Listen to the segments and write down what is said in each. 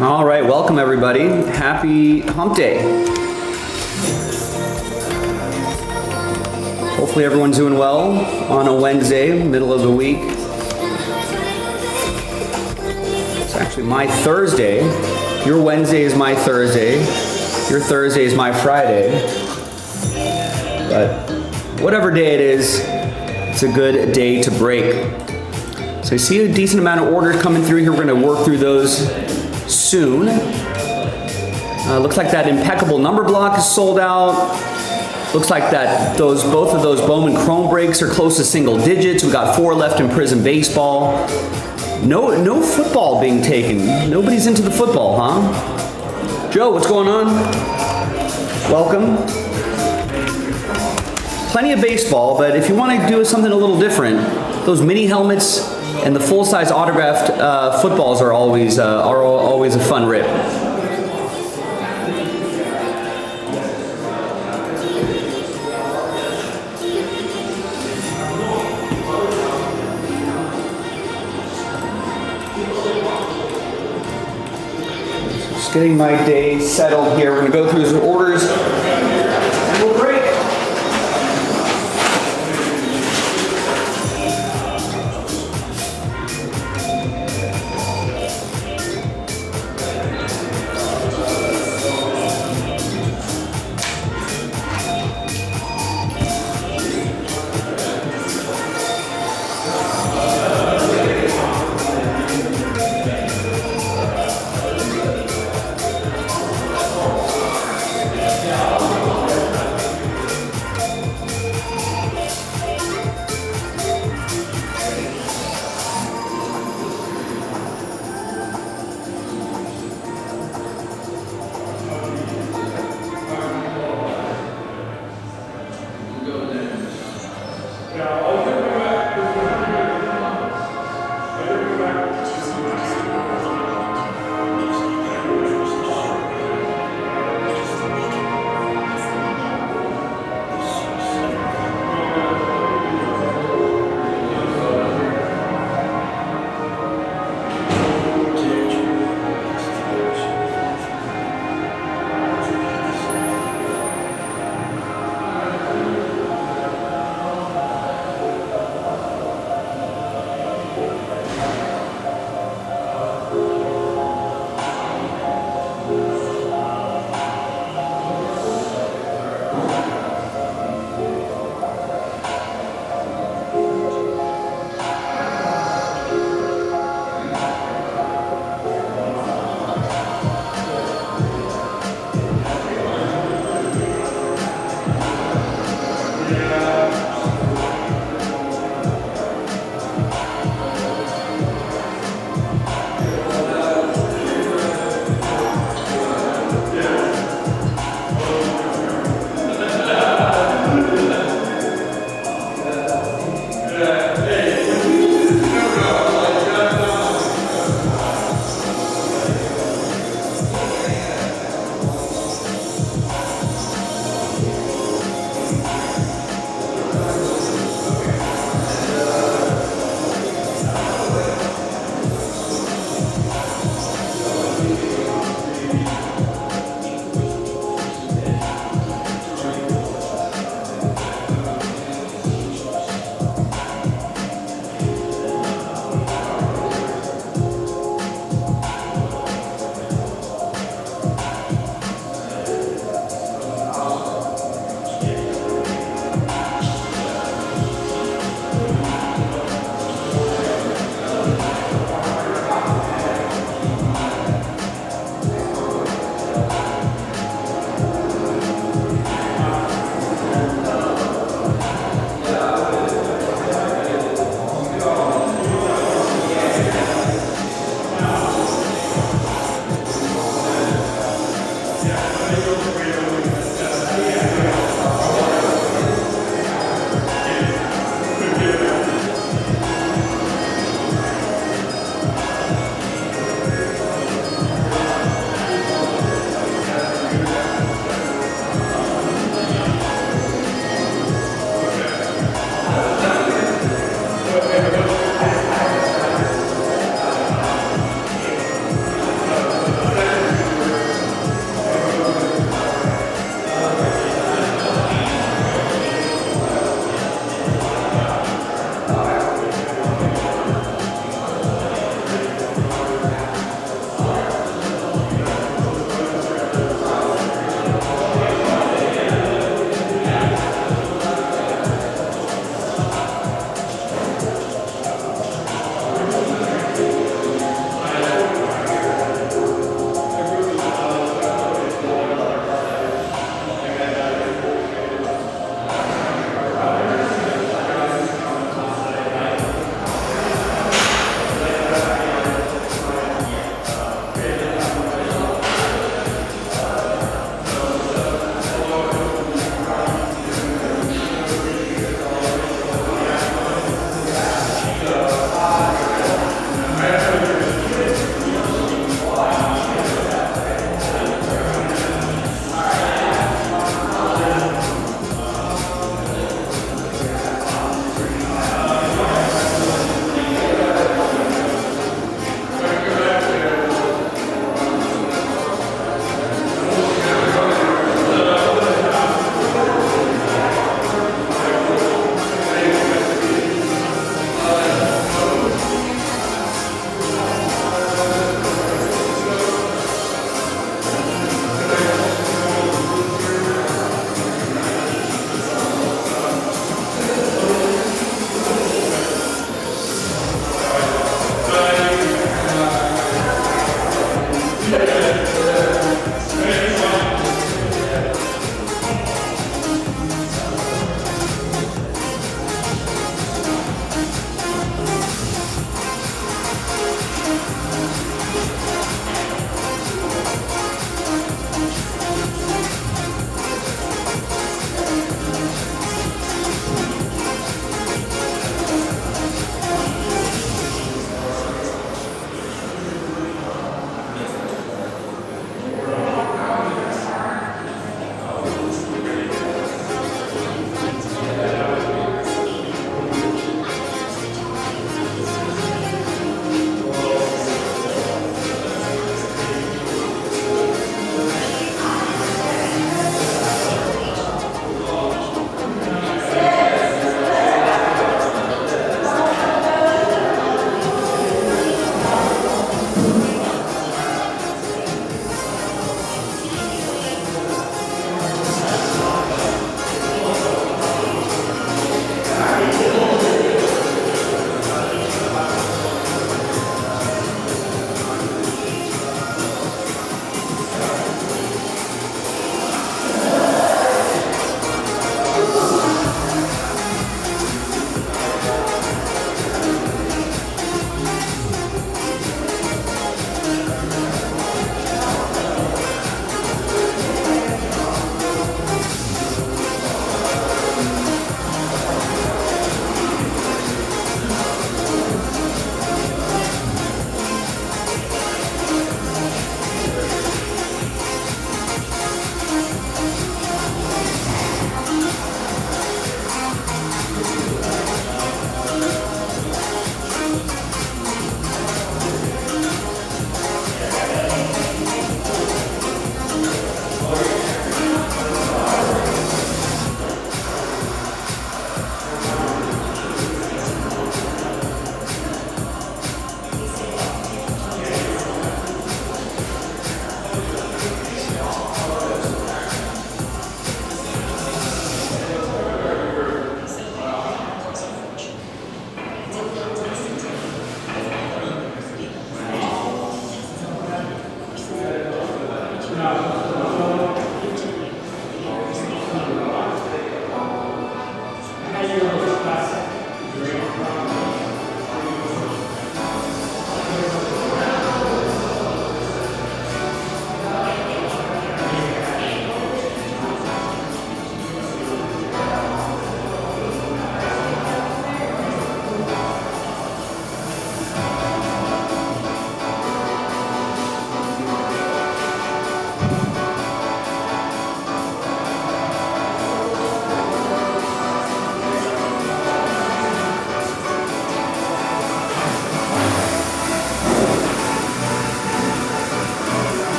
All right, welcome everybody. Happy Hump Day. Hopefully everyone's doing well on a Wednesday, middle of the week. It's actually my Thursday. Your Wednesday is my Thursday. Your Thursday is my Friday. But whatever day it is, it's a good day to break. So I see a decent amount of orders coming through here. We're going to work through those soon. Looks like that impeccable number block is sold out. Looks like that both of those Bowman Chrome breaks are close to single digits. We got 4 left in Prism Baseball. No football being taken. Nobody's into the football, huh? Joe, what's going on? Welcome. Plenty of baseball, but if you want to do something a little different, those mini helmets and the full-size autographed footballs are always a fun rip. Just getting my day settled here. We're going to go through some orders and we'll break.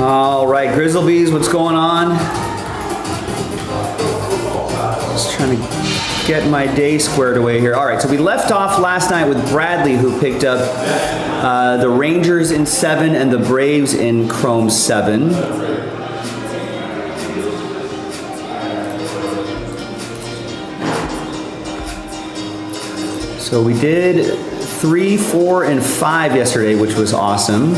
All right, Grizzlebees, what's going on? Just trying to get my day squared away here. All right, so we left off last night with Bradley, who picked up the Rangers in 7 and the Braves in Chrome 7. So we did 3, 4, and 5 yesterday, which was awesome.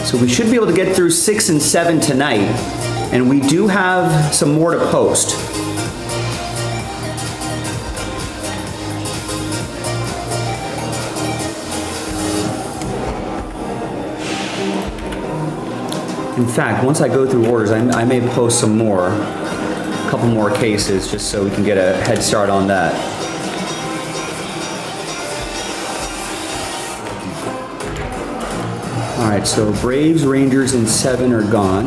So we should be able to get through 6 and 7 tonight, and we do have some more to post. In fact, once I go through orders, I may post some more, a couple more cases, just so we can get a head start on that. All right, so Braves, Rangers, and 7 are gone.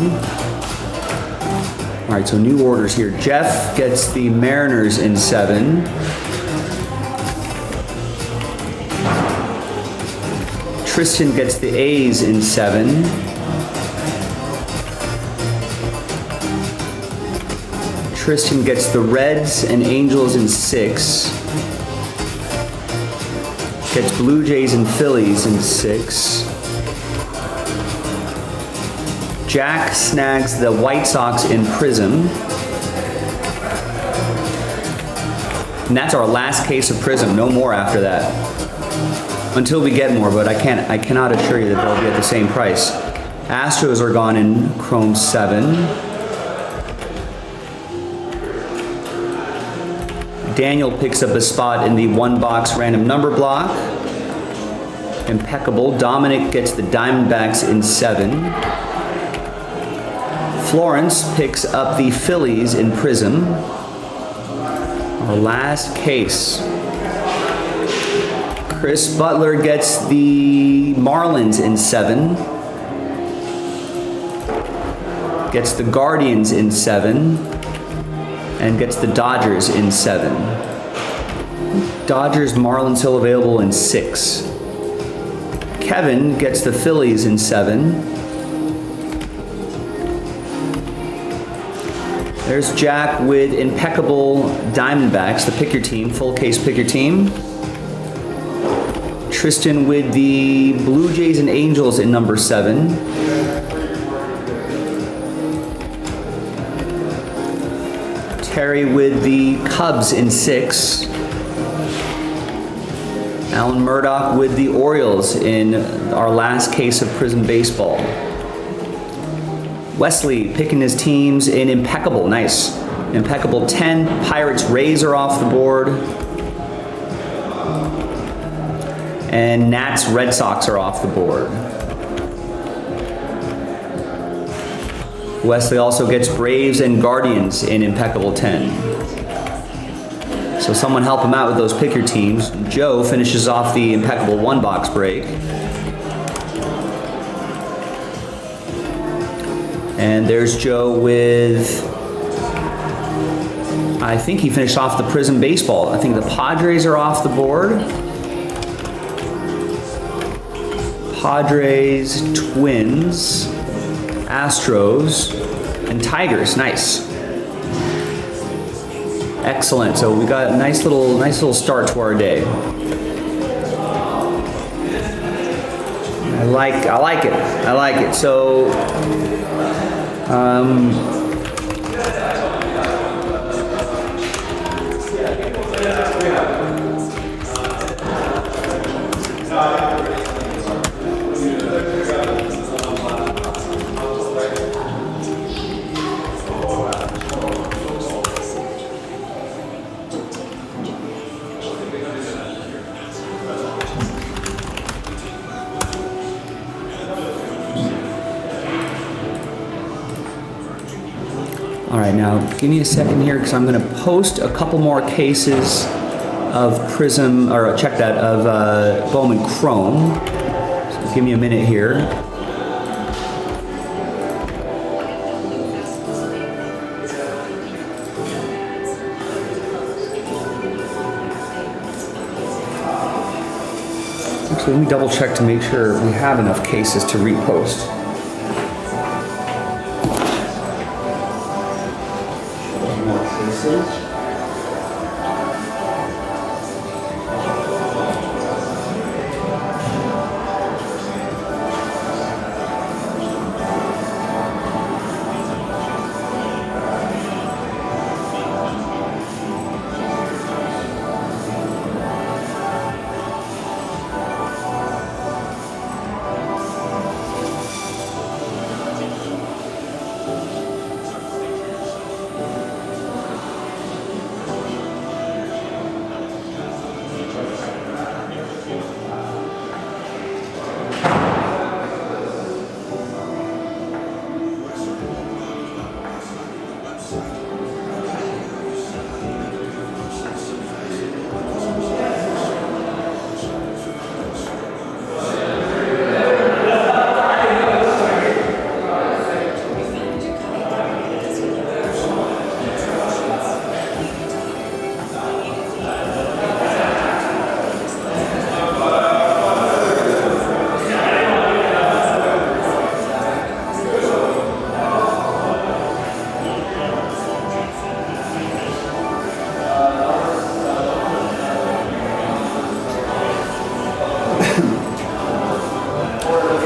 All right, so new orders here. Jeff gets the Mariners in 7. Tristan gets the A's in 7. Tristan gets the Reds and Angels in 6. Gets Blue Jays and Phillies in 6. Jack snags the White Sox in Prism. And that's our last case of Prism. No more after that. Until we get more, but I cannot assure you that they'll be at the same price. Astros are gone in Chrome 7. Daniel picks up a spot in the 1-box random number block. Impeccable. Dominic gets the Diamondbacks in 7. Florence picks up the Phillies in Prism. Our last case. Chris Butler gets the Marlins in 7. Gets the Guardians in 7. And gets the Dodgers in 7. Dodgers, Marlins still available in 6. Kevin gets the Phillies in 7. There's Jack with impeccable Diamondbacks, the pick your team, full case pick your team. Tristan with the Blue Jays and Angels in number 7. Terry with the Cubs in 6. Alan Murdoch with the Orioles in our last case of Prism Baseball. Wesley picking his teams in impeccable, nice. Impeccable 10, Pirates, Rays are off the board. And Nats, Red Sox are off the board. Wesley also gets Braves and Guardians in impeccable 10. So someone help him out with those pick your teams. Joe finishes off the impeccable 1-box break. And there's Joe with, I think he finished off the Prism Baseball. I think the Padres are off the board. Padres, Twins, Astros, and Tigers. Nice. Excellent. So we got a nice little start to our day. I like it. So all right, now give me a second here because I'm going to post a couple more cases of Prism, or check that, of Bowman Chrome. So give me a minute here. Actually, let me double check to make sure we have enough cases to repost. More cases.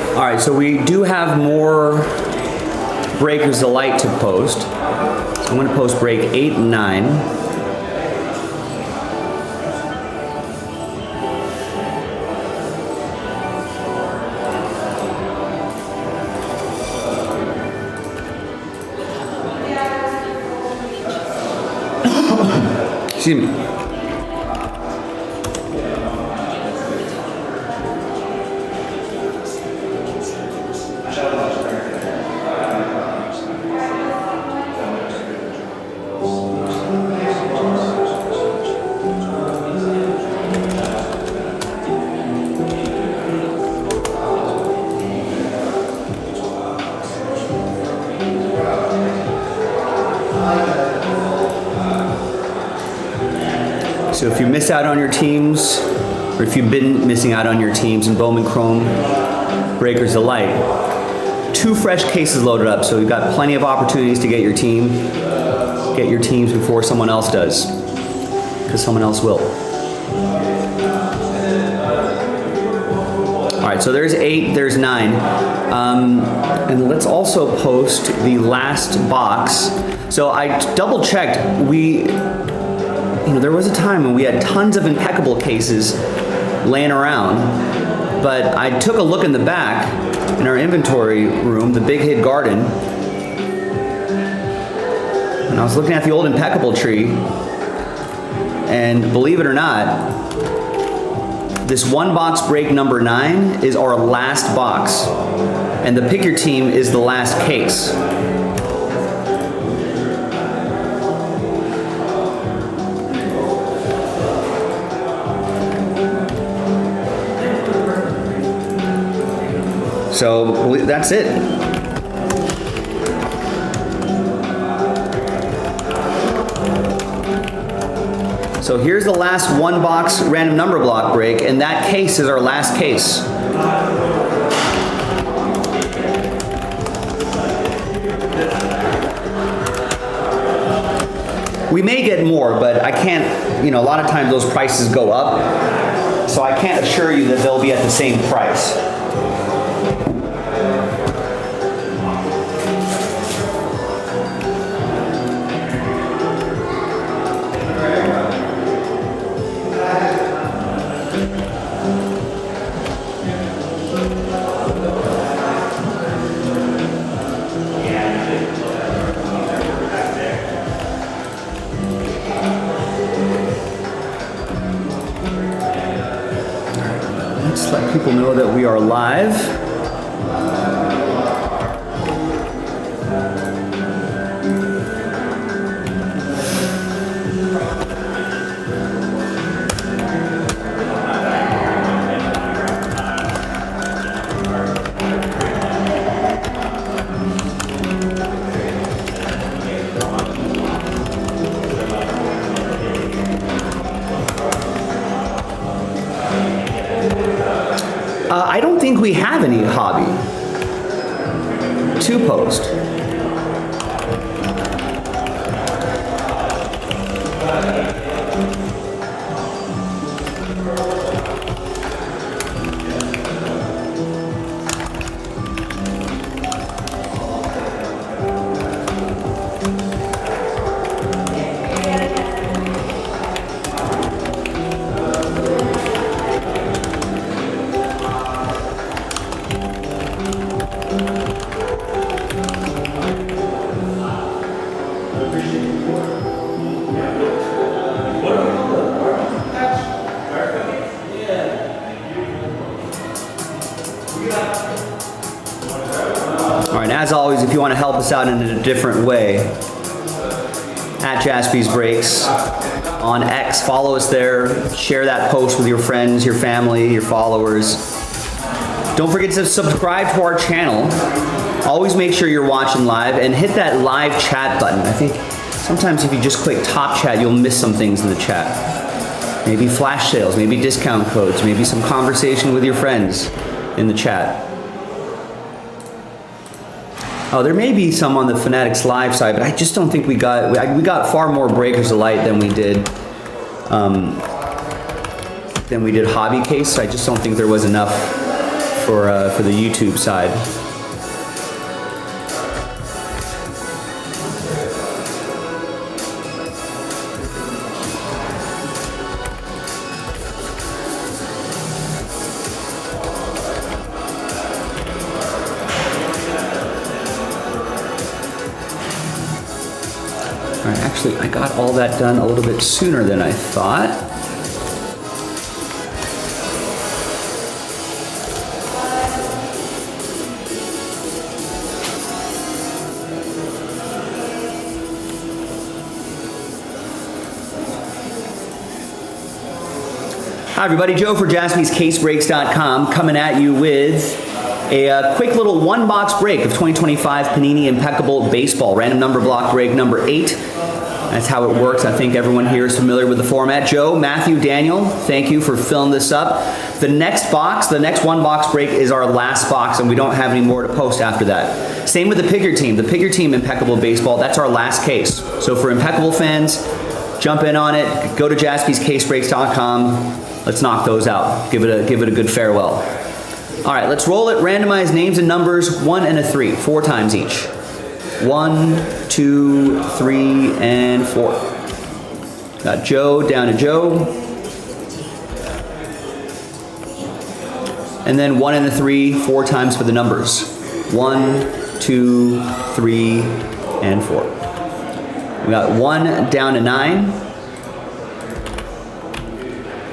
All right, so we do have more breakers of light to post. So I'm going to post break 8 and 9. Excuse me. So if you miss out on your teams, or if you've been missing out on your teams in Bowman Chrome Breakers of Light, 2 fresh cases loaded up, so you've got plenty of opportunities to get your teams before someone else does, because someone else will. All right, so there's 8, there's 9. And let's also post the last box. So I double checked, there was a time when we had tons of impeccable cases laying around, but I took a look in the back in our inventory room, the Big Hit Garden, and I was looking at the old impeccable tree, and believe it or not, this 1 box break number 9 is our last box, and the Pick Your Team is the last case. So that's it. So here's the last 1 box random number block break, and that case is our last case. We may get more, but I can't, a lot of times those prices go up, so I can't assure you that they'll be at the same price. Let's let people know that we are live. I don't think we have any hobby. 2 post. All right, as always, if you want to help us out in a different way, at Jaspy's Breaks on X, follow us there, share that post with your friends, your family, your followers. Don't forget to subscribe to our channel. Always make sure you're watching live and hit that live chat button. I think sometimes if you just click top chat, you'll miss some things in the chat. Maybe flash sales, maybe discount codes, maybe some conversation with your friends in the chat. Oh, there may be some on the Fanatics Live side, but I just don't think we got far more Breakers of Light than we did Hobby Case. So I just don't think there was enough for the YouTube side. All right, actually, I got all that done a little bit sooner than I thought. Hi everybody, Joe for JaspysCaseBreaks.com coming at you with a quick little 1-box break of 2025 Panini Impeccable Baseball. Random number block break number 8. That's how it works. I think everyone here is familiar with the format. Joe, Matthew, Daniel, thank you for filling this up. The next box, the next 1-box break is our last box, and we don't have any more to post after that. Same with the Pigger Team. The Pigger Team Impeccable Baseball, that's our last case. So for Impeccable fans, jump in on it. Go to JaspysCaseBreaks.com. Let's knock those out. Give it a good farewell. All right, let's roll it. Randomize names and numbers, 1 and a 3, 4 times each. 1, 2, 3, and 4. Got Joe down to Joe. And then 1 and a 3, 4 times for the numbers. 1, 2, 3, and 4. We got 1 down to 9.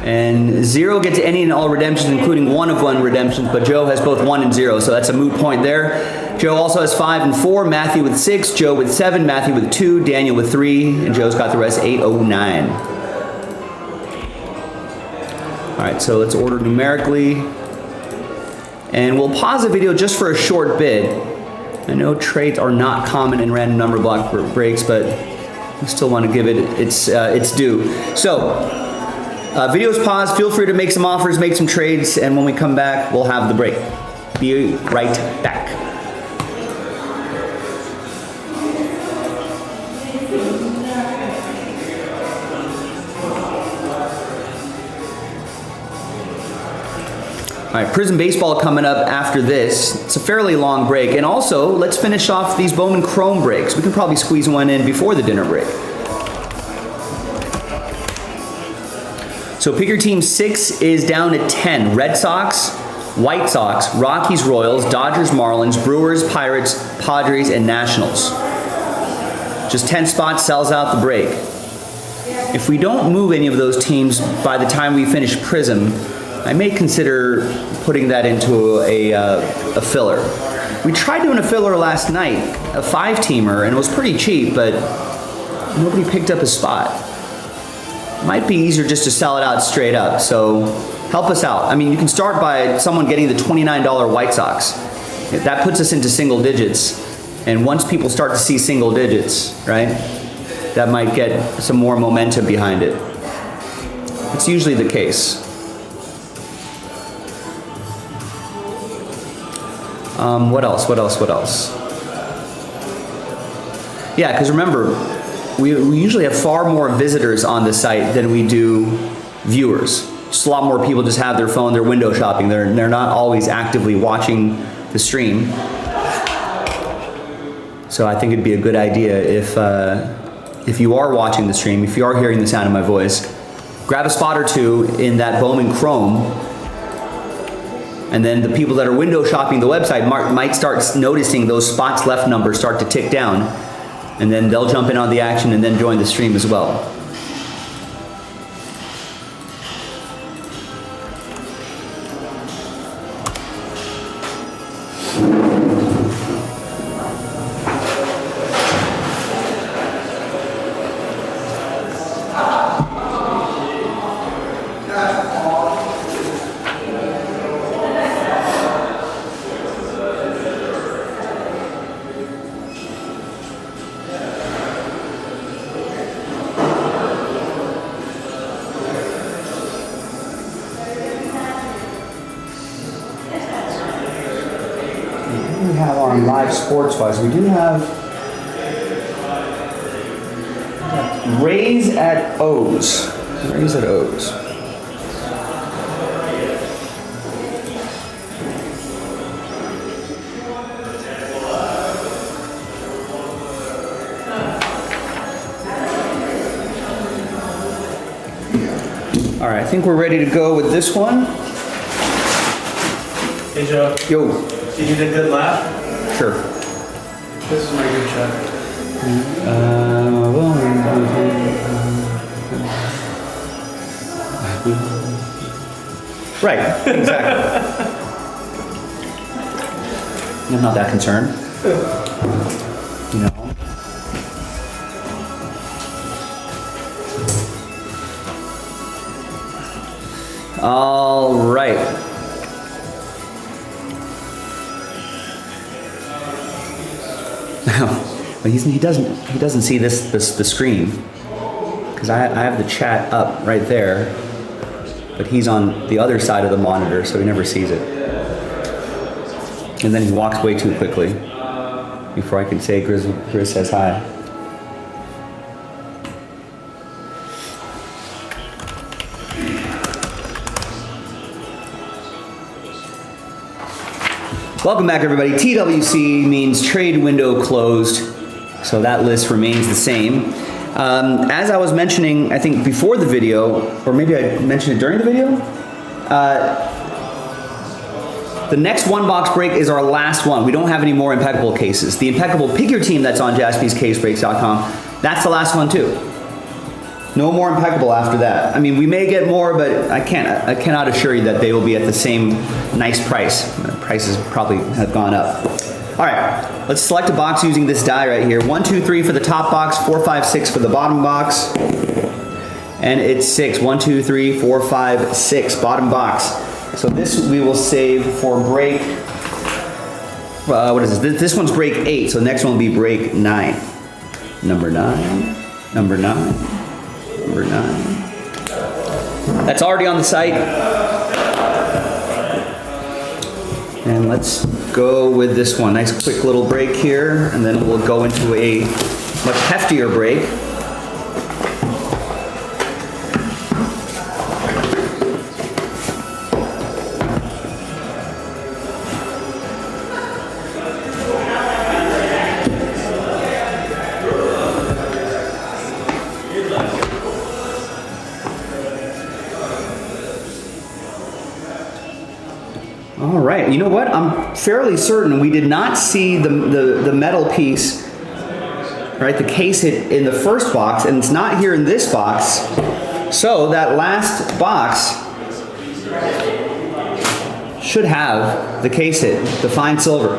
And 0 gets any and all redemptions, including 1 of 1 redemptions, but Joe has both 1 and 0, so that's a moot point there. Joe also has 5 and 4, Matthew with 6, Joe with 7, Matthew with 2, Daniel with 3, and Joe's got the rest 8, 0, 9. All right, so let's order numerically. And we'll pause the video just for a short bit. I know trades are not common in random number block breaks, but we still want to give it its due. So, video's paused. Feel free to make some offers, make some trades, and when we come back, we'll have the break. Be right back. All right, Prism Baseball coming up after this. It's a fairly long break. And also, let's finish off these Bowman Chrome breaks. We can probably squeeze one in before the dinner break. So Pigger Team 6 is down to 10. Red Sox, White Sox, Rockies, Royals, Dodgers, Marlins, Brewers, Pirates, Padres, and Nationals. Just 10 spots sells out the break. If we don't move any of those teams by the time we finish Prism, I may consider putting that into a filler. We tried doing a filler last night, a 5-teamer, and it was pretty cheap, but nobody picked up a spot. Might be easier just to sell it out straight up, so help us out. I mean, you can start by someone getting the $29 White Sox. That puts us into single digits, and once people start to see single digits, right, that might get some more momentum behind it. It's usually the case. What else? Yeah, because remember, we usually have far more visitors on the site than we do viewers. Just a lot more people just have their phone, they're window shopping. They're not always actively watching the stream. So I think it'd be a good idea if you are watching the stream, if you are hearing the sound of my voice, grab a spot or two in that Bowman Chrome, and then the people that are window shopping the website might start noticing those spots left numbers start to tick down, and then they'll jump in on the action and then join the stream as well. We have on live sports wise, we do have Rays at O's. Rays at O's. All right, I think we're ready to go with this one. Hey Joe. Yo. Did you get a good laugh? Sure. This is my good shot. Right, exactly. I'm not that concerned. You know. All right. But he doesn't see the screen because I have the chat up right there, but he's on the other side of the monitor, so he never sees it. And then he walks way too quickly before I can say Grizz says hi. Welcome back, everybody. TWC means trade window closed, so that list remains the same. As I was mentioning, I think before the video, or maybe I mentioned it during the video, the next one box break is our last one. We don't have any more impeccable cases. The impeccable Pick Your Team that's on jaspyscasebreaks.com, that's the last one too. No more impeccable after that. I mean, we may get more, but I cannot assure you that they will be at the same nice price. Prices probably have gone up. All right, let's select a box using this die right here. 1, 2, 3 for the top box, 4, 5, 6 for the bottom box. And it's 6. 1, 2, 3, 4, 5, 6, bottom box. So this we will save for break, what is this? This one's break 8, so the next one will be break 9. Number 9, number 9. Number 9. That's already on the site. And let's go with this one. Nice quick little break here, and then we'll go into a much heftier break. All right, you know what? I'm fairly certain we did not see the metal piece, right? The case hit in the first box, and it's not here in this box. So that last box should have the case hit, the fine silver.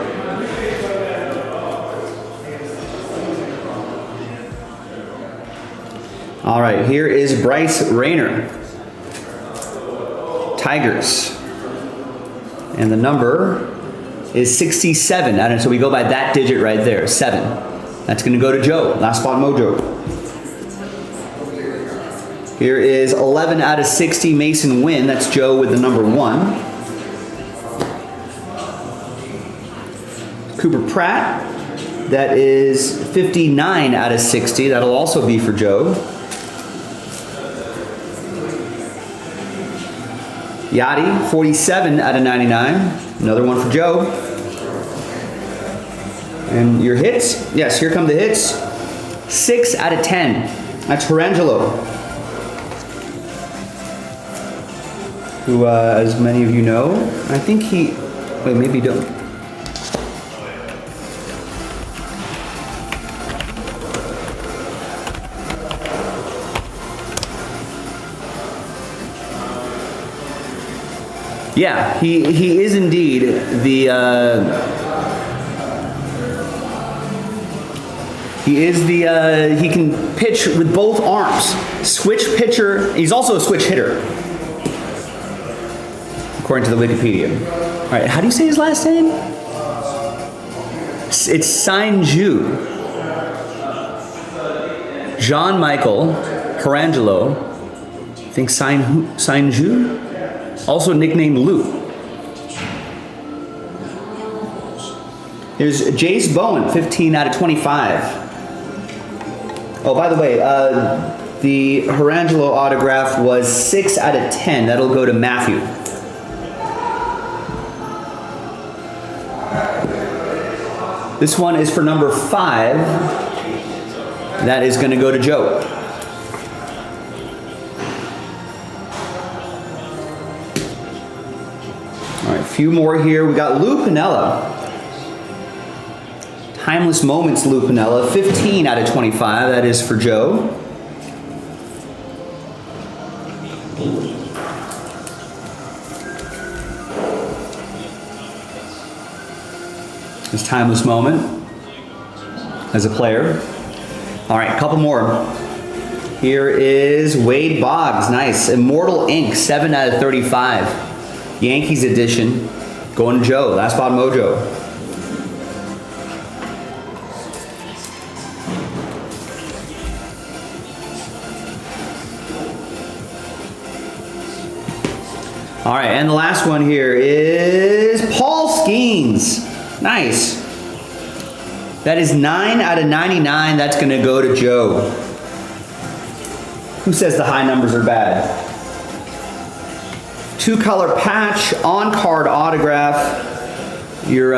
All right, here is Bryce Rayner, Tigers. And the number is 67. And so we go by that digit right there, 7. That's going to go to Joe, Last Spot Mojo. Here is 11 out of 60, Mason Wynn. That's Joe with the number 1. Cooper Pratt. That is 59 out of 60. That'll also be for Joe. Yachty, 47 out of 99. Another one for Joe. And your hits? Yes, here come the hits. 6 out of 10. That's Horangelo, who, as many of you know, I think he, wait, maybe don't. Yeah, he is indeed the, he can pitch with both arms. Switch pitcher, he's also a switch hitter, according to the Wikipedia. All right, how do you say his last name? It's Saint-Ju. Jean-Michael Horangelo, I think Saint-Ju, also nicknamed Lou. Here's Jace Bowen, 15 out of 25. Oh, by the way, the Horangelo autograph was 6 out of 10. That'll go to Matthew. This one is for number 5. That is going to go to Joe. All right, a few more here. We got Lou Piniella. Timeless Moments Lou Piniella, 15 out of 25. That is for Joe. His timeless moment as a player. All right, a couple more. Here is Wade Boggs. Nice. Immortal Ink, 7 out of 35. Yankees edition. Going to Joe. Last spot mojo. All right, and the last one here is Paul Skeens. Nice. That is 9 out of 99. That's going to go to Joe. Who says the high numbers are bad? 2-color patch, on-card autograph. Your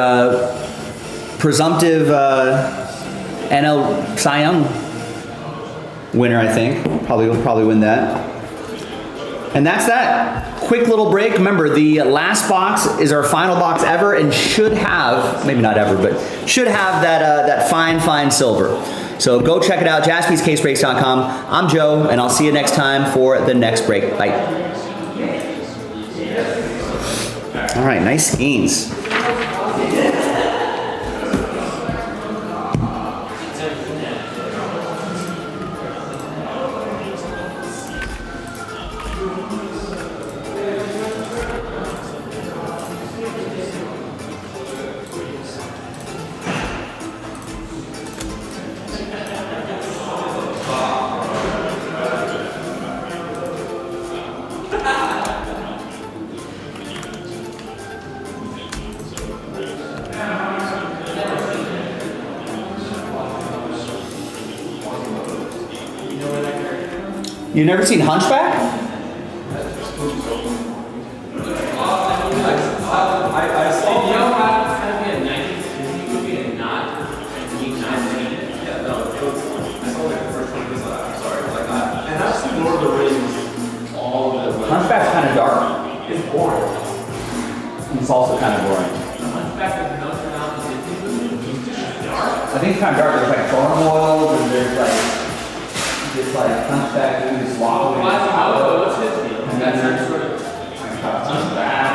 presumptive NL Cy Young winner, I think. Will probably win that. And that's that. Quick little break. Remember, the last box is our final box ever and should have, maybe not ever, but should have that fine silver. So go check it out, jaspyscasebreaks.com. I'm Joe, and I'll see you next time for the next break. Bye. All right, nice Skeens. You've never seen Hunchback? I saw. You know how it's kind of be a 90s Disney movie and not a unique 19? Yeah, no, it was. I saw like the first one. I'm sorry, like that. And I've seen Lord of the Rings. All of it. Hunchback's kind of dark. It's boring. It's also kind of boring. Hunchback of Notre Dame Disney movie. It's dark. I think it's kind of dark. There's like turmoil, and there's like this like Hunchback dude just walking. What's his deal? And then Sort of Hunchback.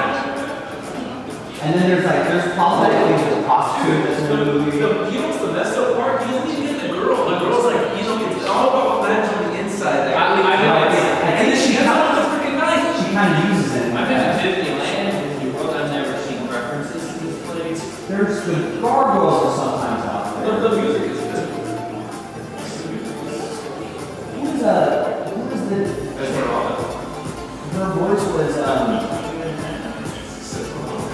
And then there's politics with the prostitute that's in the movie. You know what's the messed up part? He doesn't even get the girl. The girl's like, you know, it's all about magic on the inside. I and then she comes out with freaking knife. She kind of uses it. I've been to Disneyland and Disney World. I've never seen references to this place. There's the gargoyles are sometimes out there. The music is good. Who was the? Her voice was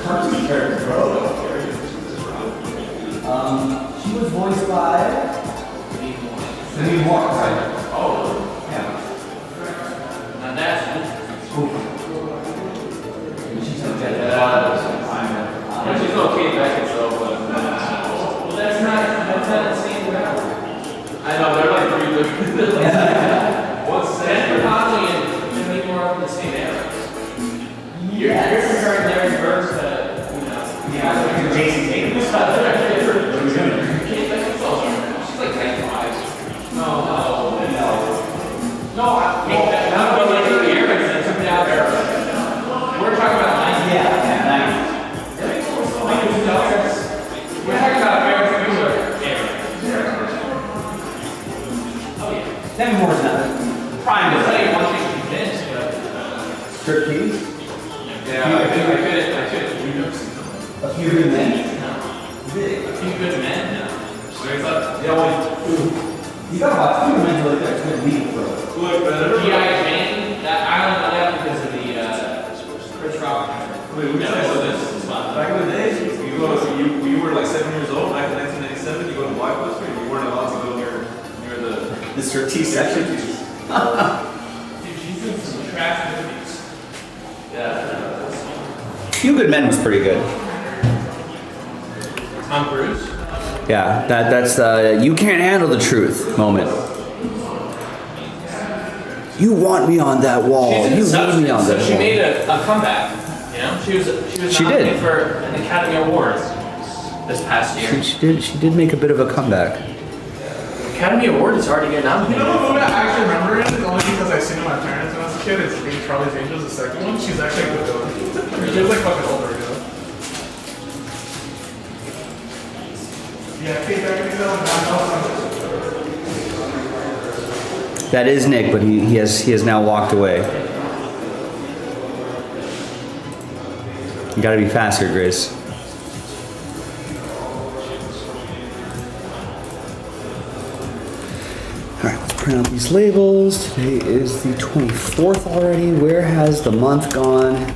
cartoon character, bro. was voiced by Lee Moore, right? Oh, Yeah. now that's she's okay back itself, but well, that's not the same route. I know they're like three different. What's Jennifer Conley and Jimmy Moore up in the same era? You're comparing Larry Bird to Jason Tatum. She's like 95. No, I'm like the Airheads that took it out there. We're talking about 90. Yeah, 90. We're talking about Barry Mueller. Oh yeah. Demi Moore's not prime. I'll tell you one thing to convince, but Striptease. yeah, I could. A few good men. A few good men. You gotta watch two men like that. It's good meat, bro. G.I. Jane, that I don't know that because of the Chris Rock. Wait, we Yeah, said so this. this is fun. Back in the day, you were like 7 years old, back in 1997, you go to Blockbuster, and you weren't allowed to go near the Striptease section. Dude, she's doing some trash movies. Yeah. Few Good Men was pretty good. Tom Cruise. Yeah, that's the you can't handle the truth moment. You want me on that wall. She's in You need Substance, me on so that she wall. made a comeback. You know, she was She nominated did. for an Academy Award this past year. She did make a bit of a comeback. Academy Award is hard to get You nominated. know what movie I actually remember it only because I seen it with my parents when I was a kid. It's Charlie's Angels, the second one. She's actually a good villain. She was like fucking older, you know. Yeah, Kate Beckinsale. That is Nick, but he has now walked away. You gotta be faster, Grace. Alright, let's print out these labels. Today is the 24th already. Where has the month gone?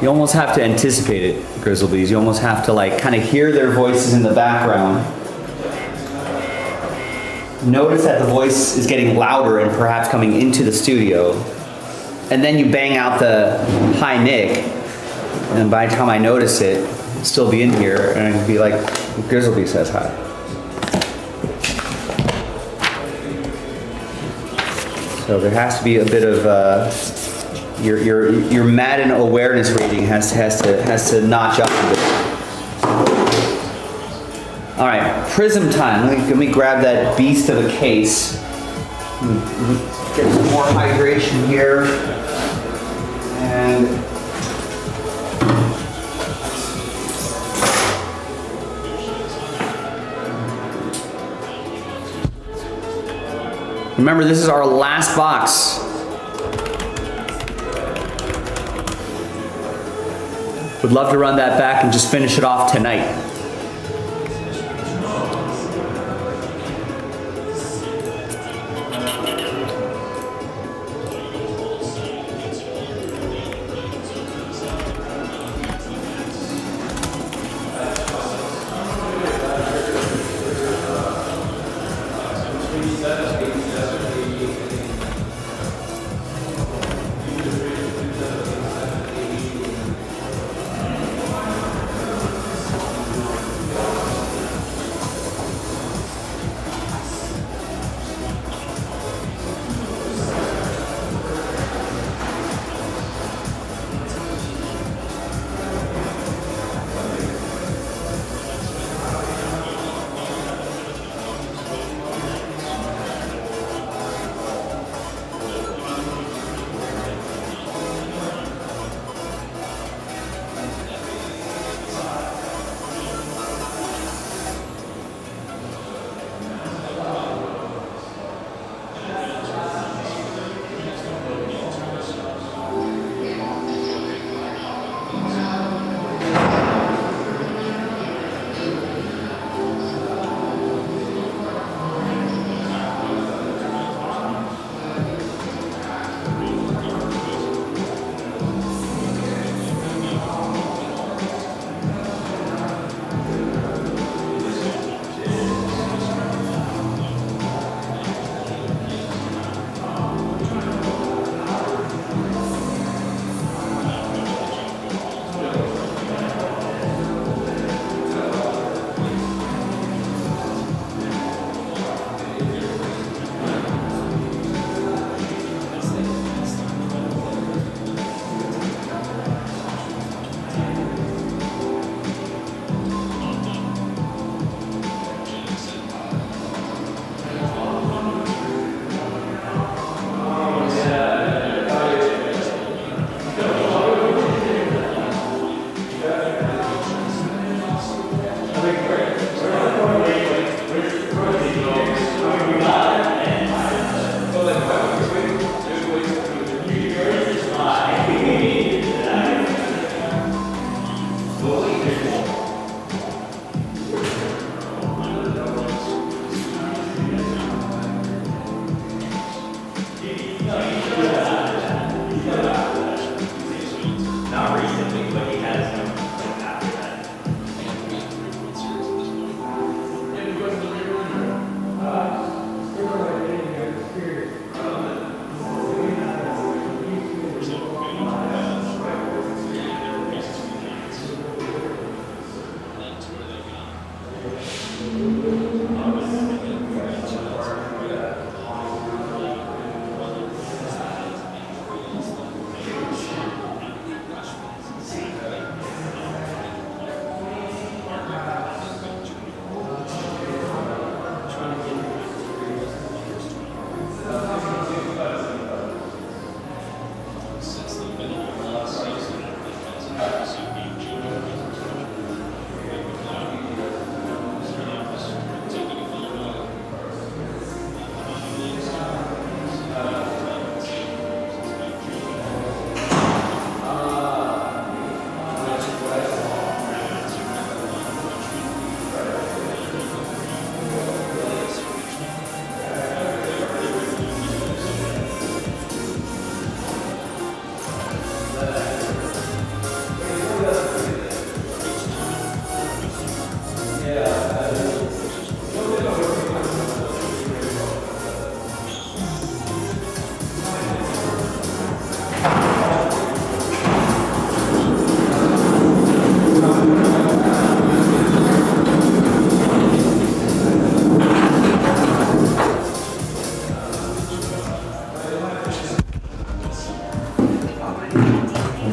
You almost have to anticipate it, Grizzlebees. You almost have to like kind of hear their voices in the background. Notice that the voice is getting louder and perhaps coming into the studio. And then you bang out the hi Nick. And by the time I notice it, it'll still be in here and I'd be like, Grizzleby says hi. So there has to be a bit of your Madden awareness rating has to notch up a bit. All right, Prism time. Let me grab that beast of a case. Get some more hydration here. And remember, this is our last box. Would love to run that back and just finish it off tonight. Not recently, but he has him after that.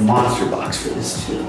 Monster box for this too.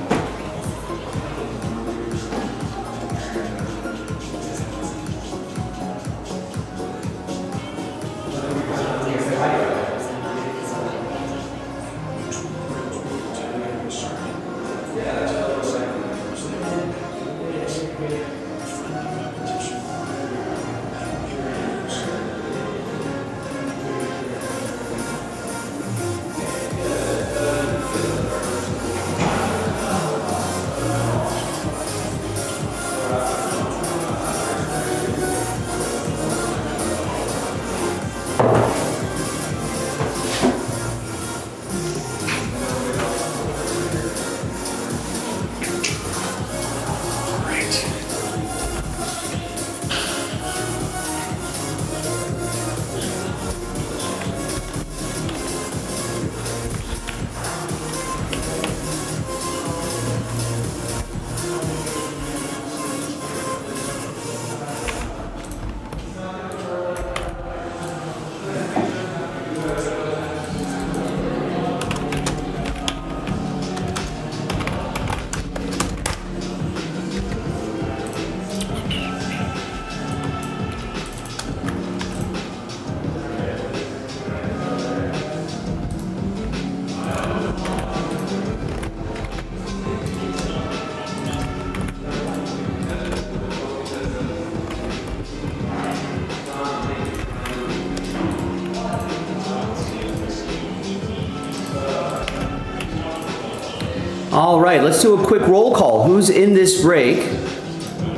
All right, let's do a quick roll call. Who's in this break,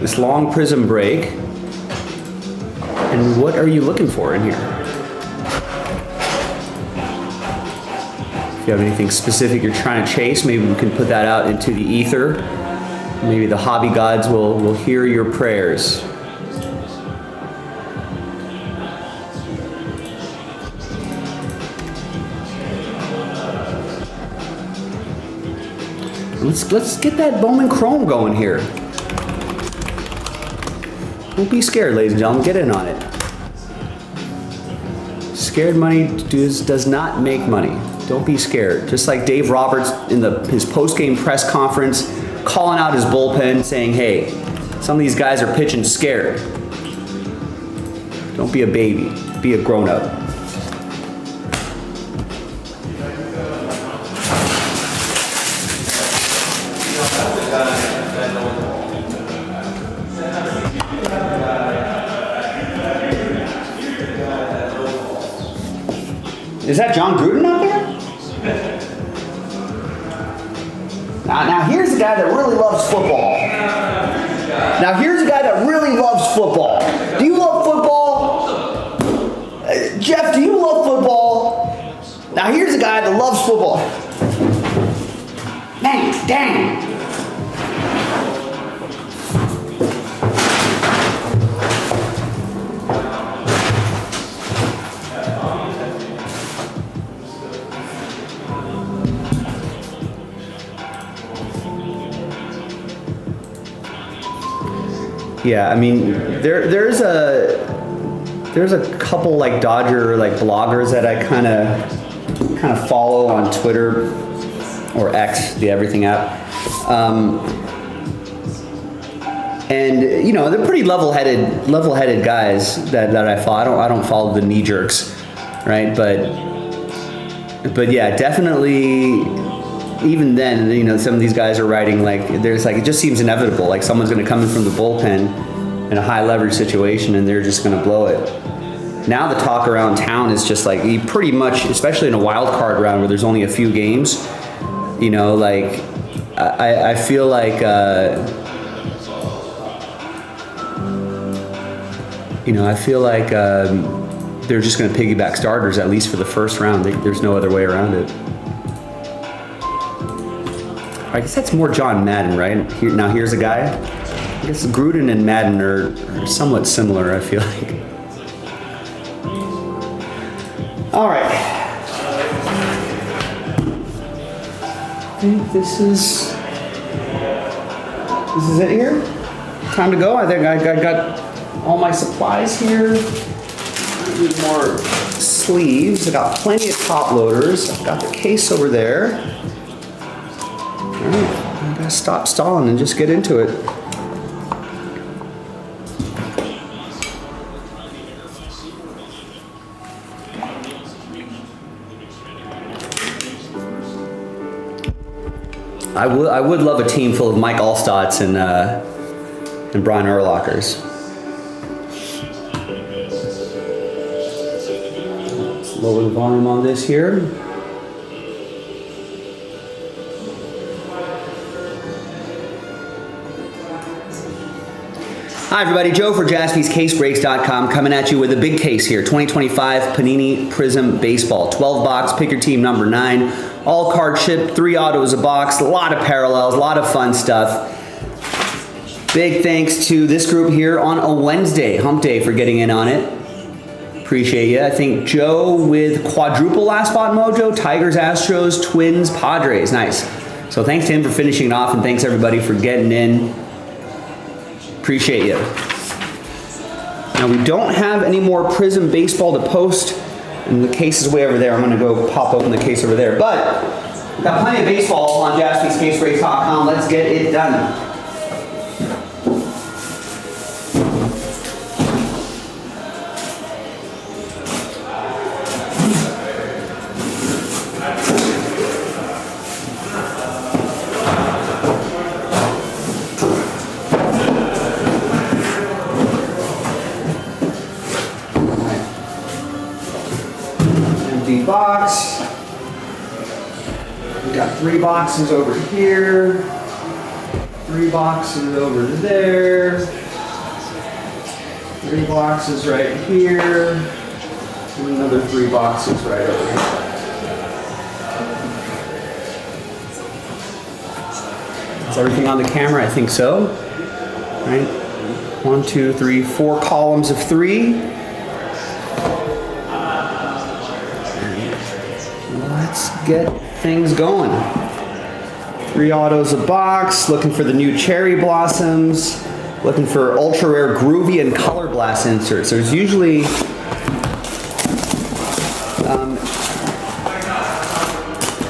this long prism break? And what are you looking for in here? If you have anything specific you're trying to chase, maybe we can put that out into the ether. Maybe the hobby gods will hear your prayers. Let's get that Bowman Chrome going here. Don't be scared, ladies and gentlemen. Get in on it. Scared money does not make money. Don't be scared. Just like Dave Roberts in his post-game press conference, calling out his bullpen, saying, "Hey, some of these guys are pitching scared." Don't be a baby. Be a grown-up. Is that John Gruden out there? Now here's a guy that really loves football. Now here's a guy that really loves football. Do you love football? Jeff, do you love football? Now here's a guy that loves football. Dang! Yeah, I mean, there's a couple like Dodger like bloggers that I kind of follow on Twitter or X, the everything app, and you know they're pretty level-headed guys that I follow. I don't follow the knee jerks, right? But yeah, definitely. Even then, you know, some of these guys are writing like there's like it just seems inevitable. Like someone's going to come in from the bullpen in a high leverage situation, and they're just going to blow it. Now the talk around town is just like you pretty much, especially in a wild card round where there's only a few games. You know, like I feel like they're just going to piggyback starters at least for the first round. There's no other way around it. I guess that's more John Madden, right? Now here's a guy. I guess Gruden and Madden are somewhat similar, I feel like. All right. I think this is it here. Time to go. I think I got all my supplies here. I need more sleeves. I got plenty of top loaders. I've got the case over there. Alright, I gotta stop stalling and just get into it. I would love a team full of Mike Allstotts and Brian Urlachers. Let's lower the volume on this here. Hi everybody, Joe for JaspysCaseBreaks.com coming at you with a big case here. 2025 Panini Prism Baseball. 12 box, pick your team number 9. All card shipped, 3 autos a box, a lot of parallels, a lot of fun stuff. Big thanks to this group here on a Wednesday, hump day, for getting in on it. Appreciate you. I think Joe with quadruple last spot mojo, Tigers, Astros, Twins, Padres. Nice. So thanks to him for finishing it off, and thanks everybody for getting in. Appreciate you. Now we don't have any more Prism Baseball to post, and the case is way over there. I'm going to go pop open the case over there. But we've got plenty of baseball on JaspysCaseBreaks.com. Let's get it done. Box. We got 3 boxes over here, 3 boxes over there, 3 boxes right here, and another 3 boxes right over here. Is everything on the camera? I think so. Right? 1, 2, 3, 4 columns of 3. Let's get things going. 3 autos a box, looking for the new cherry blossoms, looking for ultra rare groovy and color blast inserts. There's usually I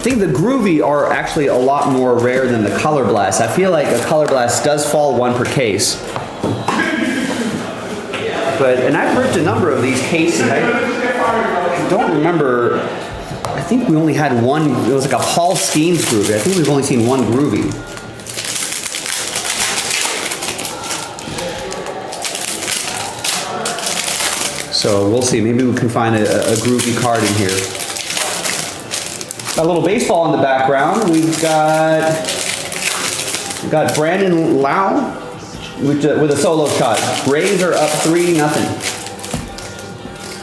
think the groovy are actually a lot more rare than the color blast. I feel like a color blast does fall 1 per case. And I've ripped a number of these cases. I don't remember. I think we only had one. It was like a Hall Schemes groovy. I think we've only seen 1 groovy. So we'll see. Maybe we can find a groovy card in here. Got a little baseball in the background. We've got Brandon Lau with a solo shot. Rays are up 3-0.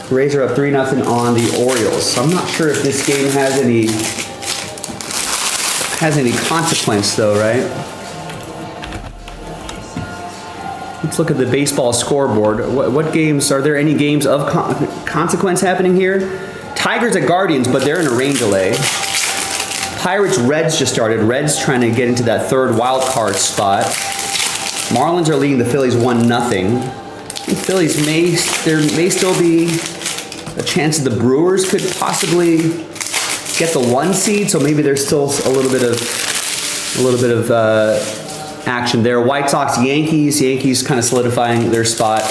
Rays are up 3-0 on the Orioles. So I'm not sure if this game has any has any consequence though, right? Let's look at the baseball scoreboard. What games, are there any games of consequence happening here? Tigers at Guardians, but they're in a rain delay. Pirates Reds just started. Reds trying to get into that third wild card spot. Marlins are leading the Phillies 1-0. The Phillies there may still be a chance that the Brewers could possibly get the 1 seed, so maybe there's still a little bit of action there. White Sox, Yankees kind of solidifying their spot.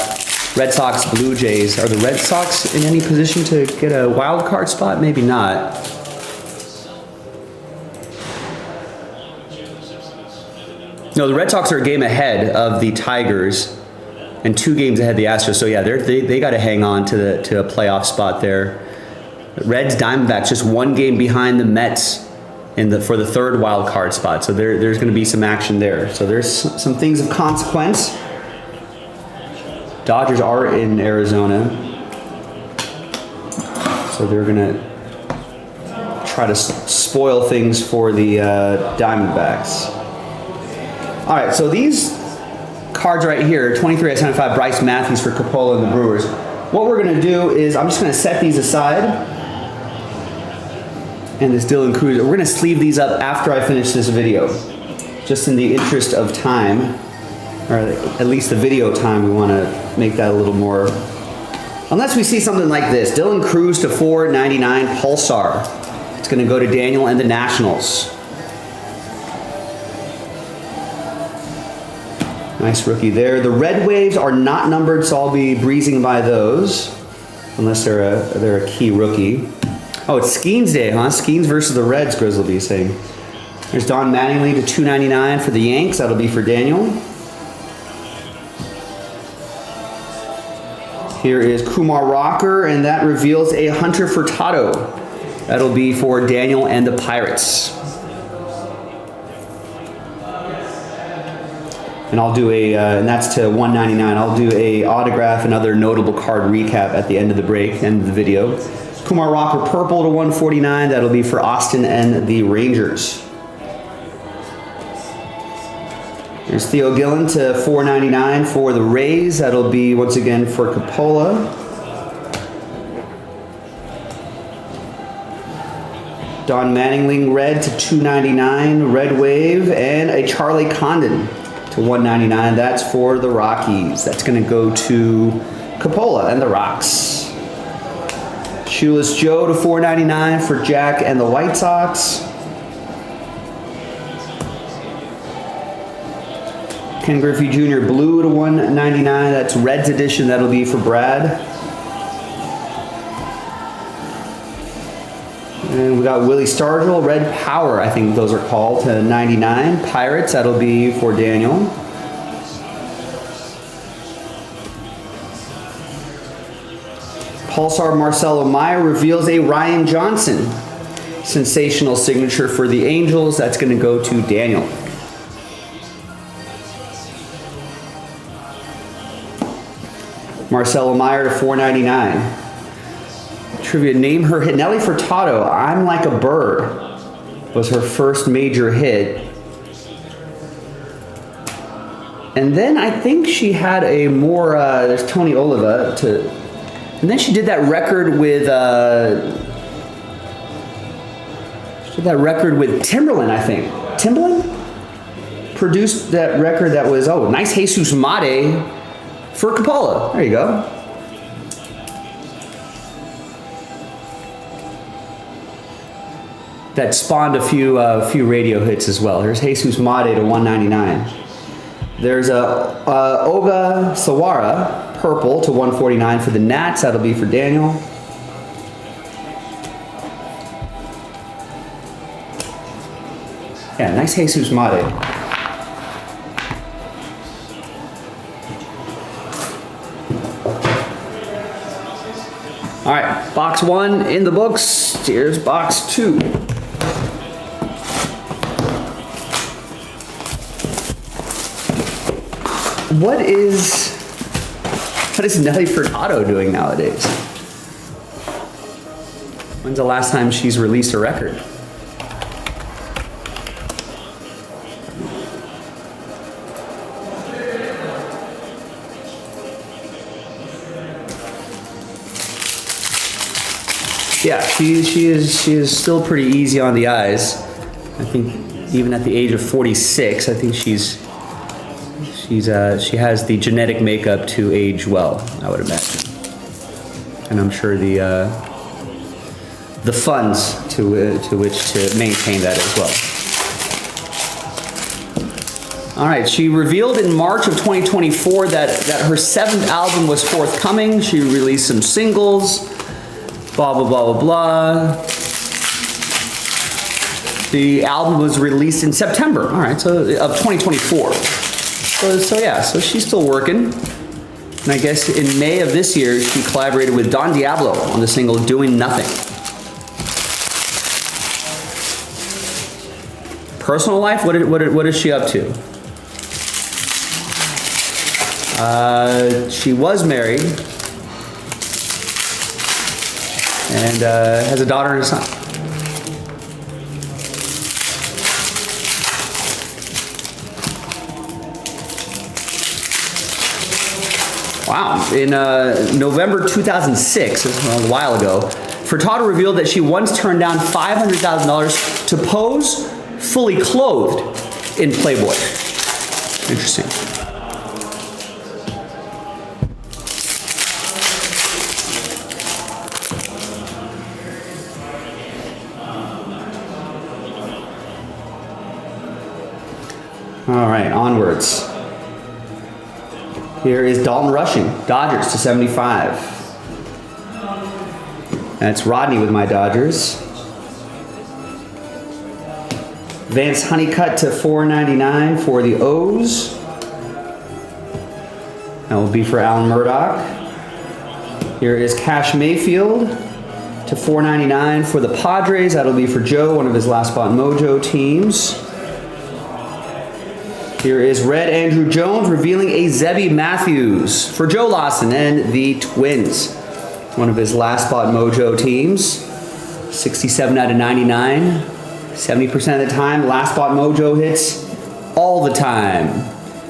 Red Sox, Blue Jays. Are the Red Sox in any position to get a wild card spot? Maybe not. No, the Red Sox are a game ahead of the Tigers and 2 games ahead of the Astros. So yeah, they got to hang on to a playoff spot there. Reds, Diamondbacks just 1 game behind the Mets for the third wild card spot. So there's going to be some action there. So there's some things of consequence. Dodgers are in Arizona, so they're going to try to spoil things for the Diamondbacks. All right, so these cards right here, 23 out of 75, Bryce Matthews for Coppola and the Brewers. What we're going to do is I'm just going to set these aside. And this Dylan Cruz, we're going to sleeve these up after I finish this video. Just in the interest of time, or at least the video time, we want to make that a little more. Unless we see something like this, Dylan Cruz to 499 Pulsar. It's going to go to Daniel and the Nationals. Nice rookie there. The Red Waves are not numbered, so I'll be breezing by those, unless they're a key rookie. Oh, it's Skeens Day, huh? Skeens versus the Reds, Grizzly saying. There's Don Mattingly to 299 for the Yanks. That'll be for Daniel. Here is Kumar Rocker, and that reveals a Hunter Furtado. That'll be for Daniel and the Pirates. And I'll do and that's to 199. I'll do a autograph and other notable card recap at the end of the break, end of the video. Kumar Rocker purple to 149. That'll be for Austin and the Rangers. There's Theo Gillen to 499 for the Rays. That'll be once again for Coppola. Don Mattingly red to 299, Red Wave, and a Charlie Condon to 199. That's for the Rockies. That's going to go to Coppola and the Rocks. Shoeless Joe to 499 for Jack and the White Sox. Ken Griffey Jr. blue to 199. That's Reds edition. That'll be for Brad. And we got Willie Stargell, Red Power, I think those are called, to 99. Pirates, that'll be for Daniel. Pulsar Marcelo Meyer reveals a Ryan Johnson sensational signature for the Angels. That's going to go to Daniel. Marcelo Meyer to 499. Trivia, name her hit. Nelly Furtado, I'm Like a Bird, was her first major hit. And then I think she had a more, there's Tony Oliva to, and then she did that record with, Timberland, I think. Timberland produced that record that was, oh, nice Jesus Mate for Coppola. There you go. That spawned a few radio hits as well. Here's Jesus Mate to 199. There's a Oga Sawara purple to 149 for the Nats. That'll be for Daniel. Yeah, nice Jesus Mate. All right, box one in the books. Here's box two. What is Nelly Furtado doing nowadays? When's the last time she's released a record? Yeah, she is still pretty easy on the eyes. I think even at the age of 46, I think she has the genetic makeup to age well, I would imagine. And I'm sure the funds to which to maintain that as well. All right, she revealed in March of 2024 that her 7th album was forthcoming. She released some singles, blah, blah, blah, blah, blah. The album was released in September, all right, so of 2024. So she's still working. And I guess in May of this year, she collaborated with Don Diablo on the single Doing Nothing. Personal life, what is she up to? She was married and has a daughter and a son. Wow. In November 2006, this was a while ago, Furtado revealed that she once turned down $500,000 to pose fully clothed in Playboy. Interesting. All right, onwards. Here is Dalton Rushing, Dodgers to 75. That's Rodney with my Dodgers. Vance Honeycutt to 499 for the O's. That will be for Alan Murdoch. Here is Cash Mayfield to 499 for the Padres. That'll be for Joe, one of his Last Spot Mojo teams. Here is Red Andrew Jones revealing a Zebby Matthews for Joe Lawson and the Twins. One of his Last Spot Mojo teams. 67 out of 99. 70% of the time, Last Spot Mojo hits all the time.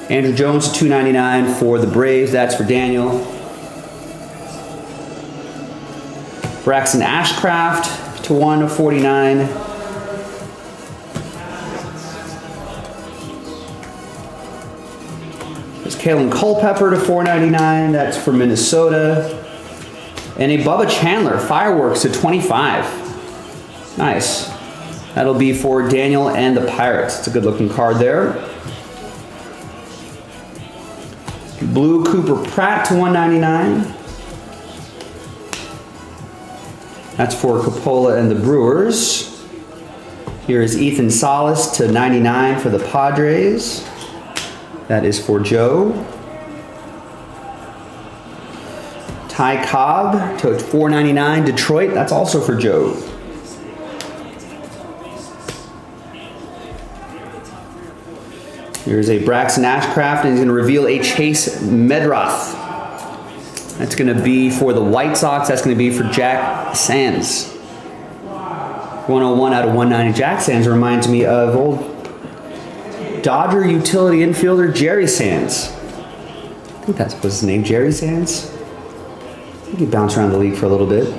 Andrew Jones, $2.99 for the Braves. That's for Daniel. Braxton Ashcraft to 1/49. There's Kalen Culpepper to 4.99. That's for Minnesota. And a Bubba Chandler Fireworks to 25. Nice. That'll be for Daniel and the Pirates. It's a good looking card there. Blue Cooper Pratt to 1.99. That's for Coppola and the Brewers. Here is Ethan Salas to 99 for the Padres. That is for Joe. Ty Cobb to 4.99 Detroit. That's also for Joe. Here's a Braxton Ashcraft, and he's going to reveal a Chase Medroth. That's going to be for the White Sox. That's going to be for Jack Sands. 101 out of 190. Jack Sands reminds me of old Dodger utility infielder Jerry Sands. I think that was his name, Jerry Sands. I think he bounced around the league for a little bit.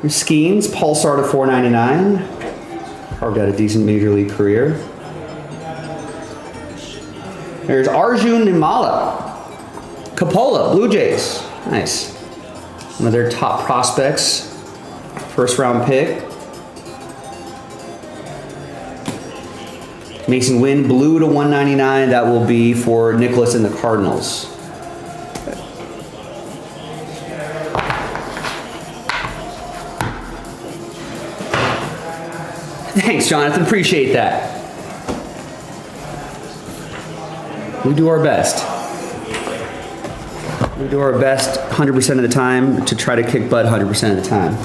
Here's Skeens, Pulsar to 4.99. Carved out a decent major league career. There's Arjun Nimala. Coppola, Blue Jays. Nice. One of their top prospects. First round pick. Mason Wynn, blue to 199. That will be for Nicholas and the Cardinals. Thanks, Jonathan. Appreciate that. We do our best. We do our best 100% of the time to try to kick butt 100% of the time.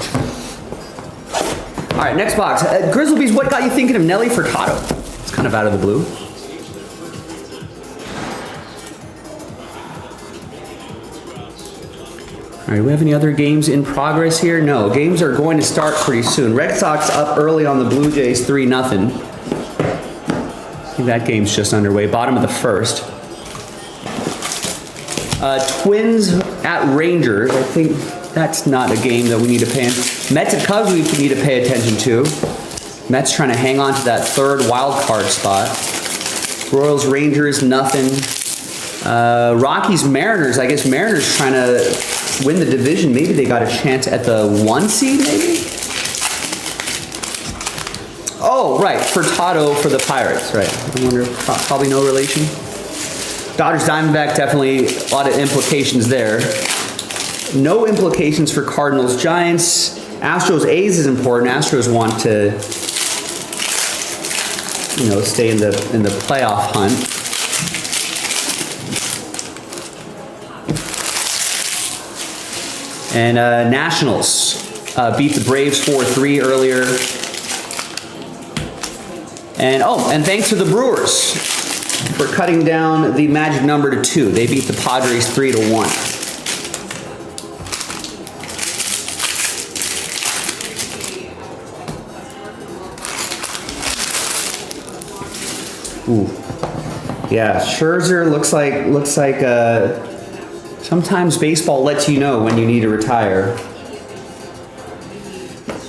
All right, next box. Grizzlebees, what got you thinking of Nelly Furtado? It's kind of out of the blue. All right, do we have any other games in progress here? No, games are going to start pretty soon. Red Sox up early on the Blue Jays, 3-0. I think that game's just underway, bottom of the first. Twins at Rangers. I think That's not a game that we need to pay in. Mets and Cubs we need to pay attention to. Mets trying to hang on to that third wild card spot. Royals, Rangers, nothing. Rockies, Mariners. I guess Mariners trying to win the division. Maybe they got a chance at the 1 seed, maybe? Oh, right. Furtado for the Pirates, right. I wonder, probably no relation. Dodgers, Diamondback, definitely a lot of implications there. No implications for Cardinals, Giants. Astros, A's is important. Astros want to, stay in the playoff hunt. And Nationals beat the Braves 4-3 earlier. And thanks to the Brewers for cutting down the magic number to 2. They beat the Padres 3-1. Ooh. Yeah, Scherzer looks like sometimes baseball lets you know when you need to retire.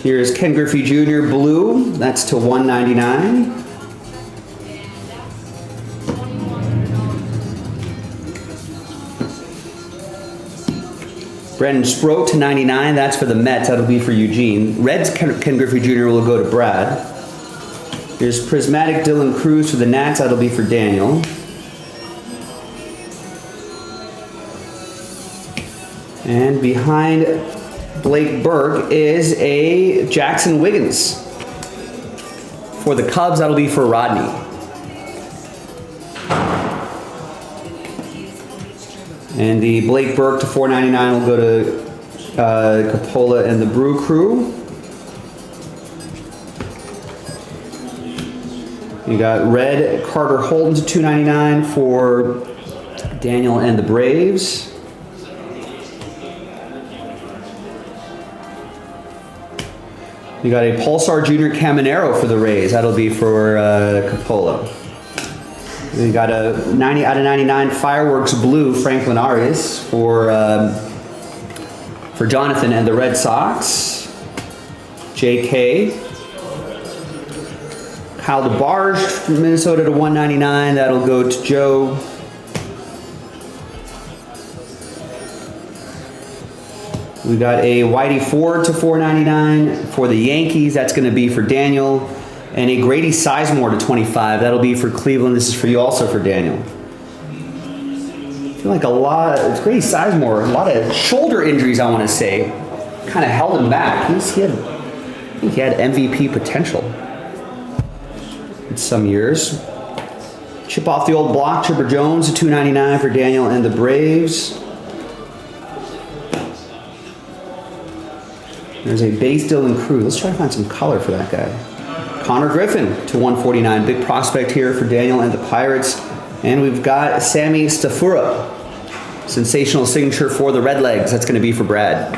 Here's Ken Griffey Jr. blue. That's to 199. Brendan Sproat to 99. That's for the Mets. That'll be for Eugene. Reds Ken Griffey Jr. will go to Brad. Here's Prismatic Dylan Cruz for the Nats. That'll be for Daniel. And behind Blake Burke is a Jackson Wiggins. For the Cubs, that'll be for Rodney. And the Blake Burke to 499 will go to Coppola and the Brew Crew. You got red Carter Holton to 299 for Daniel and the Braves. You got a Pulsar Junior Caminero for the Rays. That'll be for Coppola. You got a 90 out of 99 Fireworks Blue Franklin Arias for Jonathan and the Red Sox. JK. Kyle DeBarge from Minnesota to 199. That'll go to Joe. We got a Whitey Ford to 499 for the Yankees. That's going to be for Daniel. And a Grady Sizemore to 25. That'll be for Cleveland. This is for you also for Daniel. I feel like it's Grady Sizemore. A lot of shoulder injuries, I want to say, kind of held him back. I think he had MVP potential in some years. Chip off the old block. Chipper Jones to 299 for Daniel and the Braves. There's a base Dylan Cruz. Let's try to find some color for that guy. Connor Griffin to 149. Big prospect here for Daniel and the Pirates. And we've got Sammy Stafura. Sensational signature for the Redlegs. That's going to be for Brad.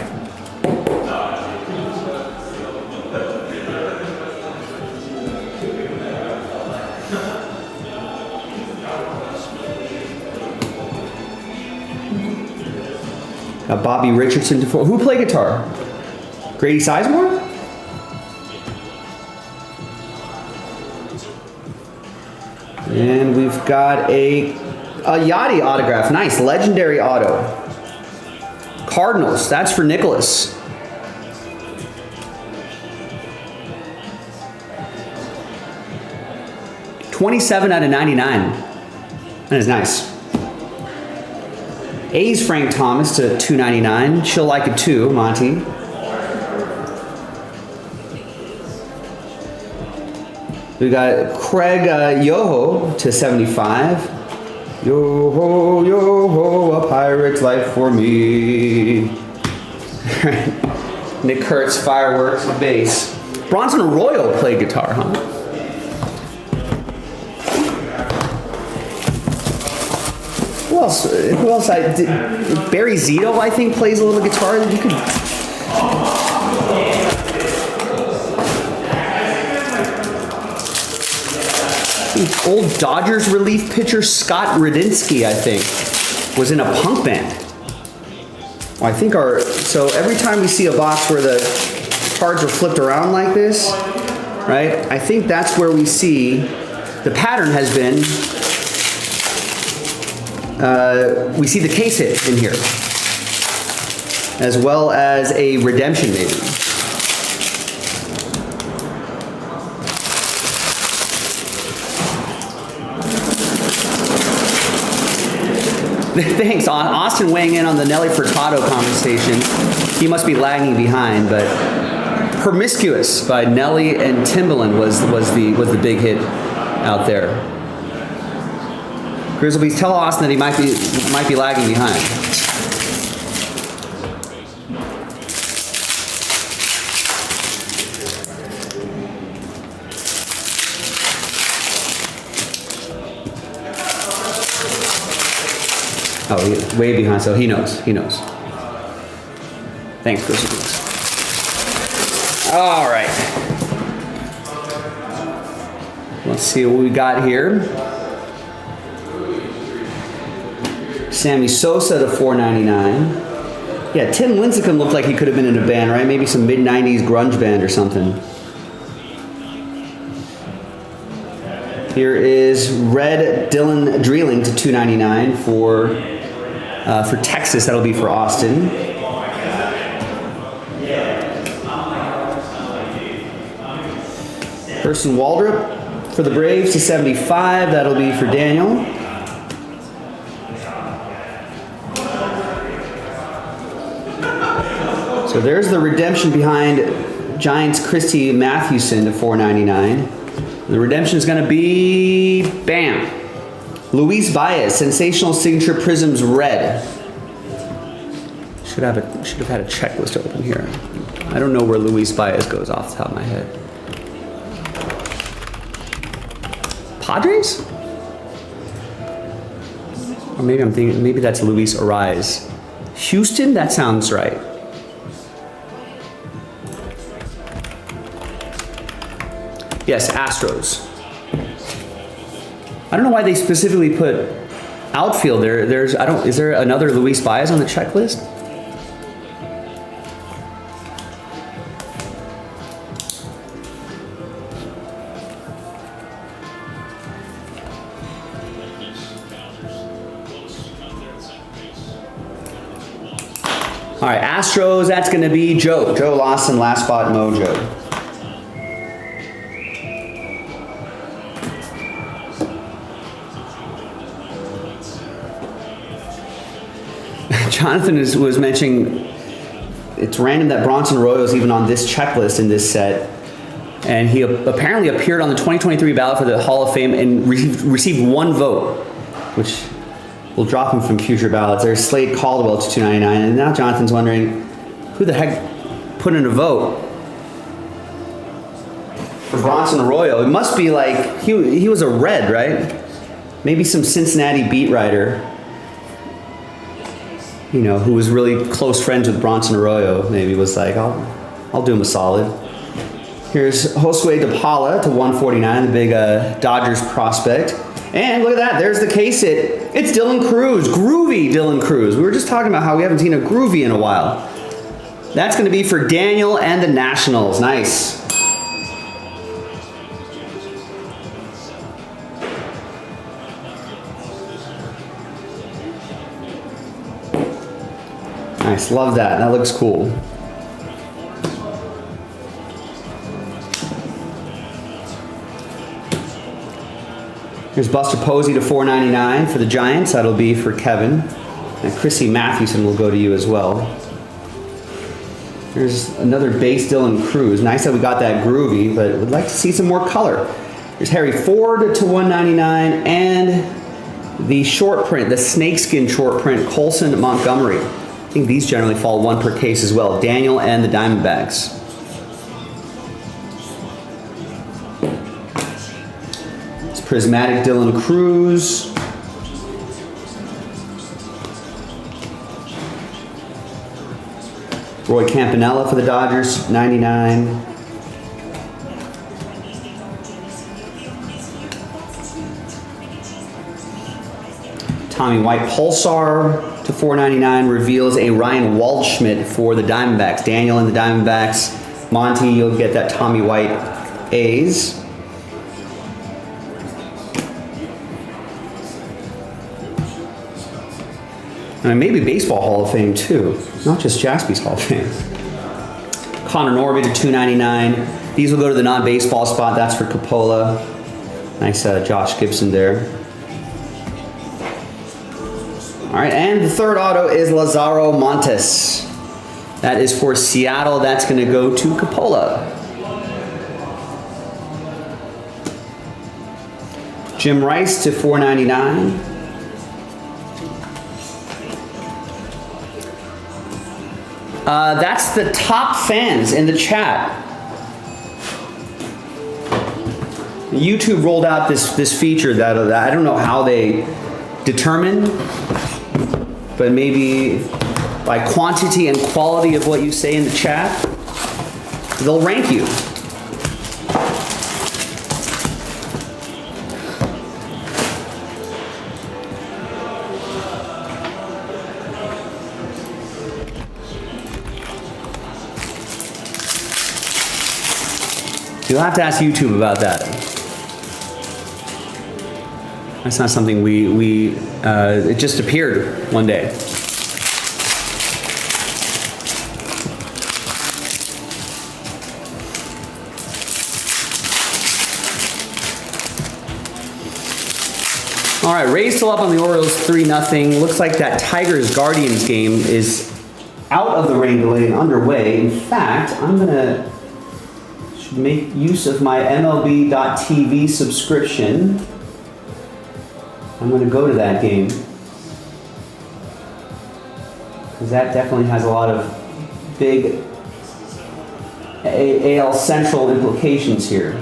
Got Bobby Richardson to 4. Who played guitar? Grady Sizemore? And we've got a Yachty autograph. Nice, legendary auto. Cardinals, that's for Nicholas. $27 out of 99. That is nice. A's Frank Thomas to $299. She'll like it too, Monty. We got Craig Yoho to 75. Yo-ho, yo-ho, a pirate's life for me. Nick Kurtz, Fireworks, bass. Bronson Arroyo played guitar, huh? Who else? Barry Zito, I think, plays a little guitar. You could. Old Dodgers relief pitcher Scott Radinsky, I think, was in a punk band. I think so every time we see a box where the cards are flipped around like this, right? I think that's where we see the pattern has been, we see the case hit in here, as well as a redemption maybe. Thanks, Austin weighing in on the Nelly Furtado conversation. He must be lagging behind, but Promiscuous by Nelly and Timbaland was the big hit out there. Grizzlebees, tell Austin that he might be lagging behind. Oh, he's way behind, so he knows. Thanks, Grizzlebees. All right. Let's see what we got here. Sammy Sosa to $4.99. Yeah, Tim Lincecum looked like he could have been in a band, right? Maybe some mid-90s grunge band or something. Here is Red Dylan Dreeling to $2.99 for Texas. That'll be for Austin. Person Waldrop for the Braves to $75. That'll be for Daniel. So there's the redemption behind Giants Christy Mathewson to $4.99. The redemption is going to be, bam, Luis Baez, Sensational Signature Prisms Red. Should have had a checklist open here. I don't know where Luis Baez goes off the top of my head. Padres? Or maybe I'm thinking, maybe that's Luis Ariz. Houston? That sounds right. Yes, Astros. I don't know why they specifically put outfield there. Is there another Luis Baez on the checklist? All right, Astros, that's going to be Joe. Joe Lawson, last spot mojo. Jonathan was mentioning it's random that Bronson Arroyo is even on this checklist in this set. And he apparently appeared on the 2023 ballot for the Hall of Fame and received one vote, which will drop him from future ballots. There's Slade Caldwell to $2.99. And now Jonathan's wondering, who the heck put in a vote for Bronson Arroyo? It must be like, he was a Red, right? Maybe some Cincinnati beat writer, you know, who was really close friends with Bronson Arroyo, maybe was like, I'll do him a solid. Here's Josue De Paula to $149, the big Dodgers prospect. And look at that, there's the case hit. It's Dylan Cruz, groovy Dylan Cruz. We were just talking about how we haven't seen a groovy in a while. That's gonna be for Daniel and the Nationals, nice. Nice, love that, that looks cool. Here's Buster Posey to $4.99 for the Giants. That'll be for Kevin. And Chrissy Mathewson will go to you as well. Here's another base Dylan Cruz. Nice that we got that groovy, but would like to see some more color. Here's Harry Ford to $1.99 and the short print, the snakeskin short print, Colson Montgomery. I think these generally fall one per case as well. Daniel and the Diamondbacks. Prismatic Dylan Cruz. Roy Campanella for the Dodgers, 99. Tommy White Pulsar to 499 reveals a Ryan Waldschmidt for the Diamondbacks. Daniel and the Diamondbacks. Monty, you'll get that Tommy White A's. And maybe Baseball Hall of Fame too, not just Jaspy's Hall of Fame. Connor Norby to 299. These will go to the non-baseball spot. That's for Coppola. Nice Josh Gibson there. All right, and the third auto is Lazaro Montes. That is for Seattle. That's going to go to Coppola. Jim Rice to 499. That's the top fans in the chat. YouTube rolled out this feature that I don't know how they determine, but maybe by quantity and quality of what you say in the chat, they'll rank you. You'll have to ask YouTube about that. That's not something it just appeared one day. All right, Rays still up on the Orioles 3-0. Looks like that Tigers-Guardians game is out of the rain delay and underway. In fact, I'm gonna make use of my MLB.TV subscription. I'm going to go to that game because that definitely has a lot of big AL Central implications here.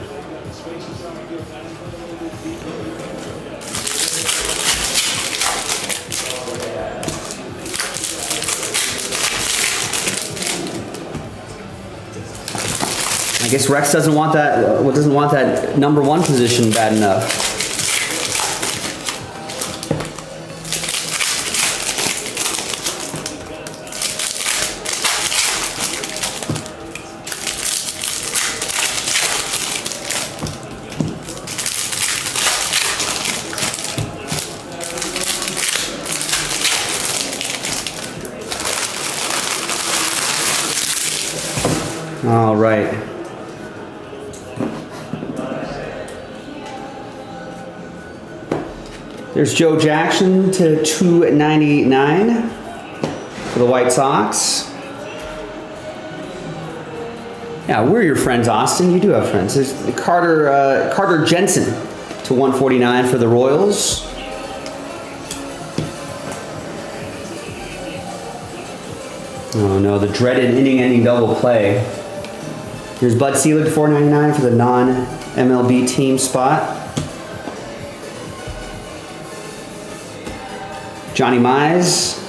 I guess Rex doesn't want that #1 position bad enough. All right. There's Joe Jackson to 299 for the White Sox. Yeah, we're your friends, Austin. You do have friends. There's Carter Jensen to 149 for the Royals. Oh no, the dreaded inning-ending double play. Here's Bud Selig to 499 for the non-MLB team spot. Johnny Mize,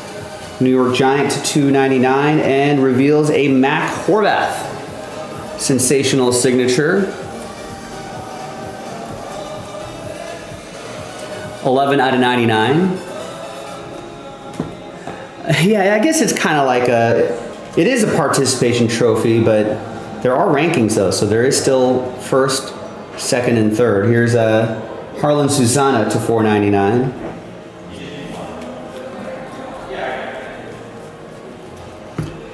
New York Giant to 299, and reveals a Mac Horvath sensational signature. 11 out of 99. Yeah, I guess it's kind of like it is a participation trophy, but there are rankings though, so there is still first, second, and third. Here's Harlan Susana to 499.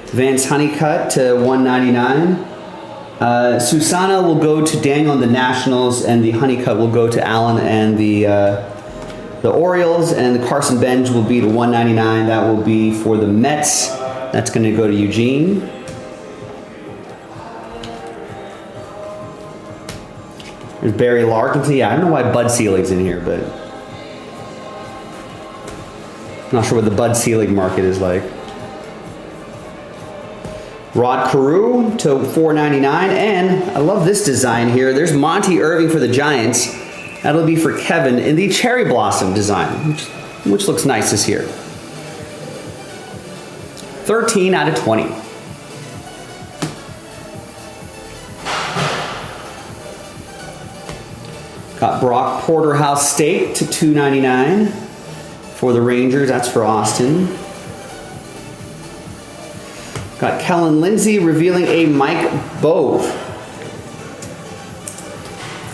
Vance Honeycutt to 199. Susana will go to Daniel and the Nationals, and the Honeycutt will go to Allen and the Orioles, and the Carson Bench will be to 199. That will be for the Mets. That's going to go to Eugene. There's Barry Larkin. Yeah, I don't know why Bud Selig's in here, but I'm not sure what the Bud Selig market is like. Rod Carew to 499, and I love this design here. There's Monty Irving for the Giants. That'll be for Kevin in the Cherry Blossom design, which looks nice this year. 13 out of 20. Got Brock Porterhouse State to 299 for the Rangers. That's for Austin. Got Kellen Lindsay revealing a Mike Bove.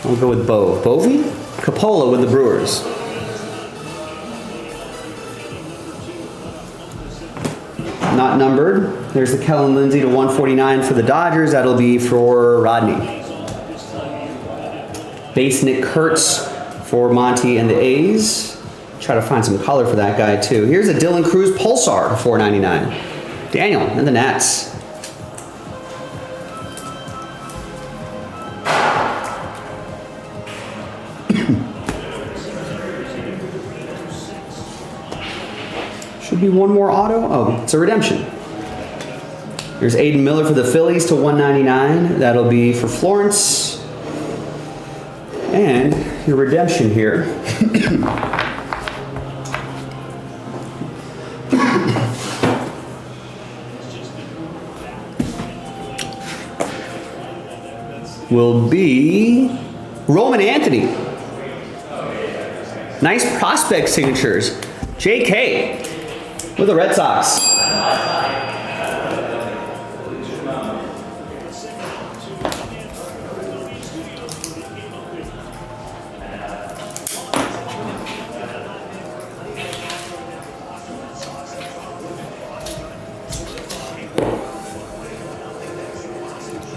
I'll go with Bove. Bovey? Coppola with the Brewers. Not numbered. There's the Kellen Lindsay to 149 for the Dodgers. That'll be for Rodney. Base Nick Kurtz for Monty and the A's. Try to find some color for that guy too. Here's a Dylan Cruz Pulsar to 499. Daniel and the Nats. Should be one more auto. Oh, it's a redemption. There's Aiden Miller for the Phillies to 199. That'll be for Florence. And your redemption here. Will be Roman Anthony. Nice prospect signatures. JK with the Red Sox.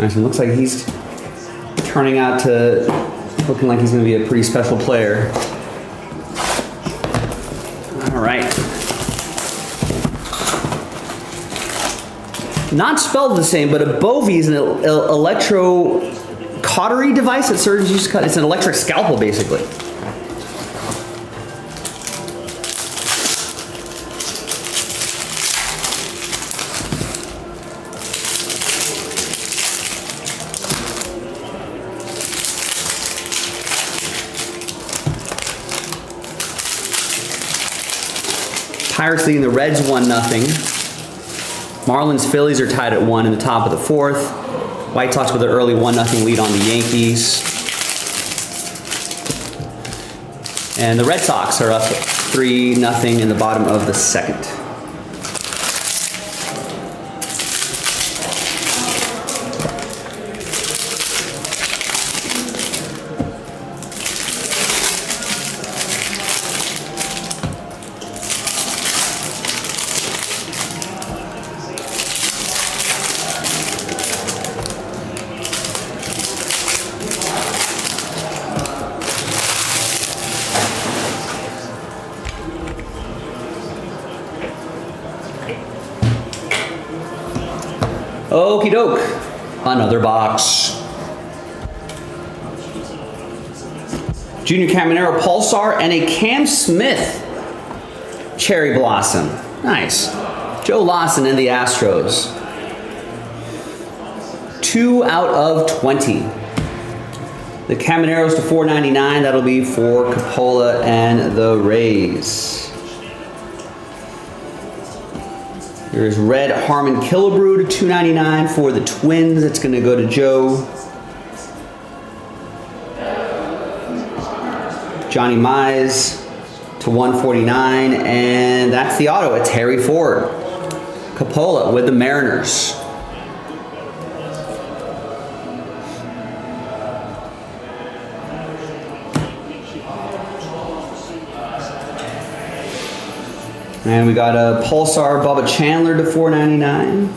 Actually, looks like he's turning out to looking like he's going to be a pretty special player. All right. Not spelled the same, but a Bovey is an electro cautery device that surgeons use to cut. It's an electric scalpel, basically. Pirates leading the Reds 1-0. Marlins Phillies are tied at 1 in the top of the 4th. White Sox with an early 1-0 lead on the Yankees. And the Red Sox are up 3-0 in the bottom of the 2nd. Okie doke. Another box. Junior Caminero Pulsar and a Cam Smith Cherry Blossom. Nice. Joe Lawson and the Astros. 2 out of 20. The Camineros to 499. That'll be for Coppola and the Rays. There's Red Harmon Killebrew to 299 for the Twins. It's going to go to Joe. Johnny Mize to 149, and that's the auto. It's Harry Ford. Coppola with the Mariners. And we got a Pulsar Bubba Chandler to 499.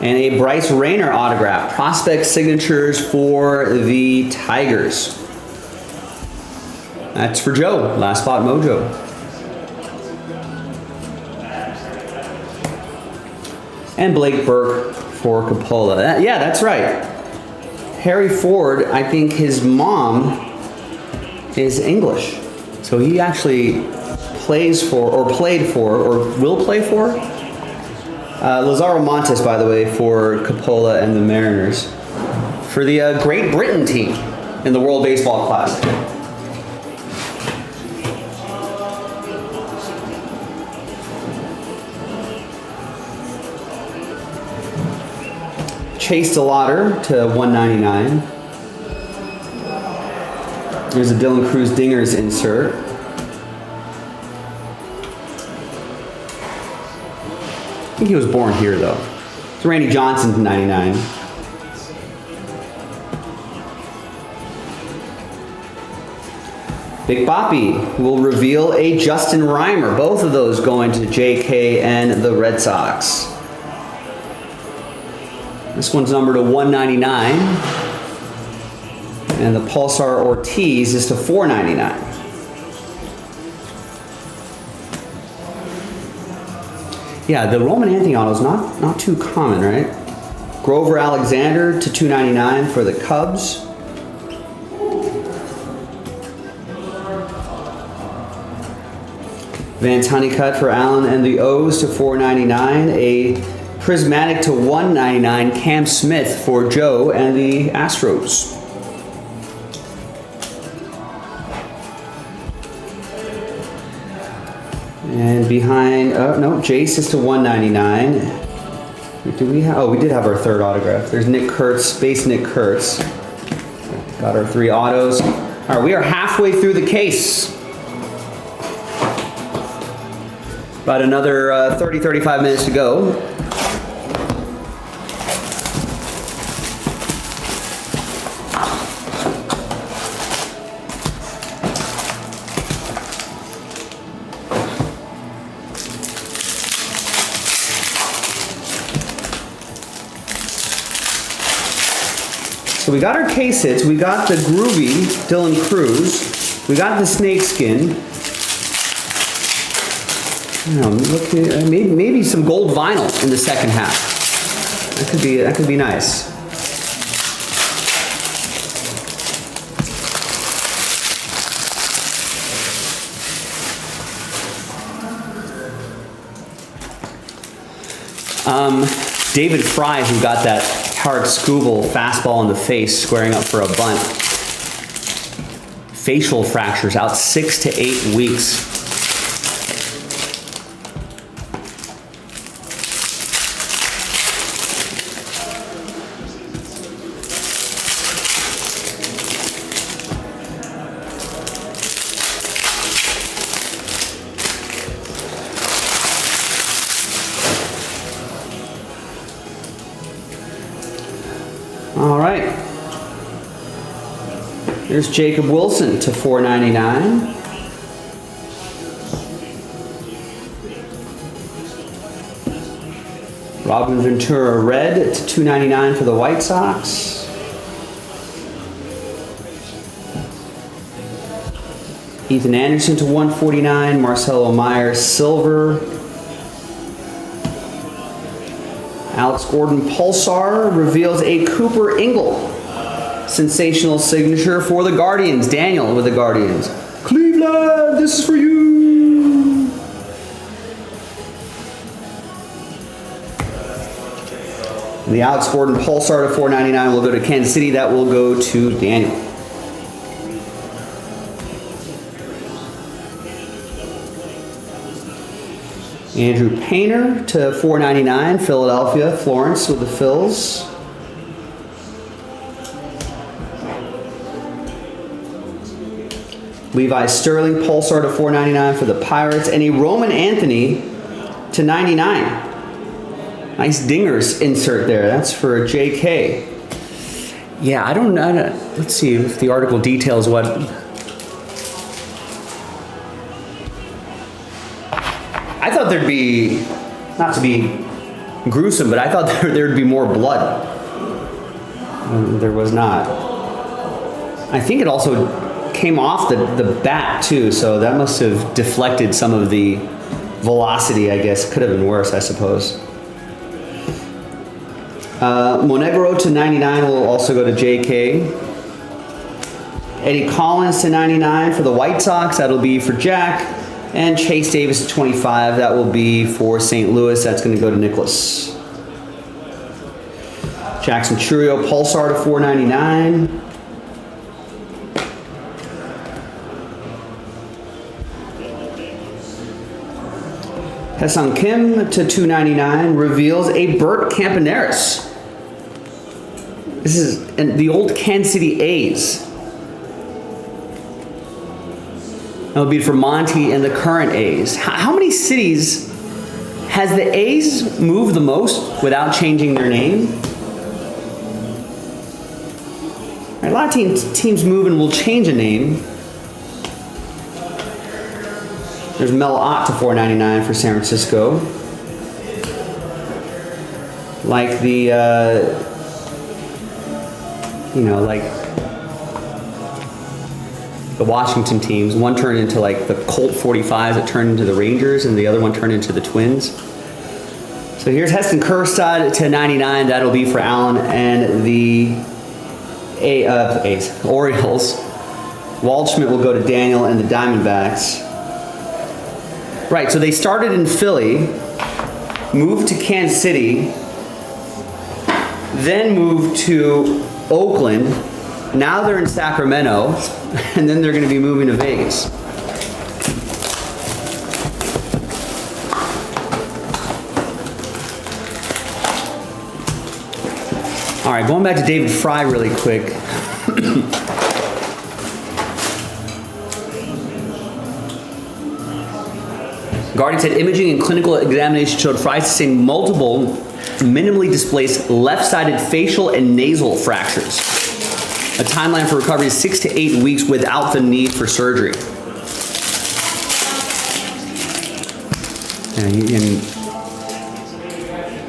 And a Bryce Rayner autograph. Prospect signatures for the Tigers. That's for Joe. Last spot mojo. And Blake Burke for Coppola. Yeah, that's right. Harry Ford, I think his mom is English. So he actually plays for, or played for, or will play for Lazaro Montes, by the way, for Coppola and the Mariners. For the Great Britain team in the World Baseball Classic. Chase DeLauder to 199. There's a Dylan Cruz Dingers insert. I think he was born here though. It's Randy Johnson to 99. Big Boppy will reveal a Justin Reimer. Both of those going to JK and the Red Sox. This one's numbered to 199. And the Pulsar Ortiz is to 499. Yeah, the Roman Anthony auto is not too common, right? Grover Alexander to 299 for the Cubs. Vance Honeycutt for Allen and the O's to 499. A prismatic to 199 Cam Smith for Joe and the Astros. And behind, no, Jace is to 199. Do we have, we did have our third autograph. There's Nick Kurtz, base Nick Kurtz. Got our 3 autos. All right, we are halfway through the case. About another 30-35 minutes to go. So we got our case hits. We got the groovy Dylan Cruz. We got the snakeskin. Look, maybe some gold vinyl in the second half. That could be nice. David Fry, who got that hard Scooble fastball in the face, squaring up for a bunt. Facial fractures out 6 to 8 weeks. All right. Here's Jacob Wilson to 499. Robin Ventura red to 299 for the White Sox. Ethan Anderson to 149. Marcelo Myers silver. Alex Gordon Pulsar reveals a Cooper Ingle sensational signature for the Guardians. Daniel with the Guardians. Cleveland, this is for you. And the Alex Gordon Pulsar to 499 will go to Kansas City. That will go to Daniel. Andrew Painter to 499, Philadelphia. Florence with the Phils. Levi Sterling Pulsar to 499 for the Pirates. And a Roman Anthony to 99. Nice dingers insert there. That's for JK. Yeah, I don't know. Let's see if the article details what. I thought there'd be, not to be gruesome, but I thought there'd be more blood. There was not. I think it also came off the bat too, so that must have deflected some of the velocity, I guess. Could have been worse, I suppose. Monegro to 99 will also go to JK. Eddie Collins to 99 for the White Sox. That'll be for Jack. And Chase Davis to 25. That will be for St. Louis. That's going to go to Nicholas. Jackson Churio Pulsar to 499. Haesung Kim to 299 reveals a Bert Campaneris. This is the old Kansas City A's. That would be for Monty and the current A's. How many cities has the A's moved the most without changing their name? A lot of teams move and will change a name. There's Mel Ott to $4.99 for San Francisco. Like the, like the Washington teams. One turned into like the Colt 45s that turned into the Rangers, and the other one turned into the Twins. So here's Heston Kjerstad to $99. That'll be for Allen and the Orioles. Waldschmidt will go to Daniel and the Diamondbacks. Right, so they started in Philly, moved to Kansas City, then moved to Oakland. Now they're in Sacramento, and then they're going to be moving to Vegas. All right, going back to David Fry really quick. Guardian said imaging and clinical examination showed Fry sustained multiple minimally displaced left-sided facial and nasal fractures. A timeline for recovery is 6 to 8 weeks without the need for surgery.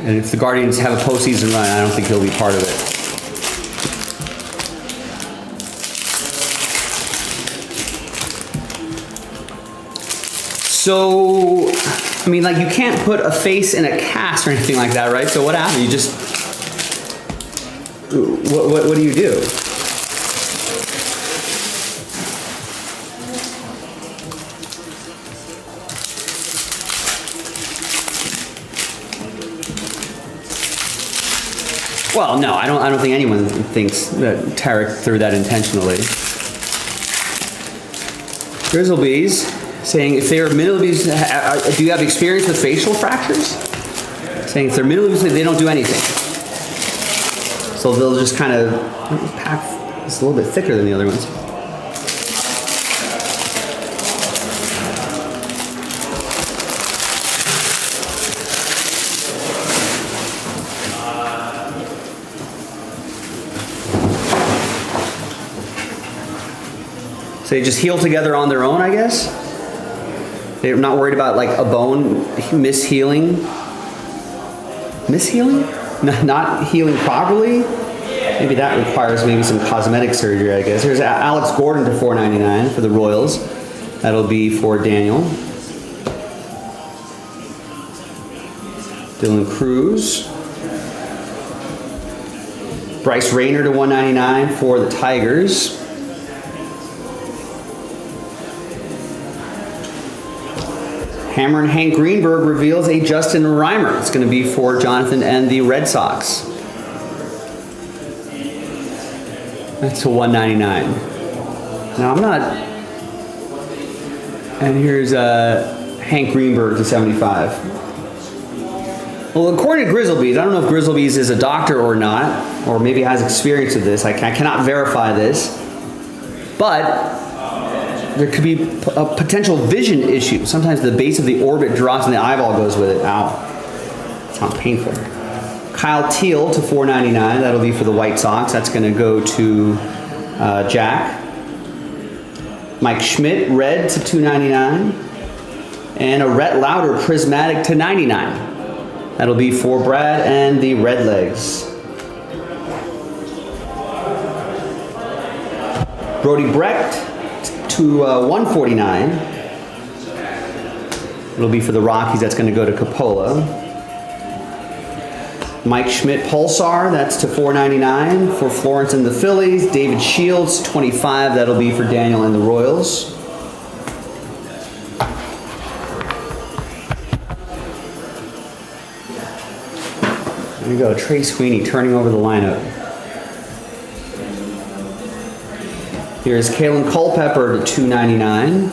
And if the Guardians have a postseason run, I don't think he'll be part of it. So, I mean, like, you can't put a face in a cast or anything like that, right? So what happens? You just, what do you do? Well, no, I don't think anyone thinks that Tarek threw that intentionally. Grizzlebees saying if they are minimally, do you have experience with facial fractures? Saying if they're minimally, they don't do anything. So they'll just kind of pack. It's a little bit thicker than the other ones. So they just heal together on their own, I guess? They're not worried about like a bone mishealing? Mishealing? Not healing properly? Maybe that requires maybe some cosmetic surgery, I guess. Here's Alex Gordon to $4.99 for the Royals. That'll be for Daniel. Dylan Cruz. Bryce Rayner to $1.99 for the Tigers. Hammer and Hank Greenberg reveals a Justin Reimer. It's going to be for Jonathan and the Red Sox. That's to $1.99. Now I'm not. And here's Hank Greenberg to $75. Well, according to Grizzlebees, I don't know if Grizzlebees is a doctor or not, or maybe has experience with this. I cannot verify this, but there could be a potential vision issue. Sometimes the base of the orbit drops and the eyeball goes with it. Ow. Sounds painful. Kyle Teal to $4.99. That'll be for the White Sox. That's going to go to Jack. Mike Schmidt, red to $2.99. And a Rhett Lauder prismatic to $99. That'll be for Brad and the Redlegs. Brody Brecht to $149. It'll be for the Rockies. That's going to go to Coppola. Mike Schmidt Pulsar. That's to $4.99 for Florence and the Phillies. David Shields $25. That'll be for Daniel and the Royals. There you go. Trey Sweeney turning over the lineup. Here's Kalen Culpepper to $2.99.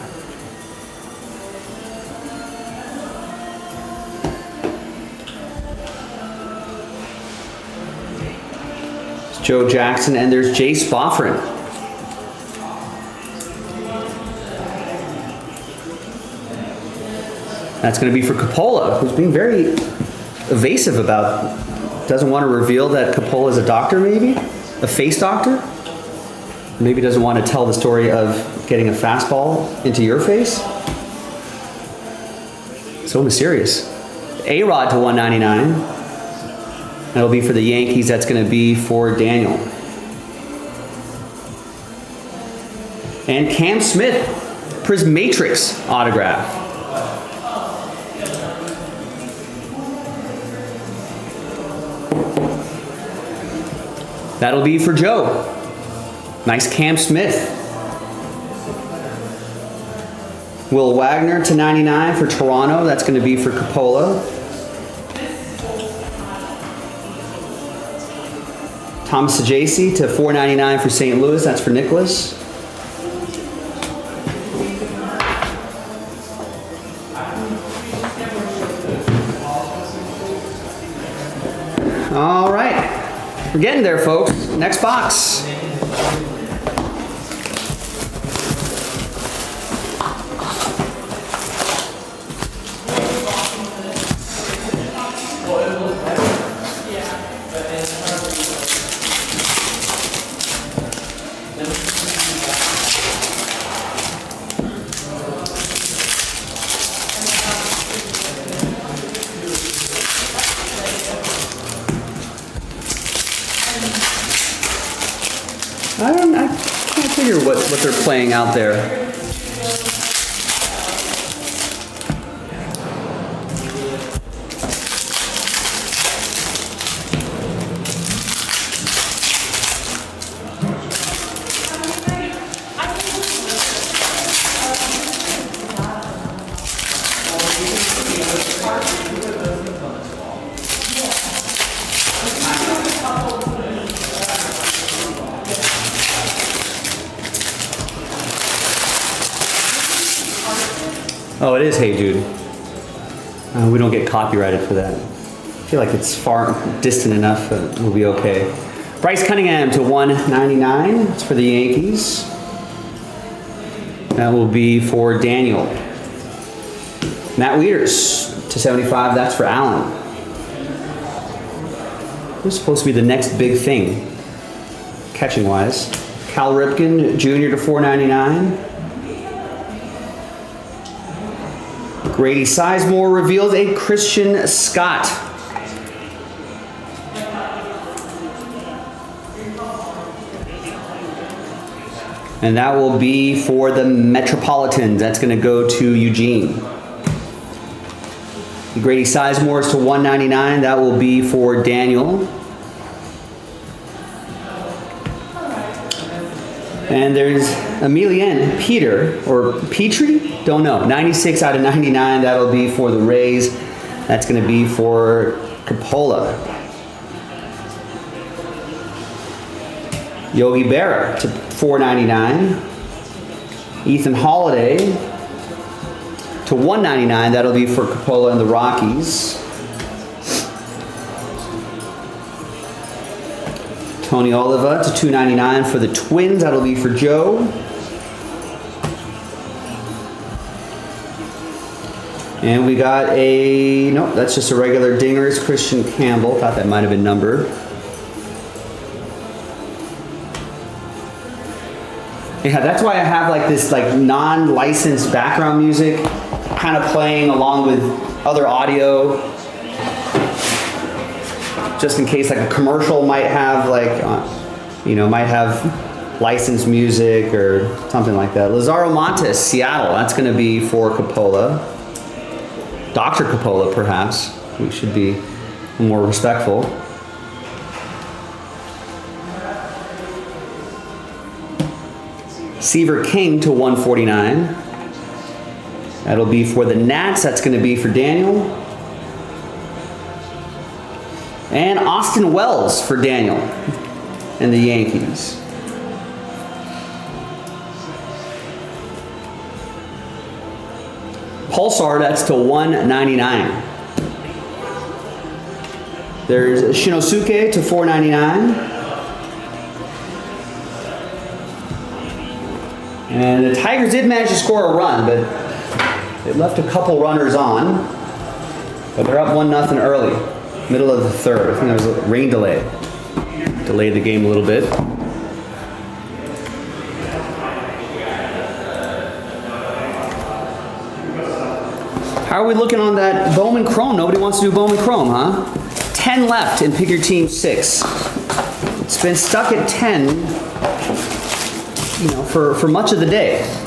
It's Joe Jackson, and there's Jace Boffrin. That's going to be for Coppola, who's being very evasive about, doesn't want to reveal that Coppola is a doctor maybe? A face doctor? Maybe doesn't want to tell the story of getting a fastball into your face? So mysterious. A-Rod to 199. That'll be for the Yankees. That's going to be for Daniel. And Cam Smith, Prismatrix autograph. That'll be for Joe. Nice Cam Smith. Will Wagner to 99 for Toronto. That's going to be for Coppola. Thomas Sajaci to 499 for St. Louis. That's for Nicholas. All right. We're getting there, folks. Next box. I can't figure what they're playing out there. Oh, it is Hey Jude. We don't get copyrighted for that. I feel like it's far distant enough that we'll be okay. Bryce Cunningham to 199. It's for the Yankees. That will be for Daniel. Matt Wieters to 75. That's for Allen. This is supposed to be the next big thing, catching-wise. Cal Ripken Jr. to 499. Grady Sizemore reveals a Christian Scott. And that will be for the Metropolitans. That's going to go to Eugene. Grady Sizemore is to 199. That will be for Daniel. And there's Emilienne Peter, or Petrie? Don't know. 96 out of 99. That'll be for the Rays. That's going to be for Coppola. Yogi Berra to 499. Ethan Holiday to 199. That'll be for Coppola and the Rockies. Tony Oliva to 299 for the Twins. That'll be for Joe. And we got a, nope, that's just a regular Dingers, Christian Campbell. Thought that might have been numbered. Yeah, that's why I have like this like non-licensed background music kind of playing along with other audio. Just in case like a commercial might have like, might have licensed music or something like that. Lazaro Montes, Seattle. That's going to be for Coppola. Dr. Coppola, perhaps. We should be more respectful. Seaver King to 149. That'll be for the Nats. That's going to be for Daniel. And Austin Wells for Daniel and the Yankees. Pulsar, that's to 199. There's Shinosuke to 499. And the Tigers did manage to score a run, but They left a couple runners on, but they're up 1-0 early. Middle of the third. I think there was a rain delay. Delayed the game a little bit. How are we looking on that Bowman Chrome? Nobody wants to do Bowman Chrome, huh? 10 left in Pick Your Team 6. It's been stuck at 10, you know, for much of the day.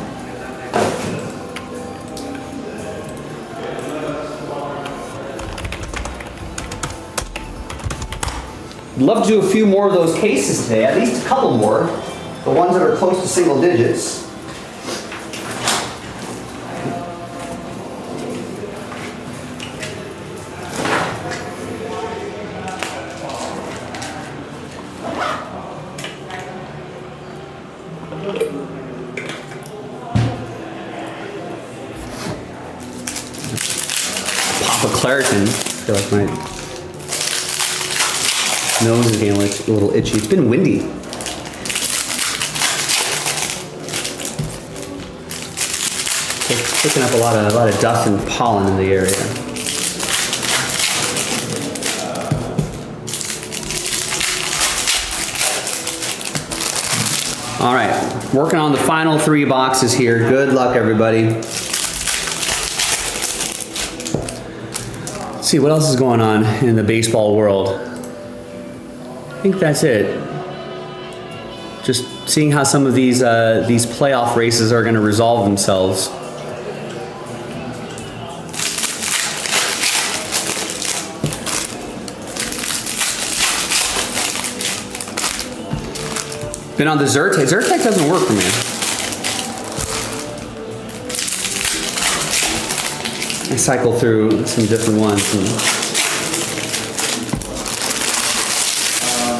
I'd love to do a few more of those cases today, at least a couple more. The ones that are close to single digits. Pop a Claritin. I feel like my nose is getting like a little itchy. It's been windy. It's picking up a lot of dust and pollen in the area. All right, working on the final 3 boxes here. Good luck, everybody. Let's see what else is going on in the baseball world. I think that's it. Just seeing how some of these playoff races are going to resolve themselves. Been on the Zyrtec. Zyrtec doesn't work for me. I cycle through some different ones.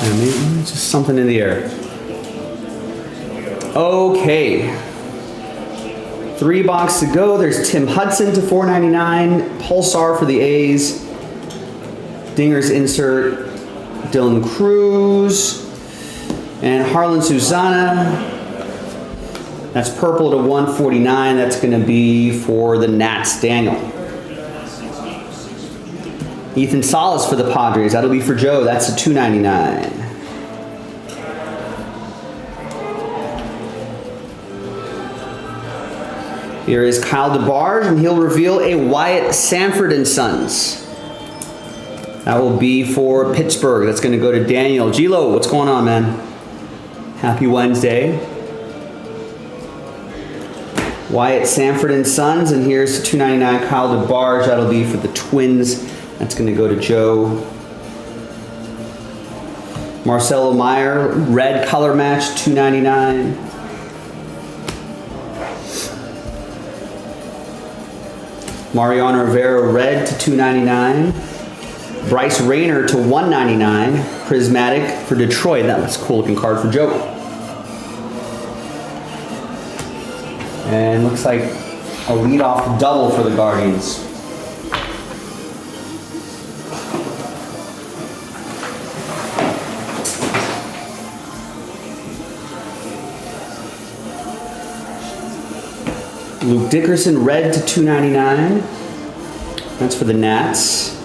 And maybe just something in the air. Okay. 3 boxes to go. There's Tim Hudson to $4.99. Pulsar for the A's. Dinger's insert. Dylan Cruz. And Harlan Susanna. That's purple to $149. That's going to be for the Nats. Daniel. Ethan Salas for the Padres. That'll be for Joe. That's a $2.99. Here is Kyle DeBarge, and he'll reveal a Wyatt Sanford and Sons. That will be for Pittsburgh. That's going to go to Daniel. Gilo, what's going on, man? Happy Wednesday. Wyatt Sanford and Sons, and here's $2.99 Kyle DeBarge. That'll be for the Twins. That's going to go to Joe. Marcelo Meyer, red color match, $2.99. Mariano Rivera, red to $2.99. Bryce Rayner to $1.99. Prismatic for Detroit. That was a cool looking card for Joe. And looks like a leadoff double for the Guardians. Luke Dickerson, red to $2.99. That's for the Nats.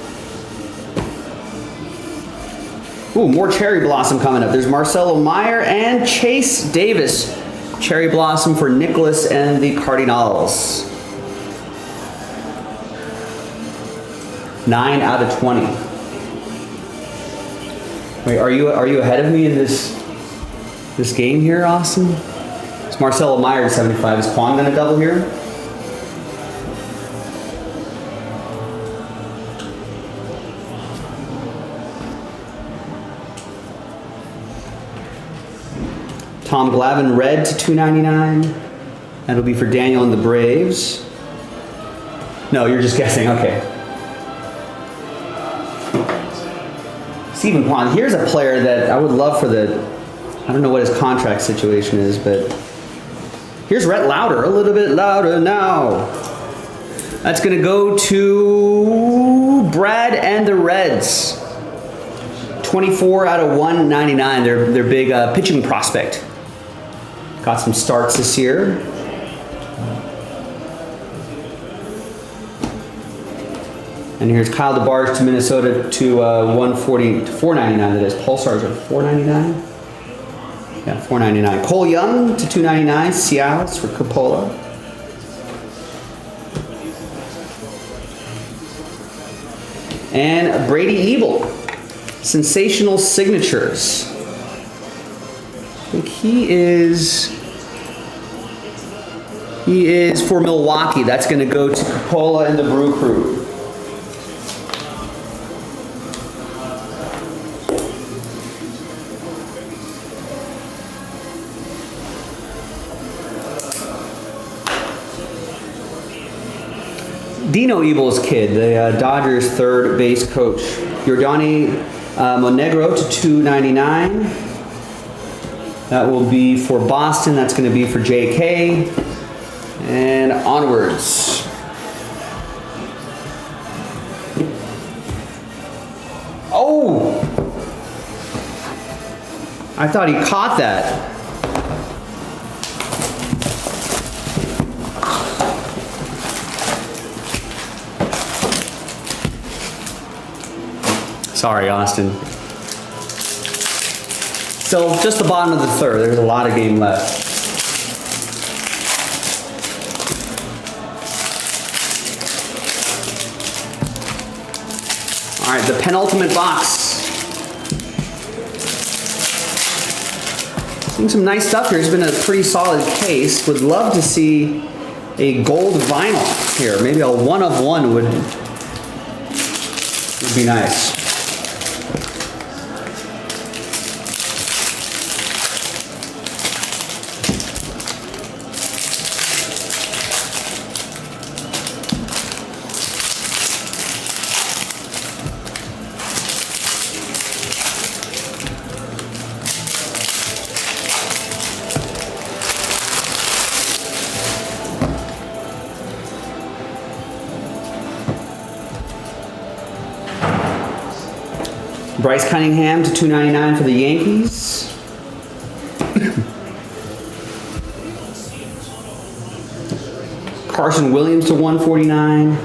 Ooh, more Cherry Blossom coming up. There's Marcelo Meyer and Chase Davis. Cherry Blossom for Nicholas and the Cardinals. 9 out of 20. Wait, are you ahead of me in this game here, Austin? It's Marcelo Meyer to 75. Is Quan gonna double here? Tom Glavine, red to $2.99. That'll be for Daniel and the Braves. No, you're just guessing. Okay. Stephen Quan. Here's a player that I would love for the. I don't know what his contract situation is, but here's Rhett Lauder. A little bit louder now. That's going to go to Brad and the Reds. 24 out of 199. Their big pitching prospect. Got some starts this year. And here's Kyle DeBarge to Minnesota to 140 to 499. That is Pulsars are 499. Yeah, 499. Cole Young to 299. Seattle for Coppola. And Brady Ebel, Sensational Signatures. I think he is for Milwaukee. That's going to go to Coppola and the Brew Crew. Dino Ebel's kid, the Dodgers third base coach. Yordani Monegro to 299. That will be for Boston. That's going to be for JK. And onwards. Oh! I thought he caught that. Sorry, Austin. Still just the bottom of the third. There's a lot of game left. All right, the penultimate box. Seeing some nice stuff here. It's been a pretty solid case. Would love to see a gold vinyl here. Maybe a one of one would be nice. Bryce Cunningham to 299 for the Yankees. Carson Williams to 149.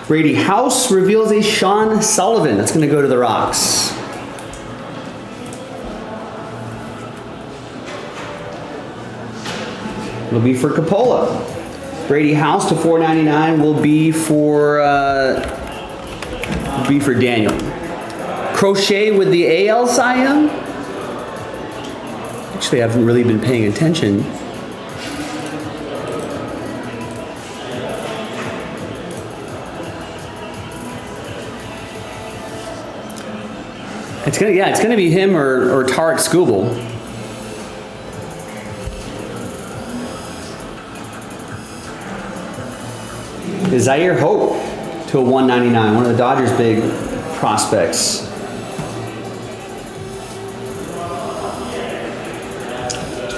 Brady House reveals a Sean Sullivan. That's going to go to the Rocks. It'll be for Coppola. Brady House to 499 will be for Daniel. Crochet with the AL Cy Young. Actually, I haven't really been paying attention. It's gonna be him or Tarek Skubal. Zaire Hope to a 199, one of the Dodgers' big prospects.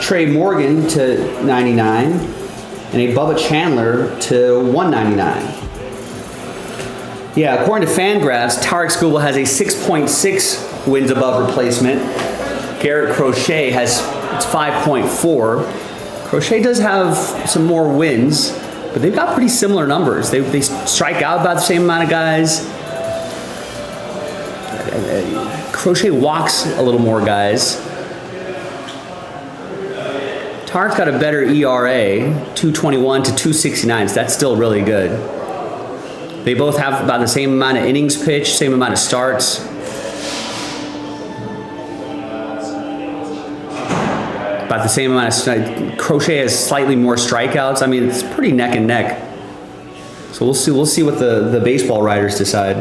Trey Morgan to 99, and a Bubba Chandler to 199. Yeah, according to Fangraphs, Tarek Skubal has a 6.6 wins above replacement. Garrett Crochet has it's 5.4. Crochet does have some more wins, but they've got pretty similar numbers. They strike out about the same amount of guys. Crochet walks a little more guys. Tarek's got a better ERA, 221 to 269, so that's still really good. They both have about the same amount of innings pitched, same amount of starts. About the same amount of Crochet has slightly more strikeouts. I mean, it's pretty neck and neck. So we'll see what the baseball writers decide.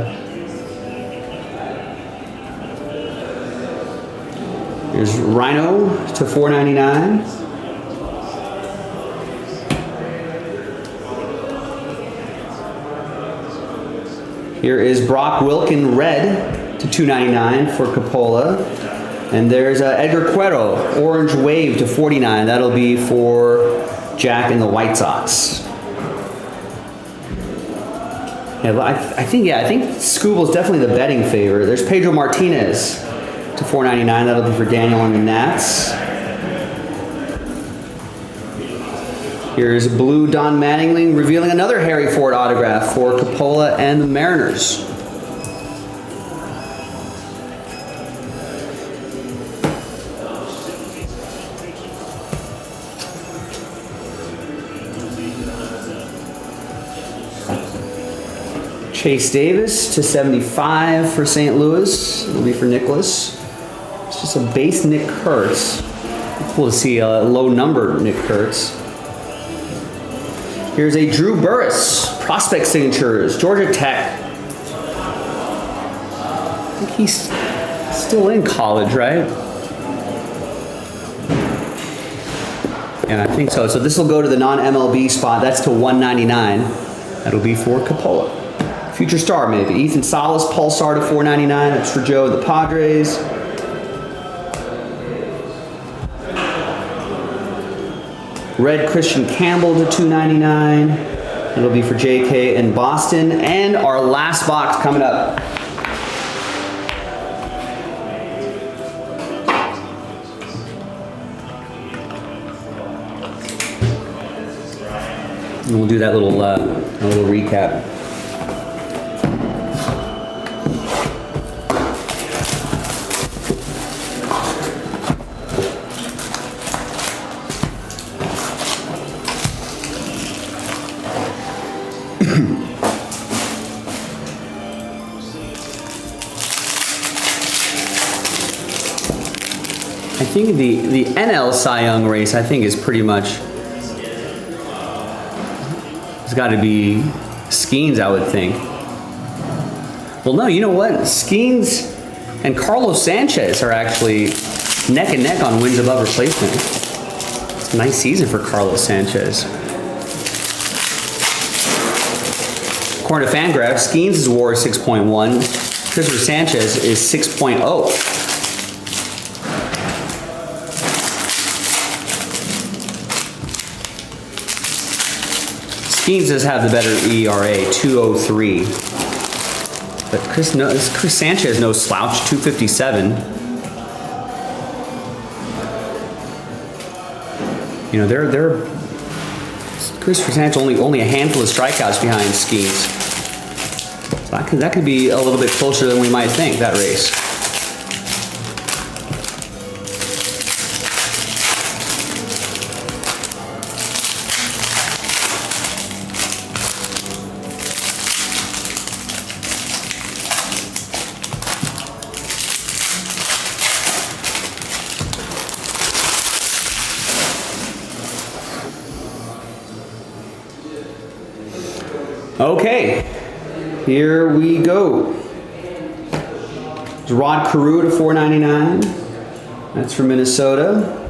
Here's Rhino to 499. Here is Brock Wilken red to 299 for Coppola. And there's Edgar Cuero, orange wave to 49. That'll be for Jack and the White Sox. Yeah, I think Skubal's definitely the betting favorite. There's Pedro Martinez to 499. That'll be for Daniel and the Nats. Here's blue Don Mattingly revealing another Harry Ford autograph for Coppola and the Mariners. Chase Davis to 75 for St. Louis. It'll be for Nicholas. It's just a base Nick Kurtz. Cool to see a low number Nick Kurtz. Here's a Drew Burris, prospect signatures, Georgia Tech. I think he's still in college, right? And I think so. So this will go to the non-MLB spot. That's to 199. That'll be for Coppola. Future star, maybe. Ethan Salas, Pulsar to 499. That's for Joe and the Padres. Red Christian Campbell to 299. It'll be for JK in Boston. And our last box coming up. And we'll do that little recap. I think the NL Cy Young race, I think, is pretty much, it's got to be Skeens, I would think. Well, no, you know what? Skeens and Carlos Sanchez are actually neck and neck on wins above replacement. It's a nice season for Carlos Sanchez. According to Fangraphs, Skeens' WAR is 6.1. Christopher Sanchez is 6.0. Skeens does have the better ERA, 2.03. But Chris Sanchez, no slouch, 2.57. You know, they're Christopher Sanchez only a handful of strikeouts behind Skeens. So that could be a little bit closer than we might think, that race. Okay, here we go. It's Rod Carew to 499. That's for Minnesota.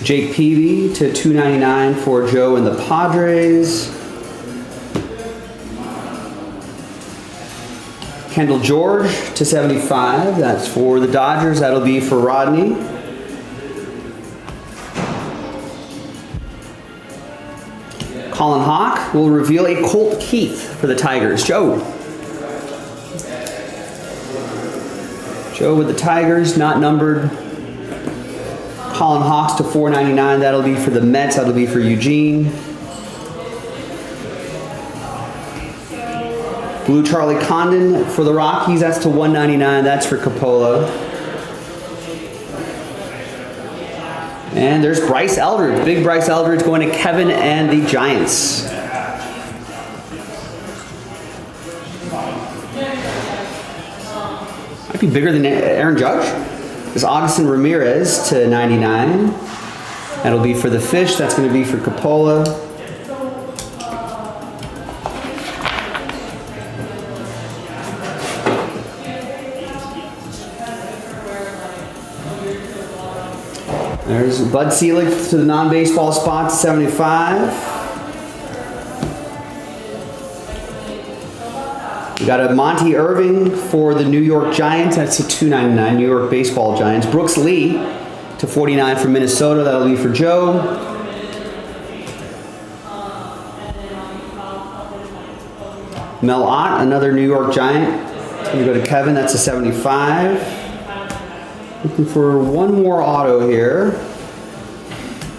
Jake Peavy to 299 for Joe and the Padres. Kendall George to 75. That's for the Dodgers. That'll be for Rodney. Colin Hawk will reveal a Colt Keith for the Tigers. Joe with the Tigers, not numbered. Colin Hawks to 499. That'll be for the Mets. That'll be for Eugene. Blue Charlie Condon for the Rockies. That's to 199. That's for Coppola. And there's Bryce Eldridge. Big Bryce Eldridge going to Kevin and the Giants. Might be bigger than Aaron Judge. There's Augustin Ramirez to 99. That'll be for the Fish. That's going to be for Coppola. There's Bud Selig to the non-baseball spot, 75. We got a Monty Irving for the New York Giants. That's a 299, New York Baseball Giants. Brooks Lee to 49 for Minnesota. That'll be for Joe. Mel Ott, another New York Giant. It's going to go to Kevin. That's a 75. Looking for one more auto here.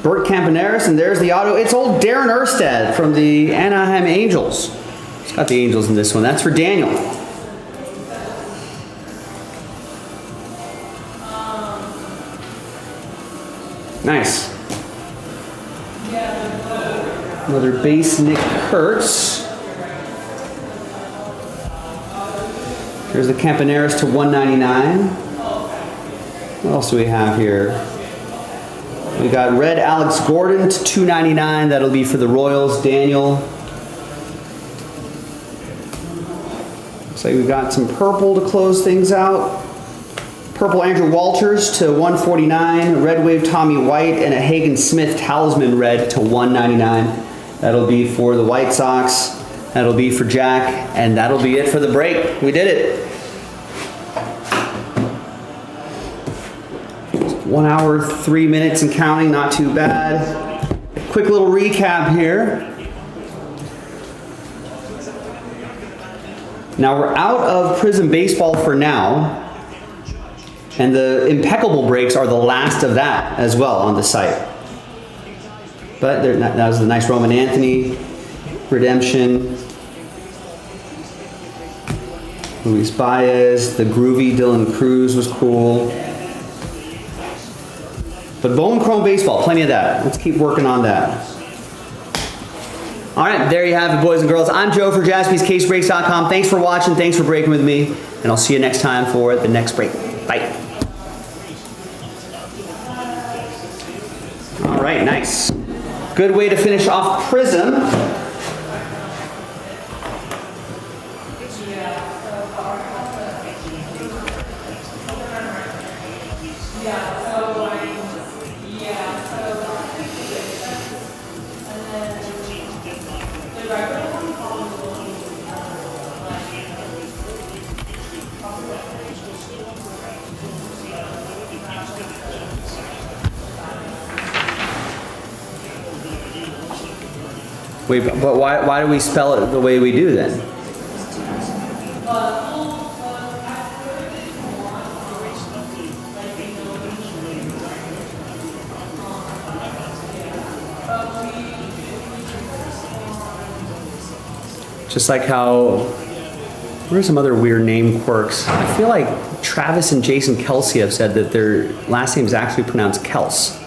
Bert Campaneris, and there's the auto. It's old Darren Erstad from the Anaheim Angels. It's got the Angels in this one. That's for Daniel. Nice. Another base, Nick Kurtz. There's the Campaneris to 199. What else do we have here? We got red Alex Gordon to 299. That'll be for the Royals, Daniel. Looks like we've got some purple to close things out. Purple Andrew Walters to 149. Red Wave Tommy White and a Hagen Smith Talisman red to 199. That'll be for the White Sox. That'll be for Jack. And that'll be it for the break. We did it. 1 hour, 3 minutes and counting, not too bad. Quick little recap here. Now we're out of Prism Baseball for now. And the impeccable breaks are the last of that as well on the site. But that was the nice Roman Anthony redemption. Luis Baez, the groovy Dylan Cruz was cool. But Bowman Chrome Baseball, plenty of that. Let's keep working on that. All right, there you have it, boys and girls. I'm Joe for JaspysCaseBreaks.com. Thanks for watching. Thanks for breaking with me. And I'll see you next time for the next break. Bye. All right, nice. Good way to finish off Prism. Wait, but why do we spell it the way we do then? Just like how, what are some other weird name quirks? I feel like Travis and Jason Kelsey have said that their last name is actually pronounced Kels.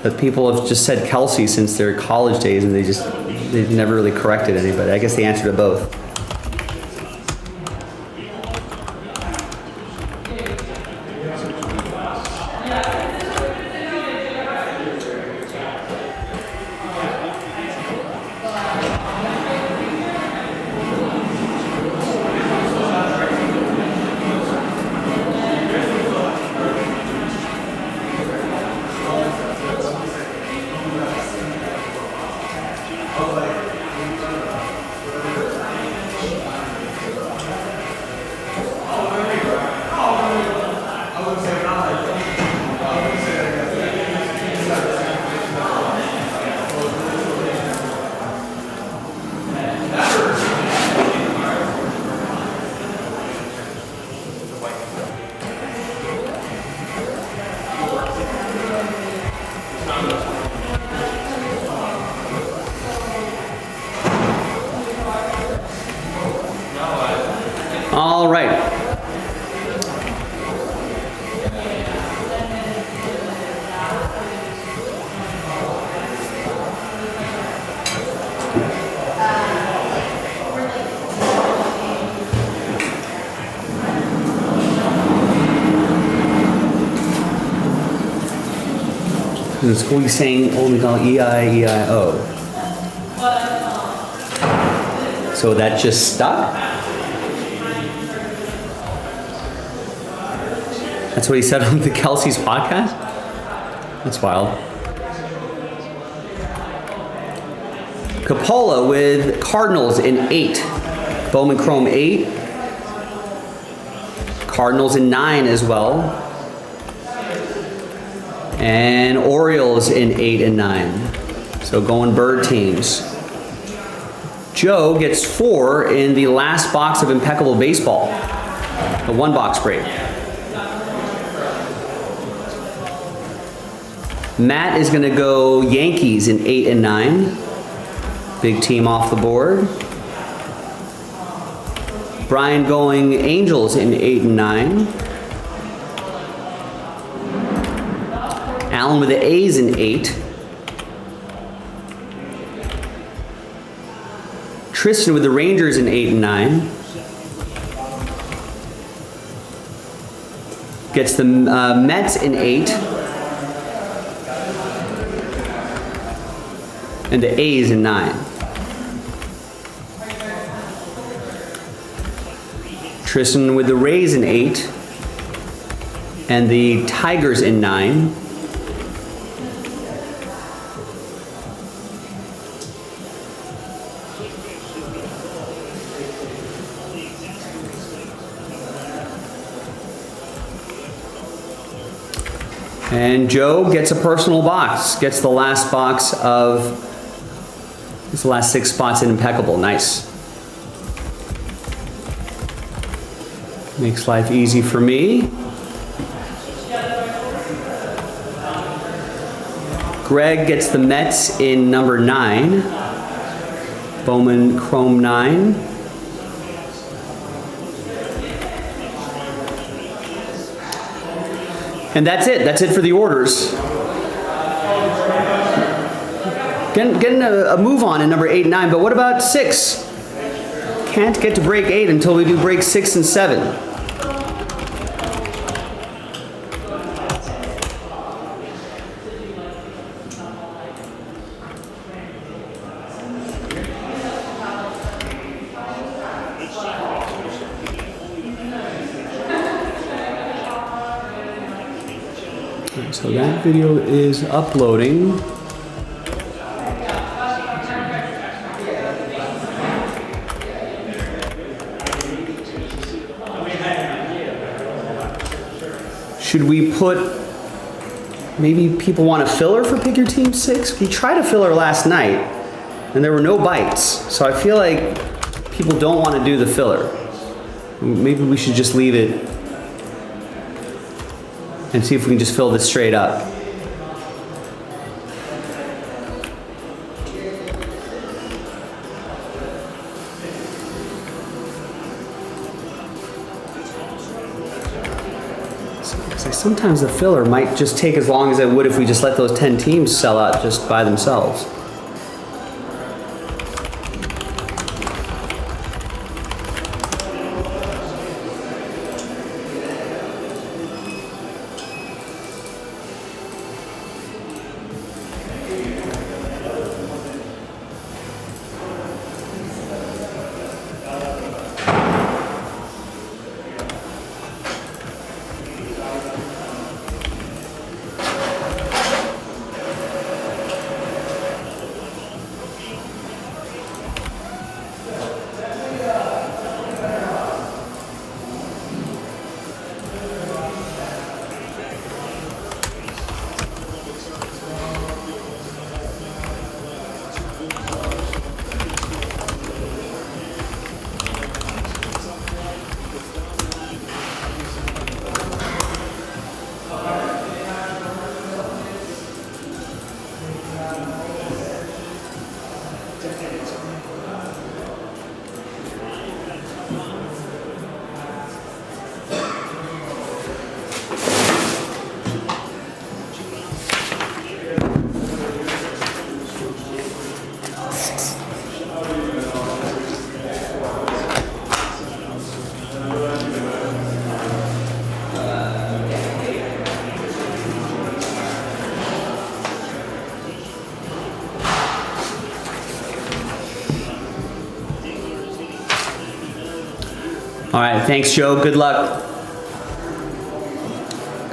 But people have just said Kelsey since their college days, and they've never really corrected anybody. I guess the answer to both. All right. In school, he's saying only call E-I-E-I-O. So that just stuck? That's what he said on the Kelsey's podcast? That's wild. Coppola with Cardinals in 8. Bowman Chrome 8. Cardinals in 9 as well. And Orioles in 8 and 9. So going bird teams. Joe gets 4 in the last box of Impeccable Baseball. The 1 box break. Matt is going to go Yankees in 8 and 9. Big team off the board. Brian going Angels in 8 and 9. Alan with the A's in 8. Tristan with the Rangers in 8 and 9. Gets the Mets in 8. And the A's in 9. Tristan with the Rays in 8. And the Tigers in 9. And Joe gets a personal box, gets the last box of, it's the last 6 spots in impeccable. Nice. Makes life easy for me. Greg gets the Mets in number 9. Bowman Chrome 9. And that's it. That's it for the orders. Getting a move on in number 8 and 9, but what about 6? Can't get to break 8 until we do break 6 and 7. So that video is uploading. Should we put, maybe people want a filler for Pick Your Team 6? We tried a filler last night and there were no bites. So I feel like people don't want to do the filler. Maybe we should just leave it and see if we can just fill this straight up. Sometimes the filler might just take as long as it would if we just let those 10 teams sell out just by themselves. All right, thanks, Joe. Good luck.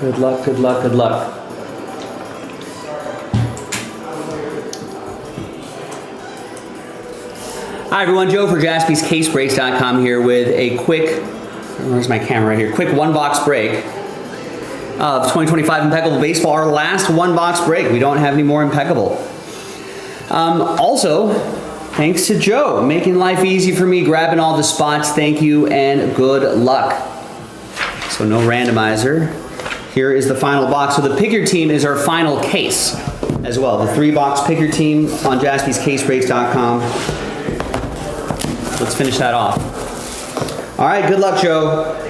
Good luck, good luck, good luck. Hi, everyone. Joe for JaspysCaseBreaks.com here with a quick, where's my camera right here? Quick one-box break of 2025 Impeccable Baseball. Our last one-box break. We don't have any more Impeccable. Also, thanks to Joe, making life easy for me, grabbing all the spots. Thank you and good luck. So no randomizer. Here is the final box. So the pick your team is our final case as well. The 3-box pick your team on jaspyscasebreaks.com. Let's finish that off. All right, good luck, Joe.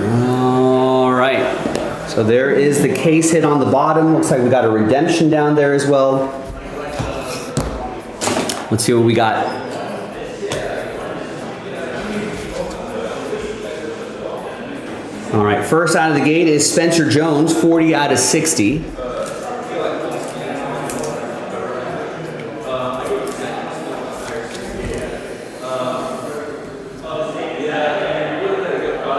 All right, so there is the case hit on the bottom. Looks like we got a redemption down there as well. Let's see what we got. All right, first out of the gate is Spencer Jones, 40 out of 60.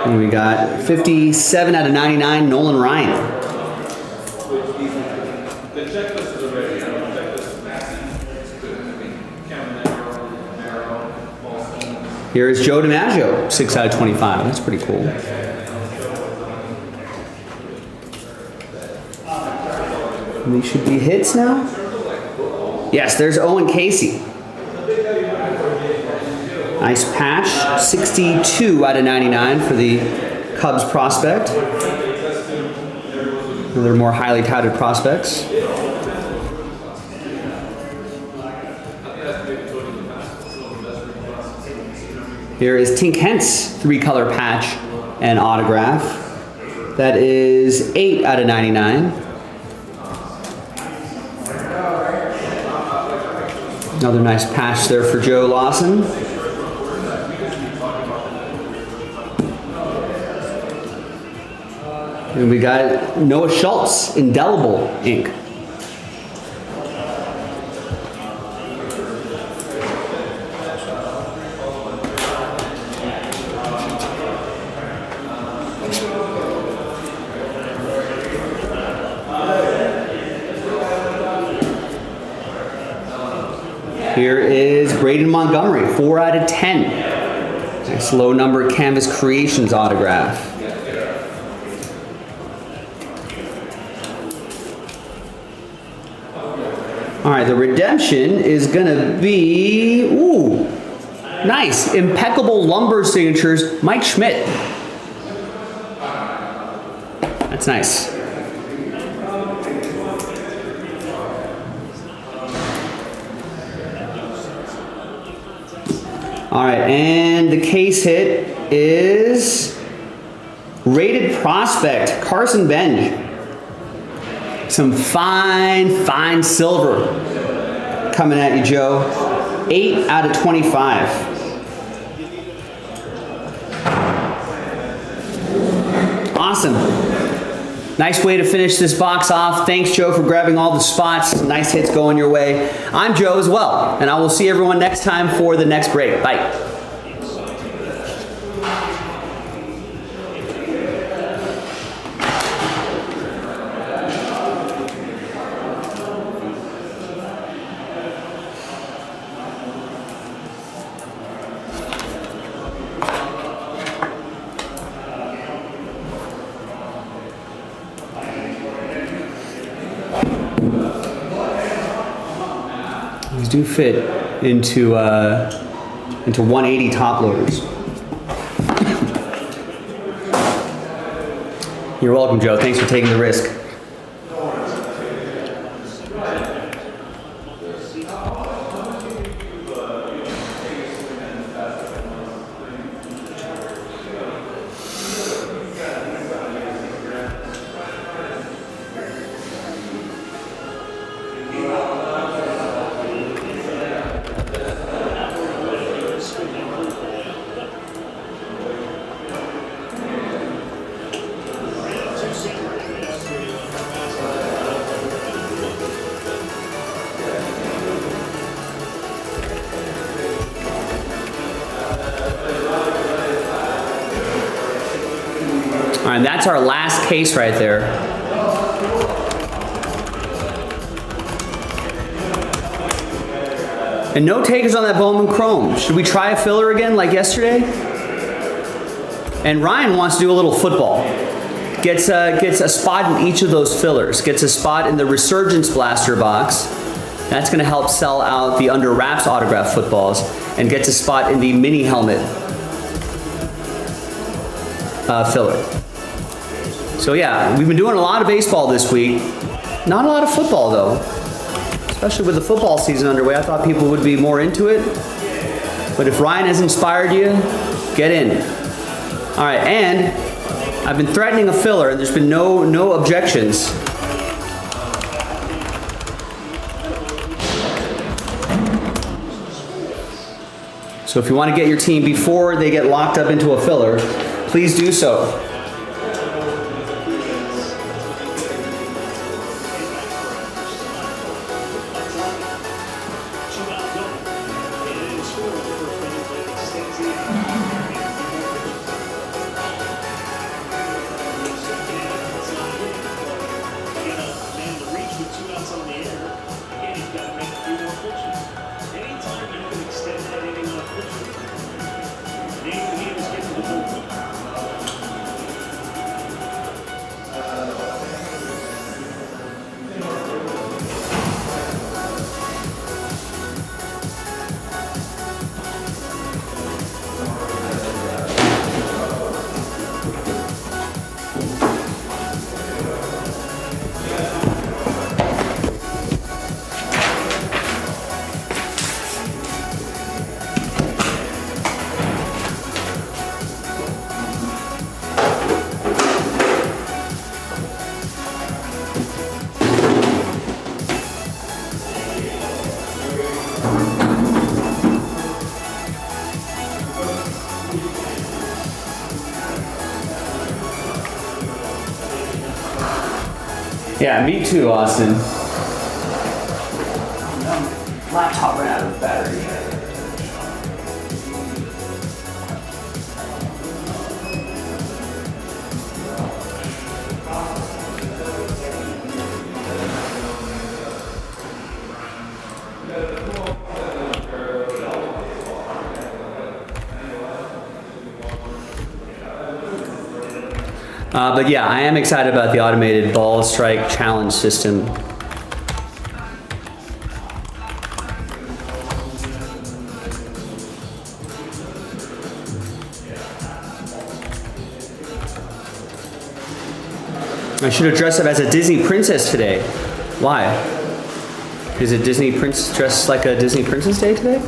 And we got 57 out of 99, Nolan Ryan. The checklist is already, the checklist is massive. Here is Joe DiMaggio, 6 out of 25. That's pretty cool. And these should be hits now. Yes, there's Owen Casey. Nice patch, 62 out of 99 for the Cubs prospect. They're more highly touted prospects. Here is Tink Hence, 3-color patch and autograph. That is 8 out of 99. Another nice patch there for Joe Lawson. And we got Noah Schultz, indelible ink. Here is Braden Montgomery, 4 out of 10. Nice low number Canvas Creations autograph. All right, the redemption is gonna be, ooh, nice, impeccable lumber signatures, Mike Schmidt. That's nice. All right, and the case hit is rated prospect, Carson Benj. Some fine silver coming at you, Joe. 8 out of 25. Awesome. Nice way to finish this box off. Thanks, Joe, for grabbing all the spots. Nice hits going your way. I'm Joe as well, and I will see everyone next time for the next break. Bye. These do fit into 180 top loaders. You're welcome, Joe. Thanks for taking the risk. All right, that's our last case right there. And no takers on that Bowman Chrome. Should we try a filler again like yesterday? And Ryan wants to do a little football. Gets a spot in each of those fillers. Gets a spot in the Resurgence Blaster box. That's going to help sell out the Under Wraps autograph footballs. And gets a spot in the mini helmet filler. So yeah, we've been doing a lot of baseball this week. Not a lot of football though. Especially with the football season underway, I thought people would be more into it. But if Ryan has inspired you, get in. All right, and I've been threatening a filler, and there's been no objections. So if you want to get your team before they get locked up into a filler, please do so. Yeah, me too, Austin. Laptop ran out of battery. But yeah, I am excited about the automated ball strike challenge system. I should have dressed up as a Disney princess today. Why? Is it Disney Prince dressed like a Disney Princess Day today?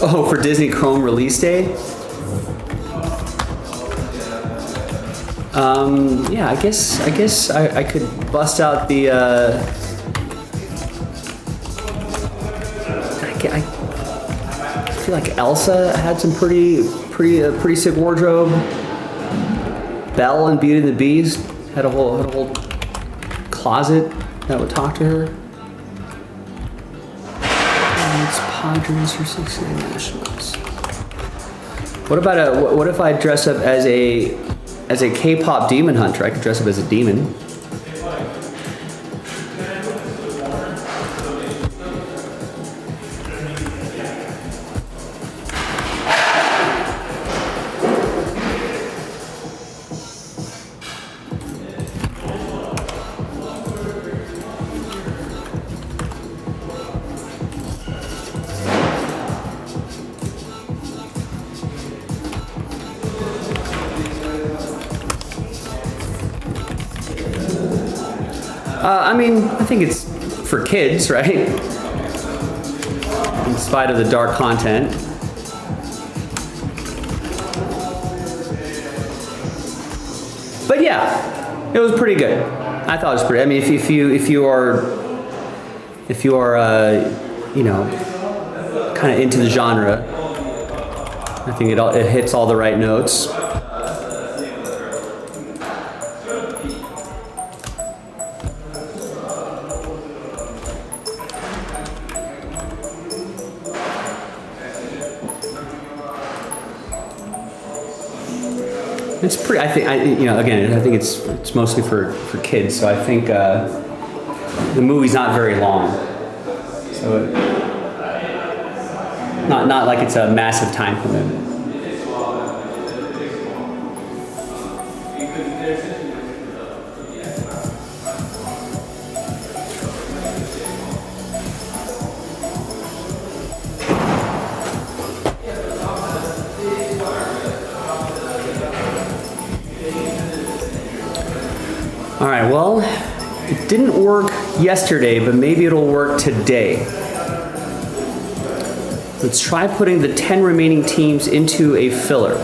Oh, for Disney Chrome release day? Yeah, I guess I could bust out the, I feel like Elsa had some pretty sick wardrobe. Belle and Beauty and the Beast had a whole closet that would talk to her. It's Padres for 16 Nationals. What if I dress up as a K-pop demon hunter? I could dress up as a demon. I mean, I think it's for kids, right? In spite of the dark content. But yeah, it was pretty good. I thought it was pretty. I mean, if you are you know, kind of into the genre, I think it hits all the right notes. It's pretty. Again, I think it's mostly for kids. So I think the movie's not very long. So not like it's a massive time commitment. All right, well, it didn't work yesterday, but maybe it'll work today. Let's try putting the 10 remaining teams into a filler.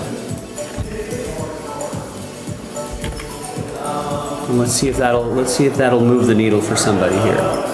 And let's see if that'll move the needle for somebody here.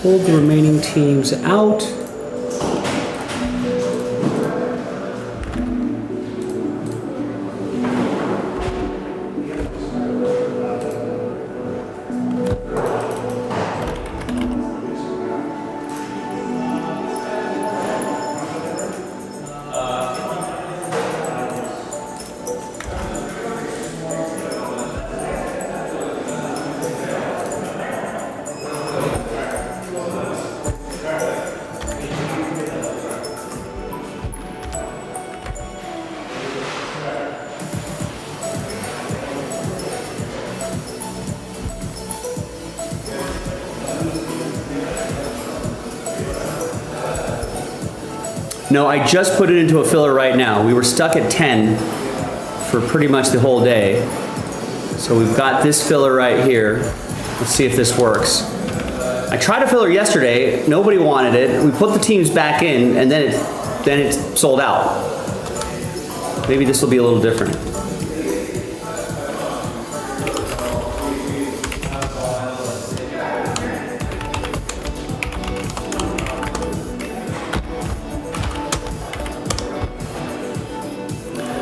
Pull the remaining teams out. No, I just put it into a filler right now. We were stuck at 10 for pretty much the whole day. So we've got this filler right here. Let's see if this works. I tried a filler yesterday, nobody wanted it. We put the teams back in and then it's sold out. Maybe this will be a little different.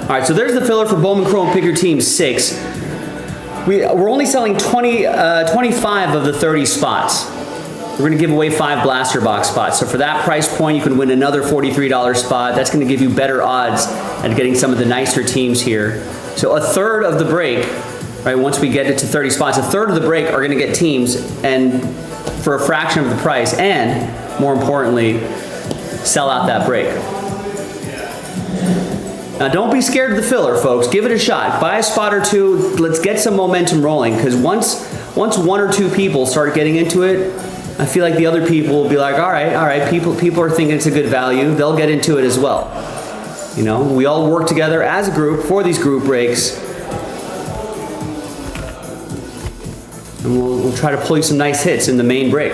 All right, so there's the filler for Bowman Chrome Pick Your Team 6. We're only selling 25 of the 30 spots. We're gonna give away 5 blaster box spots. So for that price point, you can win another $43 spot. That's gonna give you better odds at getting some of the nicer teams here. So a third of the break, right, once we get it to 30 spots, a third of the break are gonna get teams and for a fraction of the price, and more importantly, sell out that break. Now don't be scared of the filler, folks. Give it a shot. Buy a spot or two. Let's get some momentum rolling, because once 1 or 2 people start getting into it, I feel like the other people will be like, all right, people are thinking it's a good value. They'll get into it as well. You know, we all work together as a group for these group breaks. And we'll try to pull you some nice hits in the main break.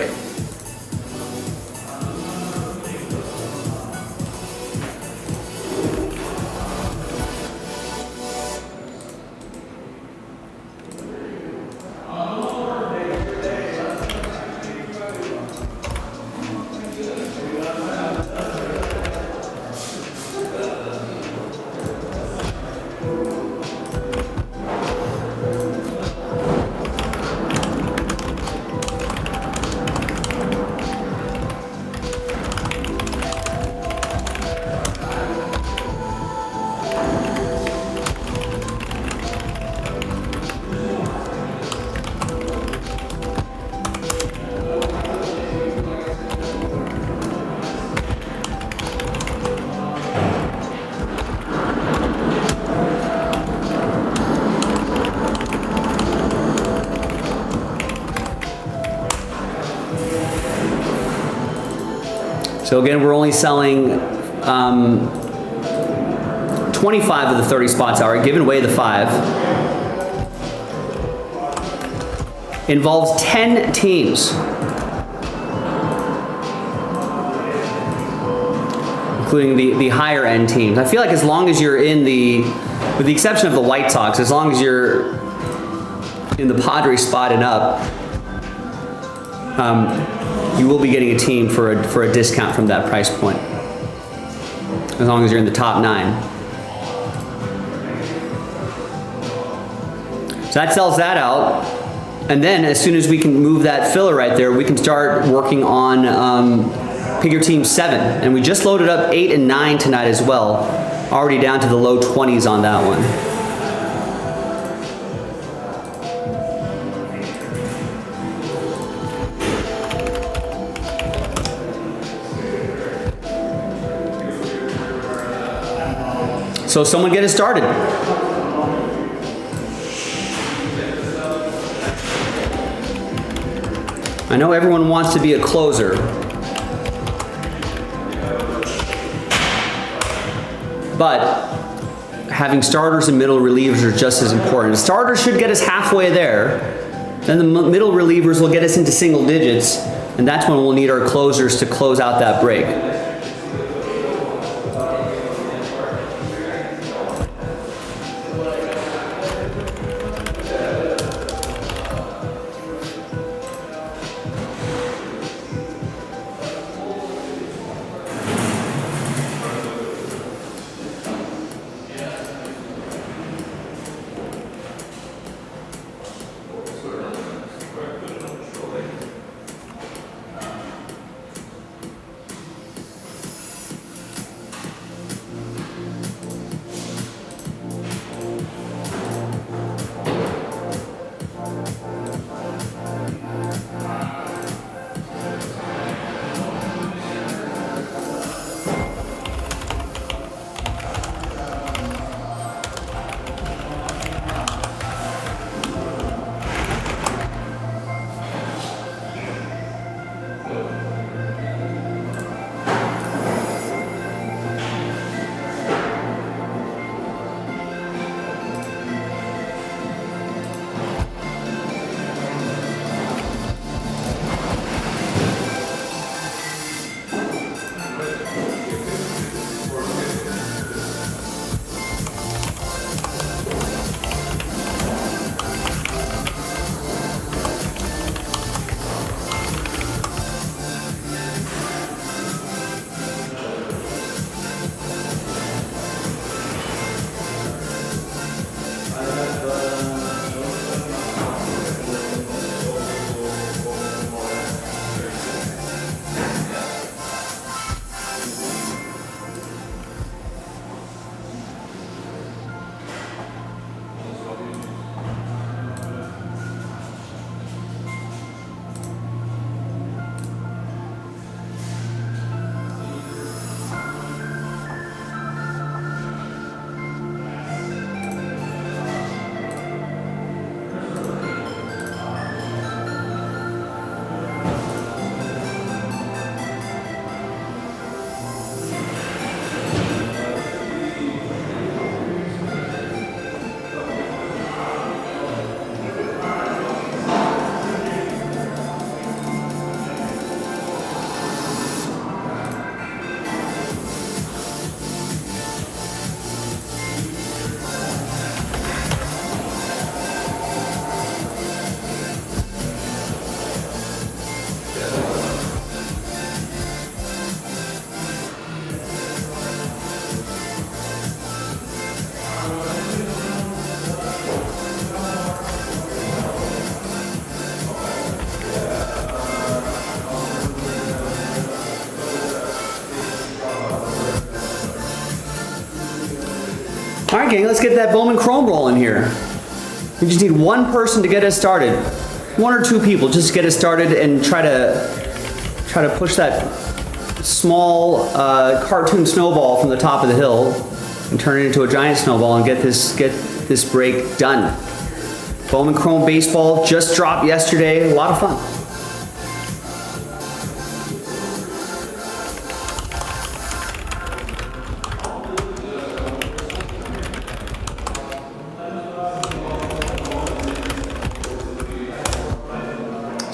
So again, we're only selling 25 of the 30 spots are giving away the 5. Involves 10 teams. Including the higher end teams. I feel like as long as you're in with the exception of the White Sox, as long as you're in the Padres spot and up, you will be getting a team for a discount from that price point. As long as you're in the top 9. So that sells that out. And then as soon as we can move that filler right there, we can start working on Pick Your Team 7. And we just loaded up 8 and 9 tonight as well. Already down to the low 20s on that one. So someone get us started. I know everyone wants to be a closer. But having starters and middle relievers are just as important. The starters should get us halfway there. Then the middle relievers will get us into single digits. And that's when we'll need our closers to close out that break. All right, gang, let's get that Bowman Chrome rolling here. We just need one person to get us started. One or two people just get us started and try to push that small cartoon snowball from the top of the hill and turn it into a giant snowball and get this break done. Bowman Chrome Baseball just dropped yesterday. A lot of fun.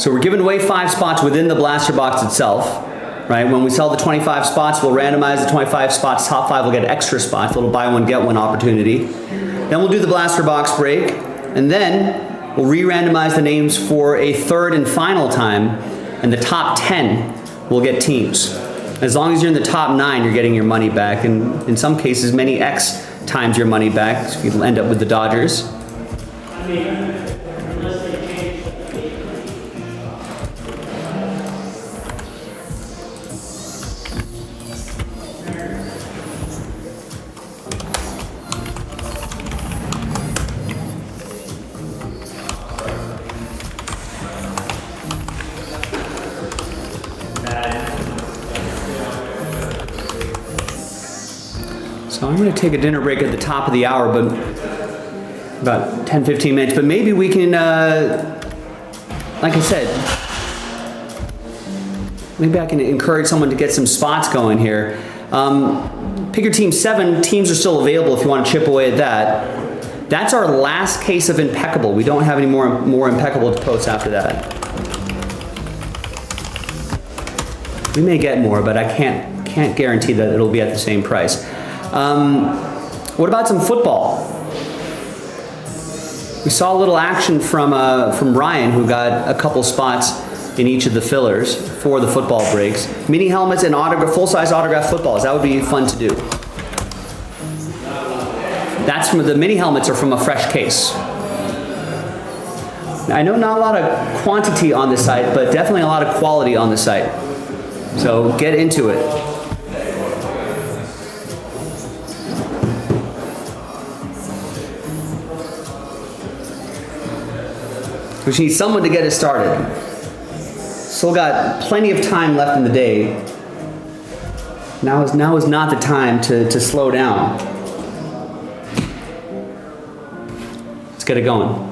So we're giving away 5 spots within the blaster box itself, right? When we sell the 25 spots, we'll randomize the 25 spots. Top 5 will get extra spots, a little buy one, get one opportunity. Then we'll do the blaster box break, and then we'll re-randomize the names for a third and final time, and the top 10 will get teams. As long as you're in the top 9, you're getting your money back, and in some cases, many X times your money back, so you'll end up with the Dodgers. So I'm going to take a dinner break at the top of the hour, but about 10-15 minutes. But maybe we can, like I said, maybe I can encourage someone to get some spots going here. Pick your team 7. Teams are still available if you want to chip away at that. That's our last case of impeccable. We don't have any more impeccable to post after that. We may get more, but I can't guarantee that it'll be at the same price. What about some football? We saw a little action from Ryan, who got a couple spots in each of the fillers for the football breaks. Mini helmets and full-size autograph footballs. That would be fun to do. That's from the mini helmets are from a fresh case. Now, I know not a lot of quantity on this site, but definitely a lot of quality on the site. So get into it. We just need someone to get us started. Still got plenty of time left in the day. Now is not the time to slow down. Let's get it going.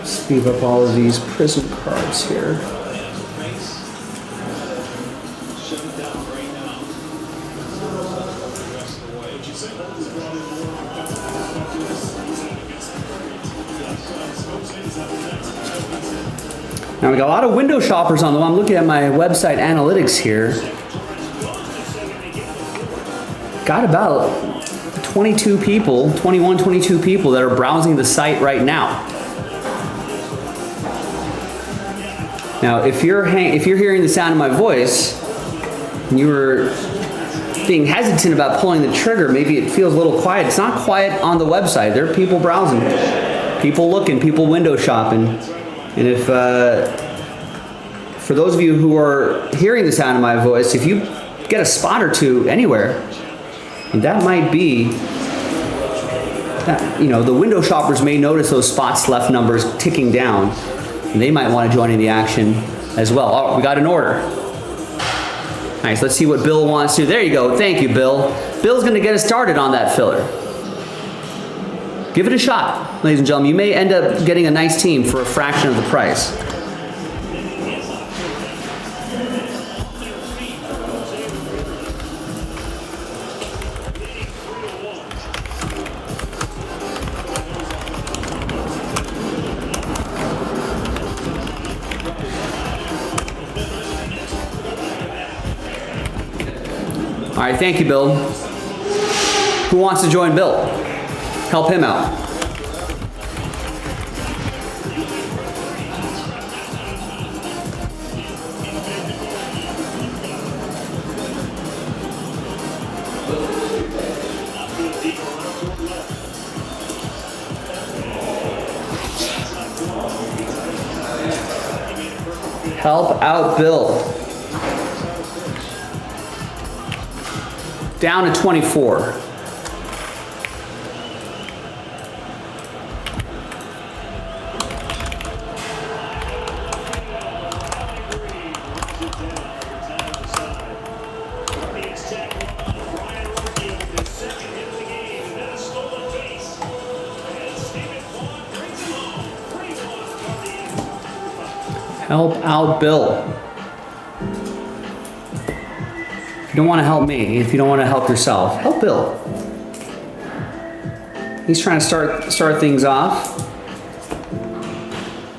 Speed up all of these prism cards here. Now we got a lot of window shoppers on them. I'm looking at my website analytics here. Got about 22 people, 21, 22 people that are browsing the site right now. Now, if you're hearing the sound of my voice, and you were being hesitant about pulling the trigger, maybe it feels a little quiet. It's not quiet on the website. There are people browsing, people looking, people window shopping. And if, for those of you who are hearing the sound of my voice, if you get a spot or two anywhere, and that might be, you know, the window shoppers may notice those spots left numbers ticking down. And they might want to join in the action as well. Oh, we got an order. Nice, let's see what Bill wants to. There you go, thank you, Bill. Bill's gonna get us started on that filler. Give it a shot, ladies and gentlemen. You may end up getting a nice team for a fraction of the price. All right, thank you, Bill. Who wants to join Bill? Help him out. Help out Bill. Down to 24. Help out Bill. If you don't want to help me, if you don't want to help yourself, help Bill. He's trying to start things off.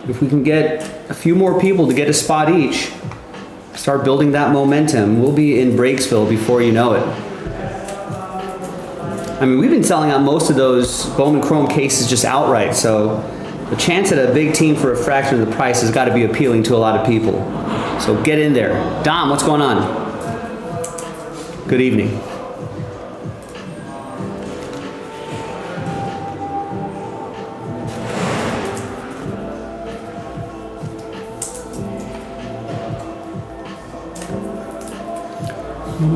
If we can get a few more people to get a spot each, start building that momentum, we'll be in Breaksville before you know it. I mean, we've been selling out most of those Bowman Chrome cases just outright, so the chance at a big team for a fraction of the price has got to be appealing to a lot of people. So get in there. Dom, what's going on? Good evening.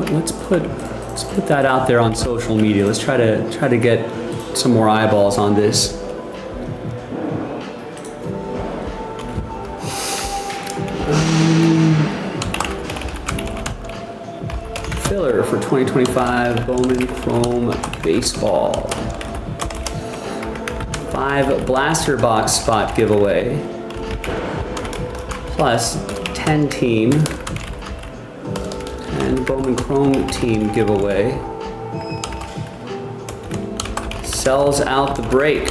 Let's put that out there on social media. Let's try to get some more eyeballs on this. Filler for 2025 Bowman Chrome Baseball. 5 blaster box spot giveaway. Plus 10 team. And Bowman Chrome team giveaway. Sells out the break.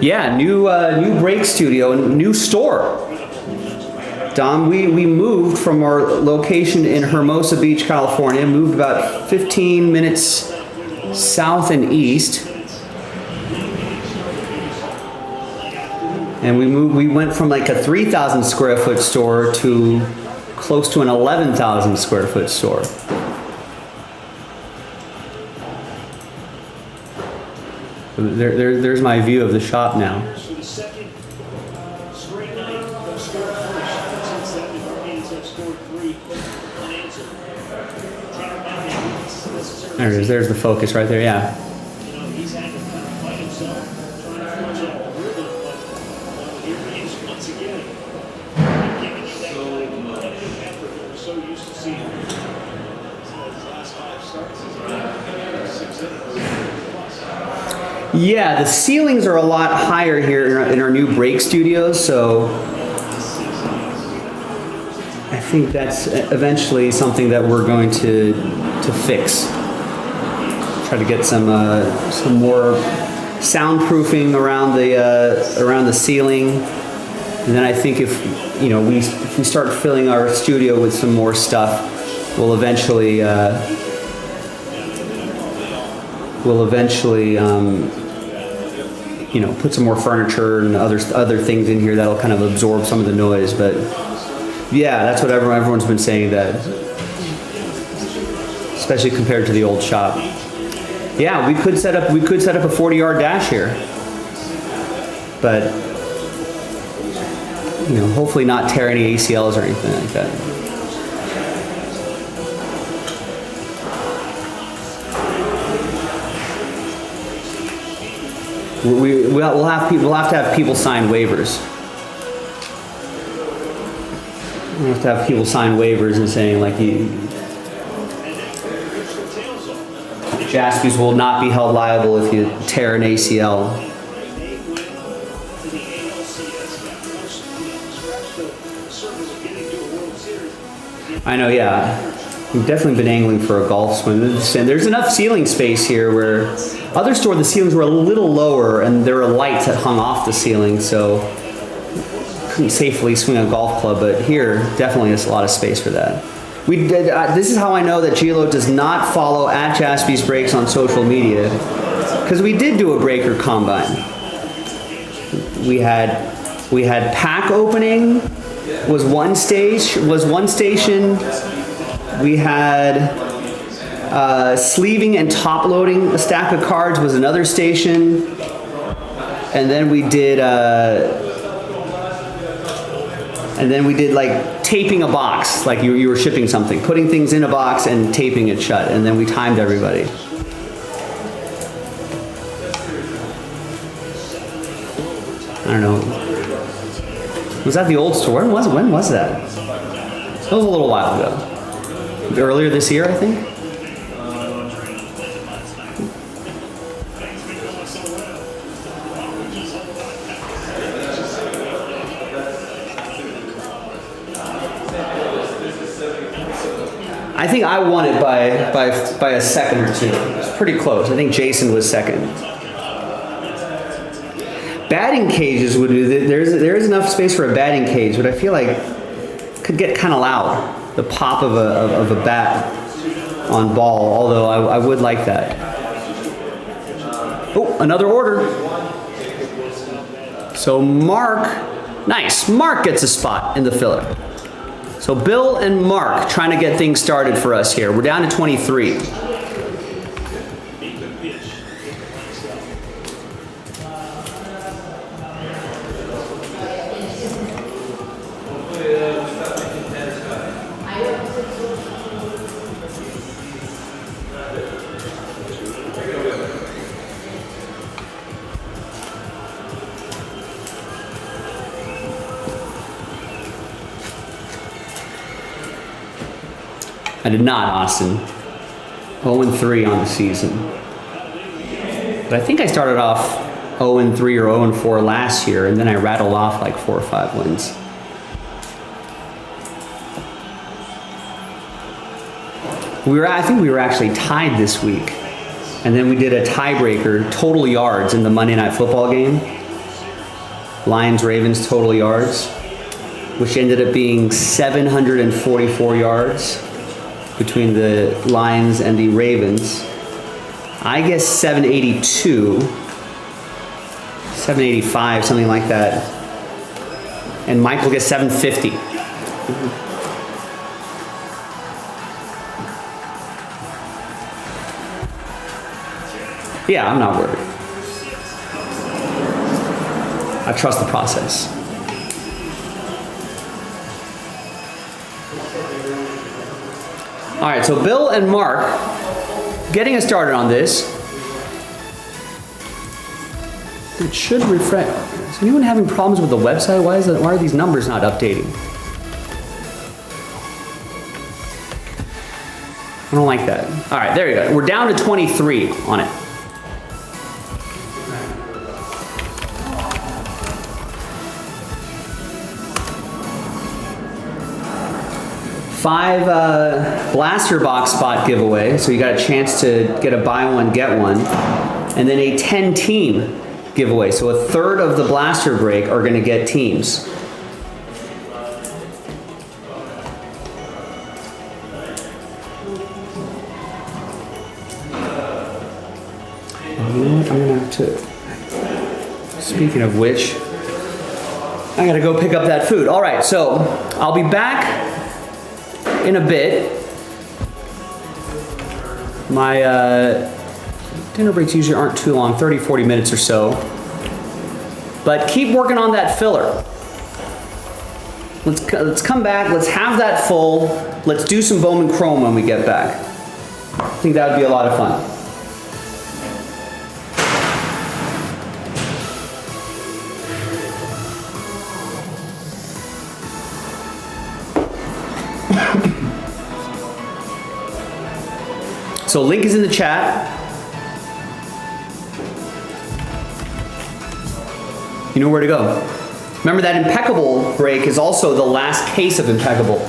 Yeah, new break studio, new store. Dom, we moved from our location in Hermosa Beach, California, moved about 15 minutes south and east. And we went from like a 3,000 square foot store to close to an 11,000 square foot store. There's my view of the shop now. There it is. There's the focus right there. Yeah. Yeah, the ceilings are a lot higher here in our new break studios, so I think that's eventually something that we're going to fix. Try to get some more soundproofing around the ceiling, and then I think if we start filling our studio with some more stuff, we'll eventually put some more furniture and other things in here that'll kind of absorb some of the noise. But yeah, that's what everyone's been saying, that especially compared to the old shop. Yeah, we could set up a 40-yard dash here, but hopefully not tear any ACLs or anything like that. We'll have to have people sign waivers. We'll have to have people sign waivers and saying like Jaspys will not be held liable if you tear an ACL. I know, yeah. We've definitely been angling for a golf swing. There's enough ceiling space here where other store the ceilings were a little lower and there were lights that hung off the ceiling, so couldn't safely swing a golf club. But here, definitely there's a lot of space for that. We did. This is how I know that Gilo does not follow at Jaspy's Breaks on social media, because we did do a breaker combine. We had pack opening was one station. We had sleeving and top loading a stack of cards was another station. And then we did like taping a box, like you were shipping something, putting things in a box and taping it shut, and then we timed everybody. I don't know. Was that the old store? When was that? That was a little while ago. Earlier this year, I think. I think I won it by a second or two. It was pretty close. I think Jason was second. Batting cages would be, there is enough space for a batting cage, but I feel like it could get kind of loud. The pop of a bat on ball, although I would like that. Oh, another order. So Mark, nice. Mark gets a spot in the filler. So Bill and Mark trying to get things started for us here. We're down to 23. I did not, Austin. 0-3 on the season. But I think I started off 0-3 or 0-4 last year, and then I rattled off like 4 or 5 wins. I think we were actually tied this week. And then we did a tiebreaker, total yards in the Monday Night Football game. Lions-Ravens total yards, which ended up being 744 yards. Between the Lions and the Ravens. I guess 782, 785, something like that. And Michael gets 750. Yeah, I'm not worried. I trust the process. All right, so Bill and Mark getting us started on this. It should refresh. Is anyone having problems with the website? Why are these numbers not updating? I don't like that. All right, there you go. We're down to 23 on it. Five blaster box spot giveaway, so you got a chance to get a buy one, get one. And then a 10 team giveaway, so a third of the blaster break are gonna get teams. You know what, I'm gonna have to, speaking of which, I gotta go pick up that food. All right, so I'll be back in a bit. My dinner breaks usually aren't too long, 30, 40 minutes or so. But keep working on that filler. Let's come back, let's have that full. Let's do some Bowman Chrome when we get back. I think that would be a lot of fun. So link is in the chat. You know where to go. Remember that Impeccable break is also the last case of Impeccable.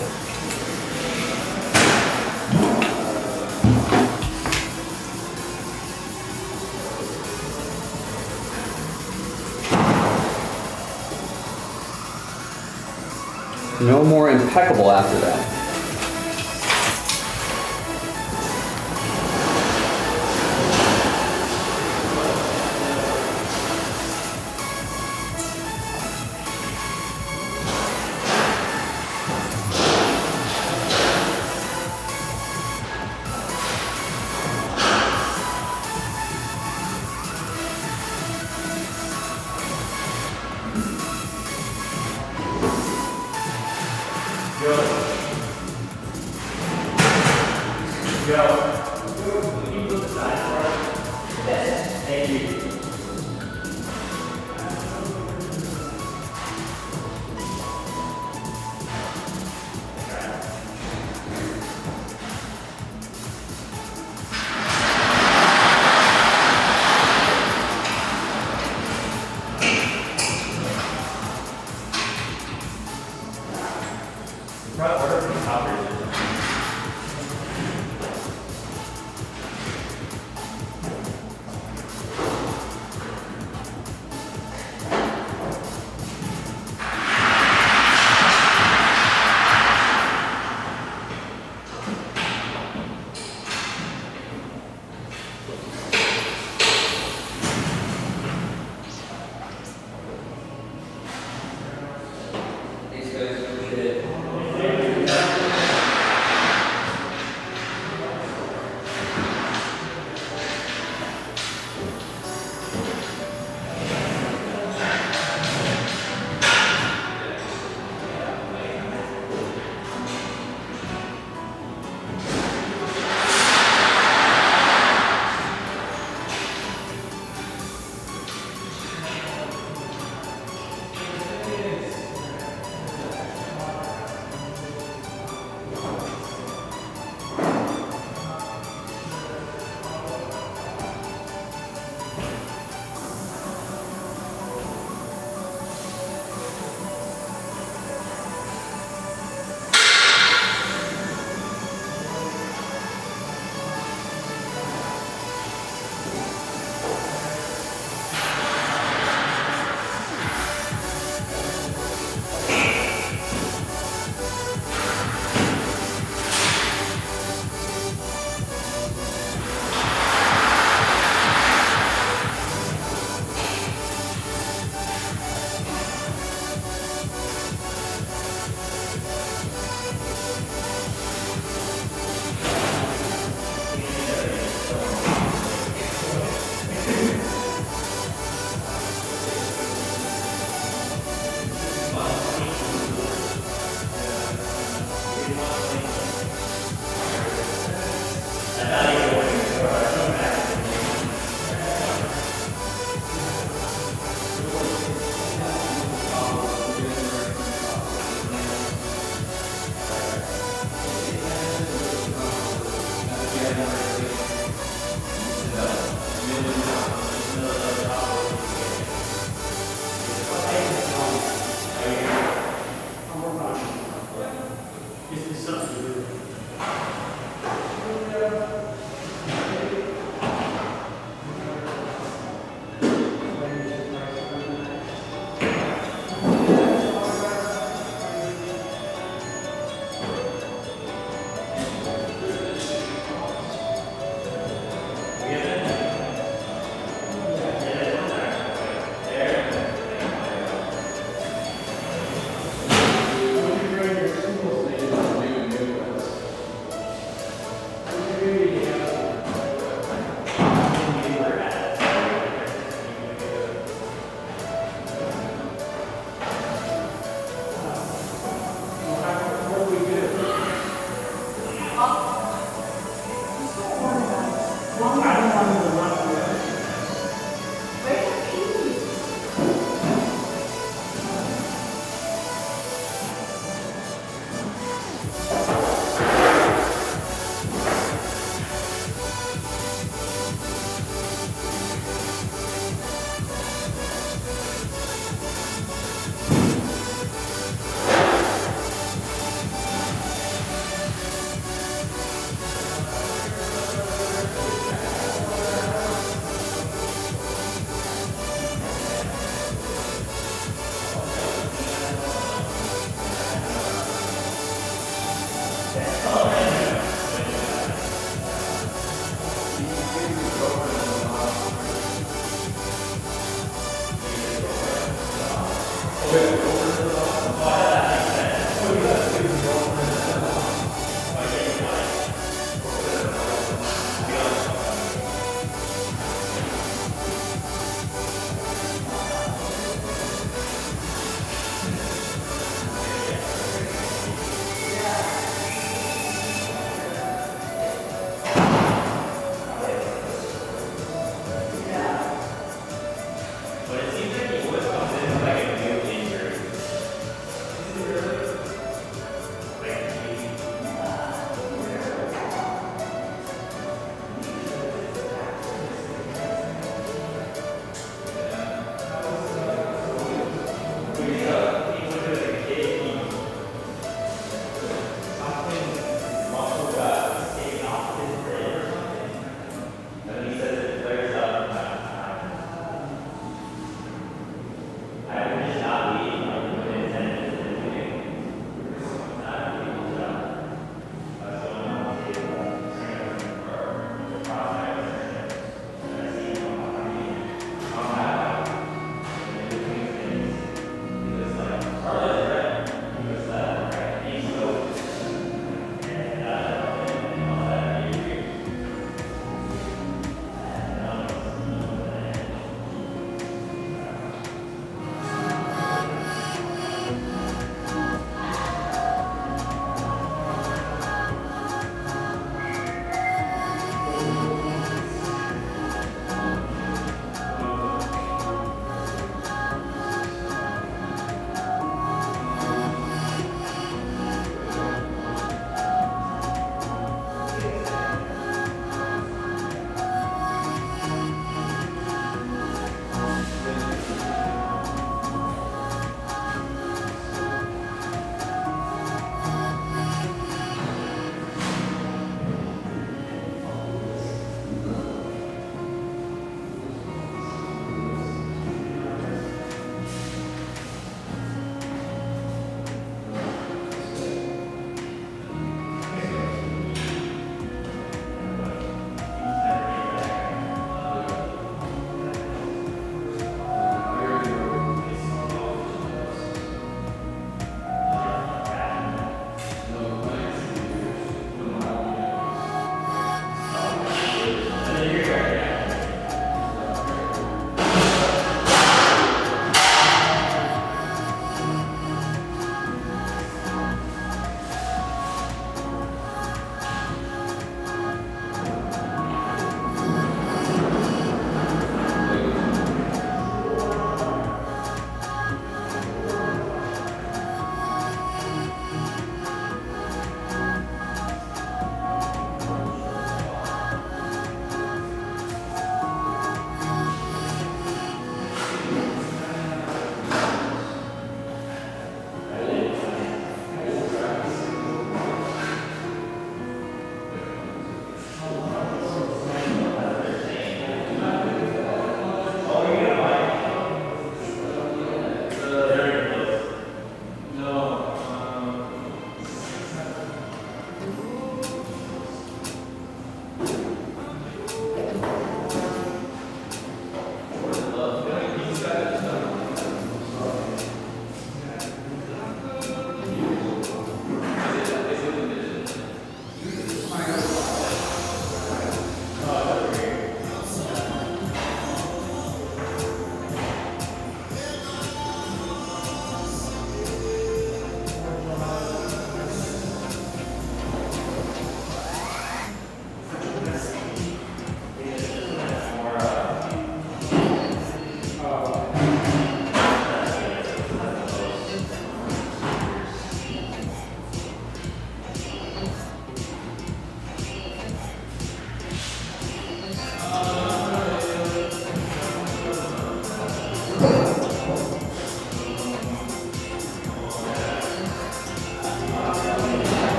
No more Impeccable after that.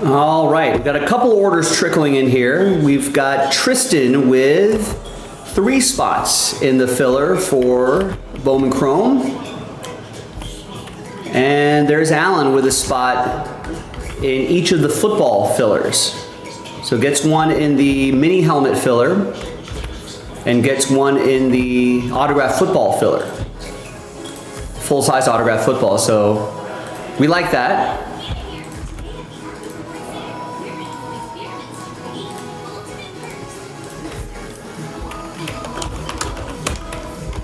All right, we've got a couple orders trickling in here. We've got Tristan with 3 spots in the filler for Bowman Chrome. And there's Alan with a spot in each of the football fillers. So gets one in the mini helmet filler and gets one in the autographed football filler. Full-size autographed football, so we like that.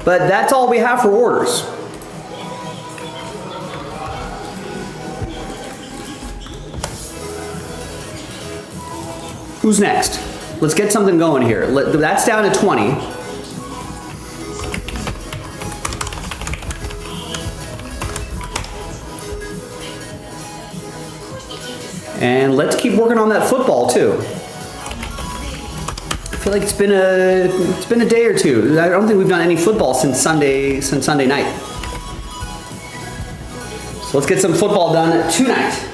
But that's all we have for orders. Who's next? Let's get something going here. That's down to 20. And let's keep working on that football too. I feel like it's been a day or two. I don't think we've done any football since Sunday night. So let's get some football done tonight.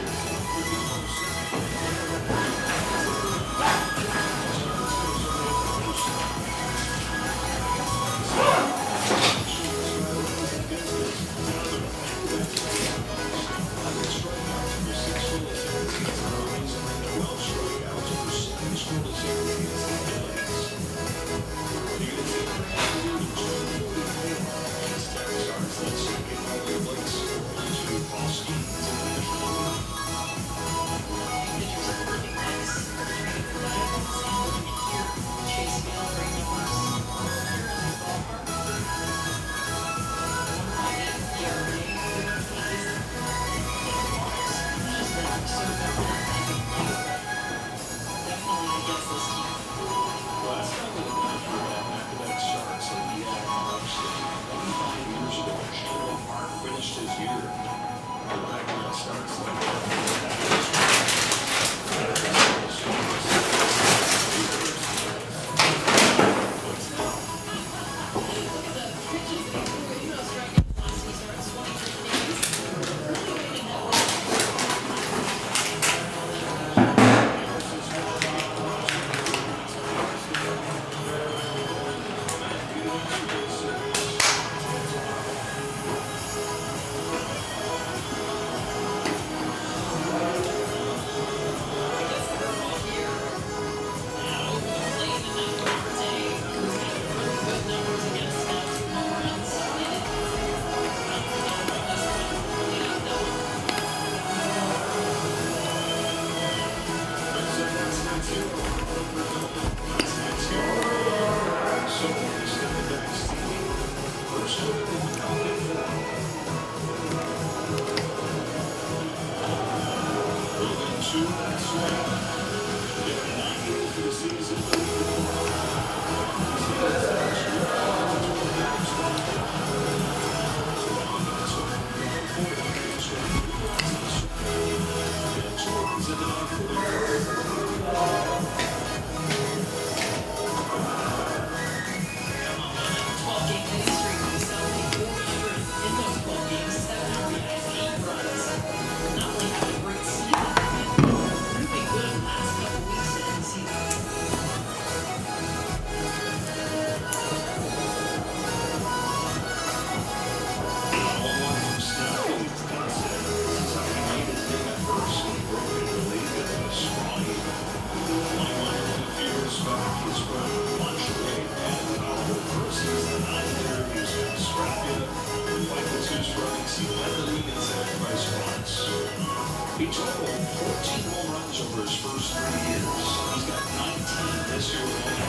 He totaled 14 home runs over his first 3 years. He's got 19 this year alone.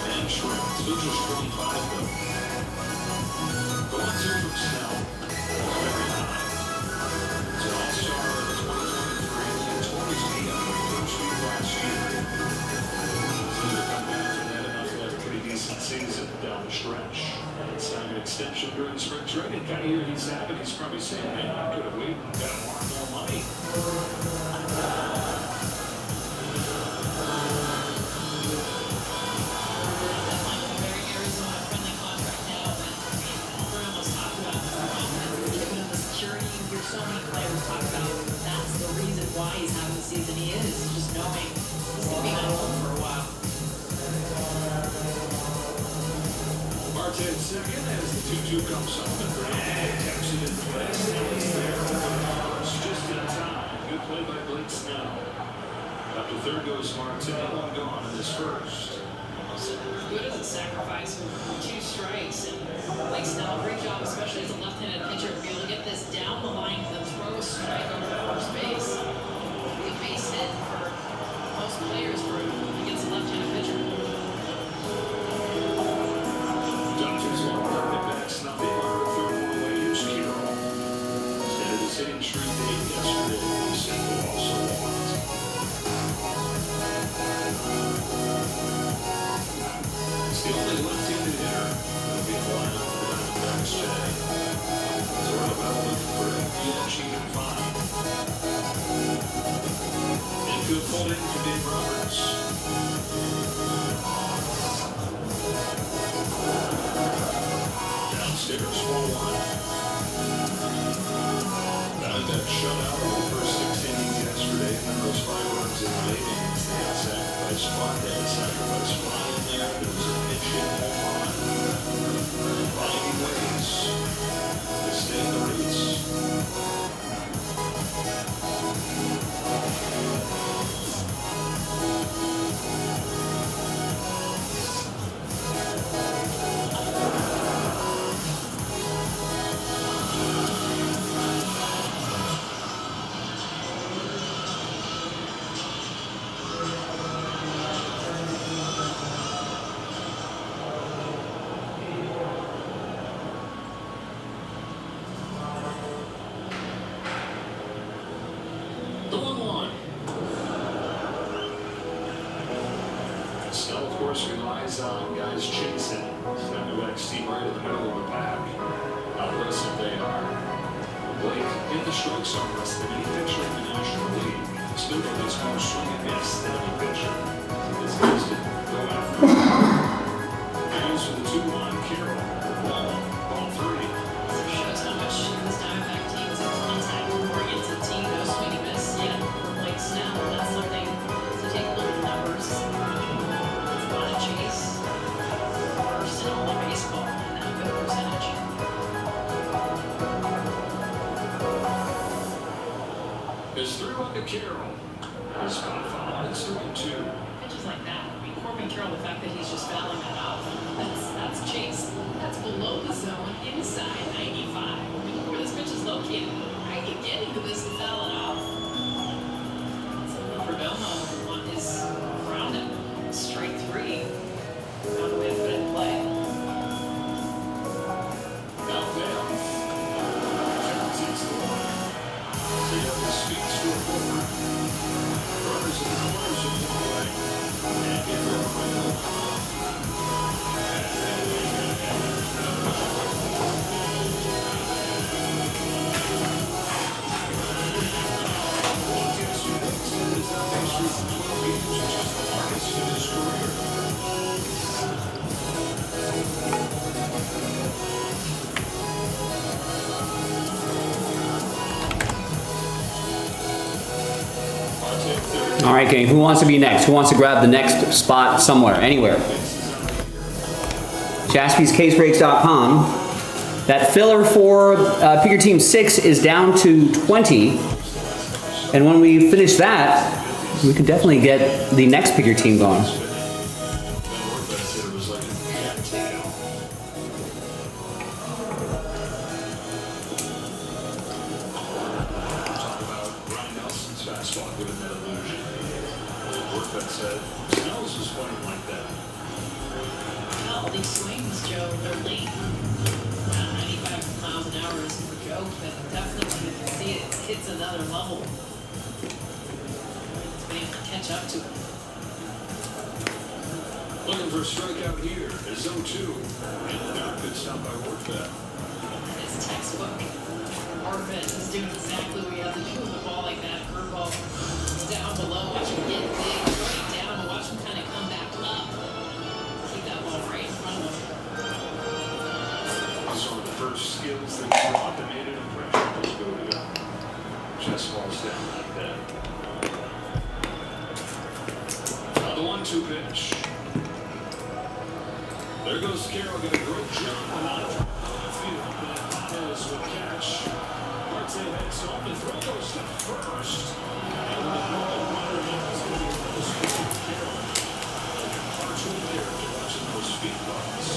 And short, those are strong 5 though. The 1-2 from Snell. Very high. It's an all-star 2023. He tore his knee up in the first week last year. So to come back from that enough to have a pretty decent season down the stretch. And signed an extension during the spring training. Kind of here he's having. He's probably saying, man, I could have waited and got more money. 2 comes Sullivan. Taps it in place. Now it's there. It's just in time. Good play by Blake Snell. Up to third goes Martin. One gone in his first. Good as a sacrifice with 2 strikes. And Blake Snell, great job, especially as a left-handed pitcher, to be able to get this down the line to throw a strike over first base. Be a base hit for most players against a left-handed pitcher. Dodgers long target backs. Nothing on the third one away. Here's Carroll. Started his hitting streak to 8 yesterday. Simple also walked. It's the only left-handed hitter that'll be in the lineup for the Diamondbacks today. So we're about looking for Yuichi and 5. Infield pulled in for Dave Roberts. Downstairs, 1-1. Diamondbacks shut out over the first 6 innings yesterday, and then those 5 runs in the late innings. They had a sacrifice fly. They had a sacrifice fly in there. There was a pitch hit home run. Finding ways to stay in the race. The 1-1. Snell, of course, relies on guys chasing. Diamondbacks team right in the middle of the pack. How aggressive they are. Blake in the strike zone less than any pitcher in the National League. Still gets more swing and miss than any pitcher. This guys didn't go after him. Goes for the 2-1. Carroll. Ball 3. It shows how much this Diamondback team is a contact-oriented team. No swing and miss yet for Blake Snell. That's something to take a look at the numbers. It's a lot of chase. First in all of baseball in that good percentage. There's 3-1 to Carroll. His spot foul is 3-2. Pitches like that. I mean, Corbin Carroll, the fact that he's just fouling that off, that's chase. That's below the zone, inside 95. Where this pitch is located, I can get into this and foul it off. So Perdomo is around him. Strike 3. Found a way to put it in play. Now down. Carroll takes the line. They have his feet still forward. Runners in the corners of the play. And give her a final. All right, gang. Who wants to be next? Who wants to grab the next spot somewhere, anywhere? JaspysCaseBreaks.com. That filler for Pick Your Team 6 is down to 20. And when we finish that, we could definitely get the next Pick Your Team going. Well, these swings, Joe, they're late. Around 95 miles an hour isn't a joke, but definitely you can see it hits another level. It's been able to catch up to it. Looking for a strikeout here. It's 0-2. And not good stop by Workbet. It's textbook. Arvin is doing exactly what he has to do with the ball like that. Curveball down below. Watch him get big, right down, and watch him kind of come back up. Keep that ball right in front of him. Those are the first skills that brought the made an impression. Let's go to go. Chest falls down like that. Now the 1-2 pitch. There goes Carroll. Got a great jump on it. field, but Baez will catch. Marte heads home to throw goes to first. And the runner is going to be close to Carroll. Partial character watching those speed bumps.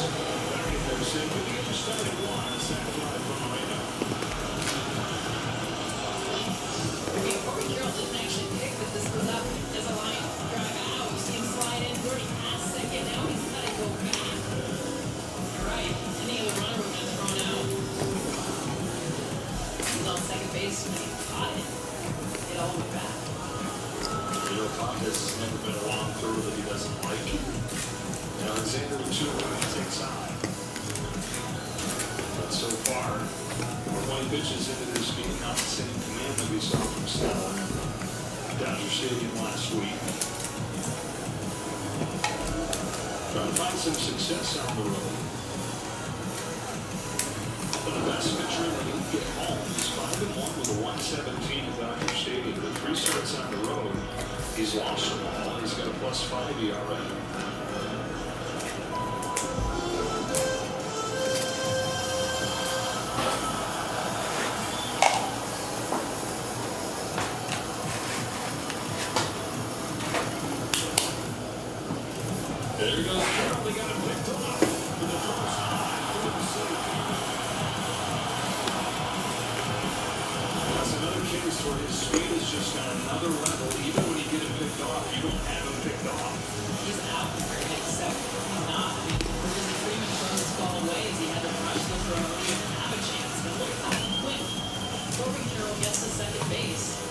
Back in there, say, we get you started one. It's that fly from Moreno. Corey Carroll didn't actually pick, but this was up as a line drive out. You see him slide in, already past second. Now he's got to go back. You're right. Any other runner would have been thrown out. He's on second base when he caught it. Get all the way back. This has never been a long throw that he doesn't like. And Alexander with 2 runs takes on. But so far, 20 pitches into this game, not the same command that we saw from Snell at Dodger Stadium last week. Trying to find some success on the road. But the best pitcher in the league at home is 5-1 with a 117 at Dodger Stadium. With 3 starts on the road, he's lost them all. He's got a +5 ERA. There he goes. Carroll, they got him picked off for the first time. That's another case where his speed is just on another level. Even when you get him picked off, you don't have him picked off. He's out for the next second. He's not. I mean, Ferguson Freeman throws his ball away as he had to rush the throw. He didn't have a chance. But look how quick Corey Carroll gets to second base.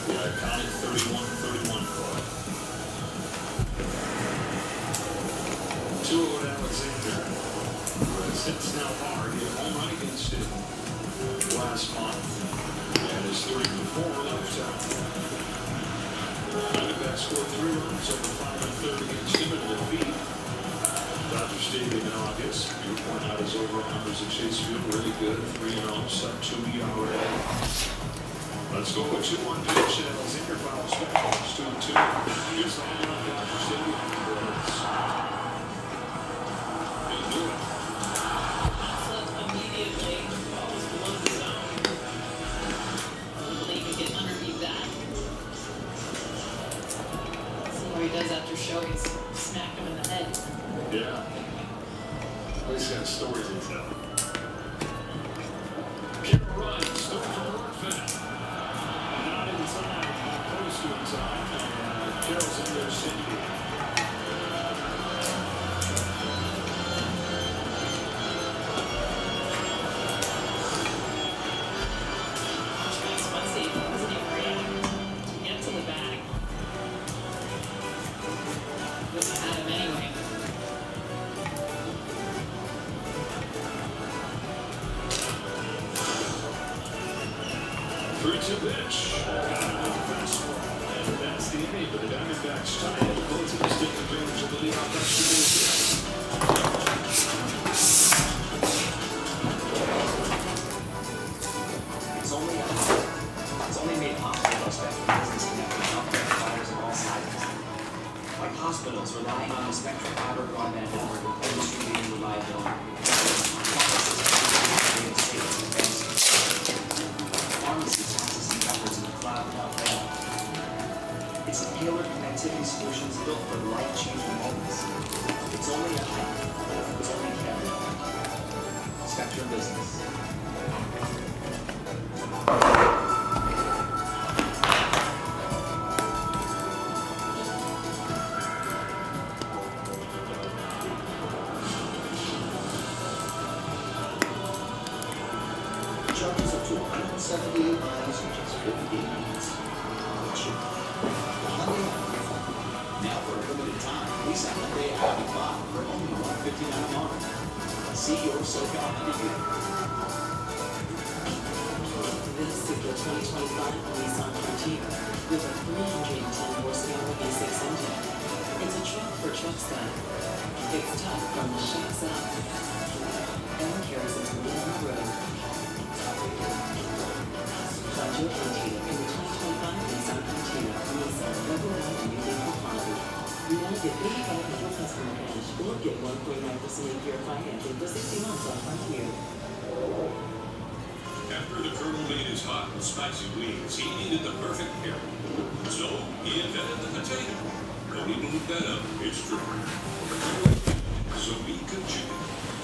The iconic 31-31 club. 2-0 to Alexander. Hits now hard. He had a home run against him last month. And his 3 for 4 left out. Diamondbacks scored 3 runs over 5 1/3 against him in defeat. Dodger Stadium in August. You point out his overall numbers at Chase Field really good. 3-0, sub-2 ERA. Let's go with 2-1 pitch. Alexander fouls back. It's 2-2. Here's the home run. Dodger Stadium. He'll do it. Left immediately. Ball was below the zone. I don't believe he can underneath that. See what he does after show. He's smacked him in the head. Yeah. Well, he's got a story to tell. Carroll runs. Throw for Orphan. Not in time. Close to in time. And Carroll's in there sinking. Let's see. Wasn't even reacting to get to the bag. Wouldn't have had him anyway. 3-2 pitch. Fastball. And that's the inning. But the Diamondbacks tie it. Both teams take advantage of the leadoff extra base hit. It's only made possible by Spectrum business connecting healthcare providers of all sizes. Like hospitals relying on the Spectrum fiber broadband network with industry-leading reliability. Pharmacies accessing records in the cloud without fail. It's tailored connectivity solutions built for life-changing moments. It's only a hype. It's only carrier. Spectrum Business. Charges up to 178 miles in just 58 minutes. Cheap. Hyundai Accura. Now for a limited time, lease a Hyundai Accura for only $159 a month. See your SoCal Hyundai dealer. This is the 2025 Nissan Frontier with a 310 horsepower V6 engine. It's a truck for truck style. It's tough from the shocks up and carries its weight on the road. Find your Frontier in the 2025 Nissan Frontier from Nissan. loan, 49% APR financing for 60 months on Frontier. After the Colonel made his hot and spicy wings, he needed the perfect pairing. So he invented the potato. Don't even look that up. It's true. So we could chicken.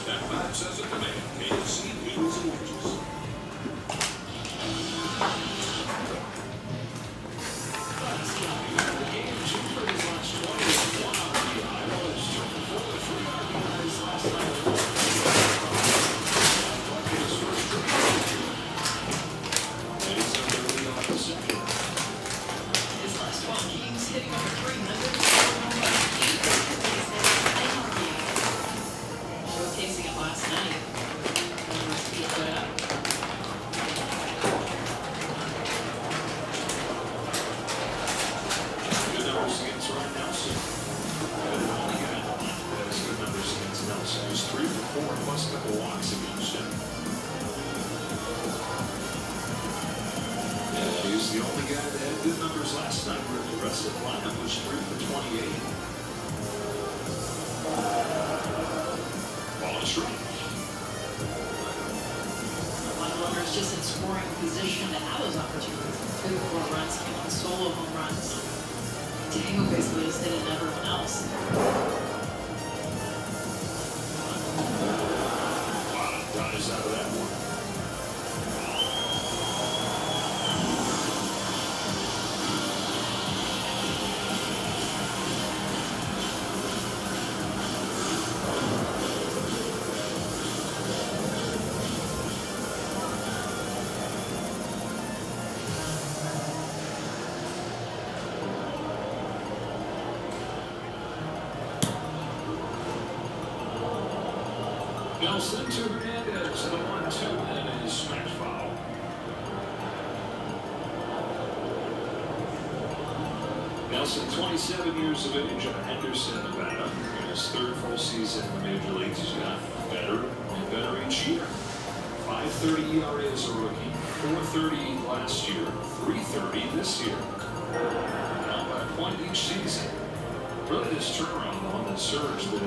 That 5 cents a command. KFC wings and wedges. Showcasing it last night. Speed put up. Good numbers against Ryan Nelson. But the only guy that has good numbers against Nelson is 3 for 4 plus a couple walks against him. And he's the only guy that had good numbers last night, where the rest of the lineup was 3 for 28. Ball is right. A lot of runners just in scoring position to have those opportunities. 2 or 4 runs came on solo home runs. Diego basically just hit it everyone else. Wow, dives out of that one. Nelson to Hernandez, and a 1-2, and a smash foul. Nelson, 27 years of age, out of Henderson, Nevada. In his 3rd full season in the major leagues, he's got better and better each year. 5.30 ERA as a rookie, 4.30 last year, 3.30 this year. Now by a point each season. Really, this turnaround on the surge that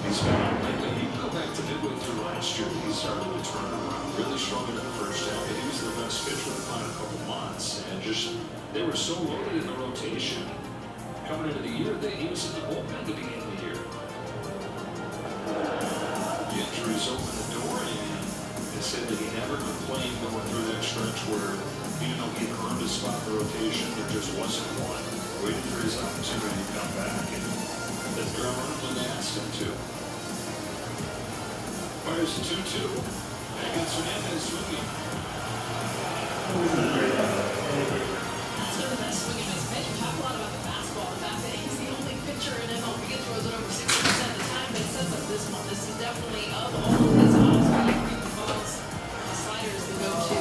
he's been on lately. You can go back to midway through last year. He started to turn around. Really strong in the first half, but he was the best pitcher in the final couple months. And just, they were so loaded in the rotation. Coming into the year, he was in the bullpen at the beginning of the year. The injuries opened the door, and they said that he never complained going through that stretch where, even though he earned a spot in the rotation, there just wasn't one. Waiting for his opportunity to come back. And the drum run when they asked him to. Fires a 2-2. Against Hernandez swinging. That's been the best swing in his pitch. We talk a lot about the fastball, the fact that he's the only pitcher in MLB that throws it over 60% of the time, but it sets up this one. This is definitely of all of his odds when you read the balls. The slider is the go-to.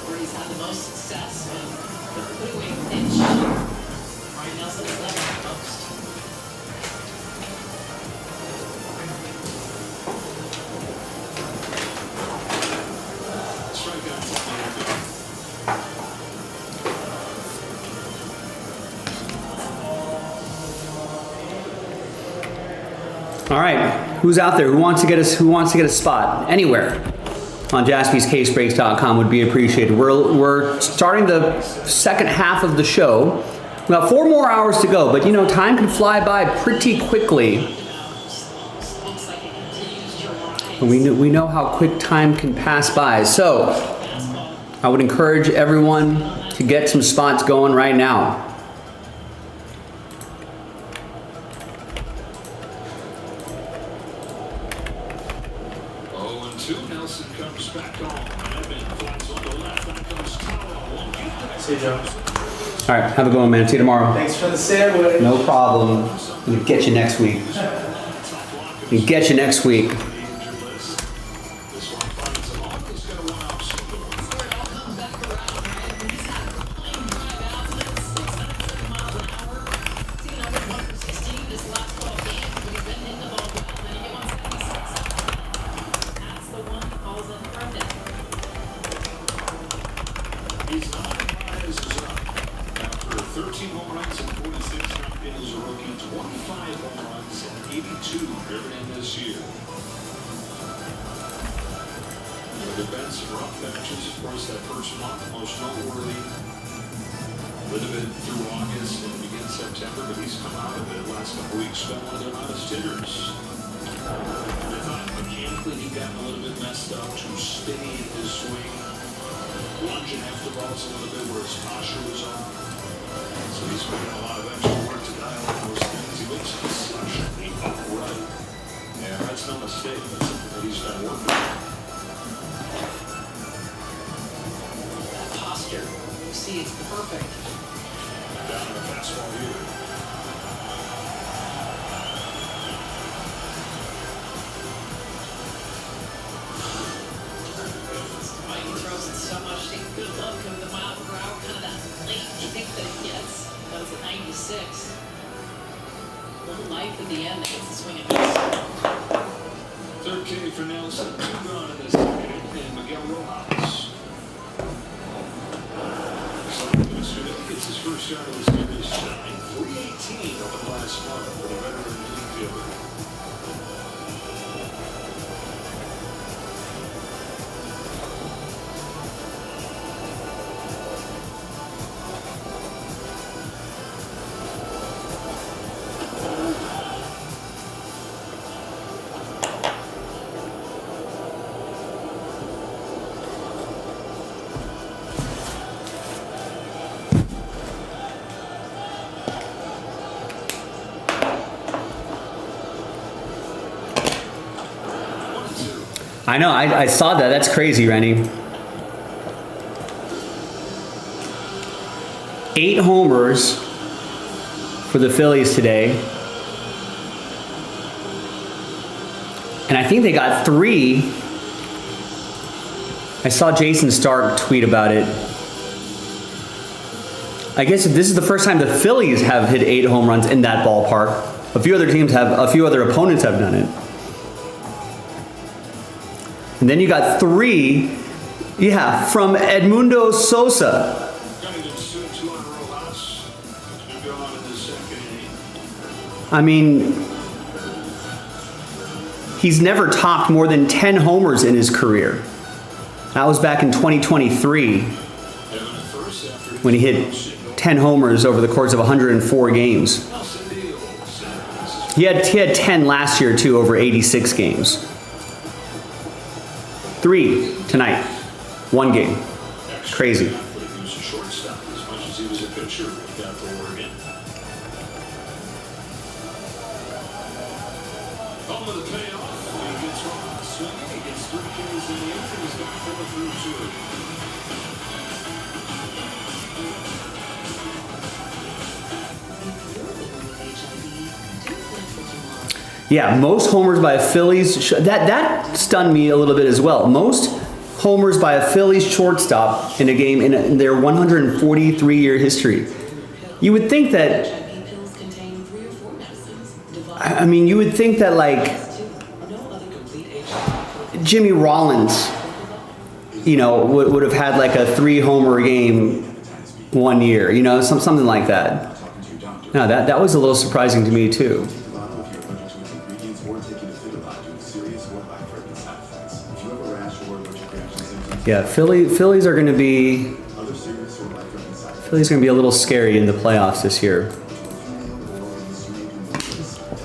Where he's had the most success and the put away pitch. Ryan Nelson is left the most. All right, who's out there? Who wants to get a spot anywhere on JaspysCaseBreaks.com would be appreciated. We're starting the second half of the show. We got 4 more hours to go, but you know, time can fly by pretty quickly. And we know how quick time can pass by. So I would encourage everyone to get some spots going right now. Nelson comes back on. Flies on the left. That comes Tower. See you, Joe. All right, have a good one, man. See you tomorrow. Thanks for the sandwich. No problem. We'll get you next week. We'll get you next week. He's not as up. After 13 home runs and 46 innings as a rookie, 25 home runs and 80 With events and rough patches, of course, that first month, most noteworthy. Would have been through August and begin September, but he's come out of it. Last couple weeks, spent one of their hottest hitters. I thought mechanically he'd gotten a little bit messed up, too spinny in his swing. Lunging after balls a little bit where his posture was off. So he's putting in a lot of extra work to dial in those things. He looks exceptionally upright. And that's no mistake. That's something that he's been working on. That posture, you see, it's perfect. Down in the fastball here. Mike throws it so much, take a good look at the mile per hour, kind of that late kick that he gets. That was at 96. Little life at the end that gets the swing and miss. Third K for Nelson. 2 gone in this game. And Miguel Rojas. Gets his first shot of the series tonight. 318 over the last month for the veteran infielder. I know, I saw that. That's crazy, Rennie. 8 homers for the Phillies today. And I think they got 3. I saw Jason Stark tweet about it. I guess this is the first time the Phillies have hit 8 home runs in that ballpark. A few other teams have, a few other opponents have done it. And then you got 3, from Edmundo Sosa. I mean, he's never topped more than 10 homers in his career. That was back in 2023 when he hit 10 homers over the course of 104 games. He had 10 last year too, over 86 games. 3 tonight, 1 game. Crazy. He was a shortstop as much as he was a pitcher. He got to Oregon. Home of the payoff. He gets Rojas swinging. He gets 3 Ks in the inning. He's got 4 through 2. Yeah, most homers by a Phillies, that stunned me a little bit as well. Most homers by a Phillies shortstop in a game in their 143-year history. You would think that, I mean, you would think that like Jimmy Rollins, would have had like a 3-homer game one year, something like that. No, that was a little surprising to me too. Yeah, Phillies are going to be a little scary in the playoffs this year.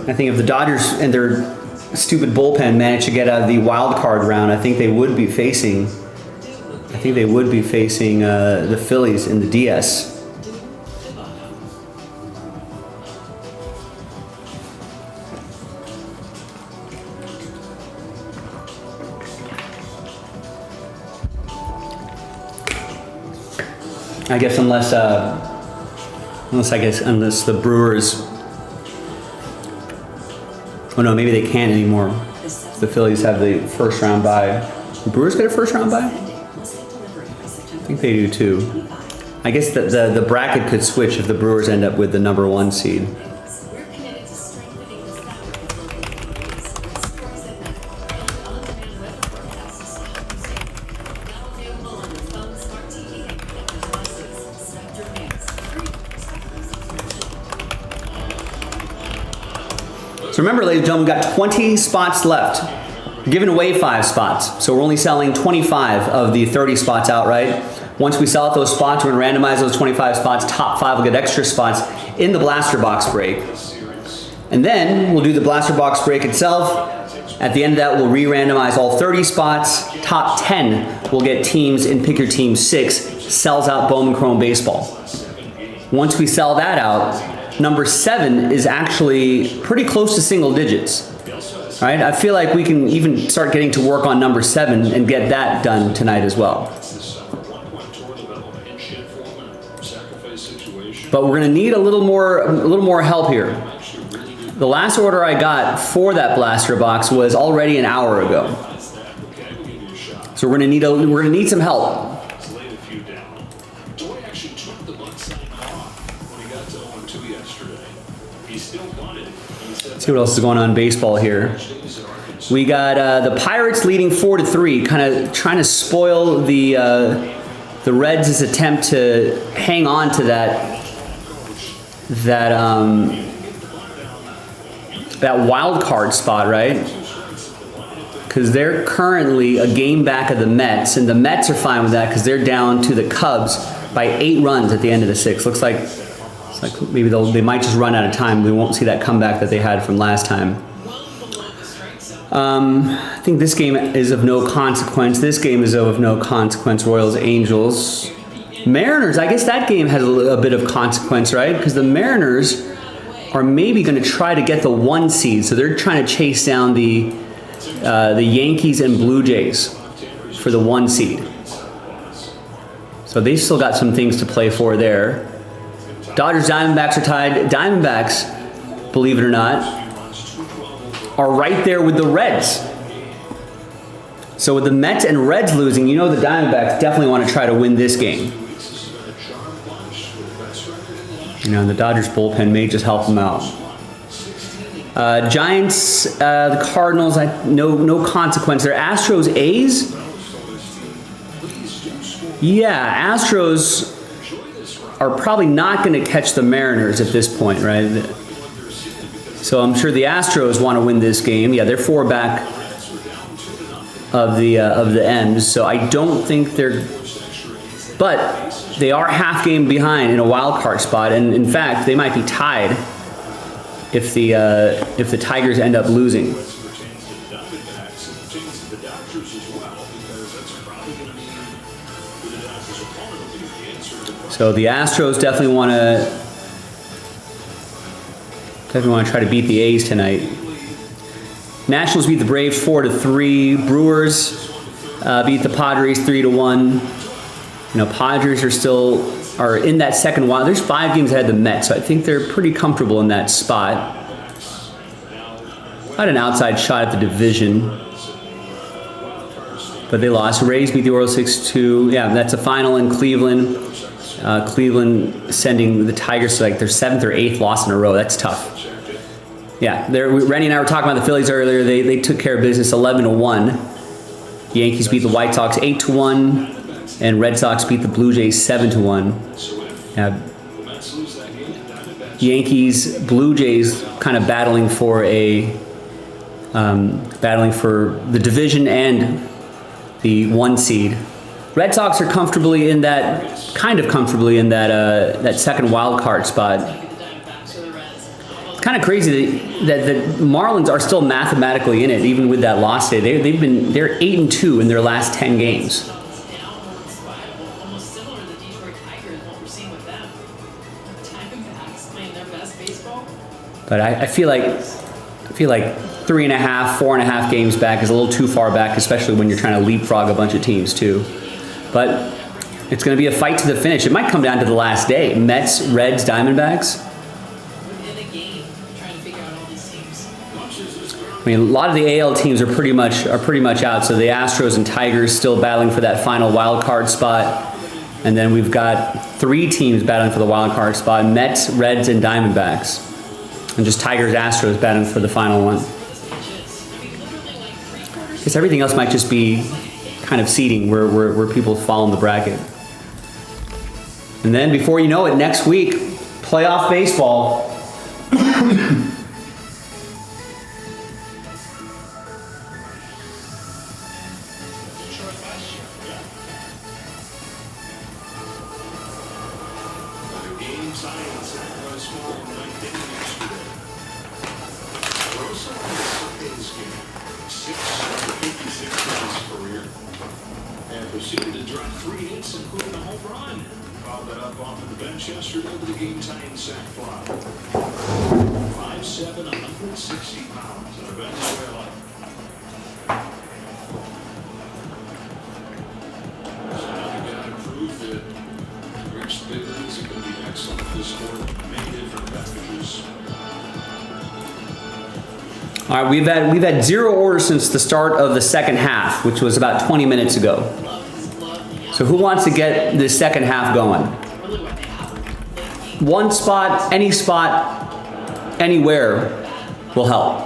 I think if the Dodgers and their stupid bullpen manage to get out of the wild card round, I think they would be facing the Phillies in the DS. I guess unless the Brewers. Oh no, maybe they can't anymore. The Phillies have the first round bye. The Brewers get a first round bye? I think they do too. I guess the bracket could switch if the Brewers end up with the number 1 seed. So remember, ladies and gentlemen, we've got 20 spots left giving away 5 spots. So we're only selling 25 of the 30 spots outright. Once we sell out those spots, we're going to randomize those 25 spots. Top 5 will get extra spots in the blaster box break. And then we'll do the blaster box break itself. At the end of that, we'll re-randomize all 30 spots. Top 10 will get teams in Pick Your Team 6. Sells out Bowman Chrome Baseball. Once we sell that out, number 7 is actually pretty close to single digits. Right? I feel like we can even start getting to work on number 7 and get that done tonight as well. But we're going to need a little more help here. The last order I got for that blaster box was already an hour ago. So we're going to need some help. Let's see what else is going on in baseball here. We got the Pirates leading 4-3, kind of trying to spoil the Reds' attempt to hang on to that wild card spot, right? Because they're currently a game back of the Mets, and the Mets are fine with that because they're down to the Cubs by 8 runs at the end of the 6th. Looks like maybe they might just run out of time. We won't see that comeback that they had from last time. I think this game is of no consequence. This game is of no consequence. Royals, Angels, Mariners. I guess that game has a bit of consequence, right? Because the Mariners are maybe going to try to get the 1 seed. So they're trying to chase down the Yankees and Blue Jays for the 1 seed. So they've still got some things to play for there. Dodgers, Diamondbacks are tied. Diamondbacks, believe it or not, are right there with the Reds. So with the Mets and Reds losing, the Diamondbacks definitely want to try to win this game. The Dodgers bullpen may just help them out. Giants, the Cardinals, no consequence there. Astros, A's. Yeah, Astros are probably not going to catch the Mariners at this point, right? So I'm sure the Astros want to win this game. Yeah, they're 4 back of the M's, so I don't think they're. But they are half game behind in a wild card spot, and in fact, they might be tied if the Tigers end up losing. So the Astros definitely want to try to beat the A's tonight. Nationals beat the Braves 4-3. Brewers beat the Padres 3-1. Padres are in that second wild. There's 5 games ahead of the Mets, so I think they're pretty comfortable in that spot. Had an outside shot at the division, but they lost. Rays beat the Orioles 6-2. Yeah, that's a final in Cleveland. Cleveland sending the Tigers to like their 7th or 8th loss in a row. That's tough. Yeah, Randy and I were talking about the Phillies earlier. They took care of business 11-1. Yankees beat the White Sox 8-1. And Red Sox beat the Blue Jays 7-1. Yankees, Blue Jays, kind of battling for the division and the 1 seed. Red Sox are comfortably in that second wild card spot. It's kind of crazy that the Marlins are still mathematically in it, even with that loss today. They're 8-2 in their last 10 games. But I feel like 3.5, 4.5 games back is a little too far back, especially when you're trying to leapfrog a bunch of teams too. But it's going to be a fight to the finish. It might come down to the last day. Mets, Reds, Diamondbacks. I mean, a lot of the AL teams are pretty much out. So the Astros and Tigers still battling for that final wild card spot. And then we've got 3 teams battling for the wild card spot: Mets, Reds, and Diamondbacks. And just Tigers, Astros battling for the final one. I guess everything else might just be kind of seeding where people fall in the bracket. And then before you know it, next week, playoff baseball. The game tying Sacramento score in 19 yesterday. Rosa on Sunday's game, 656 in his career, and proceeded to drop 3 hits, including a home run. Fouled that up off of the bench yesterday with the game tying sac fly. 5'7", 160 pounds in Venezuela. So now you got to prove that Rich big leagues are going to be excellent at this sport. Many different packages. All right, we've had 0 orders since the start of the second half, which was about 20 minutes ago. So who wants to get the second half going? One spot, any spot, anywhere will help.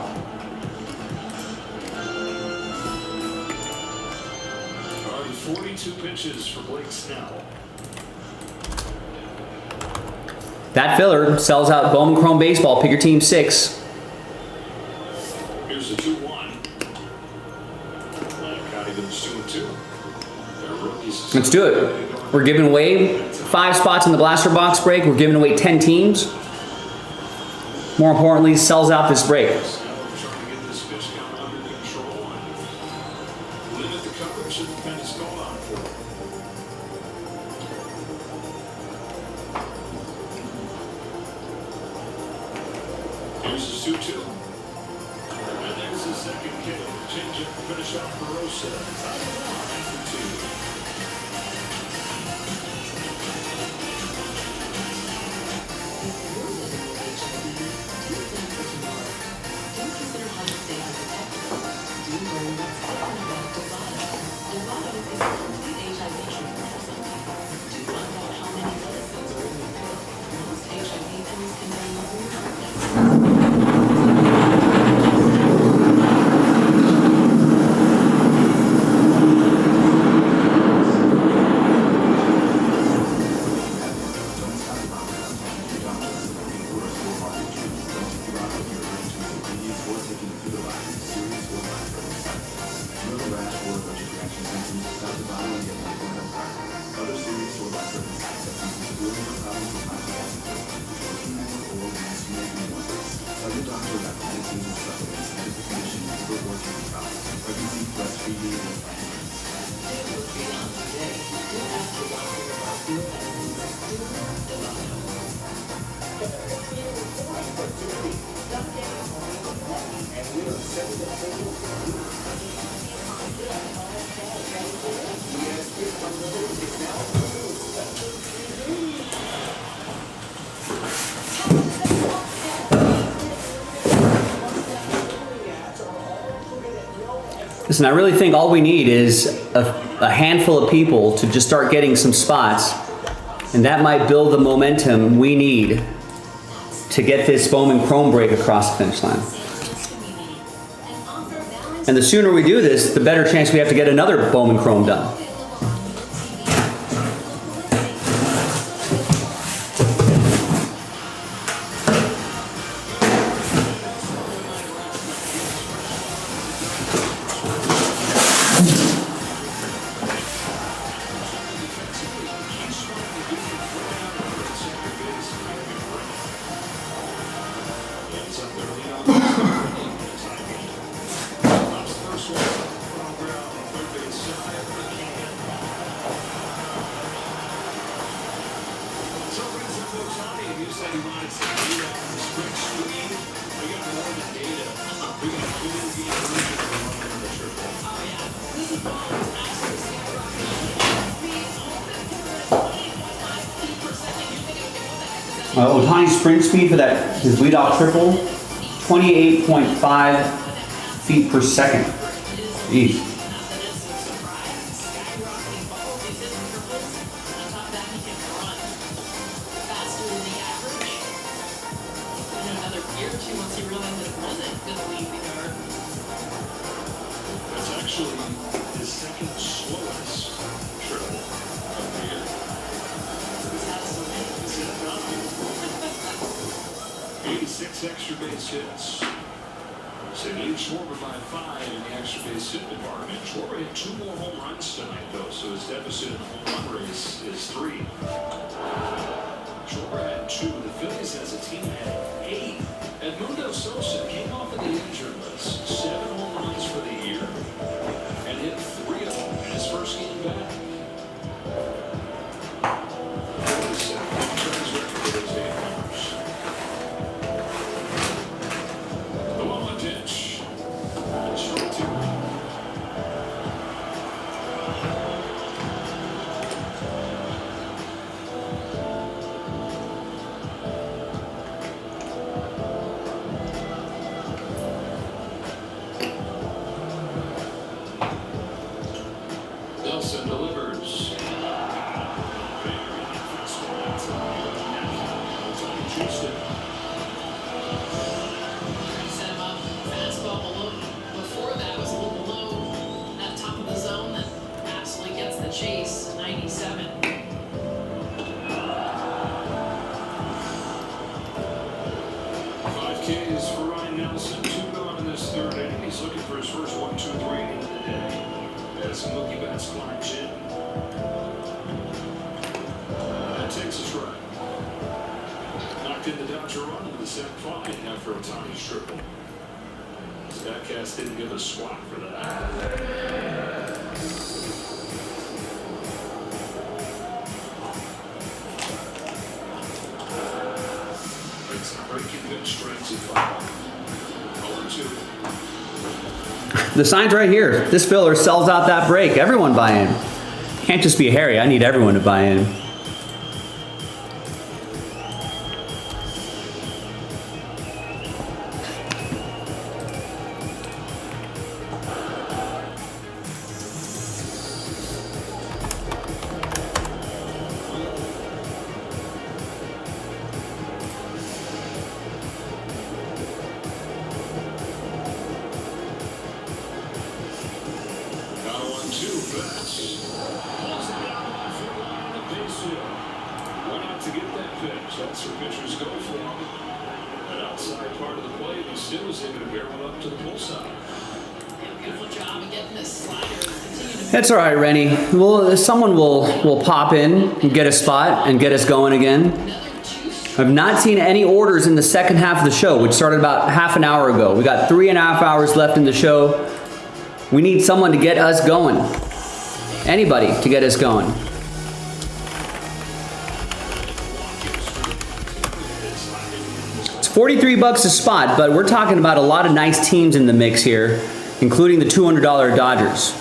Already 42 pitches for Blake Snell. That filler sells out Bowman Chrome Baseball. Pick your team 6. Here's the 2-1. Got even the 2-2. Let's do it. We're giving away 5 spots in the blaster box break. We're giving away 10 teams. More importantly, sells out this break. Trying to get this fish count under control and limit the coverage that the pen is called on for. Here's his 2-2. And there's his second kill. Change up to finish off for Rosa. Top of the line for 2. Listen, I really think all we need is a handful of people to just start getting some spots, and that might build the momentum we need to get this Bowman Chrome break across the finish line. And the sooner we do this, the better chance we have to get another Bowman Chrome done. Otani's sprint speed for that his leadoff triple, 28.5 feet per second. Jeez. That's actually his second slowest triple of the year. 86 extra base hits. So lead Schwarber by 5 in the extra base hit department. Schwarber hit 2 more home runs tonight, though, so his deficit in the home run race is 3. Schwarber had 2. The Phillies as a team had 8. Edmundo Sosa came off of the injured list. 7 home runs for the year and hit 3 of them in his first game back. The 1-1 pitch. It's straight to him. Nelson delivers. Houston. Set him up, fastball below. Before that was a little below that top of the zone that absolutely gets the chase. 97. 5 Ks for Ryan Nelson. 2 gone in this third inning. He's looking for his first 1-2-3 inning of the day. As Mookie Betts climbs in. That takes a strike. Knocked in the Dodger run with a sac fly after Ohtani's triple. Statcast didn't give a swat for that. It's a breaking pitch, strikes at 5. 0-2. The sign's right here. This filler sells out that break. Everyone buy in. Can't just be Harry. I need everyone to buy in. Now 1-2, Betts. Pulls it down for the line of base hit. Went out to get that pitch. That's where pitchers go for him. An outside part of the plate, he still was able to barrel up to the pull side. Beautiful job of getting this slider. Continue to That's all right, Rennie. Well, someone will pop in and get a spot and get us going again. another 2 I've not seen any orders in the second half of the show, which started about half an hour ago. We got 3.5 hours left in the show. We need someone to get us going. Anybody to get us going. It's $43 a spot, but we're talking about a lot of nice teams in the mix here, including the $200 Dodgers.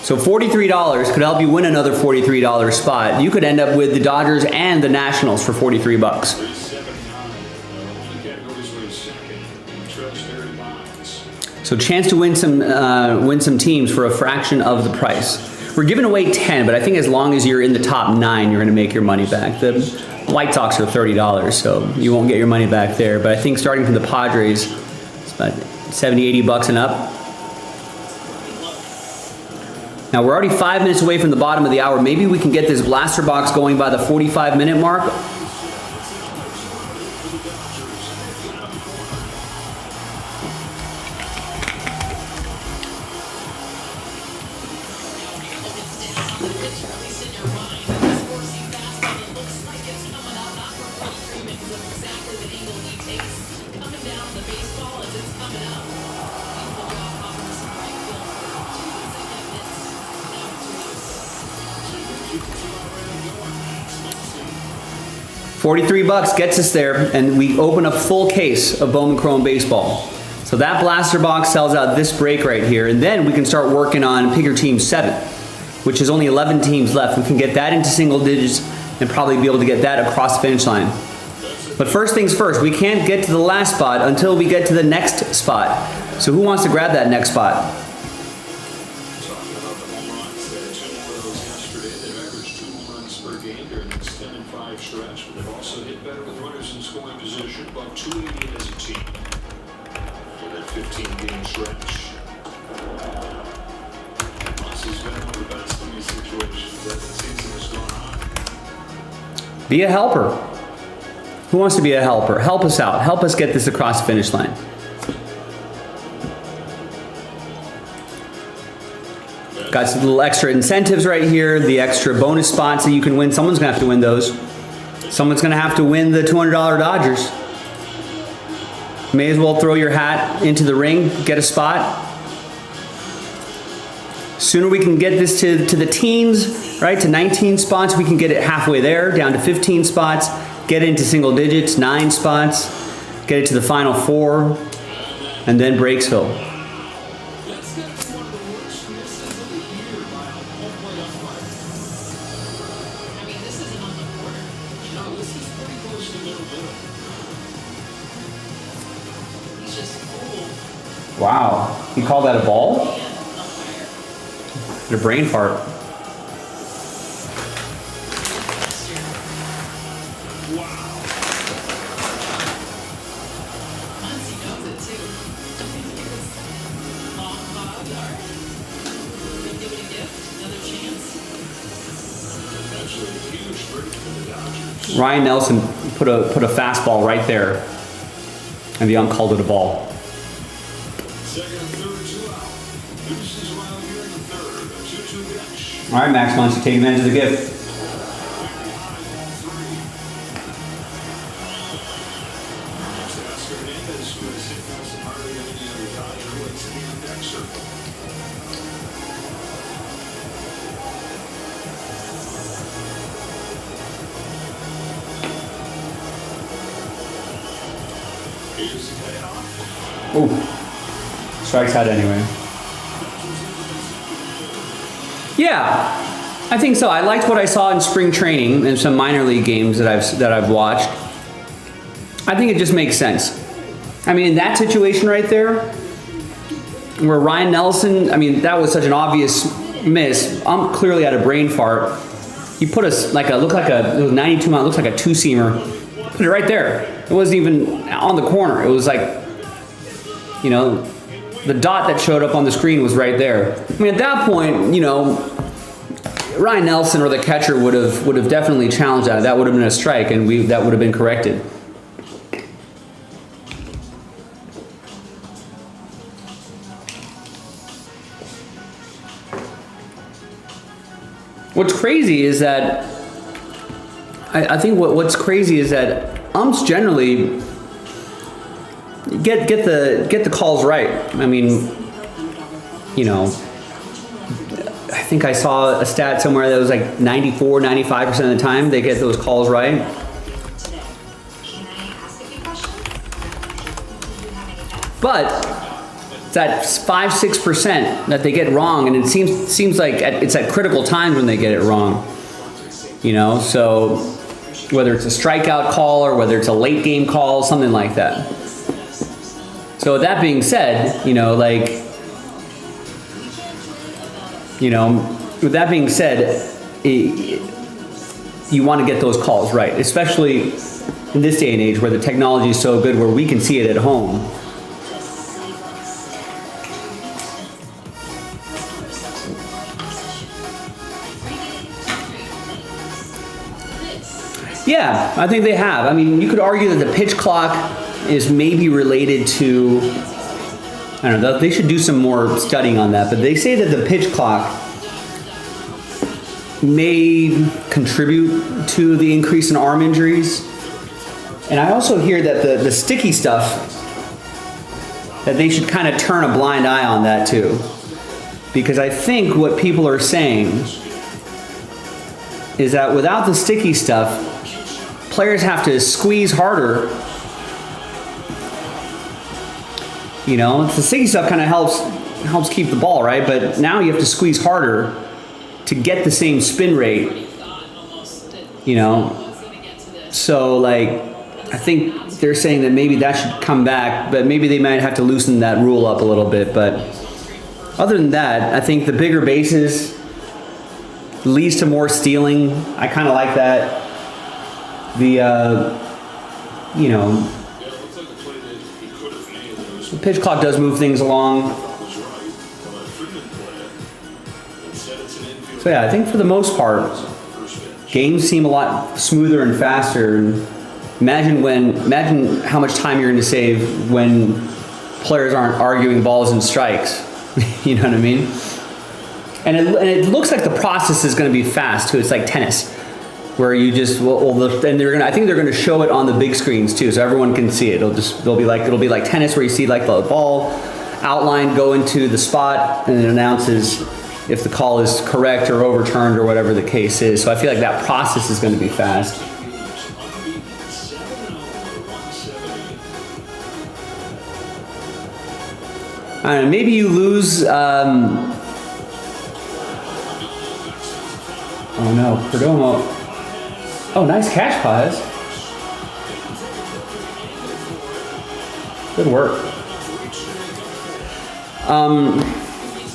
So $43 could help you win another $43 spot. You could end up with the Dodgers and the Nationals for $43. 379. Only categories where he's second. Trails very lines. So chance to win some teams for a fraction of the price. We're giving away 10, but I think as long as you're in the top 9, you're going to make your money back. The White Sox are $30, so you won't get your money back there. But I think starting from the Padres, it's about 70, 80 bucks and up. Now we're already 5 minutes away from the bottom of the hour. Maybe we can get this blaster box going by the 45-minute mark. $43 gets us there, and we open a full case of Bowman Chrome Baseball. So that blaster box sells out this break right here, and then we can start working on Pick Your Team 7, which is only 11 teams left. We can get that into single digits and probably be able to get that across the finish line. But first things first, we can't get to the last spot until we get to the next spot. So who wants to grab that next spot? Talking about the home runs, they had 2 more of those yesterday. They've averaged 2 home runs per game during this 10-5 stretch, but they've also hit better with runners in scoring position, about 280 as a team for that 15-game stretch. Moss's been one of the best in these situations as the season has gone on. Be a helper. Who wants to be a helper? Help us out. Help us get this across the finish line. Got some little extra incentives right here, the extra bonus spots that you can win. Someone's gonna have to win those. Someone's gonna have to win the $200 Dodgers. May as well throw your hat into the ring, get a spot. Sooner we can get this to the teens, right, to 19 spots, we can get it halfway there, down to 15 spots, get it into single digits, 9 spots, get it to the final 4, and then Breaksville. That's got to be one of the worst misses of the year by a home plate umpire. I mean, this isn't on the border. No, this is pretty close to no good. He's just fooled. Wow, he called that a ball? Umpire. A brain fart. Muncie knows it too. Long ball yard. Give it a gift, another chance. Actually, a huge break for the Dodgers. Ryan Nelson put a fastball right there, and the ump called it a ball. Second and third, 2 out. Deuces around here in the third. A 2-2 pitch. All right, Max Muncy, take advantage of the gift. Very high, ball 3. Oscar Hernandez, who has hit past him harder than any other Dodger, waits to be on deck circle. Here's the payoff. Ooh, strikes out anyway. Yeah, I think so. I liked what I saw in spring training and some minor league games that I've watched. I think it just makes sense. I mean, in that situation right there, where Ryan Nelson, I mean, that was such an obvious miss. I'm clearly had a brain fart. He put it was 92 mile, looks like a 2-seamer. Put it right there. It wasn't even on the corner. It was like, you know, the dot that showed up on the screen was right there. I mean, at that point, you know, Ryan Nelson or the catcher would have definitely challenged that. That would have been a strike, and that would have been corrected. What's crazy is that I think what's crazy is that umps generally get the calls right. I mean, you know, I think I saw a stat somewhere that was like 94, 95% of the time they get those calls right. But it's that 5-6% that they get wrong, and it seems like it's at critical times when they get it wrong. You know, so whether it's a strikeout call or whether it's a late game call, something like that. So with that being said, you know, with that being said, you want to get those calls right, especially in this day and age where the technology is so good where we can see it at home. Yeah, I think they have. I mean, you could argue that the pitch clock is maybe related to, I don't know, they should do some more studying on that, but they say that the pitch clock may contribute to the increase in arm injuries. And I also hear that the sticky stuff, that they should kind of turn a blind eye on that too. Because I think what people are saying is that without the sticky stuff, players have to squeeze harder. You know, the sticky stuff kind of helps keep the ball, right? But now you have to squeeze harder to get the same spin rate. You know, so like I think they're saying that maybe that should come back, but maybe they might have to loosen that rule up a little bit. But other than that, I think the bigger bases leads to more stealing. I kind of like that. The pitch clock does move things along. So yeah, I think for the most part, games seem a lot smoother and faster. And imagine how much time you're going to save when players aren't arguing balls and strikes. You know what I mean? And it looks like the process is going to be fast too. It's like tennis, where you just and they're gonna. I think they're gonna show it on the big screens too, so everyone can see it. It'll be like tennis, where you see like the ball outline go into the spot, and it announces if the call is correct or overturned or whatever the case is. So I feel like that process is going to be fast. I don't know, maybe you lose. Oh no, Perdomo. Oh, nice catch, Paz. Good work.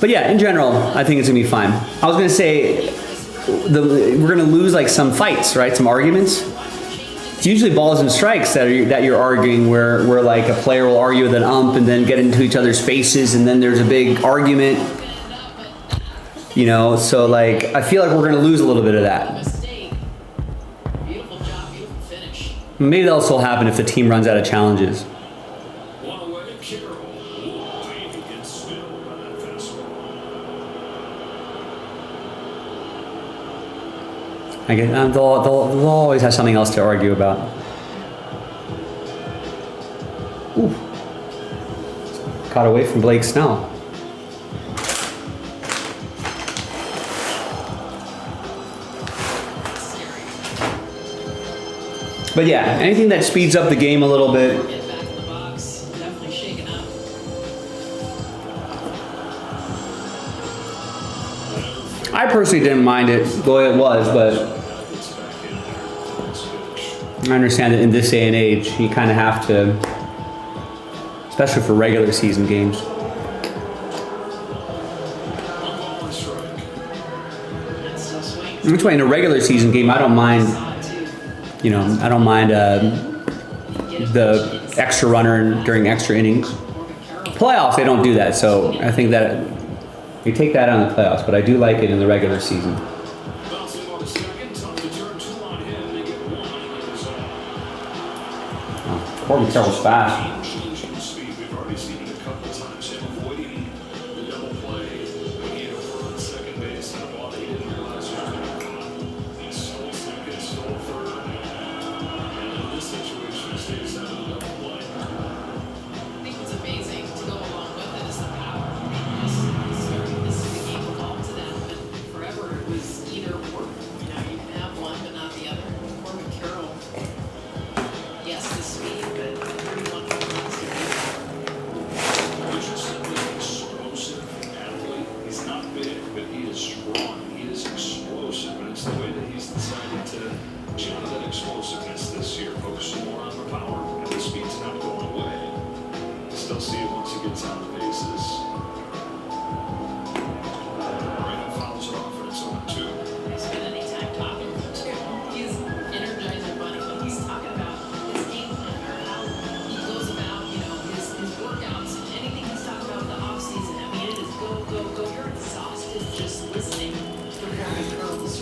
But yeah, in general, I think it's gonna be fine. I was gonna say we're gonna lose like some fights, right? Some arguments. It's usually balls and strikes that you're arguing, where like a player will argue with an ump and then get into each other's faces, and then there's a big argument. You know, so like I feel like we're gonna lose a little bit of that. Beautiful job, beautiful finish. Maybe that'll still happen if the team runs out of challenges. I guess they'll always have something else to argue about. Ooh. Caught away from Blake Snell. But yeah, anything that speeds up the game a little bit. Get back in the box. Definitely shaken up. I personally didn't mind it the way it was, but I understand that in this day and age, you kind of have to, especially for regular season games. Which way in a regular season game, I don't mind. You know, I don't mind the extra runner during extra innings. Playoffs, they don't do that, so I think that you take that on the playoffs, but I do like it in the regular season. Oh, Corbin Carroll's fast.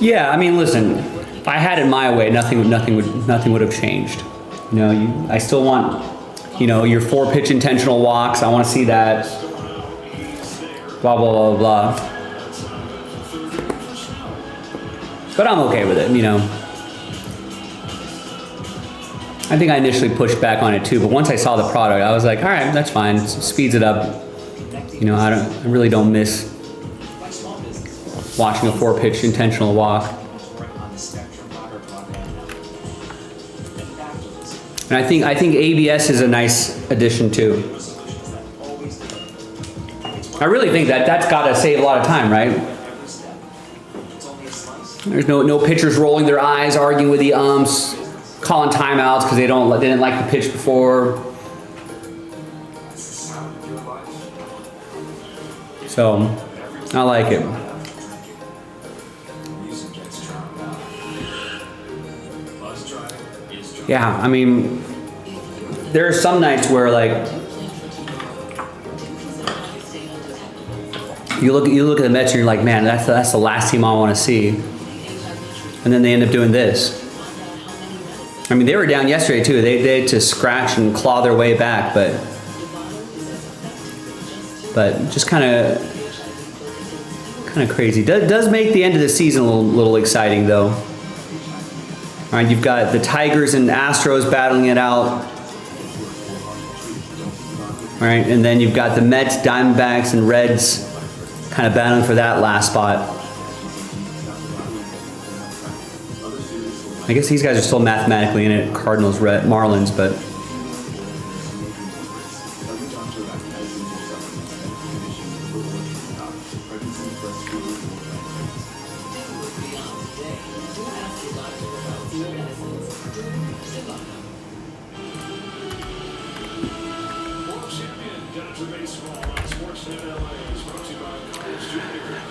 Yeah, I mean, listen, if I had it my way, nothing would have changed. You know, I still want, you know, your 4-pitch intentional walks. I want to see that. Blah blah blah blah. But I'm okay with it, you know. I think I initially pushed back on it too, but once I saw the product, I was like, all right, that's fine. It speeds it up. You know, I really don't miss watching a 4-pitch intentional walk. And I think ABS is a nice addition too. I really think that's got to save a lot of time, right? There's no pitchers rolling their eyes, arguing with the umps, calling timeouts because they didn't like the pitch before. So I like it. Yeah, I mean, there are some nights where like you look at the Mets and you're like, man, that's the last team I want to see, and then they end up doing this. I mean, they were down yesterday too. They had to scratch and claw their way back, but just kind Kind of crazy. Does make the end of the season a little exciting, though. All right, you've got the Tigers and Astros battling it out. All right, and then you've got the Mets, Diamondbacks, and Reds kind of battling for that last spot. I guess these guys are still mathematically in it, Cardinals, Marlins, but...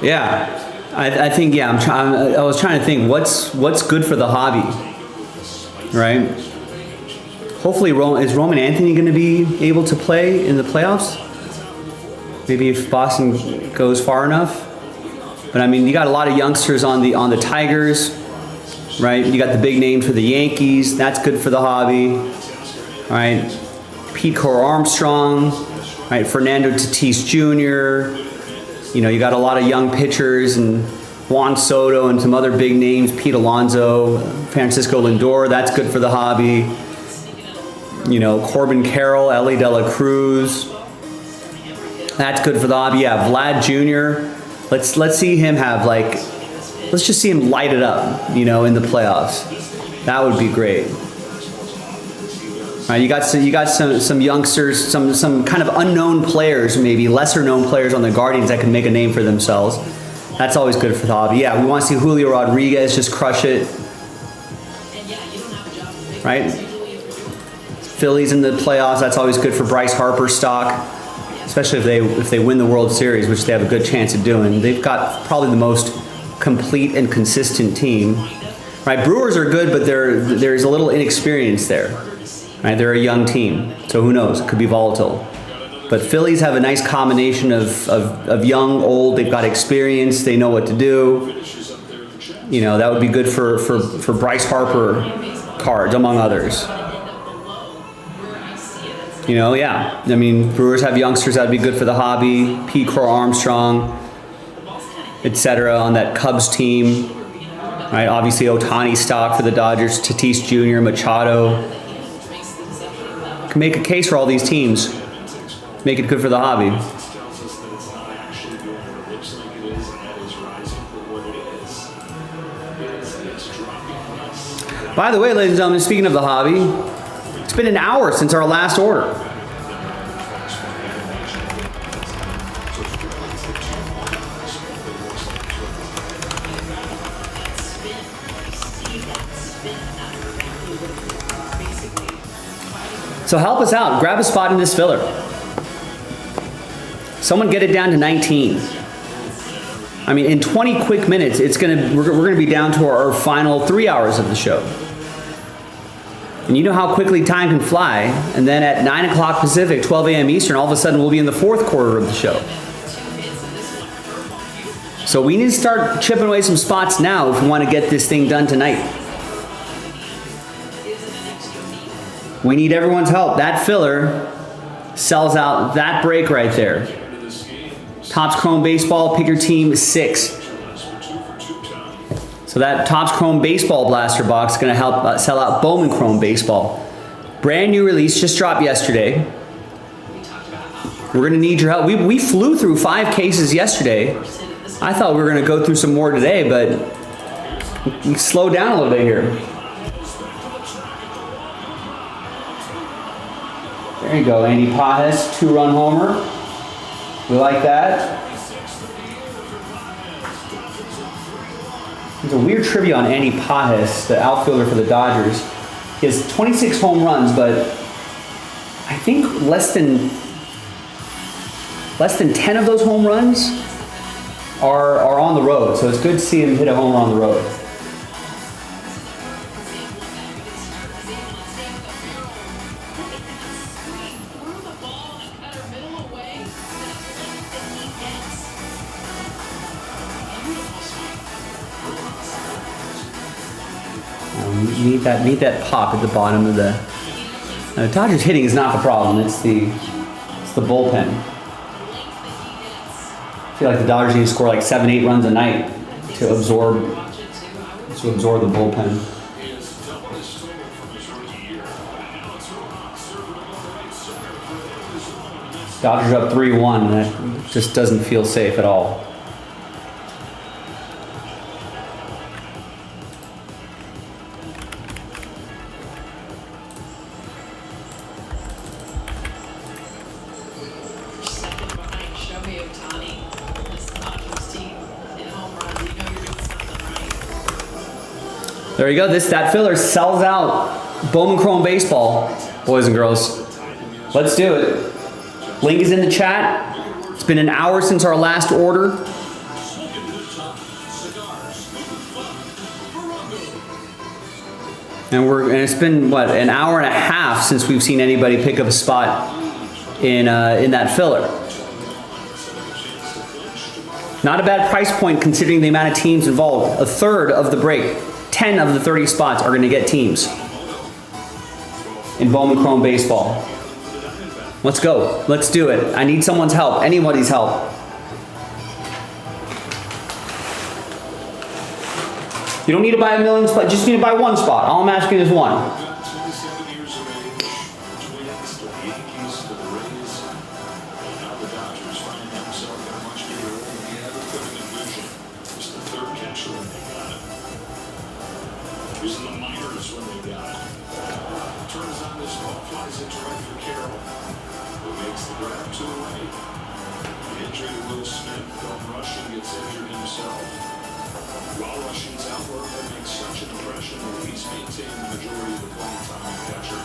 Yeah, I think, yeah, I was trying to think what's good for the hobby, right? Hopefully, is Roman Anthony going to be able to play in the playoffs? Maybe if Boston goes far enough. But I mean, you got a lot of youngsters on the Tigers, right? You got the big names for the Yankees. That's good for the hobby, right? Pete Core Armstrong, right? Fernando Tatis Jr. You know, you got a lot of young pitchers and Juan Soto and some other big names, Pete Alonso, Francisco Lindor. That's good for the hobby. You know, Corbin Carroll, Ellie De La Cruz. That's good for the hobby. Yeah, Vlad Jr. Let's see him have let's just see him light it up, you know, in the playoffs. That would be great. You got some youngsters, some kind of unknown players, maybe lesser known players on the Guardians that can make a name for themselves. That's always good for the hobby. Yeah, we want to see Julio Rodriguez just crush it. Right? Phillies in the playoffs. That's always good for Bryce Harper's stock, especially if they win the World Series, which they have a good chance of doing. They've got probably the most complete and consistent team. Right? Brewers are good, but there's a little inexperience there. Right, they're a young team, so who knows? It could be volatile. But Phillies have a nice combination of young, old. They've got experience. They know what to do. You know, that would be good for Bryce Harper cards, among others. You know, yeah. I mean, Brewers have youngsters. That would be good for the hobby. Pete Core Armstrong, etc. on that Cubs team. Right, obviously Ohtani stock for the Dodgers. Tatis Jr., Machado. Can make a case for all these teams. Make it good for the hobby. By the way, ladies and gentlemen, speaking of the hobby, it's been an hour since our last order. So help us out. Grab a spot in this filler. Someone get it down to 19. I mean, in 20 quick minutes, we're gonna be down to our final 3 hours of the show. And you know how quickly time can fly. And then at 9 o'clock Pacific, 12 a.m. Eastern, all of a sudden we'll be in the fourth quarter of the show. So we need to start chipping away some spots now if we want to get this thing done tonight. We need everyone's help. That filler sells out that break right there. Topps Chrome Baseball, pick your team 6. So that Topps Chrome Baseball Blaster box is going to help sell out Bowman Chrome Baseball. Brand new release, just dropped yesterday. We're going to need your help. We flew through 5 cases yesterday. I thought we were going to go through some more today, but we slowed down a little bit here. There you go, Andy Pajes, 2-run homer. We like that. There's a weird trivia on Andy Pajes, the outfielder for the Dodgers. He has 26 home runs, but I think less than 10 of those home runs are on the road. So it's good to see him hit a home run on the road. Need that pop at the bottom of the. Dodgers hitting is not the problem. It's the bullpen. feel like the Dodgers need to score like 7-8 runs a night to absorb the bullpen. Dodgers up 3-1, and that just doesn't feel safe at all. Second behind Shohei Ohtani. This Dodgers team in home runs. You know you're doing something right. There you go. That filler sells out Bowman Chrome Baseball, boys and girls. Let's do it. Link is in the chat. It's been an hour since our last order. And it's been what, an hour and a half since we've seen anybody pick up a spot in that filler. Not a bad price point considering the amount of teams involved. A third of the break, 10 of the 30 spots are going to get teams in Bowman Chrome Baseball. Let's go. Let's do it. I need someone's help. Anybody's help. You don't need to buy a million spots. Just need to buy one spot. All I'm asking is one. 27 years of age, Twins, the Yankees, the Rays. Now the Dodgers find themselves in a much bigger role than they ever could have envisioned. Just the third catcher when they got it. He was in the minors when they got it. Turns on this ball, flies it to right for Carroll, who makes the grab to the right. The injury to Will Smith, Don Rushing gets injured himself. While Rushing's out, Workman makes such an impression that he's maintained the majority of the playing time in catcher.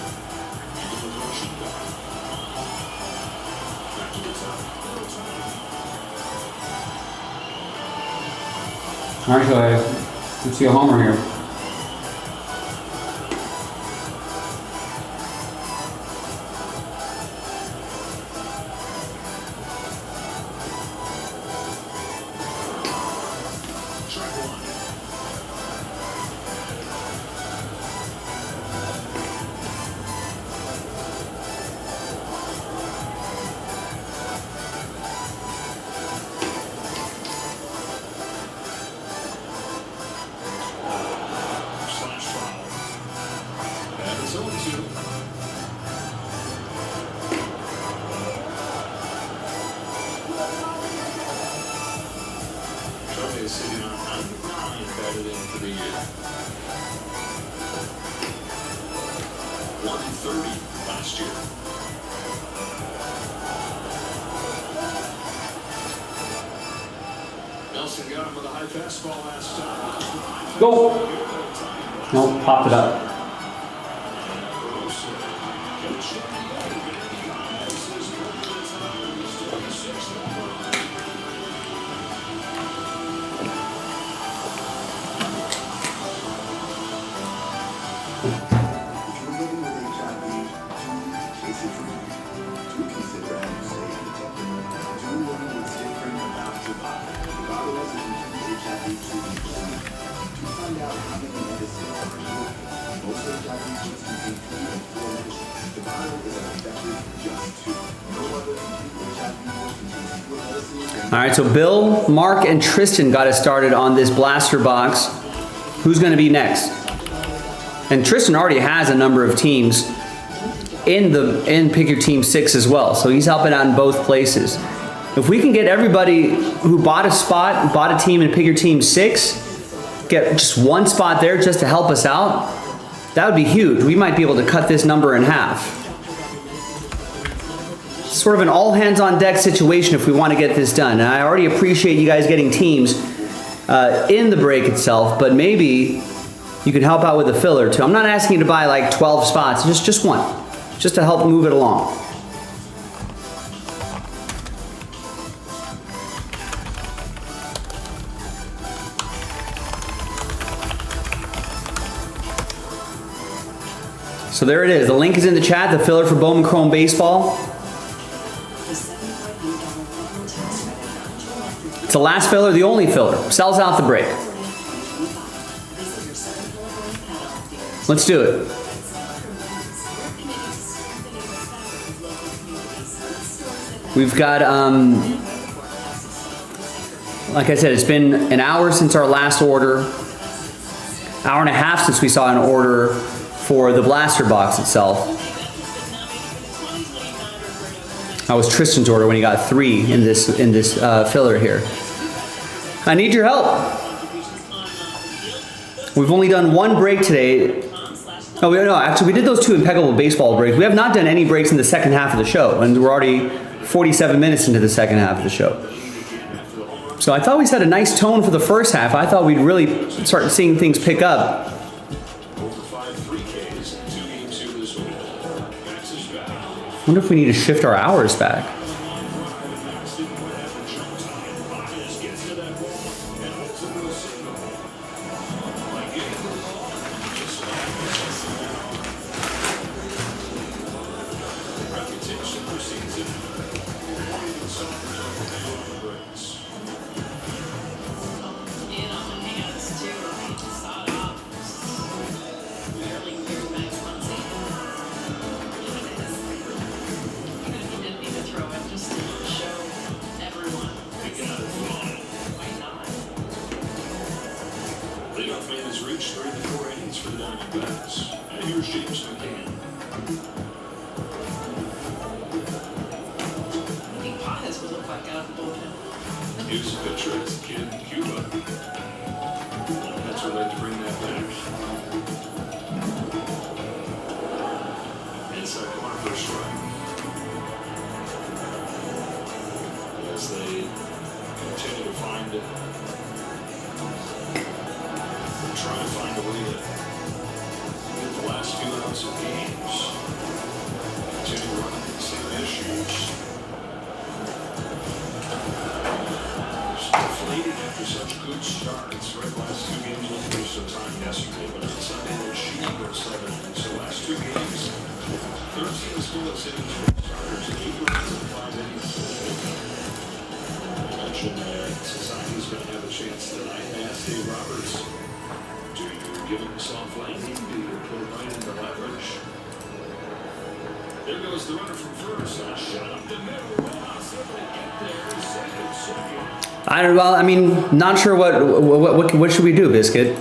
Even with Rushing gone. Back to the top. All right, so let's see a homer here. Slash foul. And it's 0-2. Shohei is sitting on 99 batted in for the year. 130 last year. Nelson got him with a high fastball last time. Go. Nope, popped it up. If you're living with HIV, do chase it dream. Do consider how you stay protected. Do learn what's different about your body. Your body has a complete HIV treatment plan. To find out how many medicines are in your pill. Most HIV kits contain 3 and 4 medicines. The bottle is as effective for just 2. No other complete HIV pill contains fewer medicines. All right, so Bill, Mark, and Tristan got us started on this blaster box. Who's going to be next? And Tristan already has a number of teams in Pick Your Team 6 as well, so he's helping out in both places. If we can get everybody who bought a team in Pick Your Team 6, get just one spot there just to help us out, that would be huge. We might be able to cut this number in half. Sort of an all hands on deck situation if we want to get this done. And I already appreciate you guys getting teams in the break itself, but maybe you can help out with the filler too. I'm not asking you to buy like 12 spots, just one, just to help move it along. So there it is. The link is in the chat, the filler for Bowman Chrome Baseball. It's the last filler, the only filler. Sells out the break. Let's do it. We've got like I said, it's been an hour since our last order, hour and a half since we saw an order for the blaster box itself. That was Tristan's order when he got 3 in this filler here. I need your help. We've only done 1 break today. Oh, no, actually, we did those 2 impeccable baseball breaks. We have not done any breaks in the second half of the show, and we're already 47 minutes into the second half of the show. So I thought we set a nice tone for the first half. I thought we'd really start seeing things pick up. Wonder if we need to shift our hours back. Here's a picture as a kid in Cuba. That's what led to bring that back. Inside corner for a strike. As they continue to try to find a way to get the last few outs of games. Continue running the same issues. Deflated after such good starts. Right, last 2 games looked for some time yesterday, but on Sunday they shooting for 7. So last 2 games, 13 scoreless innings for starters, 8 runs and 5 innings. I mentioned that Society's going to have a chance tonight. Ask Dave Roberts, do you give him a soft landing? Do you put it right into leverage? There goes the runner from first. A shot up the middle. Possibly get there. Second. I mean, not sure what should we do, Biscuit?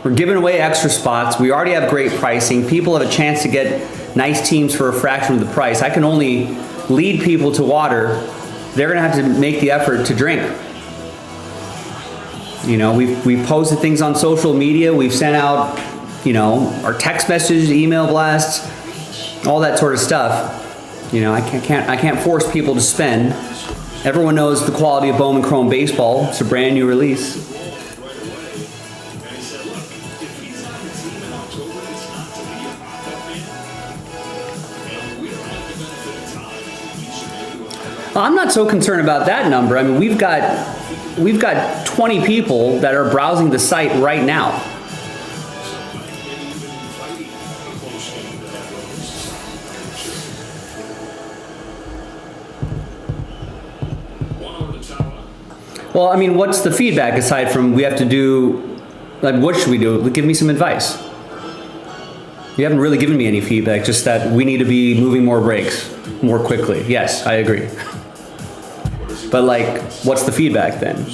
We're giving away extra spots. We already have great pricing. People have a chance to get nice teams for a fraction of the price. I can only lead people to water. They're gonna have to make the effort to drink. You know, we've posted things on social media. We've sent out, you know, our text messages, email blasts, all that sort of stuff. You know, I can't force people to spend. Everyone knows the quality of Bowman Chrome Baseball. It's a brand new release. I'm not so concerned about that number. I mean, we've got 20 people that are browsing the site right now. Well, I mean, what's the feedback aside from we have to do, like, what should we do? Give me some advice. You haven't really given me any feedback, just that we need to be moving more breaks more quickly. Yes, I agree. But, like, what's the feedback then?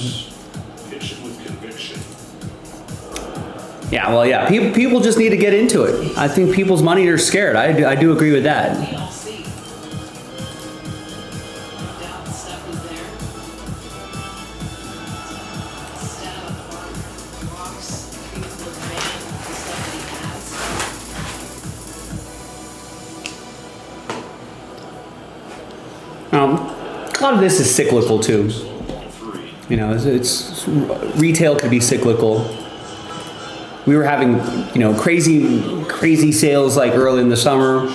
Yeah, well, yeah, people just need to get into it. I think people's money are scared. I do agree with that. A lot of this is cyclical too. You know, it's retail could be cyclical. We were having, you know, crazy sales like early in the summer.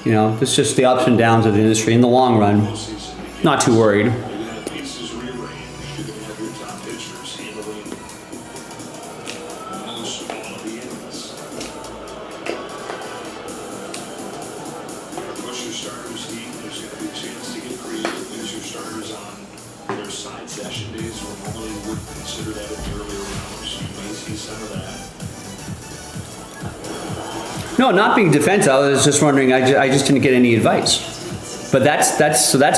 You know, it's just the ups and downs of the industry. In the long run, not too worried. No, not being defensive. I was just wondering. I just didn't get any advice. But that's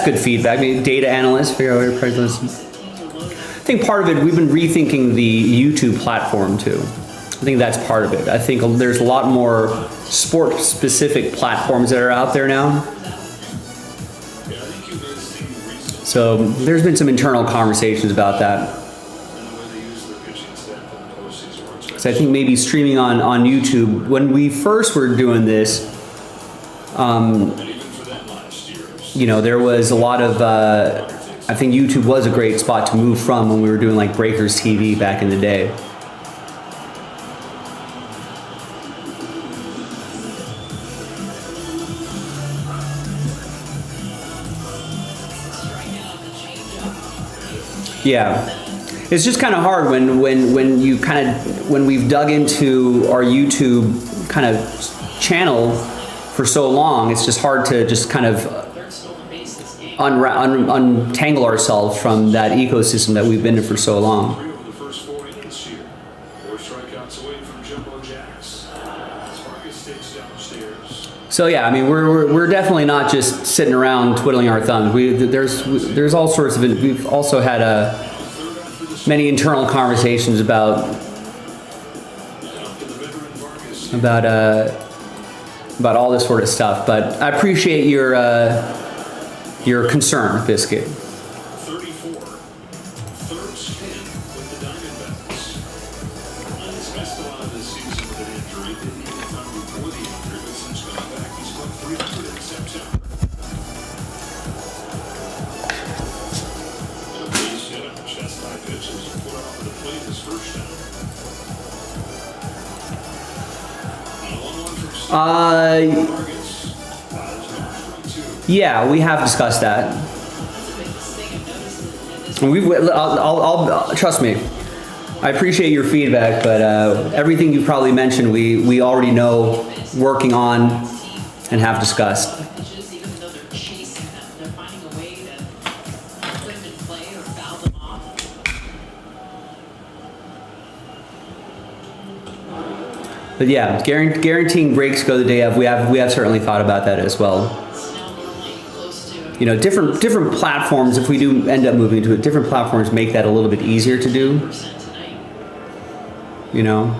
good feedback. I mean, data analysts figure out where your price is. think part of it, we've been rethinking the YouTube platform too. I think that's part of it. I think there's a lot more sport-specific platforms that are out there now. So there's been some internal conversations about that. So I think maybe streaming on YouTube, when we first were doing this, you know, there was a lot of, I think YouTube was a great spot to move from when we were doing like Breakers TV back in the day. Yeah. It's just kind of hard when we've dug into our YouTube kind of channel for so long. It's just hard to just kind of untangle ourselves from that ecosystem that we've been in for so long. So yeah, I mean, we're definitely not just sitting around twiddling our thumbs. There's all sorts of. We've also had many internal conversations about all this sort of stuff. But I appreciate your concern, Biscuit. 34, third spin with the Diamondbacks. He's missed a lot of this season with an injury. Didn't even come before the injury, but since coming back, he's put 300 in September. A base hit on chest-high pitches put off of the plate his first time. On a 1-1 from Yeah, we have discussed that. I'll trust me. I appreciate your feedback, but everything you probably mentioned, we already know, working on, and have discussed. Even though they're chasing them, they're finding a way to put them in play or foul them off. But yeah, guaranteeing breaks go the day of. We have certainly thought about that as well. You know, different platforms. If we do end up moving to it, different platforms make that a little bit easier to do. You know,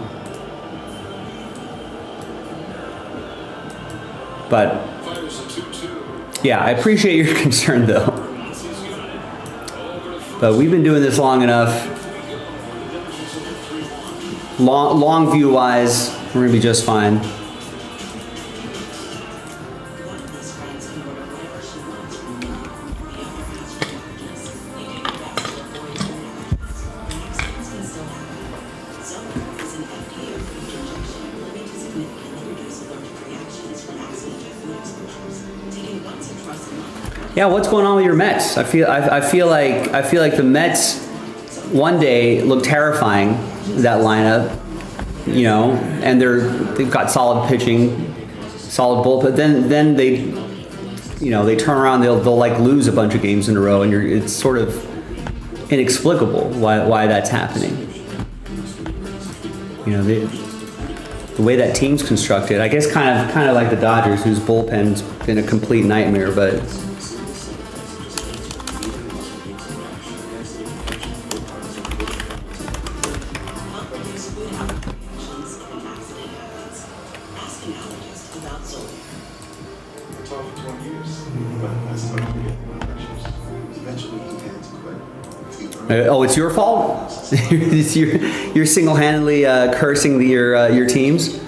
but yeah, I appreciate your concern though. But we've been doing this long enough. Long view wise, we're gonna be just fine. Yeah, what's going on with your Mets? I feel like the Mets one day look terrifying, that lineup, you know, and they've got solid pitching, solid bullpen. Then they, you know, they turn around, they'll like lose a bunch of games in a row, and it's sort of inexplicable why that's happening. You know, the way that team's constructed, I guess kind of like the Dodgers, whose bullpen's been a complete nightmare, but. Oh, it's your fault? You're single-handedly cursing your teams? It's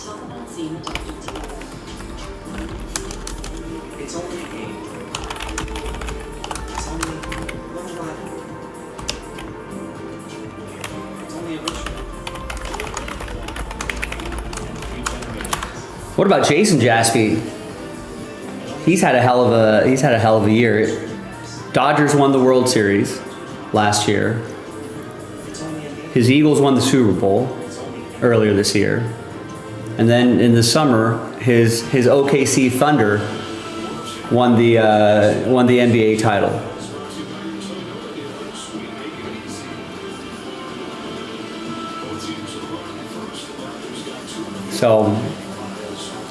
only a game. It's only one rival. It's only a ritual. What about Jason Jaspy? He's had a hell of a year. Dodgers won the World Series last year. His Eagles won the Super Bowl earlier this year. And then in the summer, his OKC Thunder won the NBA title. So,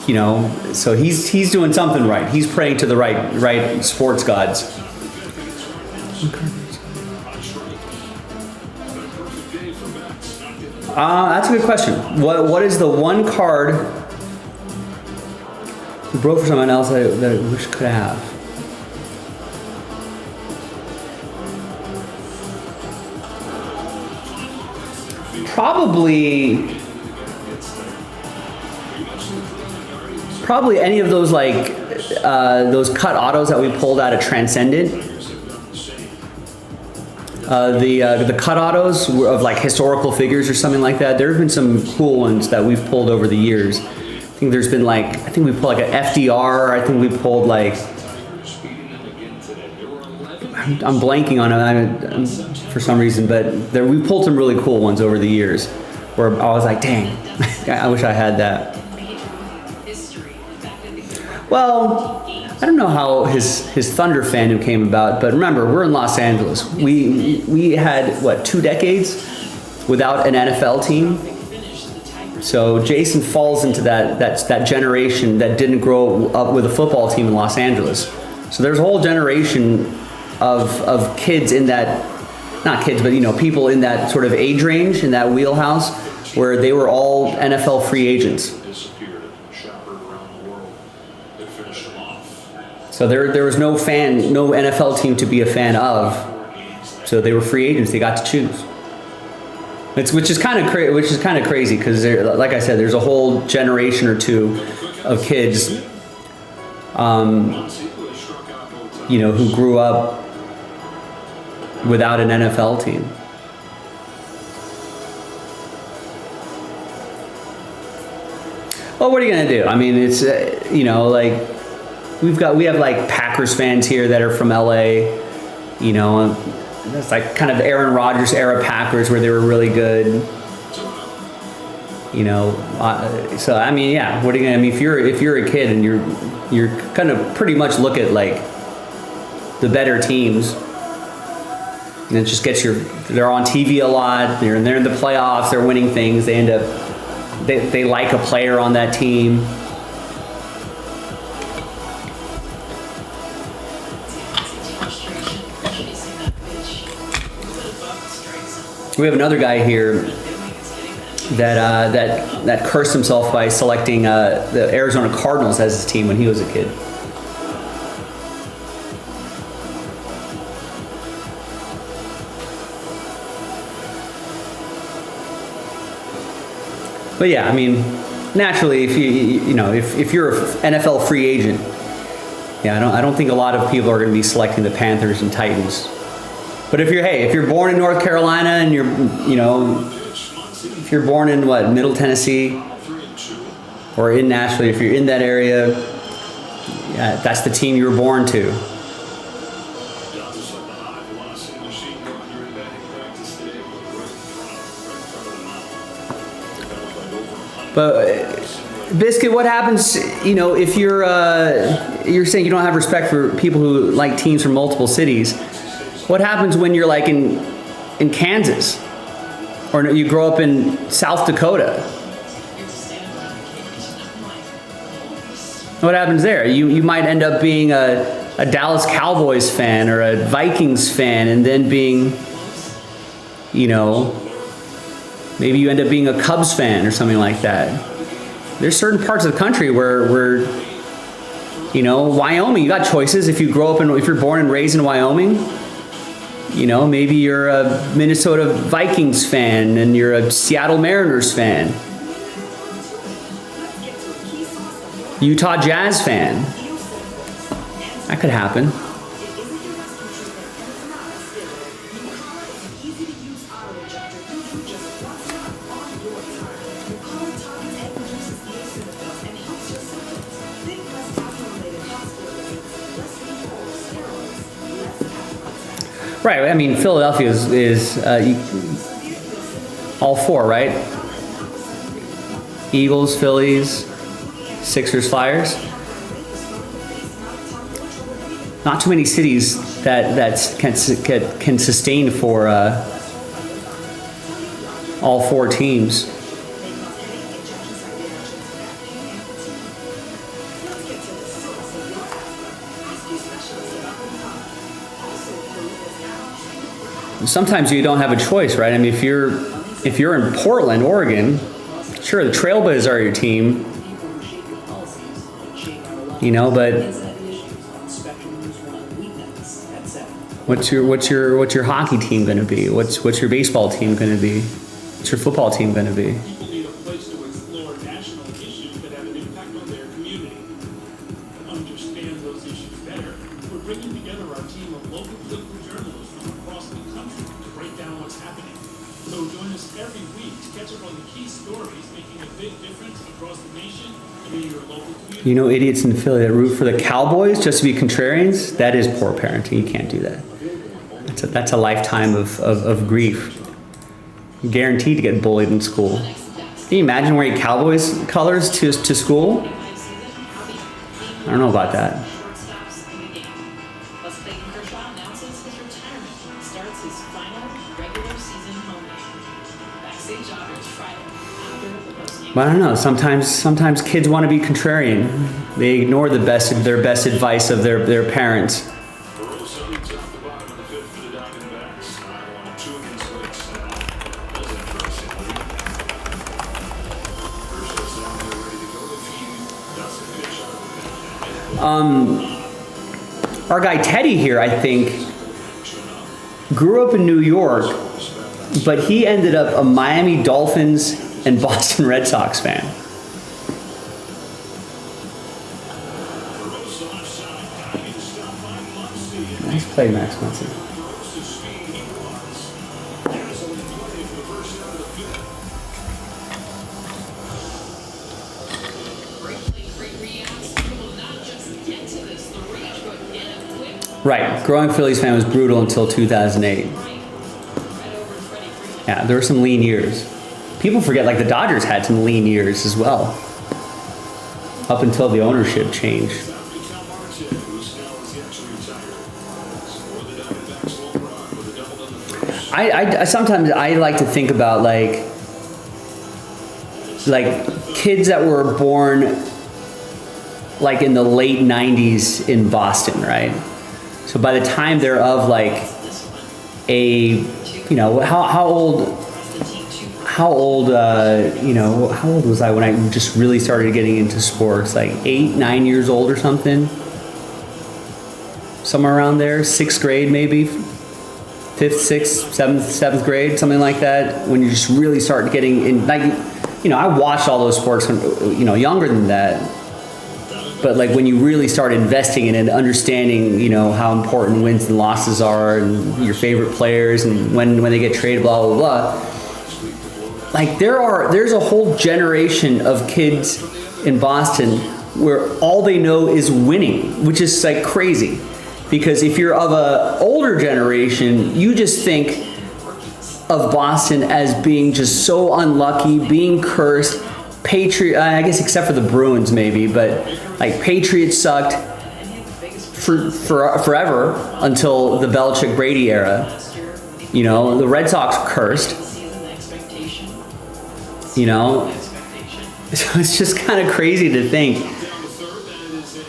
you know, so he's doing something right. He's praying to the right sports gods. That's a good question. What is the one card who broke for someone else that I wish could have? Probably any of those like those cut autos that we pulled out of Transcendent. The cut autos of like historical figures or something like that. There have been some cool ones that we've pulled over the years. I think there's been like, I think we pulled like an FDR. I think we pulled like, I'm blanking on it for some reason, but we pulled some really cool ones over the years where I was like, dang, I wish I had that. Well, I don't know how his Thunder fandom came about, but remember, we're in Los Angeles. We had, what, 2 decades without an NFL team? So Jason falls into that generation that didn't grow up with a football team in Los Angeles. So there's a whole generation of kids in that, not kids, but people in that sort of age range, in that wheelhouse, where they were all NFL free agents. So there was no NFL team to be a fan of. So they were free agents. They got to choose. Which is kind of crazy because, like I said, there's a whole generation or two of kids, who grew up without an NFL team. Well, what are you gonna do? I mean, it's like. We have like Packers fans here that are from LA, it's like kind of Aaron Rodgers era Packers where they were really good, so I mean, yeah, what are you gonna, I mean, if you're a kid and you're kind of pretty much look at like the better teams, and it just gets they're on TV a lot, they're in the playoffs, they're winning things, they like a player on that team. We have another guy here that cursed himself by selecting the Arizona Cardinals as his team when he was a kid. But yeah, I mean, naturally, if you're an NFL free agent, yeah, I don't think a lot of people are going to be selecting the Panthers and Titans. But if you're born in North Carolina and if you're born in Middle Tennessee or in Nashville, if you're in that area, yeah, that's the team you were born to. But Biscuit, what happens, if you're saying you don't have respect for people who like teams from multiple cities? What happens when you're like in Kansas, or you grow up in South Dakota? What happens there? You might end up being a Dallas Cowboys fan or a Vikings fan, and then being, maybe you end up being a Cubs fan or something like that. There's certain parts of the country where Wyoming, you got choices. If you're born and raised in Wyoming, maybe you're a Minnesota Vikings fan and you're a Seattle Mariners fan. Utah Jazz fan. That could happen. Right, I mean, Philadelphia is all 4, right? Eagles, Phillies, Sixers, Flyers. Not too many cities that can sustain for all 4 teams. Sometimes you don't have a choice, right? I mean, if you're if you're in Portland, Oregon, sure, the Trailblazers are your team, you know, but what's your hockey team going to be? What's your baseball team going to be? What's your football team going to be? People need a place to explore national issues that have an impact on their community. To understand those issues better, we're bringing together our team of local political journalists from across the country to break down what's happening. So join us every week to catch up on the key stories making a big difference across the nation and in your local community. You know, idiots in Philly that root for the Cowboys just to be contrarians? That is poor parenting. You can't do that. That's a lifetime of grief. Guaranteed to get bullied in school. Can you imagine wearing Cowboys colors to school? I don't know about that. Shortstops in the game. Plus, Clayton Kershaw announces his retirement. Starts his final regular season home game. Backstage Joggers Friday after the postgame. But I don't know. Sometimes kids want to be contrarian. They ignore their best advice of their parents. Burrow suddenly top to bottom in the fifth for the Diamondbacks. I want 2 against Lakes now. Does it impressively. Kershaw's down there ready to go if he doesn't pitch. Our guy Teddy here, I think, grew up in New York, but he ended up a Miami Dolphins and Boston Red Sox fan. Nice play, Max Muncy. Great play, great reaction. Will not just get to this the reach, but get a quick Right, growing Phillies fan was brutal until 2008. right over Freddie Freeman. Yeah, there were some lean years. People forget, like the Dodgers had some lean years as well, up until the ownership changed. I sometimes I like to think about like kids that were born like in the late 90s in Boston, right? So by the time they're of like a, you know, how old was I when I just really started getting into sports? Like 8, 9 years old or something? Somewhere around there, 6th grade maybe, 5th, 6th, 7th grade, something like that. When you just really start getting in, like, you know, I watched all those sports when, you know, younger than that. But like when you really start investing in it, understanding, you know, how important wins and losses are, and your favorite players, and when they get traded, blah blah blah. Like there's a whole generation of kids in Boston where all they know is winning, which is like crazy. Because if you're of a older generation, you just think of Boston as being just so unlucky, being cursed. I guess except for the Bruins maybe, but like Patriots sucked for forever until the Belichick Brady era. You know, the Red Sox cursed. You know, so it's just kind of crazy to think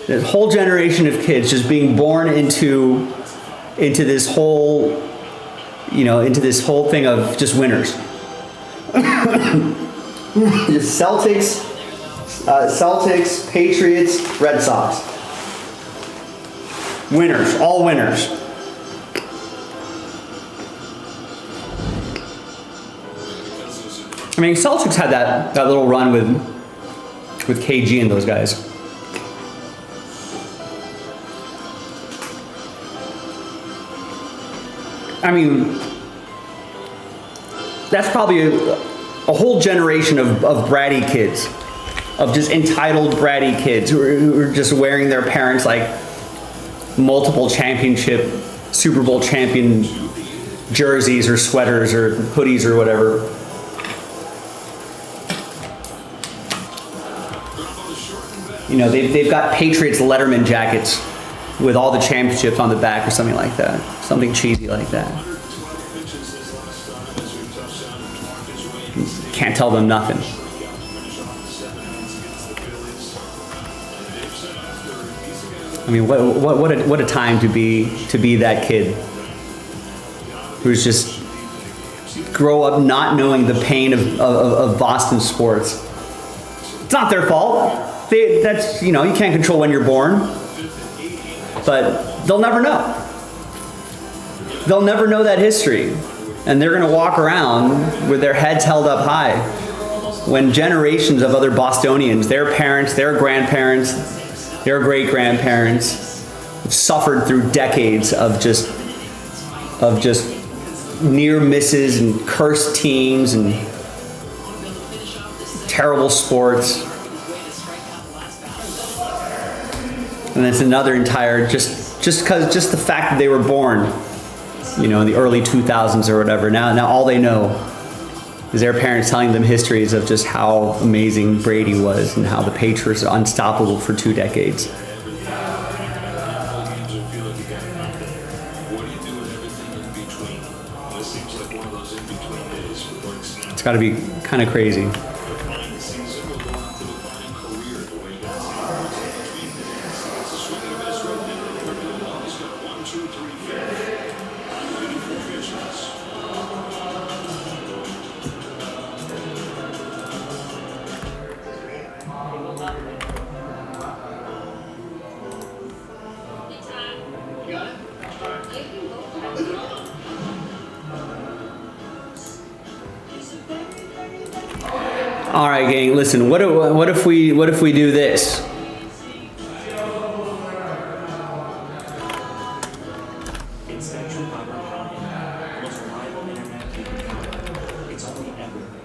that whole generation of kids just being born into this whole, you know, into this whole thing of just winners. Celtics, Patriots, Red Sox. Winners, all winners. I mean, Celtics had that little run with KG and those guys. I mean, that's probably a whole generation of bratty kids, of just entitled bratty kids who are just wearing their parents like multiple championship, Super Bowl champion jerseys or sweaters or hoodies or whatever. You know, they've got Patriots Letterman jackets with all the championships on the back or something like that. Something cheesy like that. Can't tell them nothing. I mean, what a time to be that kid who's just grow up not knowing the pain of Boston sports. It's not their fault. That's, you know, you can't control when you're born. But they'll never know. They'll never know that history. And they're going to walk around with their heads held up high when generations of other Bostonians, their parents, their grandparents, their great-grandparents have suffered through decades of just near misses and cursed teams and terrible sports. And it's another entire, just the fact that they were born, you know, in the early 2000s or whatever. Now all they know is their parents telling them histories of just how amazing Brady was and how the Patriots are unstoppable for 2 decades. It's got to be kind of crazy. All right, gang. Listen. What if we do this? It's that true power of the most reliable internet you can count on. It's only everything.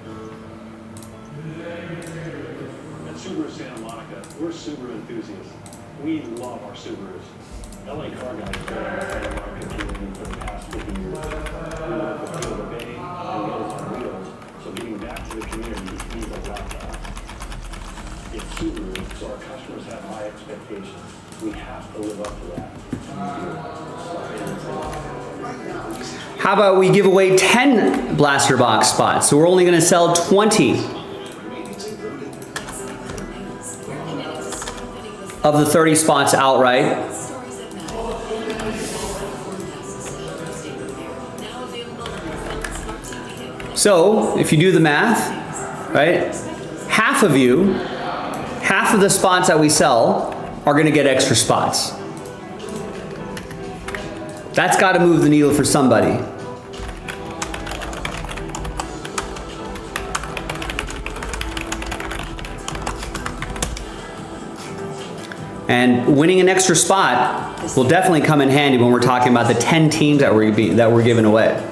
At Subaru Santa Monica, we're Subaru enthusiasts. We love our Subarus. LA Car Guy has been in the Santa Monica community for the past 50 years. We work with Field of Bay and Meals on Wheels, so giving back to the community means a lot to us. It's Subaru, so our customers have high expectations. We have to live up to that. How about we give away 10 blaster box spots? So we're only going to sell 20 of the 30 spots outright. So if you do the math, right, half of the spots that we sell are going to get extra spots. That's got to move the needle for somebody. And winning an extra spot will definitely come in handy when we're talking about the 10 teams that we're giving away.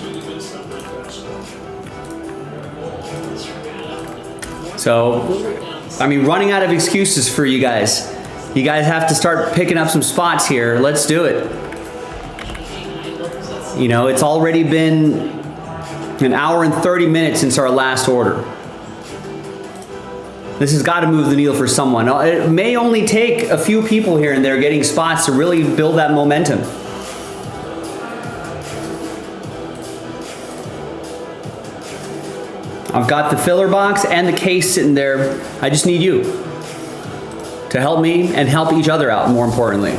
Delivery September 30th, 2025. Visit your Southern California Cattleman dealer today. So, I mean, running out of excuses for you guys. You guys have to start picking up some spots here. Let's do it. You know, it's already been an hour and 30 minutes since our last order. This has got to move the needle for someone. It may only take a few people here and there getting spots to really build that momentum. I've got the filler box and the case sitting there. I just need you to help me and help each other out, more importantly.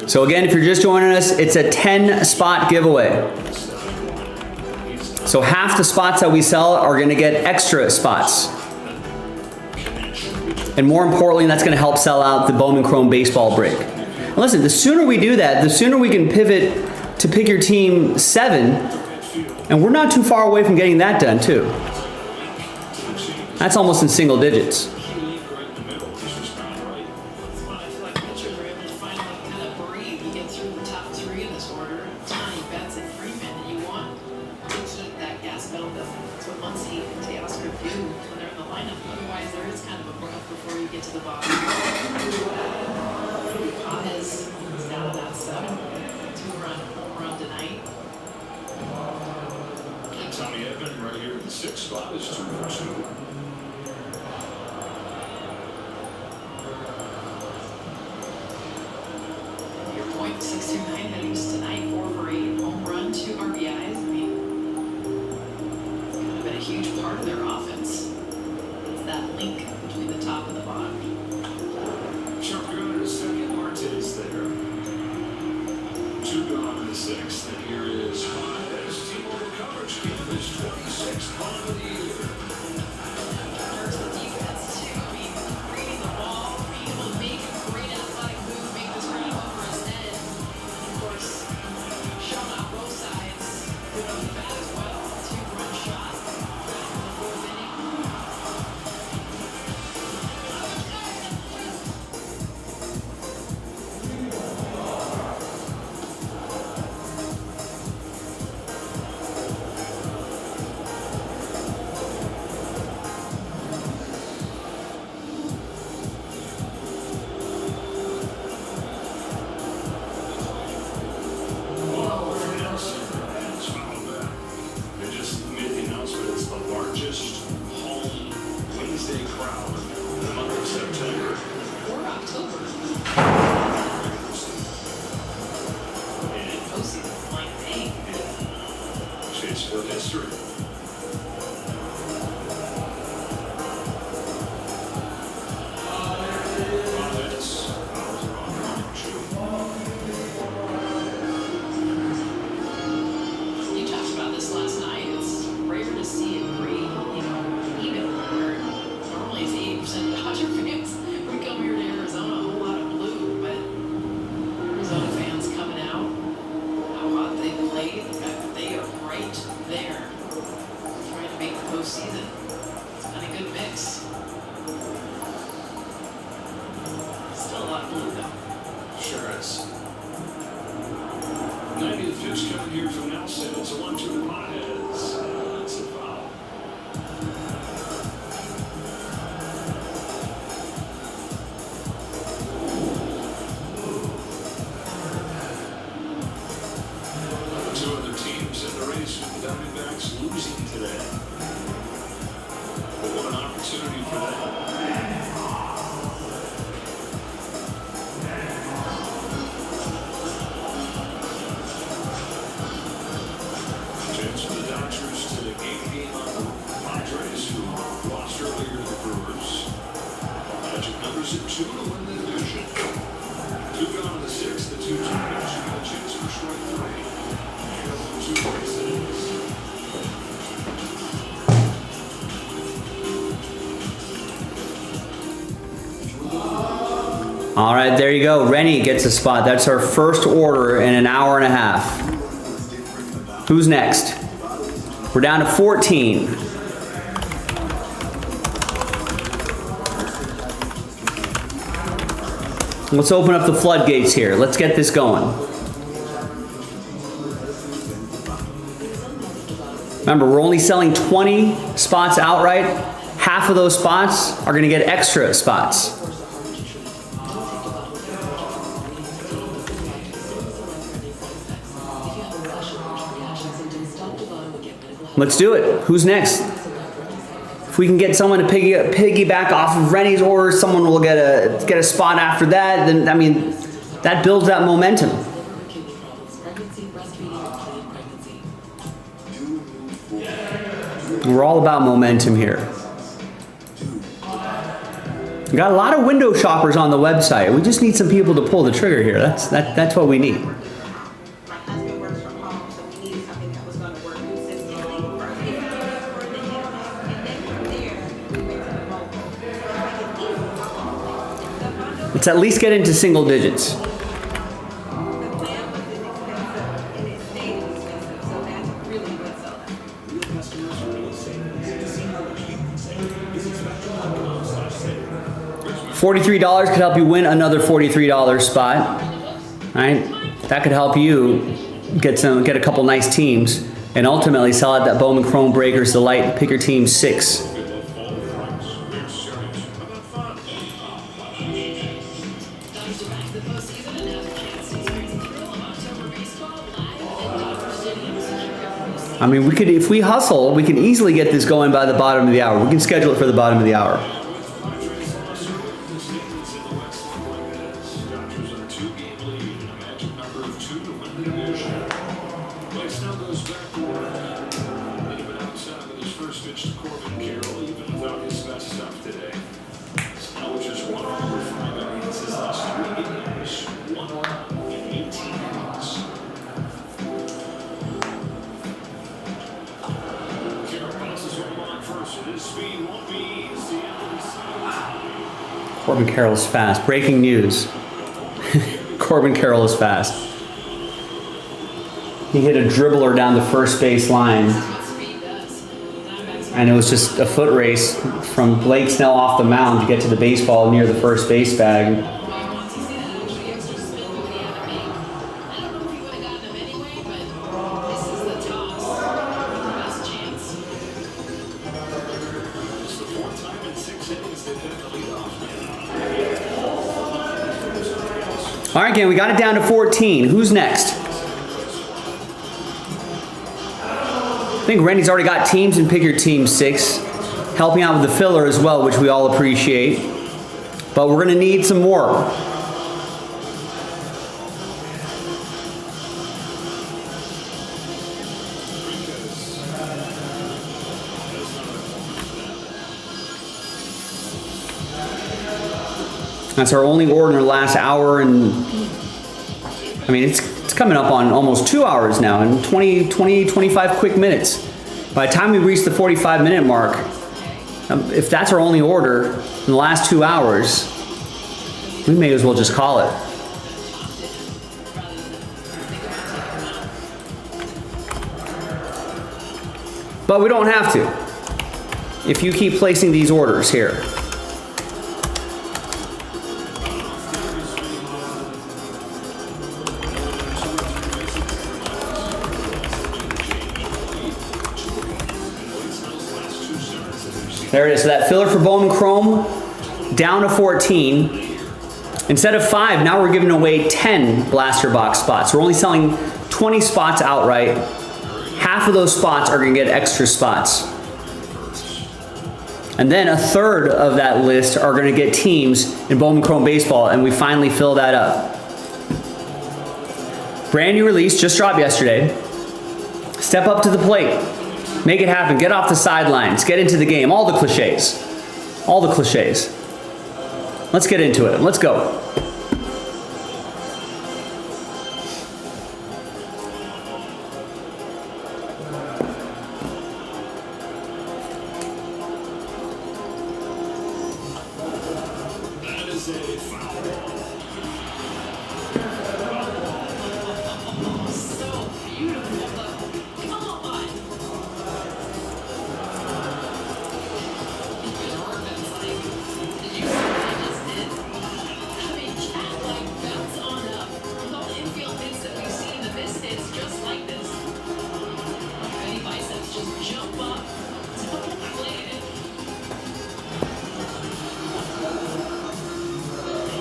So again, if you're just joining us, it's a 10 spot giveaway. So half the spots that we sell are going to get extra spots. And more importantly, that's going to help sell out the Bowman Chrome baseball break. And listen, the sooner we do that, the sooner we can pivot to pick your team 7. And we're not too far away from getting that done too. That's almost in single digits. sixth spot is 2 for 2. Your point, 629 headings tonight, 4 for 8, home run, 2 RBIs. I mean, it's kind of been a huge part of their offense. It's that link between the top and the bottom. Sharp gunner to second, Martinez there. 2 gone in the sixth, and here is Baez. T-Mobile coverage gave his 26th home of the year. There's the defense, too. I mean, reading the ball, being able to make a great athletic move, make this grab over his head. Of course, showing off both sides, good on the bat as well. 2-run shot back in the 4th inning. They just made the announcement it's the largest home Wednesday crowd in the month of September. Or October. And postseason like May. Chase for history. Baez, fouls are on round 2. You talked about this last night. It's rare to see a great, even where normally it's 80% Dodger fans. We come here to Arizona, a whole lot of blue, but Arizona fans coming out, how hot they played, the fact that they are right there trying to make the postseason. It's been a good mix. Still a lot of blue though. Sure is. 90th pitch coming here from Nelson. It's a 1-2 to Baez. That's a foul. Two other teams in the race with the Diamondbacks losing today. But what an opportunity for them. Chance for the Dodgers to game on the Padres, who lost earlier to the Brewers. Magic numbers at 2 to win the division. 2 gone in the sixth, the 2-2 pitch. You got a chance for strike 3. 2 bases. All right, there you go. Rennie gets a spot. That's our first order in an hour and a half. Who's next? We're down to 14. Let's open up the floodgates here. Let's get this going. Remember, we're only selling 20 spots outright. Half of those spots are going to get extra spots. Let's do it. Who's next? If we can get someone to piggyback off of Rennie's order, someone will get a spot after that. Then I mean, that builds that momentum. We're all about momentum here. We got a lot of window shoppers on the website. We just need some people to pull the trigger here. That's what we need. My husband works from home, so we needed something that was going to work consistently. First, we had to look for the internet, and then from there, we went to the mobile. So I could easily the bundle. Let's at least get into single digits. The plan was inexpensive, and it stayed expensive, so that's really good seller. Real customers are real savings. To see how much you can save, visit spectrum.com/savings. $43 could help you win another $43 spot. All right, that could help you get a couple nice teams, and ultimately sell out that Bowman Chrome Breakers Delight. Pick your team 6. Dodgers are back to the postseason and have a chance to experience the thrill of October baseball live at Dodger Stadium. Secure your I mean, we could, if we hustle, we can easily get this going by the bottom of the hour. We can schedule it for the bottom of the hour. Corbin Carroll is fast. Breaking news. Corbin Carroll is fast. He hit a dribbler down the first base line. And it was just a foot race from Blake Snell off the mound to get to the baseball near the first base bag. All right, gang, we got it down to 14. Who's next? I think Randy's already got teams and pick your team 6, helping out with the filler as well, which we all appreciate. But we're gonna need some more. That's our only order in the last hour, and I mean, it's coming up on almost 2 hours now, and 25 quick minutes. By the time we reach the 45-minute mark, if that's our only order in the last 2 hours, we may as well just call it. But we don't have to, if you keep placing these orders here. There it is. So that filler for Bowman Chrome down to 14. Instead of 5, now we're giving away 10 blaster box spots. We're only selling 20 spots outright. Half of those spots are going to get extra spots. And then a third of that list are going to get teams in Bowman Chrome Baseball, and we finally fill that up. Brand new release, just dropped yesterday. Step up to the plate. Make it happen. Get off the sidelines. Get into the game. All the cliches. All the cliches. Let's get into it. Let's go. That is a foul ball. So beautiful, but come on. Jordan's like, did you see what I just did? I mean, cat-like bounce on up. All infield hits that we've seen, the missed hits just like this. Any biceps just jump up, don't play it.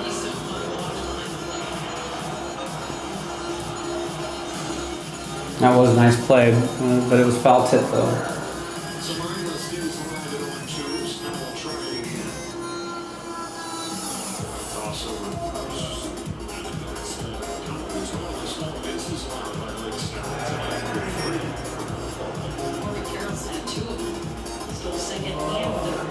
He's so fun to watch behind the plate. That was a nice play, but it was foul tip though. So Marino stays alive at 0-2, and we'll try it again. Toss over the post. That's Cowboys one of the small bases allowed by Blake Snell. Corbin Carroll's had 2 of them. Stole second and third.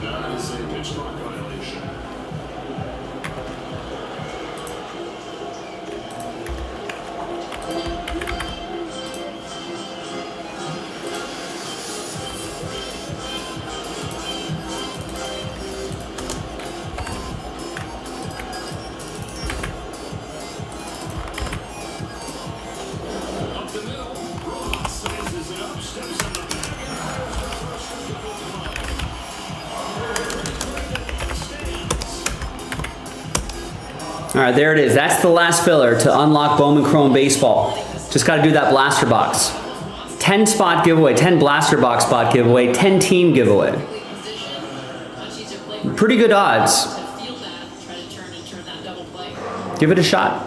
That is a pitch clock violation. Up the middle, Rojas sizes it up, steps in the bag, and fires the first pitch of the ball. All right, there it is. That's the last filler to unlock Bowman Chrome Baseball. Just got to do that blaster box. 10 spot giveaway, 10 blaster box spot giveaway, 10 team giveaway. Pretty good odds. Give it a shot.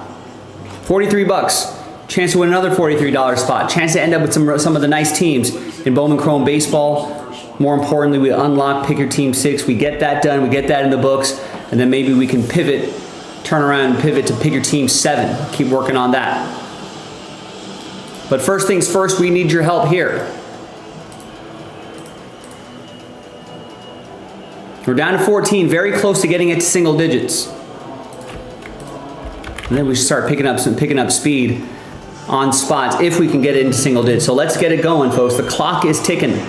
43 bucks. Chance to win another $43 spot. Chance to end up with some of the nice teams in Bowman Chrome Baseball. More importantly, we unlock Pick Your Team 6. We get that done. We get that in the books. And then maybe we can pivot, turn around and pivot to Pick Your Team 7. Keep working on that. But first things first, we need your help here. We're down to 14, very close to getting it to single digits. And then we start picking up speed on spots if we can get it into single digits. So let's get it going, folks. The clock is ticking.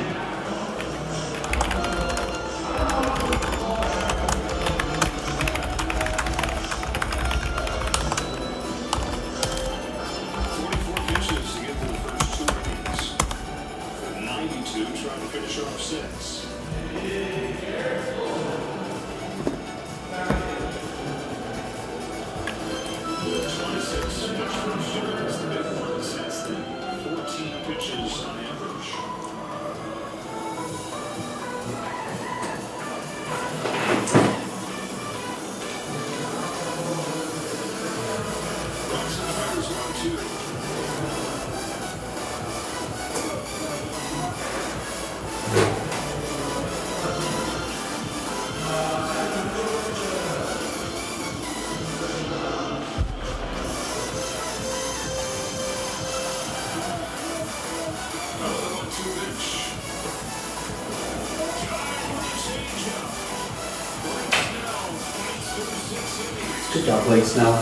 Good job, Blake Snell.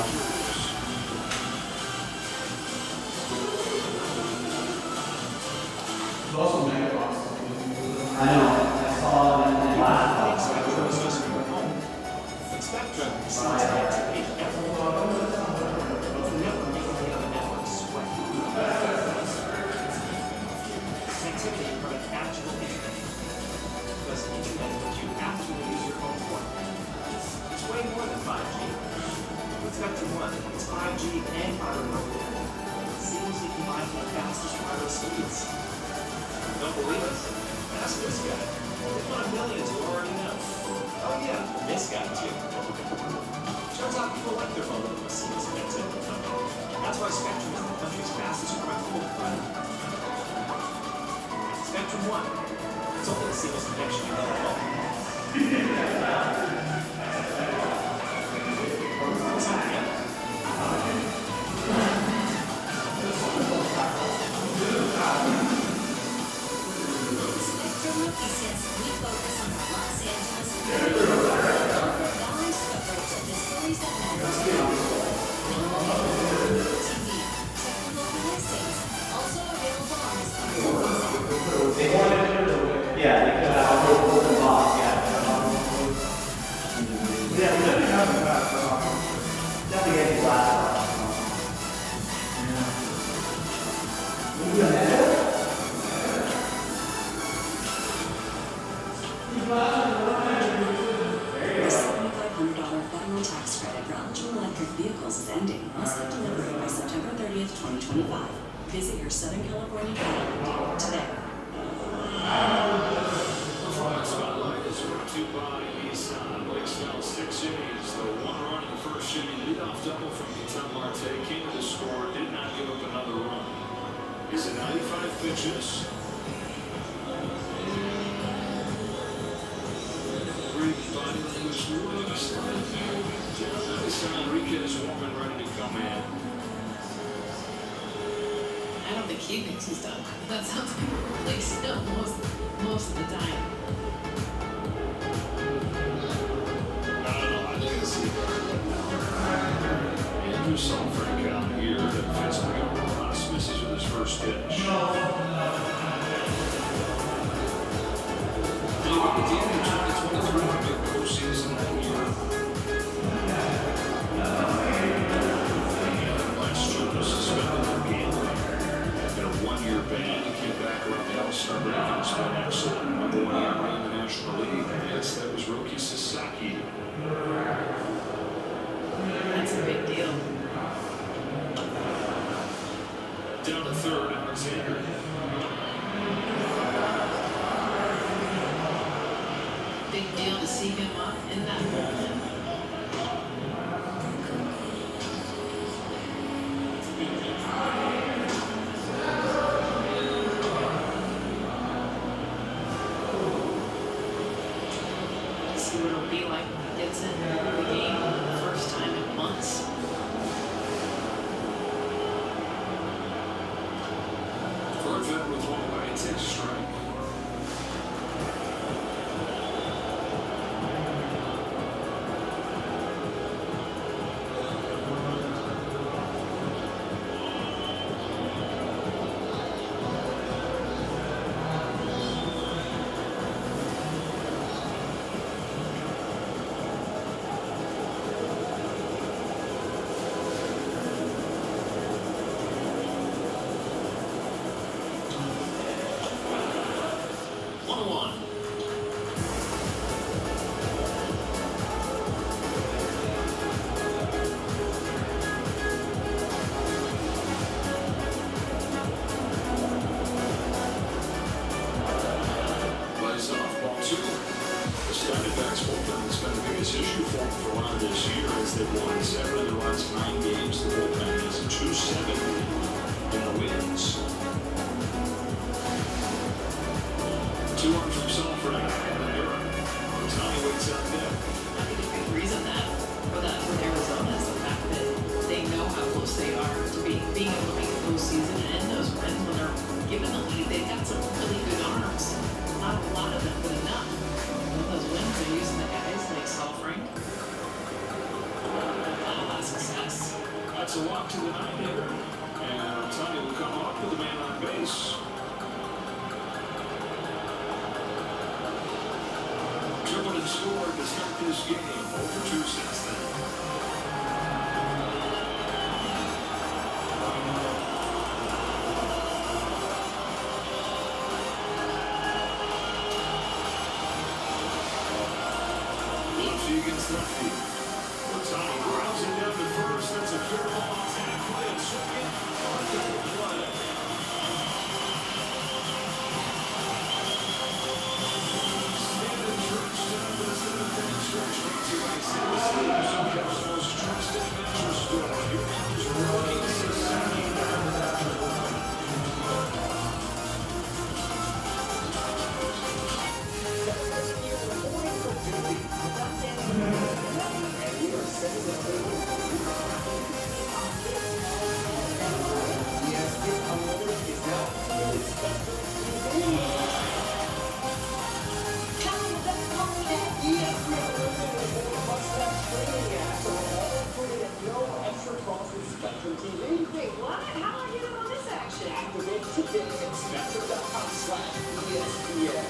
I know. I saw it in the last It's way more than 5G. With Spectrum One, it's 5G and fiber mobile. Seamlessly combined with the fastest wireless speeds. Don't believe us? Ask this guy. There's one of millions who already know. Oh yeah, this guy too. Turns out people like their phone with seamless connectivity. That's why Spectrum is the country's fastest growing mobile provider. Spectrum One. It's only the seamless connection you need. Visit your Southern California dealer today. Performance Spotlight is brought to you by Nissan. Blake Snell, 6 innings, the one run in the first inning. Leadoff double from Ketel Marte came to the score, did not give up another run. Is it 95 pitches? Great body language moves. Enriquez warm and ready to come in. I don't think he thinks he's done. That sounds like Blake Snell most of the time. I think it's Andrew Sulfric out here that fits the Ross misses with his first pitch. At the end of 2023, big postseason that year. Last year was suspended for gambling. Had a one-year ban. He came back around the All-Star break and has been excellent. Number 1 ERA in the National League. Yes, that was Roki Sasaki. That's a big deal. Down to third, Alexander. big deal to see him up in that moment. See what it'll be like when he gets in the game for the first time in months. Corvette with one away, takes a strike. Issue for them for a lot of this year as they've won 7 of their last 9 games. The bullpen has a 2-7 in the wins. 2-1 from Salford and Tommy waits out there. I think a big reason for that with Arizona is the fact that they know how close they are to being able to make a postseason and end those wins when they're given the lead. They've got some really good arms. Not a lot of them, but enough. With those wins, they're using the guys like Salfrank. A lot of success. That's a walk to the 9-hitter. And Tommy will come up with a man on base. Tripled and scored to start this game. Over 2 since then. Against left field. Tommy grounds it down to first. That's a fair ball. Tag play at second. Double play. Standing church down to the 7th stretch. Brought to you by Citizens. Cubs' most trusted mattress store. Your house rocking society. Wait, what? How are you doing on this action? Activate today at Spectrum.com/ESPN.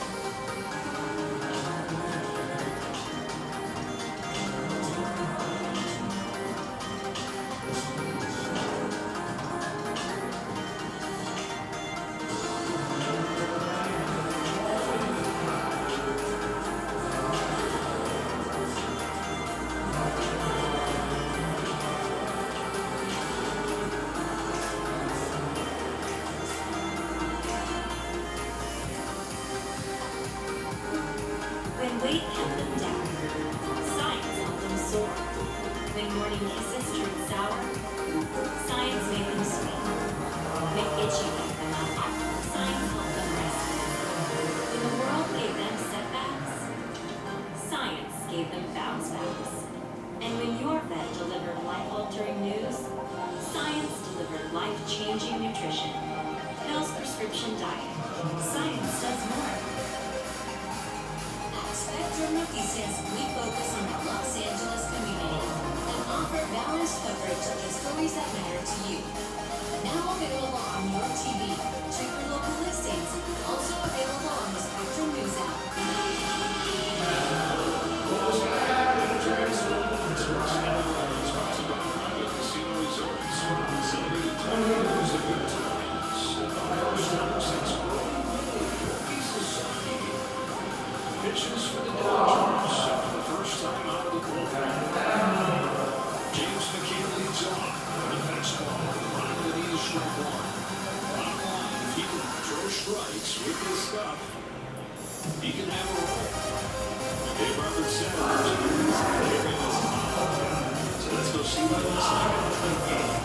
When weight kept them down, science helped them soar. When morning kisses turned sour, science made them sweet. When itchy kept them up, science helped them rest. When the world gave them setbacks, science gave them bounce backs. And when your vet delivered life-altering news, science delivered life-changing nutrition. Bill's Prescription Diet. Science does more. Spectrum Noticias, we focus on the Los Angeles community and offer balanced coverage of the stories that matter to you. Now available on your TV. Check your local listings. Also available on the Spectrum News app. Pitches for the Dodgers for the first time out of the bullpen. James McKay leads off. The fastball, bottom of the knees, strike 1. Bottom line, if he can throw strikes with this stuff, he can have a roll. Dave Roberts said, so let's go see what it looks like in a tight game.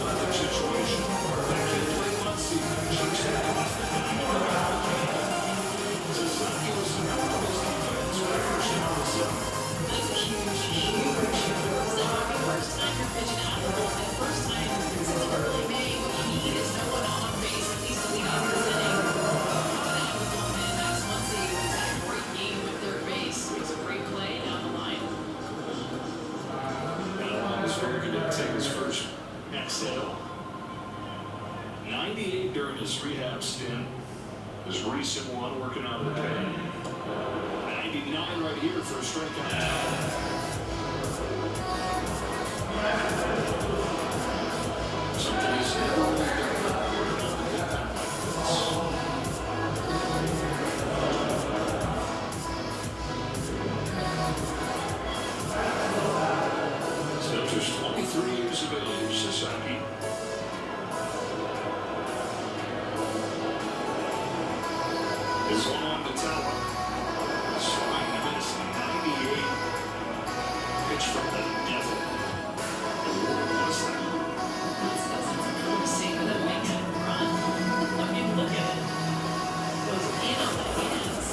Another situation. That kid played Muncie. She checked off the Sasaki was the number of his defense for the first down of the seven. That's a huge, huge difference. That might be the first time you're pitching out the ball. The first time since early May when he is no one on base, at least to lead off this inning. And that's Muncie, who's had a great game with third base. It was a great play down the line. Berger didn't take his first exhale. 98 during his rehab stint. His recent one working out of the pain. 99 right here for a strikeout. Something he's never really done working out the bullpen like this. Still just 23 years of age, Sasaki. This one on the tower. Swing and miss, 98. Pitch from the devil. What's that? That's cool to see with that big kind of run. I mean, look at it. Goes in on the hands.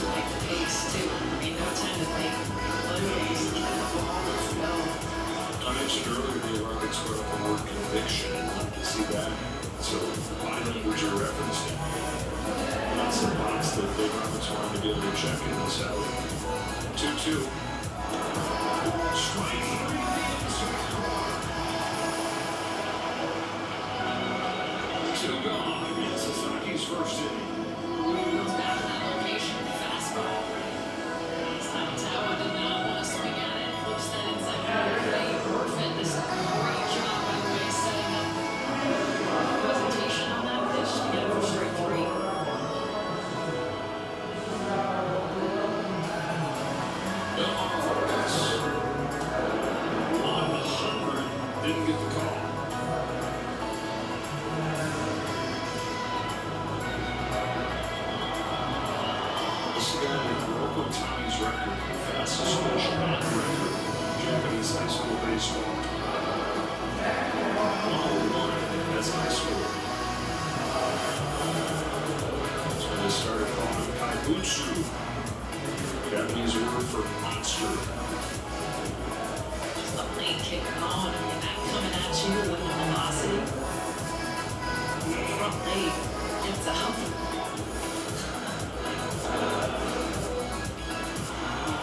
Like the pace, too. I mean, no time to think. Literally, just keep the ball. Let's go. I mentioned earlier the Rockets brought up the word conviction, and I can see that. So, body language or reference to that's the box that Dave Roberts wanted to be able to check in this out. 2-2. Strike three. Two gone in Sasaki's first inning. Goes back to that location. Fastball. This time Tawa did not want to swing at it. Flips that inside corner. Play perfect. This is a great job, by the way, setting up the presentation on that pitch to get it for straight three. On the 100, didn't get the call. This guy broke Otani's record for fastest pitch on record in Japanese high school baseball. 101, that's high school. That's when they started calling him Kaibutsu, Japanese word for monster. Just the lane kick on. I mean, that coming at you with the velocity. Front leg gets out.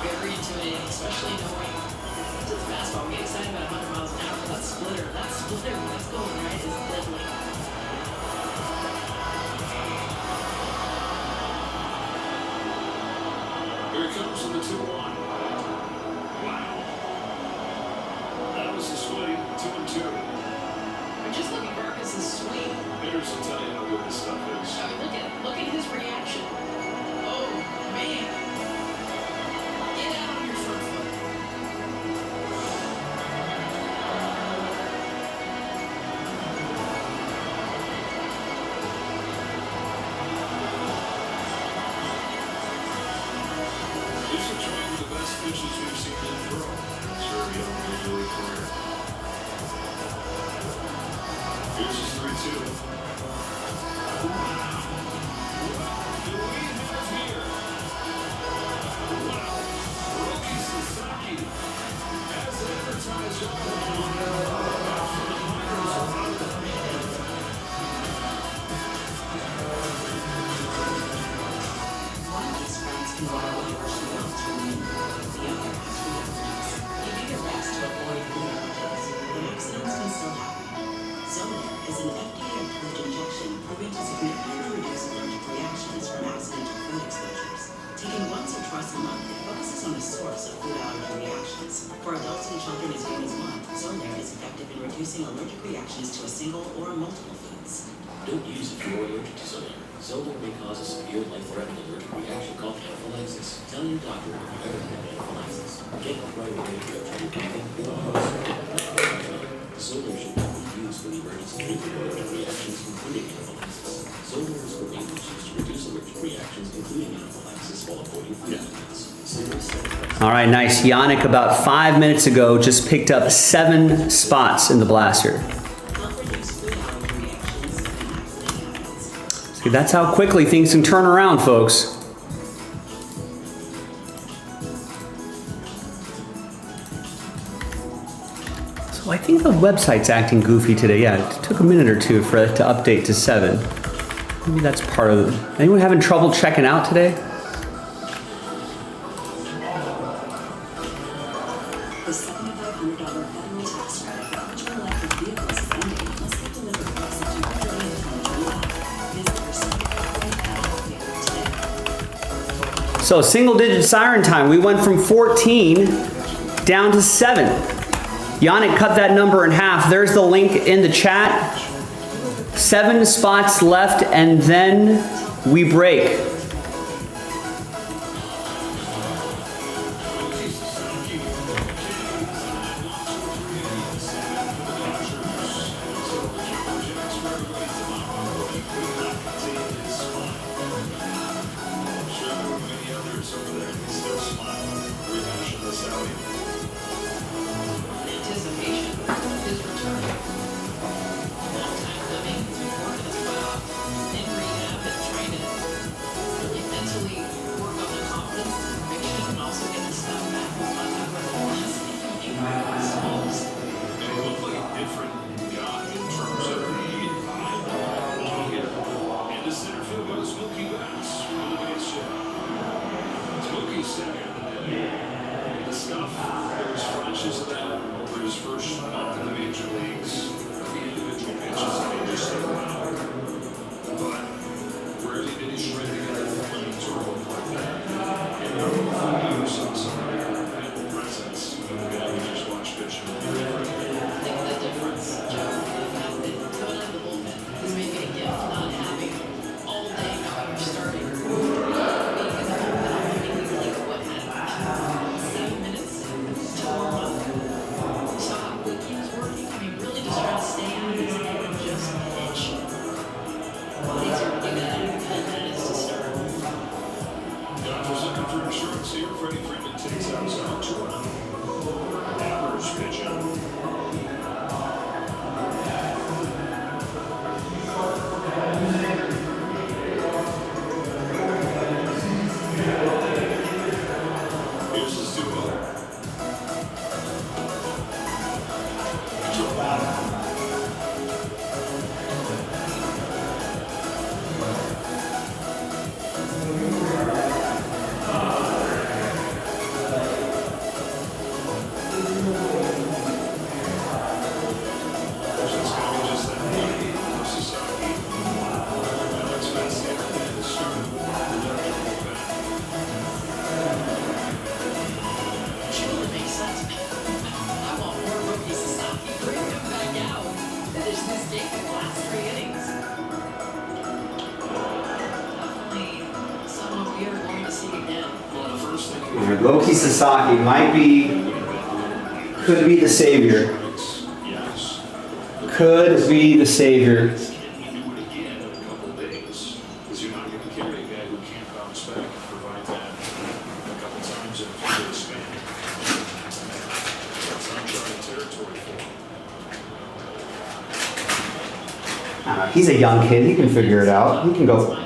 Very intimidating, especially knowing to the fastball. We get excited about 100 miles an hour, but that splitter when it's going right is deadly. Here it comes in the 2-1. Wow. That was the swing, 2-2. We're just looking at Marcus's swing. Hitters will tell you how good this stuff is. I mean, look at his reaction. Oh man! Get out of your front foot. These are two of the best pitches we've seen him throw. It's very young in his early career. Here's his 3-2. One of these friends can go out whenever she wants to win. The other has reactions. You do your best to avoid reactions, but accidents can still happen. Zolair is an FDA-approved injection proven to significantly reduce allergic reactions from accidental food exposures. Taken once or twice a month, it focuses on the source of food allergy reactions. For adults and children as young as 1, Zolair is effective in reducing allergic reactions to a single or multiple foods. Don't use it if you're allergic to Zolair. Zolair may cause a severe life-threatening allergic reaction called anaphylaxis. Tell your doctor if you've ever had anaphylaxis. Get help right away if you have trouble breathing or Solar should not be used for the emergency treatment of allergic reactions, including anaphylaxis. Solar is for agents used to reduce allergic reactions, including anaphylaxis, while avoiding food allergens. Solar is All right, nice. Yannick, about 5 minutes ago, just picked up 7 spots in the blaster. See, that's how quickly things can turn around, folks. So I think the website's acting goofy today. Yeah, it took a minute or two for it to update to 7. Maybe that's part of it. Anyone having trouble checking out today? The $7,500 federal tax credit for eligible electric vehicles is ending unless they deliver close to 230 in 2025. Visit your today. So single digit siren time, we went from 14 down to 7. Yannick cut that number in half. There's the link in the chat. 7 spots left and then we break. Anticipation is returning. Long time coming. He's been working his butt off in rehab and trying to really mentally work on the confidence and conviction and also get the stuff back. We'll not talk about the velocity. Solves. And he looked like a different guy in terms of the and the center field goes Smokey Bass for the base hit. Smokey's second of the day. The stuff, there was flashes of that over his first month in the major leagues. The individual pitches, and they just said, wow. But rarely did he shred together flames or look like that. And there were a few years on some of that presence of the guy who just watched pitching. I think the difference, Joe, the fact that coming out of the bullpen is maybe a gift, not having all day how you're starting. Because I hope that I'm thinking like what happened. 7 minutes to warm up. So how quick he was working. I mean, really just trying to stay out of his head and just pitch. Body's already got 10 minutes to start. Dodgers looking for insurance here. Freddie Freeman takes out zone 2 out. Appers pitching. Here's his duo. It's gonna be just that one. Sasaki. Alex Vasquez at the start of the bullpen. Sure, it makes sense. I want more rookie Sasaki. Bring him back out. Finish this game in the last 3 innings. Definitely someone we are going to see again. Well, the first thing All right, Loki Sasaki could be the savior. yes. Could be the savior. Can he do it again in a couple days? Because you're not going to carry a guy who can't bounce back and provide that a couple times in a few days span. That's uncharted territory for him. I don't know, he's a young kid. He can figure it out. He can go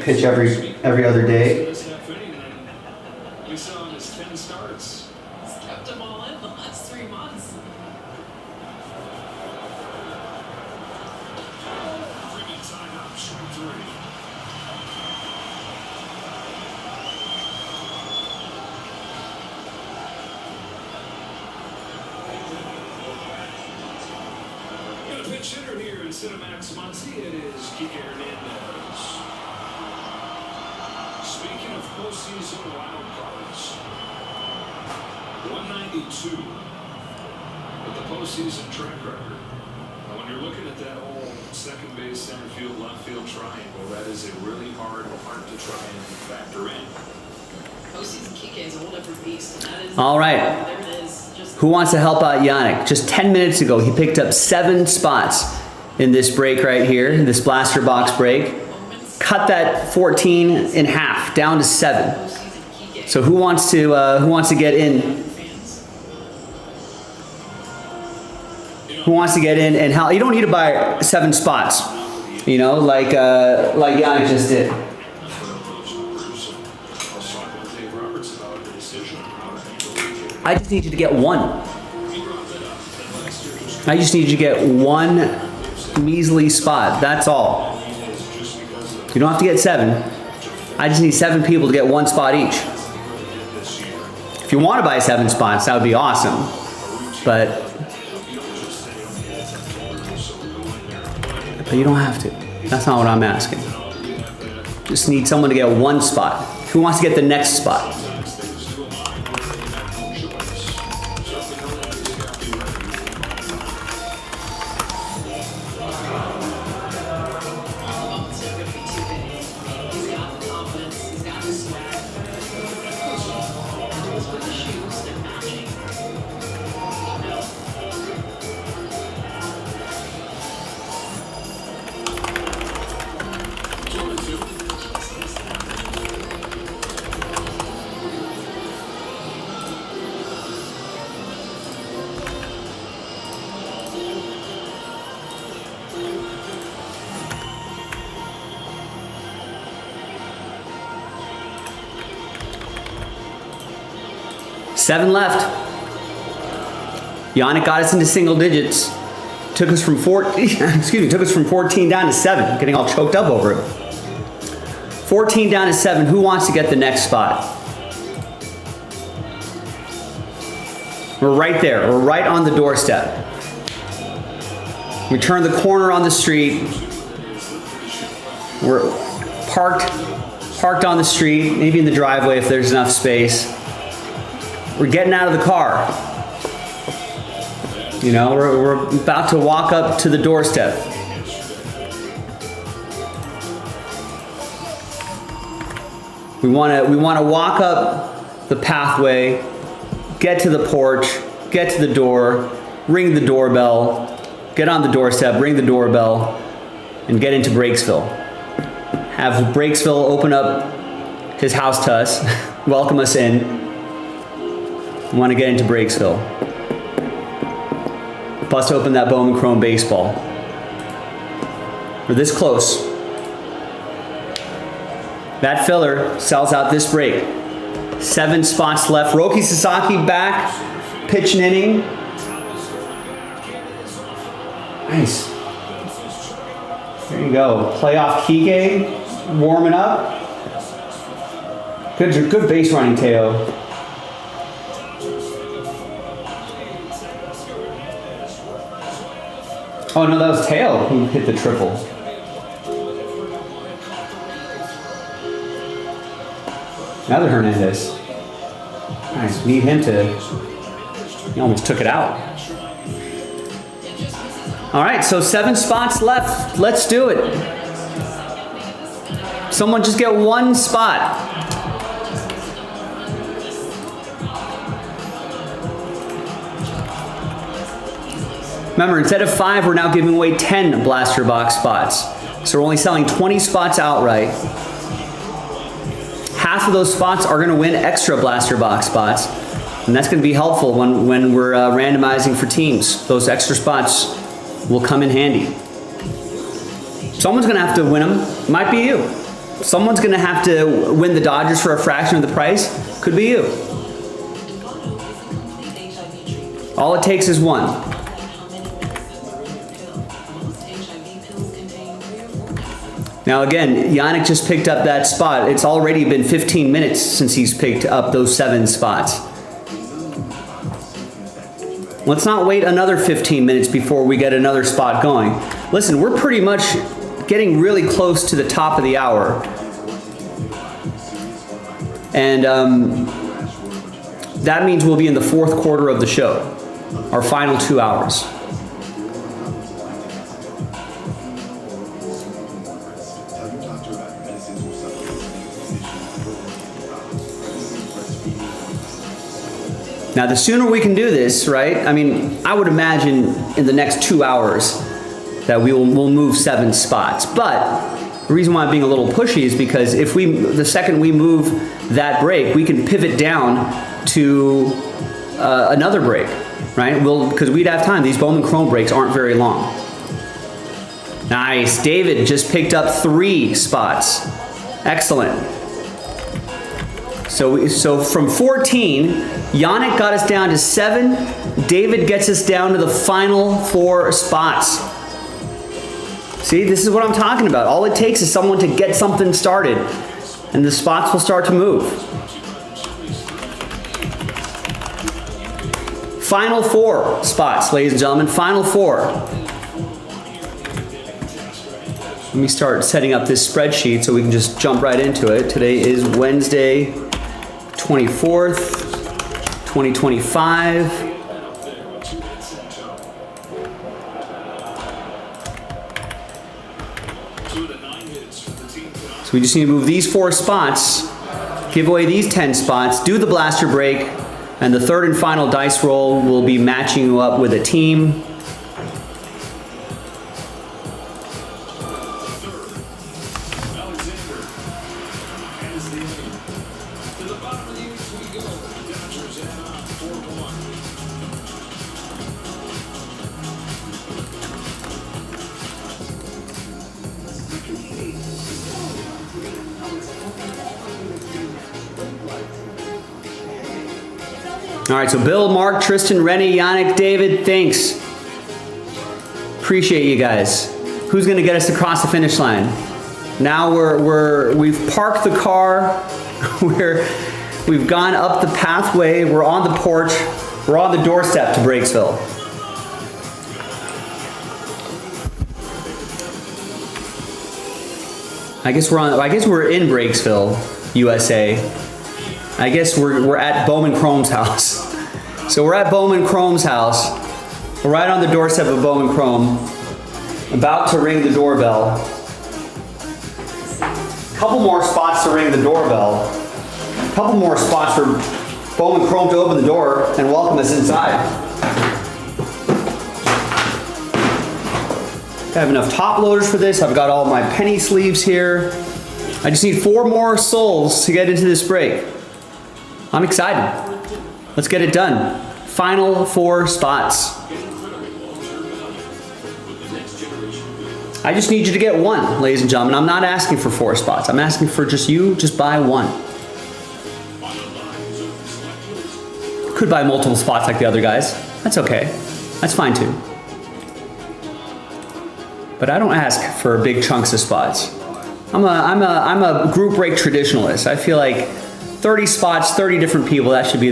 pitch every other day. First half inning, and we saw him his 10 starts. He's kept them all in the last 3 months. Freeman timeout, strike 3. Got a pinch hitter here instead of Max Muncy. It is Kike Hernandez. Speaking of postseason wild cards, 192 with the postseason track record. Now, when you're looking at that whole second base, center field, left field triangle, that is a really hard part to try and factor in. Postseason Kike is a whole different beast. And that is All right. There it is. Just Who wants to help out Yannick? Just 10 minutes ago, he picked up 7 spots in this break right here, this blaster box break. Cut that 14 in half, down to 7. So who wants to get in? Who wants to get in and help? You don't need to buy 7 spots, you know, like Yannick just did. I just need you to get 1. I just need you to get 1 measly spot. That's all. You don't have to get 7. I just need 7 people to get 1 spot each. If you want to buy 7 spots, that would be awesome. But you don't have to. That's not what I'm asking. Just need someone to get 1 spot. Who wants to get the next spot? Seven left. Yannick got us into single digits. Took us from 14 down to 7. Getting all choked up over it. 14 down to 7. Who wants to get the next spot? We're right there. We're right on the doorstep. We turn the corner on the street. We're parked on the street, maybe in the driveway if there's enough space. We're getting out of the car. You know, we're about to walk up to the doorstep. We want to walk up the pathway, get to the porch, get to the door, ring the doorbell, get on the doorstep, ring the doorbell, and get into Breaksville. Have Breaksville open up his house to us, welcome us in. We want to get into Breaksville. Bust open that Bowman Chrome baseball. We're this close. That filler sells out this break. 7 spots left. Roki Sasaki back, pitch an inning. Nice. There you go. Playoff Kike warming up. Good base running, Teo. Oh no, that was Teo who hit the triple. Another Hernandez. Nice, need him to. He almost took it out. All right, so 7 spots left. Let's do it. Someone just get 1 spot. Remember, instead of 5, we're now giving away 10 blaster box spots. So we're only selling 20 spots outright. Half of those spots are going to win extra blaster box spots. And that's going to be helpful when we're randomizing for teams. Those extra spots will come in handy. Someone's going to have to win them. Might be you. Someone's going to have to win the Dodgers for a fraction of the price. Could be you. All it takes is 1. Now again, Yannick just picked up that spot. It's already been 15 minutes since he's picked up those 7 spots. Let's not wait another 15 minutes before we get another spot going. Listen, we're pretty much getting really close to the top of the hour. And that means we'll be in the 4th quarter of the show, our final 2 hours. Now, the sooner we can do this, right? I mean, I would imagine in the next 2 hours that we'll move 7 spots. But the reason why I'm being a little pushy is because if the second we move that break, we can pivot down to another break, right? Because we'd have time. These Bowman Chrome breaks aren't very long. Nice. David just picked up 3 spots. Excellent. So from 14, Yannick got us down to 7. David gets us down to the final 4 spots. See, this is what I'm talking about. All it takes is someone to get something started, and the spots will start to move. Final 4 spots, ladies and gentlemen. Final 4. Let me start setting up this spreadsheet so we can just jump right into it. Today is Wednesday, 24th, 2025. So we just need to move these 4 spots, give away these 10 spots, do the blaster break, and the third and final dice roll will be matching you up with a team. All right, so Bill, Mark, Tristan, Rennie, Yannick, David, thanks. Appreciate you guys. Who's gonna get us across the finish line? Now we've parked the car. We've gone up the pathway. We're on the porch. We're on the doorstep to Breaksville. I guess we're in Breaksville, USA. I guess we're at Bowman Chrome's house. So we're at Bowman Chrome's house. We're right on the doorstep of Bowman Chrome. About to ring the doorbell. Couple more spots to ring the doorbell. Couple more spots for Bowman Chrome to open the door and welcome us inside. I have enough top loaders for this. I've got all my penny sleeves here. I just need 4 more souls to get into this break. I'm excited. Let's get it done. Final 4 spots. I just need you to get 1, ladies and gentlemen. I'm not asking for 4 spots. I'm asking for just buy 1. Could buy multiple spots like the other guys. That's okay. That's fine too. But I don't ask for big chunks of spots. I'm a group break traditionalist. I feel like 30 spots, 30 different people, that should be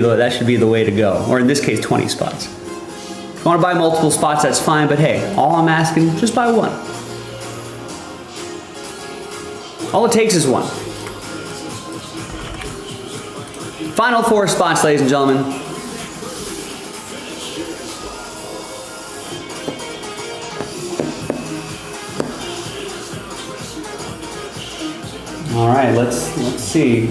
the way to go. Or in this case, 20 spots. If you want to buy multiple spots, that's fine, but hey, all I'm asking, just buy 1. All it takes is 1. Final 4 spots, ladies and gentlemen. All right, let's see.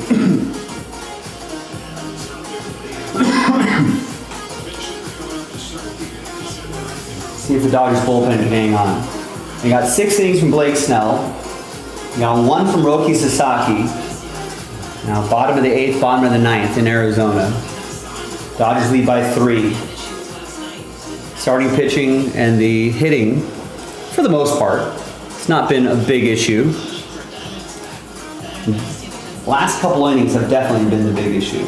See if the Dodgers bullpen can hang on. We got 6 innings from Blake Snell. We got 1 from Roki Sasaki. Now bottom of the 8th, bottom of the 9th in Arizona. Dodgers lead by 3. Starting pitching and the hitting, for the most part, it's not been a big issue. Last couple innings have definitely been the big issue.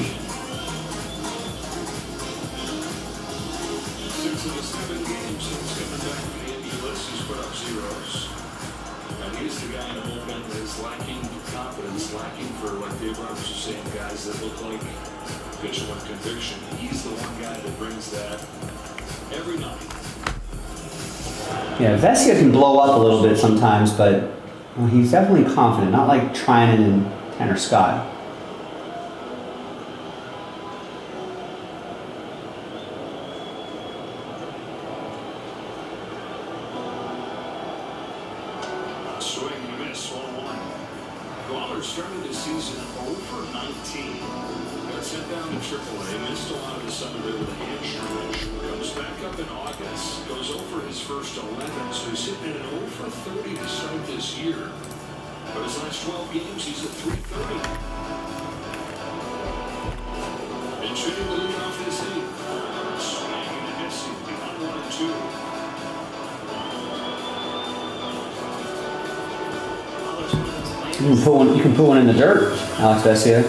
Yeah, Vesia can blow up a little bit sometimes, but well, he's definitely confident, not like Trinan and Tanner Scott. Swing and miss, 1-1. Waller started the season 0 for 19. got sent down to AAA, missed a lot of the summer there with a hamstring. Comes back up in August, goes over his first 11, so he's sitting at an 0 for 30 to start this year. But his last 12 games, he's at 330. And shooting the lead off this inning. Swinging and missing, behind 1 and 2. You can put one in the dirt, Alex Vesia.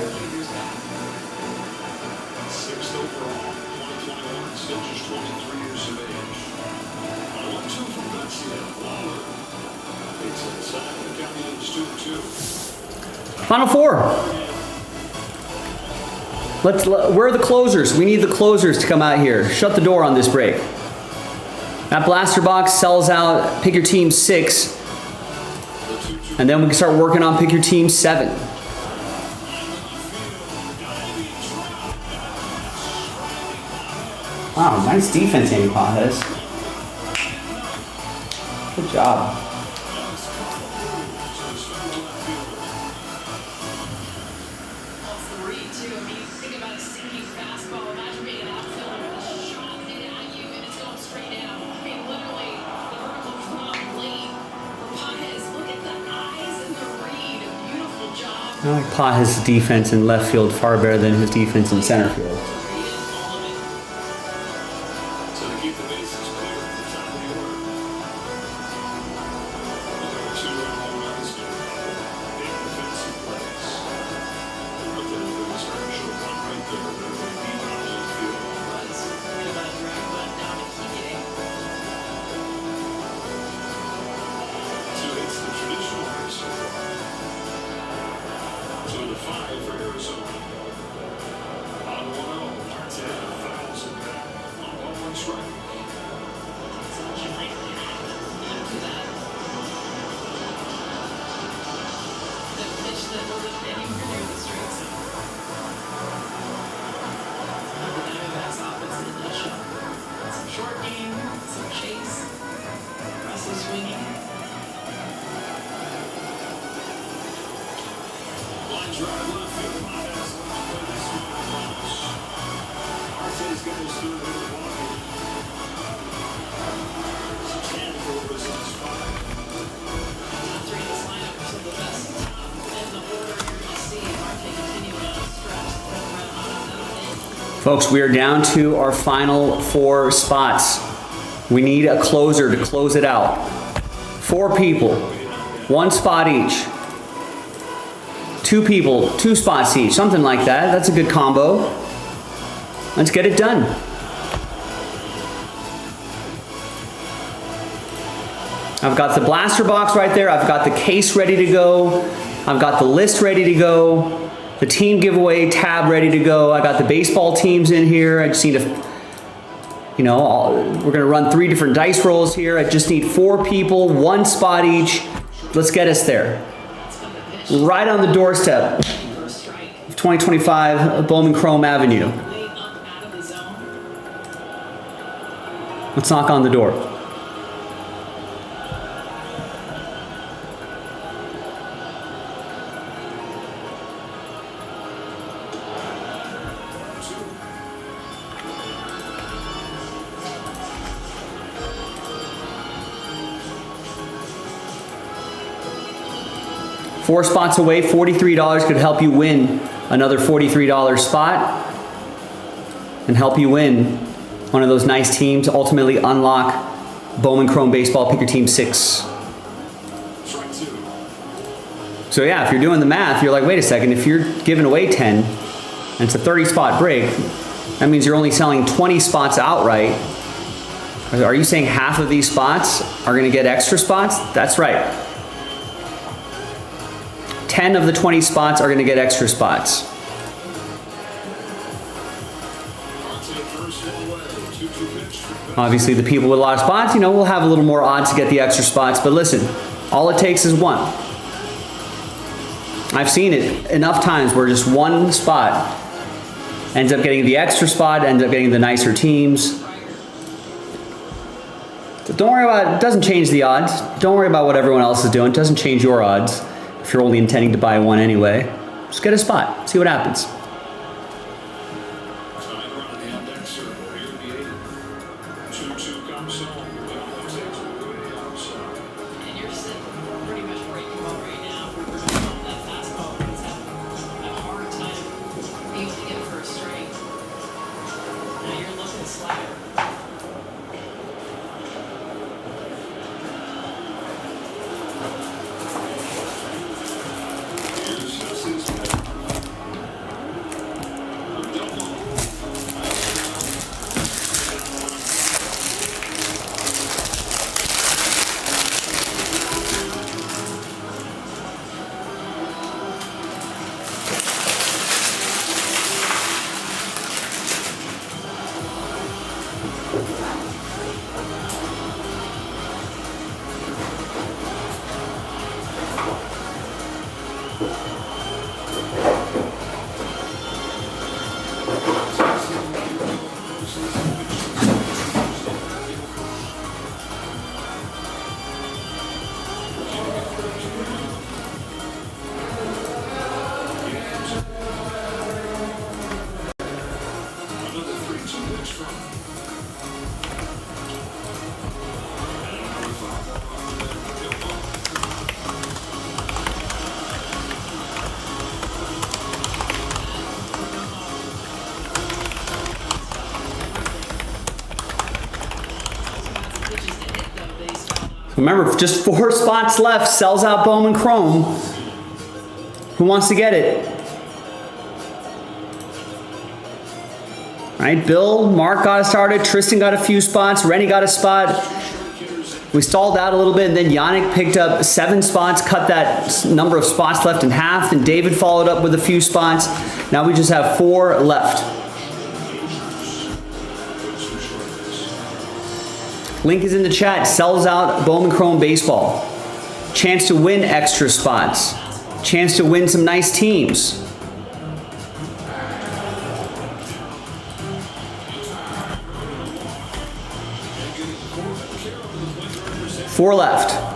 6th overall, 2021, still just 23 years of age. 1-2 from Vesia. Waller takes it inside. The count is 2-2. Final four. Where are the closers? We need the closers to come out here. Shut the door on this break. That blaster box sells out. Pick your team 6. And then we can start working on pick your team 7. Wow, nice defense, Andy Pajes. Good job. I like Pajes' defense in left field far better than his defense in center field. So to keep the bases clear at the top of the order. Number 2 home runs, big defensive plays. But then the special one right there, they're going to beat on the field. So it's the traditional way so far. 2 to 5 for Arizona. On 1-0, Marte fouls it back. On 1-1 strike. Short game, some chase, Russell swinging. Line drive left field. Pajes left by this one. Marte's got his third hit of the ball game. 10 for Arizona's 5. Top 3 in this lineup are some of the best in the order you're going to see. Marte continuing on the stretch. Folks, we are down to our final 4 spots. We need a closer to close it out. 4 people, 1 spot each. 2 people, 2 spots each, something like that. That's a good combo. Let's get it done. I've got the blaster box right there. I've got the case ready to go. I've got the list ready to go. The team giveaway tab ready to go. I got the baseball teams in here. I just need to, we're gonna run 3 different dice rolls here. I just need 4 people, 1 spot each. Let's get us there. Right on the doorstep of 2025 Bowman Chrome Avenue. Let's knock on the door. Four spots away, $43 could help you win another $43 spot and help you win one of those nice teams, ultimately unlock Bowman Chrome Baseball Pick Your Team 6. So yeah, if you're doing the math, you're like, wait a second, if you're giving away 10 and it's a 30 spot break, that means you're only selling 20 spots outright. Are you saying half of these spots are gonna get extra spots? That's right. 10 of the 20 spots are going to get extra spots. Obviously, the people with a lot of spots, will have a little more odds to get the extra spots. But listen, all it takes is 1. I've seen it enough times where just 1 spot ends up getting the extra spot, ends up getting the nicer teams. But don't worry about it. It doesn't change the odds. Don't worry about what everyone else is doing. It doesn't change your odds. If you're only intending to buy 1 anyway, just get a spot, see what happens. And you're sitting pretty much breaking ball right now. That fastball is having a hard time being able to get first strike. Now you're looking slider. Remember, just 4 spots left. Sells out Bowman Chrome. Who wants to get it? All right, Bill, Mark got us started. Tristan got a few spots. Rennie got a spot. We stalled out a little bit, and then Yannick picked up 7 spots, cut that number of spots left in half. Then David followed up with a few spots. Now we just have 4 left. Link is in the chat. Sells out Bowman Chrome Baseball. Chance to win extra spots. Chance to win some nice teams. Four left.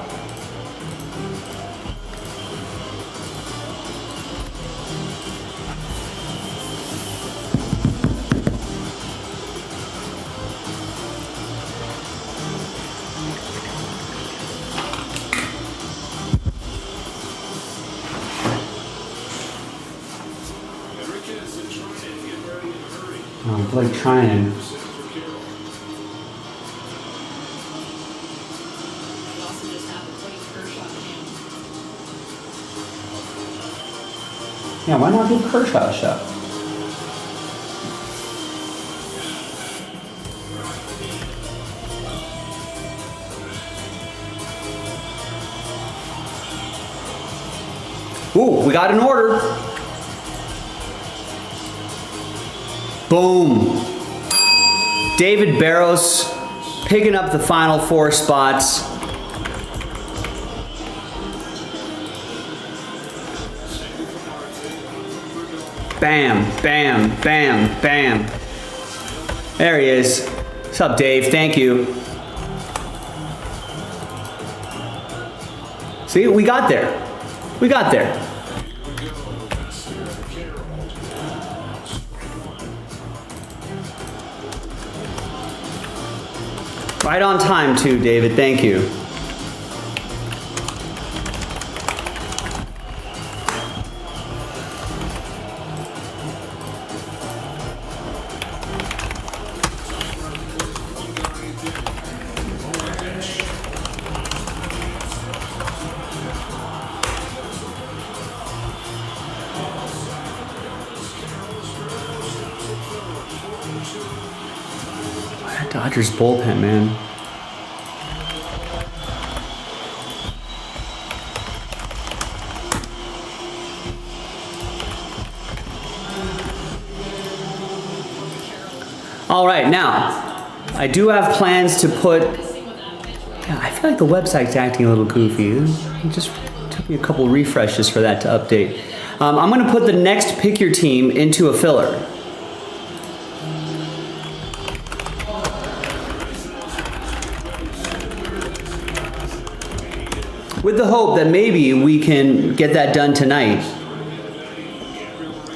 Oh, I feel like trying. You also just have to play Kershaw now. Yeah, why not give Kershaw a shot? Ooh, we got an order. Boom. David Barros picking up the final 4 spots. Bam, bam, bam, bam. There he is. What's up, Dave? Thank you. See, we got there. We got there. Right on time too, David. Thank you. That Dodgers bullpen, man. All right, now, I do have plans to put, yeah, I feel like the website's acting a little goofy. It just took me a couple refreshes for that to update. I'm gonna put the next pick your team into a filler. With the hope that maybe we can get that done tonight.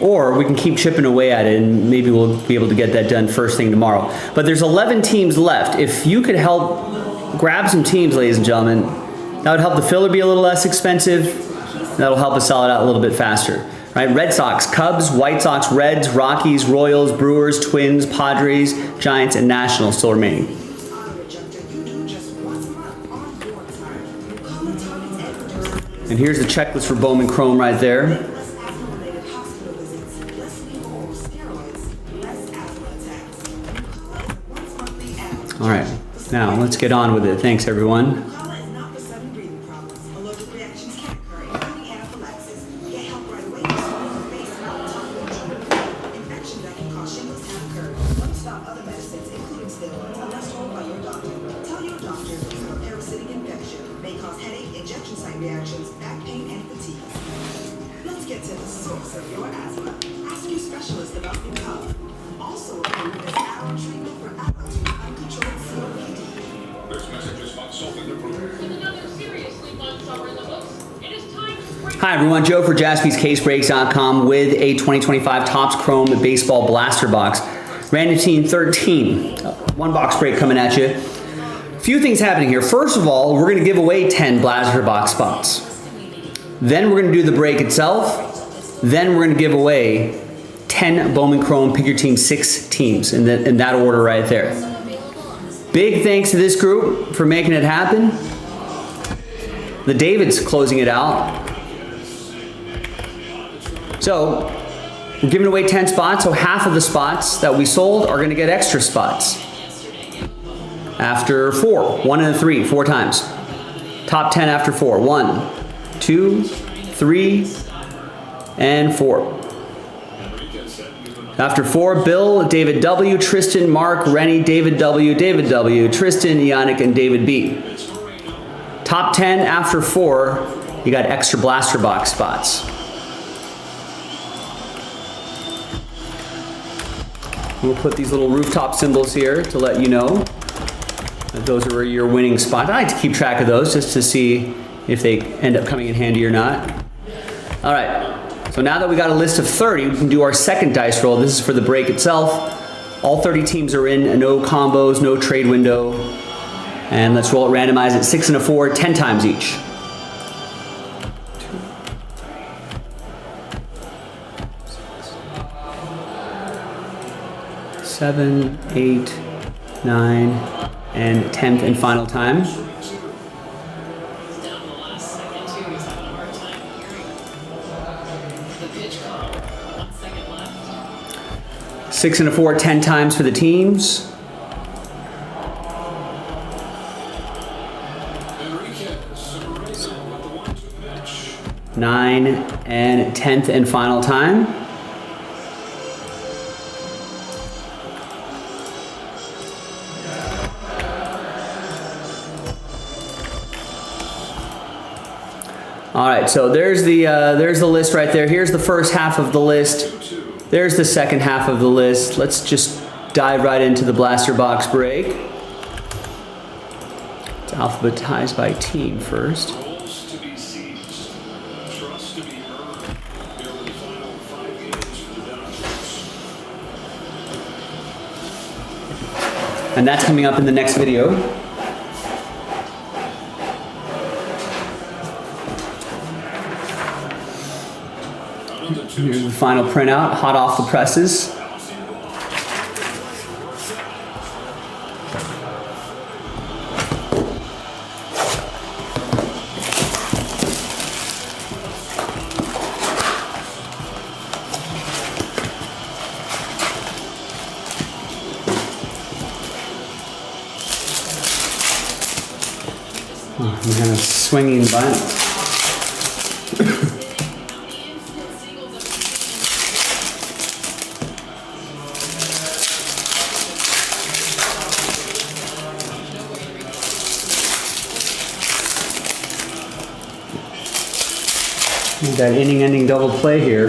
Or we can keep chipping away at it and maybe we'll be able to get that done first thing tomorrow. But there's 11 teams left. If you could help grab some teams, ladies and gentlemen, that would help the filler be a little less expensive. That'll help us sell it out a little bit faster. Right? Red Sox, Cubs, White Sox, Reds, Rockies, Royals, Brewers, Twins, Padres, Giants, and Nationals still remaining. And here's the checklist for Bowman Chrome right there. All right, now let's get on with it. Thanks, everyone. Reactions, back pain, and fatigue. Let's get to the source of your asthma. Ask your specialist about your cough. Also approved as our treatment for adults with uncontrolled COPD. This message is not self-approved. With another seriously fun summer in the books, it is time to break. Hi everyone, Joe for JaspysCaseBreaks.com with a 2025 Topps Chrome Baseball Blaster Box. Random Team 13. One box break coming at you. Few things happening here. First of all, we're going to give away 10 Blaster Box spots. Then we're going to do the break itself. Then we're going to give away 10 Bowman Chrome Pick Your Team 6 teams in that order right there. Big thanks to this group for making it happen. The Davids closing it out. So we're giving away 10 spots, so half of the spots that we sold are going to get extra spots. After 4, 1 and a 3, 4 times. Top 10 after 4. 1, 2, 3, and 4. After 4, Bill, David W, Tristan, Mark, Rennie, David W, Tristan, Yannick, and David B. Top 10 after 4, you got extra Blaster Box spots. We'll put these little rooftop symbols here to let you know. Those are your winning spots. I like to keep track of those just to see if they end up coming in handy or not. All right, so now that we got a list of 30, we can do our second dice roll. This is for the break itself. All 30 teams are in, no combos, no trade window. And let's roll it randomized at 6 and a 4, 10 times each. 7, 8, 9, and 10th and final time. Down to the last second, too. He's having a hard time hearing the pitch call. 1 second left. 6 and a 4, 10 times for the teams. Enriquez, with the 1-2 pitch. 9 and 10th and final time. All right, so there's the list right there. Here's the first half of the list. There's the second half of the list. Let's just dive right into the Blaster Box break. It's alphabetized by team first. Goals to be seized. Trust to be earned. Here are the final 5 games for the Dodgers. And that's coming up in the next video. Here's the final printout, hot off the presses. Oh, I'm kind of swinging bunt. That inning-ending double play here.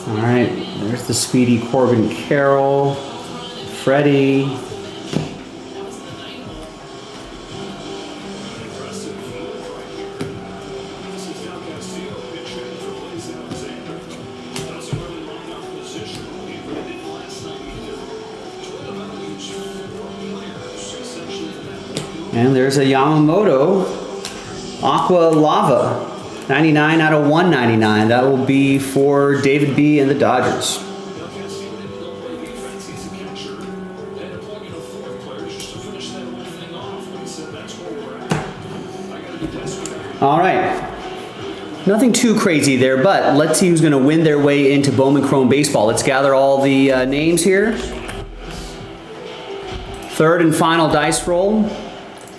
All right, there's the speedy Corbin Carroll. Freddie. And there's a Yamamoto Aqua Lava. 99 out of 199. That will be for David B. and the Dodgers. All right. Nothing too crazy there, but let's see who's going to win their way into Bowman Chrome Baseball. Let's gather all the names here. Third and final dice roll.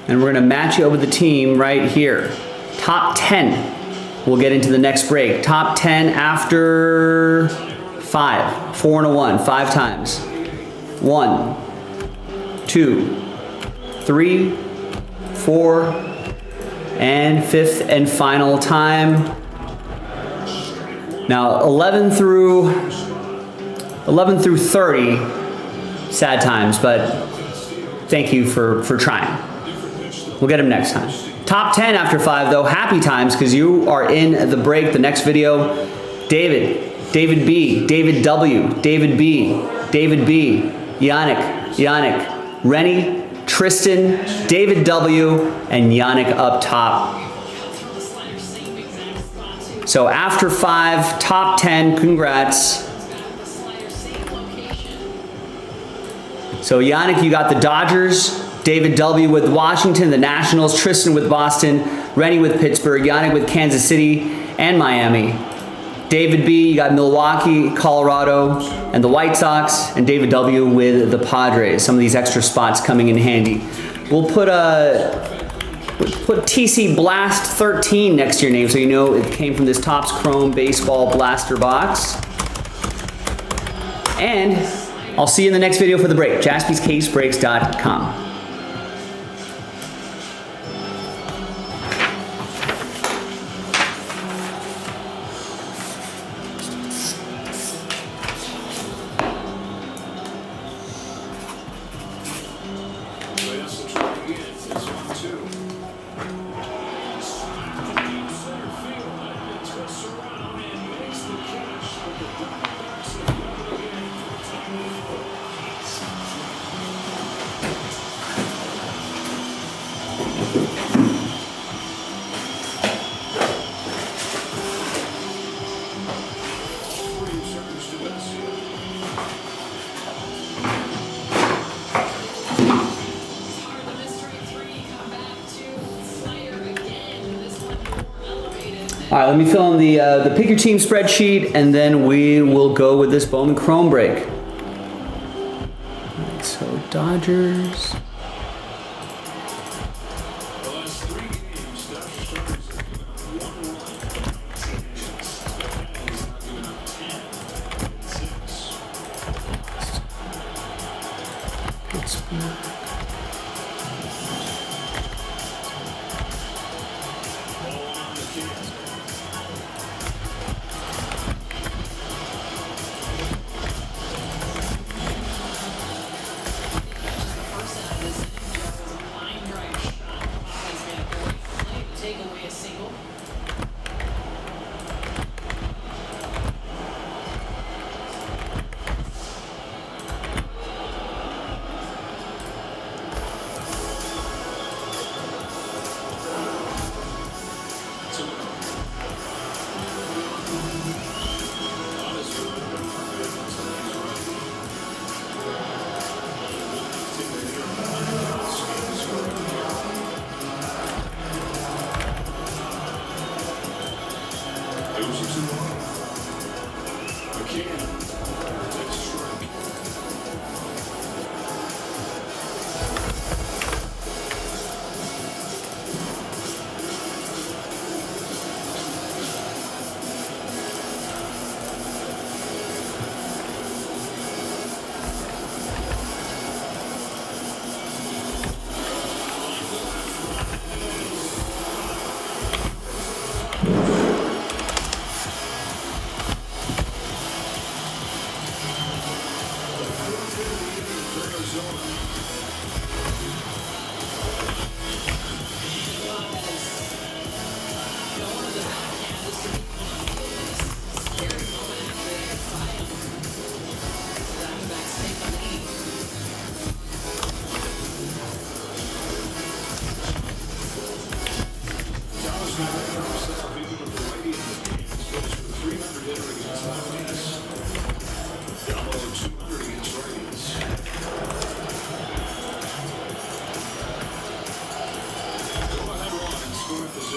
And we're going to match you up with the team right here. Top 10. We'll get into the next break. Top 10 after 5. 4 and a 1. 5 times. 1, 2, 3, 4, and 5th and final time. Now 11 through 30, sad times, but thank you for trying. We'll get him next time. Top 10 after 5 though, happy times because you are in the break. The next video, David B, David W, David B, Yannick, Rennie, Tristan, David W, and Yannick up top. So after 5, top 10, congrats. So Yannick, you got the Dodgers, David W with Washington, the Nationals, Tristan with Boston, Rennie with Pittsburgh, Yannick with Kansas City and Miami. David B, you got Milwaukee, Colorado, and the White Sox, and David W with the Padres. Some of these extra spots coming in handy. We'll put TC Blast 13 next to your name so you know it came from this Topps Chrome Baseball Blaster box. And I'll see you in the next video for the break. JaspysCaseBreaks.com. All right, let me fill in the pick your team spreadsheet, and then we will go with this Bowman Chrome break. All right, so Dodgers.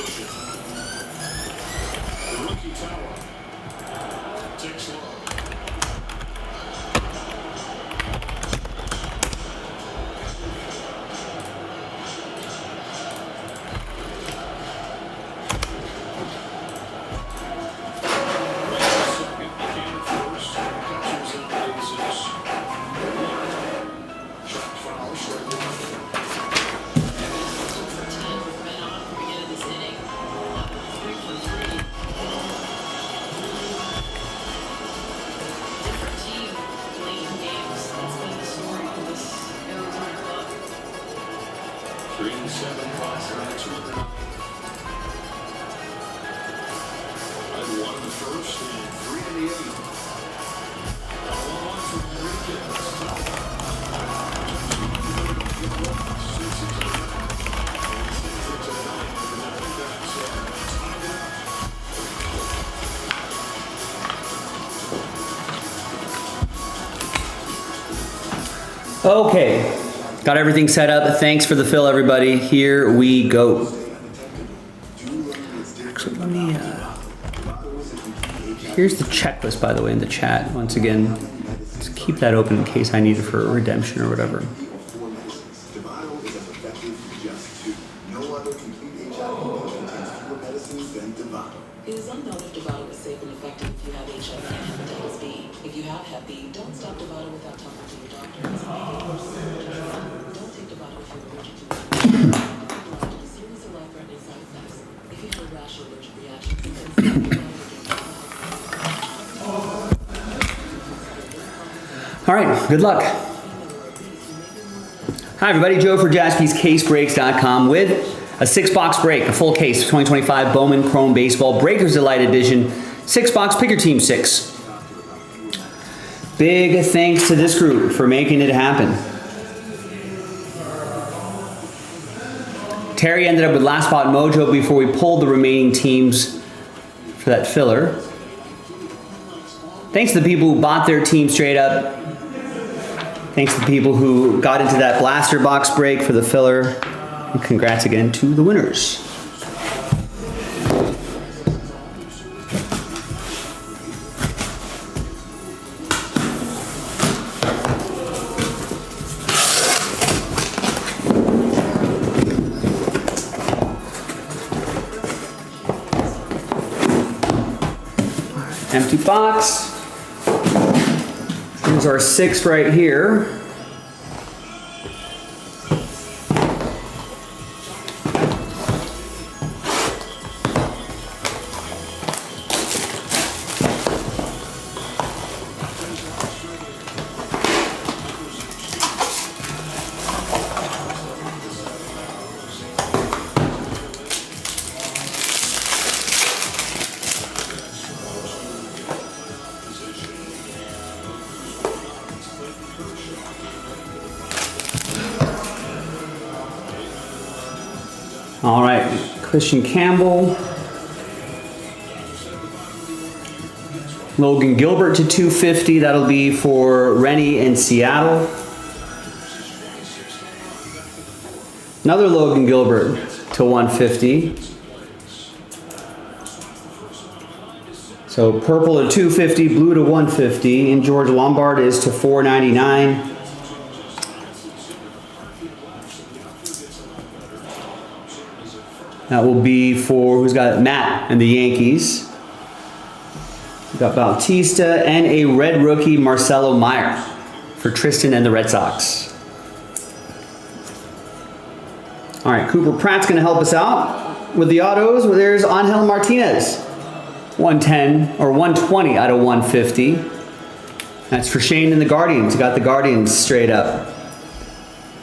position. The rookie Tower takes low. Okay, got everything set up. Thanks for the fill, everybody. Here we go. Actually, let me, here's the checklist, by the way, in the chat. Once again, let's keep that open in case I need it for redemption or whatever. It is unknown if Dovato is safe and effective if you have HIV and hepatitis B. If you have Hep B, don't stop Dovato without talking to your doctor. Don't take Dovato if you're allergic to it. Dovato to serious or life-threatening side effects. If you have a rash or allergic reaction, then stop Dovato. All right, good luck. Hi, everybody. Joe for JaspysCaseBreaks.com with a 6-box break, a full case of 2025 Bowman Chrome Baseball Breakers Delight Edition. 6-box, pick your team 6. Big thanks to this group for making it happen. Terry ended up with last spot mojo before we pulled the remaining teams for that filler. Thanks to the people who bought their team straight up. Thanks to the people who got into that blaster box break for the filler. And congrats again to the winners. Empty box. Here's our 6 right here. All right, Christian Campbell. Logan Gilbert to 250. That'll be for Rennie in Seattle. Another Logan Gilbert to 150. So purple to 250, blue to 150, and George Lombard is to 499. That will be for, who's got it? Matt and the Yankees. We've got Bautista and a red rookie, Marcelo Meyer, for Tristan and the Red Sox. All right, Cooper Pratt's going to help us out with the autos. Well, there's Angel Martinez, 110 or 120 out of 150. That's for Shane and the Guardians. Got the Guardians straight up.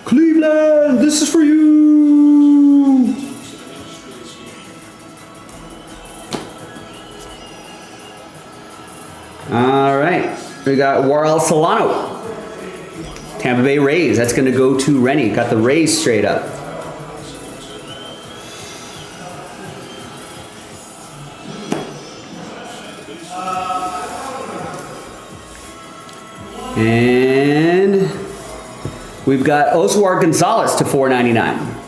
Cleveland, this is for you. All right, we got Warel Solano, Tampa Bay Rays. That's going to go to Rennie. Got the Rays straight up. And we've got Oswald Gonzalez to 499.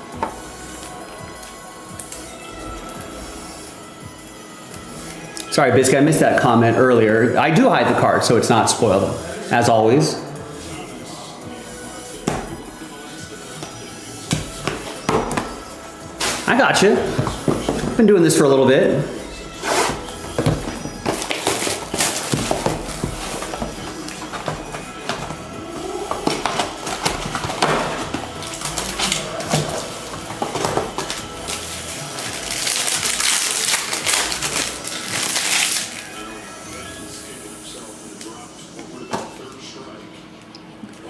Sorry, Biscuit, I missed that comment earlier. I do hide the card, so it's not spoiled, as always. I got you. Been doing this for a little bit.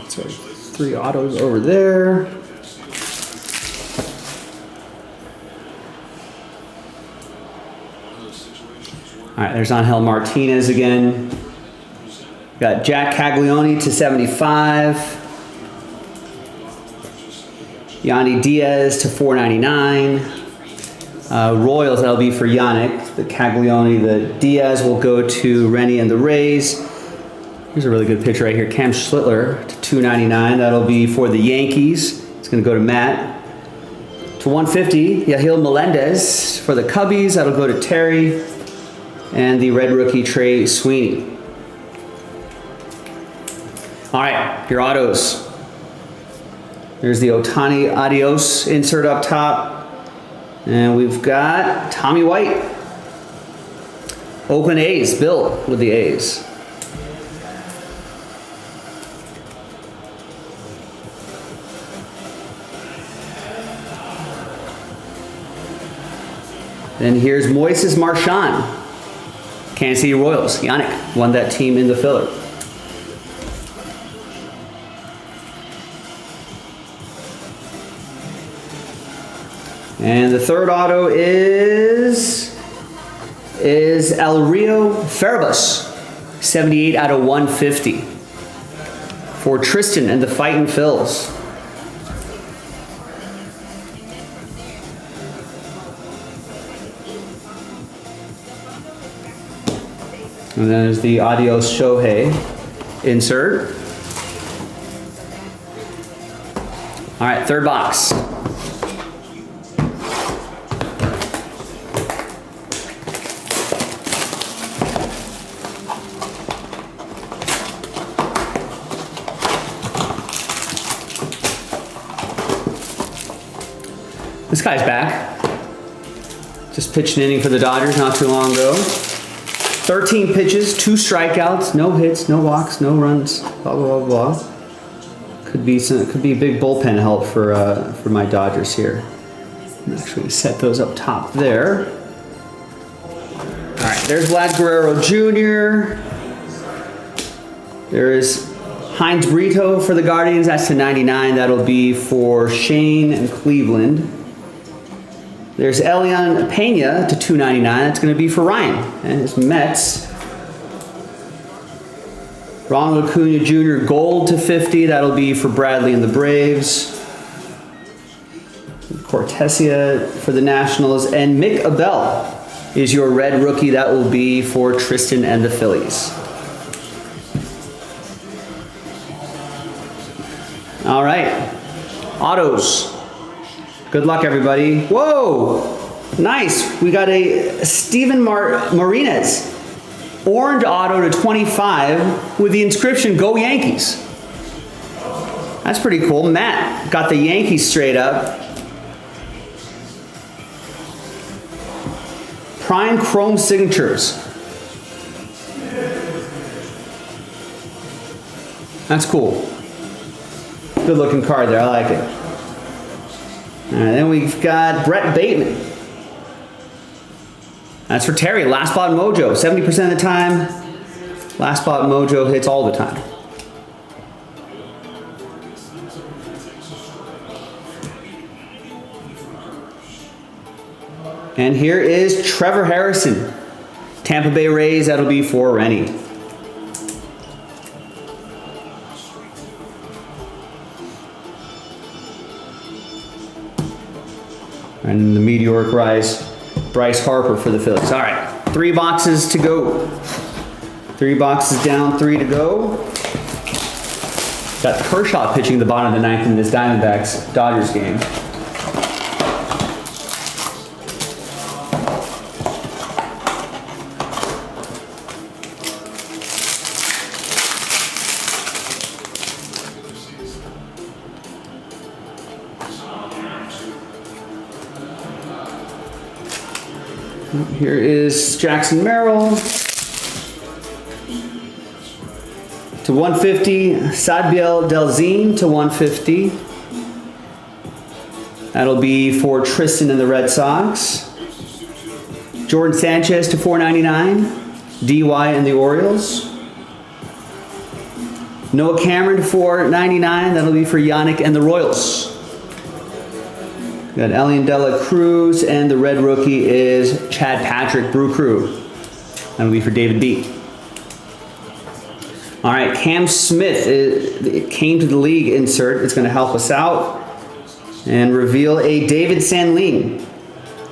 So 3 autos over there. All right, there's Angel Martinez again. Got Jack Caglione to 75. Yanni Diaz to 499. Royals, that'll be for Yannick. The Caglione, the Diaz will go to Rennie and the Rays. Here's a really good picture right here. Cam Schlittler to 299. That'll be for the Yankees. It's going to go to Matt. To 150, Yahil Melendez for the Cubbies. That'll go to Terry. And the red rookie, Trey Sweeney. All right, your autos. There's the Ohtani Adios insert up top. And we've got Tommy White. Oakland A's, Bill with the A's. Then here's Moises Marchand. Kansas City Royals. Yannick won that team in the filler. And the third auto is El Rio Ferbus. 78 out of 150. For Tristan and the Fightin' Phils. And then there's the Adios Shohei insert. All right, third box. This guy's back. Just pitched an inning for the Dodgers not too long ago. 13 pitches, 2 strikeouts, no hits, no walks, no runs, blah, blah, blah, blah. Could be big bullpen help for my Dodgers here. I'm actually gonna set those up top there. All right, there's Vlad Guerrero Jr. There is Heinz Brito for the Guardians, that's to 99. That'll be for Shane and Cleveland. There's Elian Pena to 299. That's going to be for Ryan and his Mets. Ronald Acuna Jr. Gold to 50. That'll be for Bradley and the Braves. Cortesia for the Nationals. And Mick Abel is your red rookie. That will be for Tristan and the Phillies. All right. Autos. Good luck, everybody. Whoa, nice. We got a Steven Marinez. Orange auto to 25 with the inscription, Go Yankees. That's pretty cool. Matt got the Yankees straight up. Prime Chrome signatures. That's cool. Good looking card there, I like it. All right, then we've got Brett Bateman. That's for Terry. Last spot mojo. 70% of the time, last spot mojo hits all the time. And here is Trevor Harrison. Tampa Bay Rays. That'll be for Rennie. And the meteoric rise, Bryce Harper for the Phillies. All right, 3 boxes to go. 3 boxes down, 3 to go. Got Kershaw pitching the bottom of the 9th in this Diamondbacks Dodgers game. Here is Jackson Merrill. To 150, Sadbiel Delzine to 150. That'll be for Tristan and the Red Sox. Jordan Sanchez to 499, DY and the Orioles. Noah Cameron to 499, that'll be for Yannick and the Royals. Got Elian Dela Cruz, and the red rookie is Chad Patrick, Brew Crew. That'll be for David B. All right, Cam Smith, it came to the league insert. It's going to help us out and reveal a David Sandlin.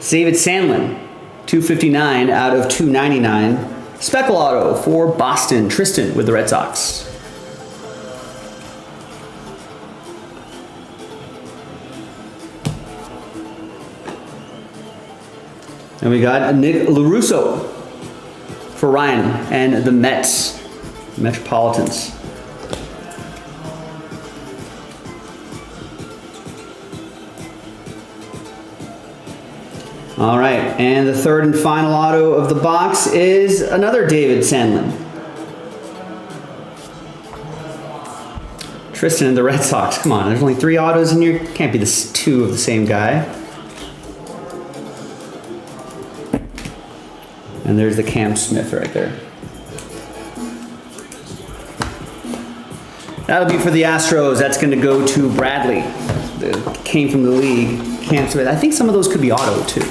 David Sandlin, 259 out of 299. Speckle auto for Boston, Tristan with the Red Sox. And we got Nick LaRusso for Ryan and the Mets, Metropolitans. All right, and the third and final auto of the box is another David Sandlin. Tristan and the Red Sox. Come on, there's only 3 autos in here. Can't be this 2 of the same guy. And there's the Cam Smith right there. That'll be for the Astros. That's going to go to Bradley. That came from the league. Cam Smith. I think some of those could be auto too.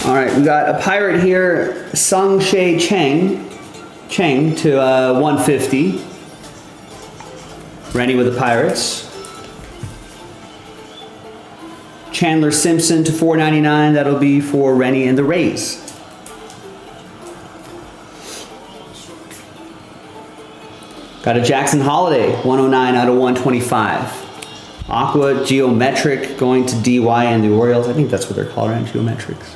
All right, we got a Pirate here, Sung Shae Chang to 150. Rennie with the Pirates. Chandler Simpson to 499. That'll be for Rennie and the Rays. Got a Jackson Holiday, 109 out of 125. Aqua Geometric going to DY and the Orioles. I think that's what they're called, right? Geometrics.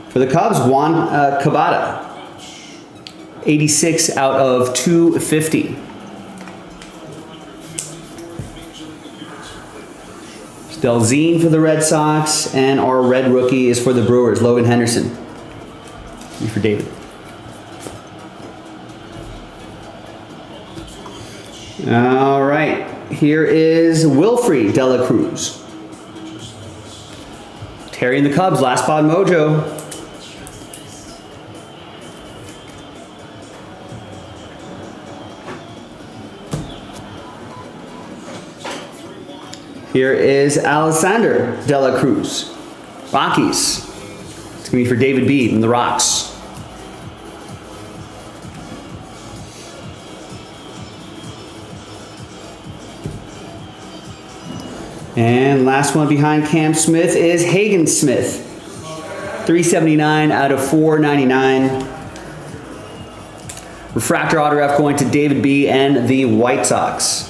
For the Cubs, Juan Cabada, 86 out of 250. Delzine for the Red Sox, and our red rookie is for the Brewers, Logan Henderson. For David. All right, here is Wilfrey Dela Cruz. Terry and the Cubs, last spot mojo. Here is Alexander Dela Cruz, Rockies. It's going to be for David B. and the Rocks. And last one behind Cam Smith is Hagen Smith. 379 out of 499. Refractor autograph going to David B. and the White Sox.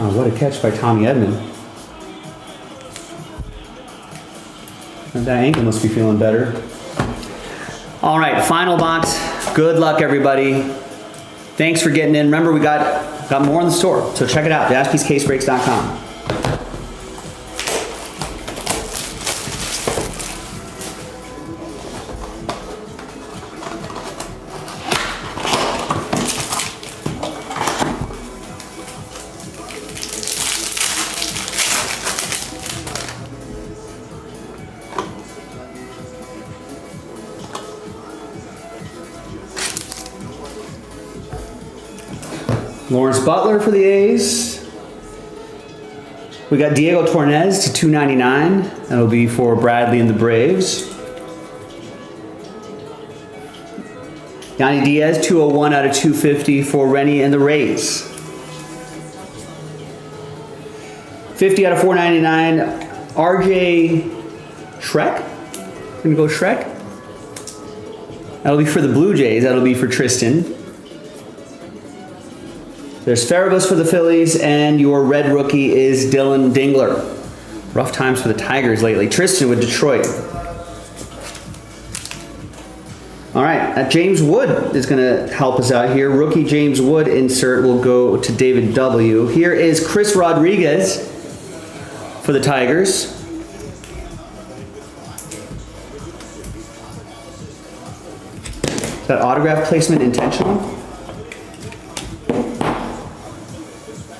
Oh, what a catch by Tommy Edman. And that ankle must be feeling better. All right, final box. Good luck, everybody. Thanks for getting in. Remember, we got more in the store, so check it out, jaspyscasebreaks.com. Lawrence Butler for the A's. We got Diego Tornez to 299. That'll be for Bradley and the Braves. Yanni Diaz, 201 out of 250 for Rennie and the Rays. 50 out of 499, RJ Shrek. Gonna go Shrek. That'll be for the Blue Jays. That'll be for Tristan. There's Farabus for the Phillies, and your red rookie is Dylan Dingler. Rough times for the Tigers lately. Tristan with Detroit. All right, James Wood is going to help us out here. Rookie James Wood insert will go to David W. Here is Chris Rodriguez for the Tigers. Is that autograph placement intentional?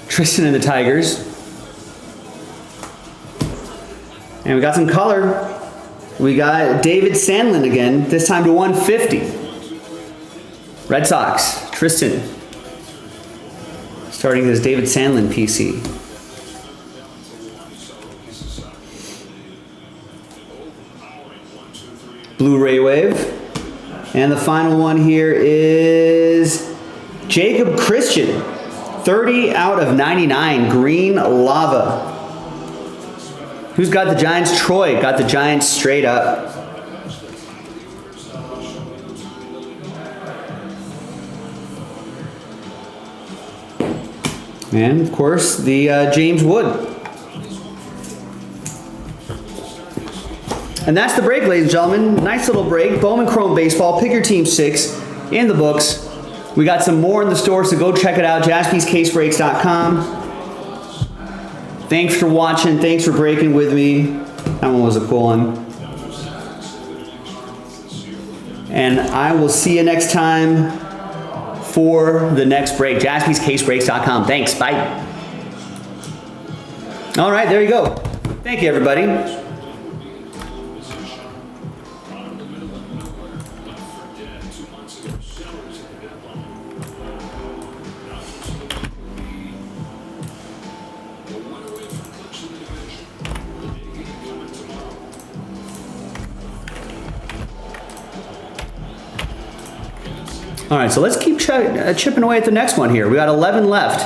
Tristan and the Tigers. And we got some color. We got David Sandlin again, this time to 150. Red Sox, Tristan. Starting his David Sandlin PC. Blu-ray Wave. And the final one here is Jacob Christian. 30 out of 99, green lava. Who's got the Giants? Troy got the Giants straight up. And, of course, the James Wood. And that's the break, ladies and gentlemen. Nice little break. Bowman Chrome Baseball. Pick your team 6 in the books. We got some more in the store, so go check it out. JaspysCaseBreaks.com. Thanks for watching. Thanks for breaking with me. That one was a cool one. And I will see you next time for the next break. JaspysCaseBreaks.com. Thanks. Bye. All right, there you go. Thank you, everybody. All right, so let's keep chipping away at the next one here. We got 11 left.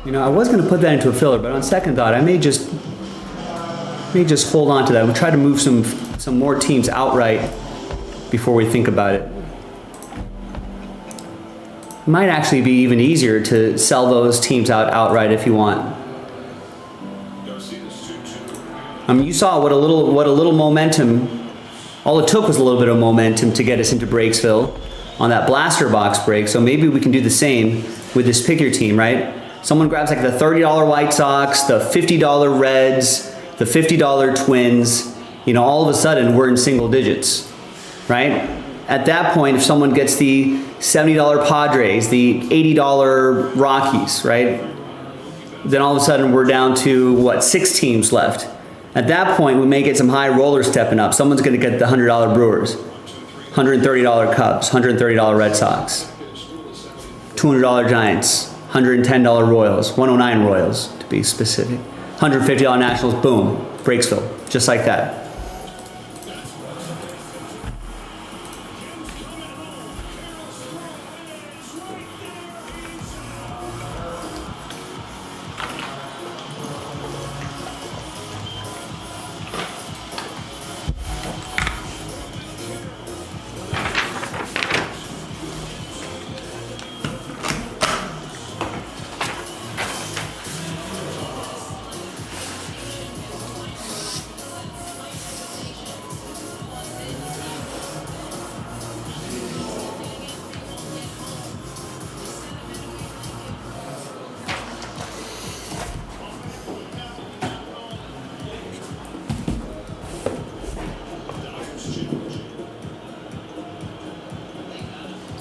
You know, I was going to put that into a filler, but on second thought, I may just hold on to that. We'll try to move some more teams outright before we think about it. It might actually be even easier to sell those teams outright if you want. You saw what a little momentum, all it took was a little bit of momentum to get us into Breaksville on that blaster box break. So maybe we can do the same with this pick your team, right? Someone grabs like the $30 White Sox, the $50 Reds, the $50 Twins. You know, all of a sudden we're in single digits, right? At that point, if someone gets the $70 Padres, the $80 Rockies, right? Then all of a sudden we're down to, what, 6 teams left. At that point, we may get some high rollers stepping up. Someone's going to get the $100 Brewers, $130 Cubs, $130 Red Sox, $200 Giants, $110 Royals, 109 Royals to be specific, $150 Nationals, boom, Breaksville, just like that.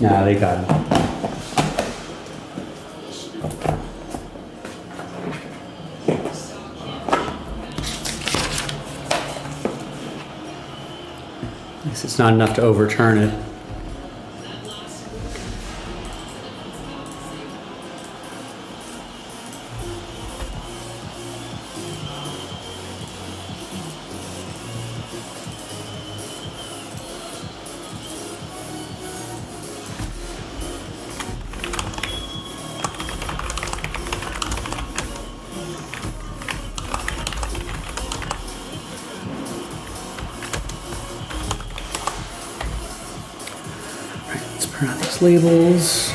Nah, they got him. I guess it's not enough to overturn it. labels.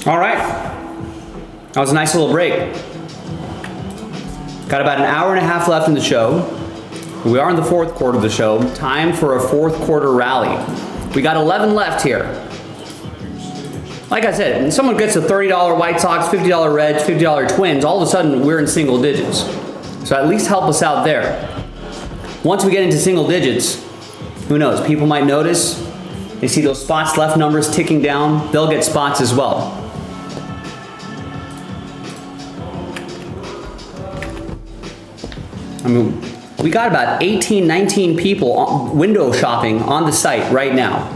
All right, that was a nice little break. Got about an hour and a half left in the show. We are in the fourth quarter of the show. Time for a fourth quarter rally. We got 11 left here. Like I said, when someone gets a $30 White Sox, $50 Reds, $50 Twins, all of a sudden we're in single digits. So at least help us out there. Once we get into single digits, who knows? People might notice. They see those spots left numbers ticking down. They'll get spots as well. I mean, we got about 18, 19 people window shopping on the site right now.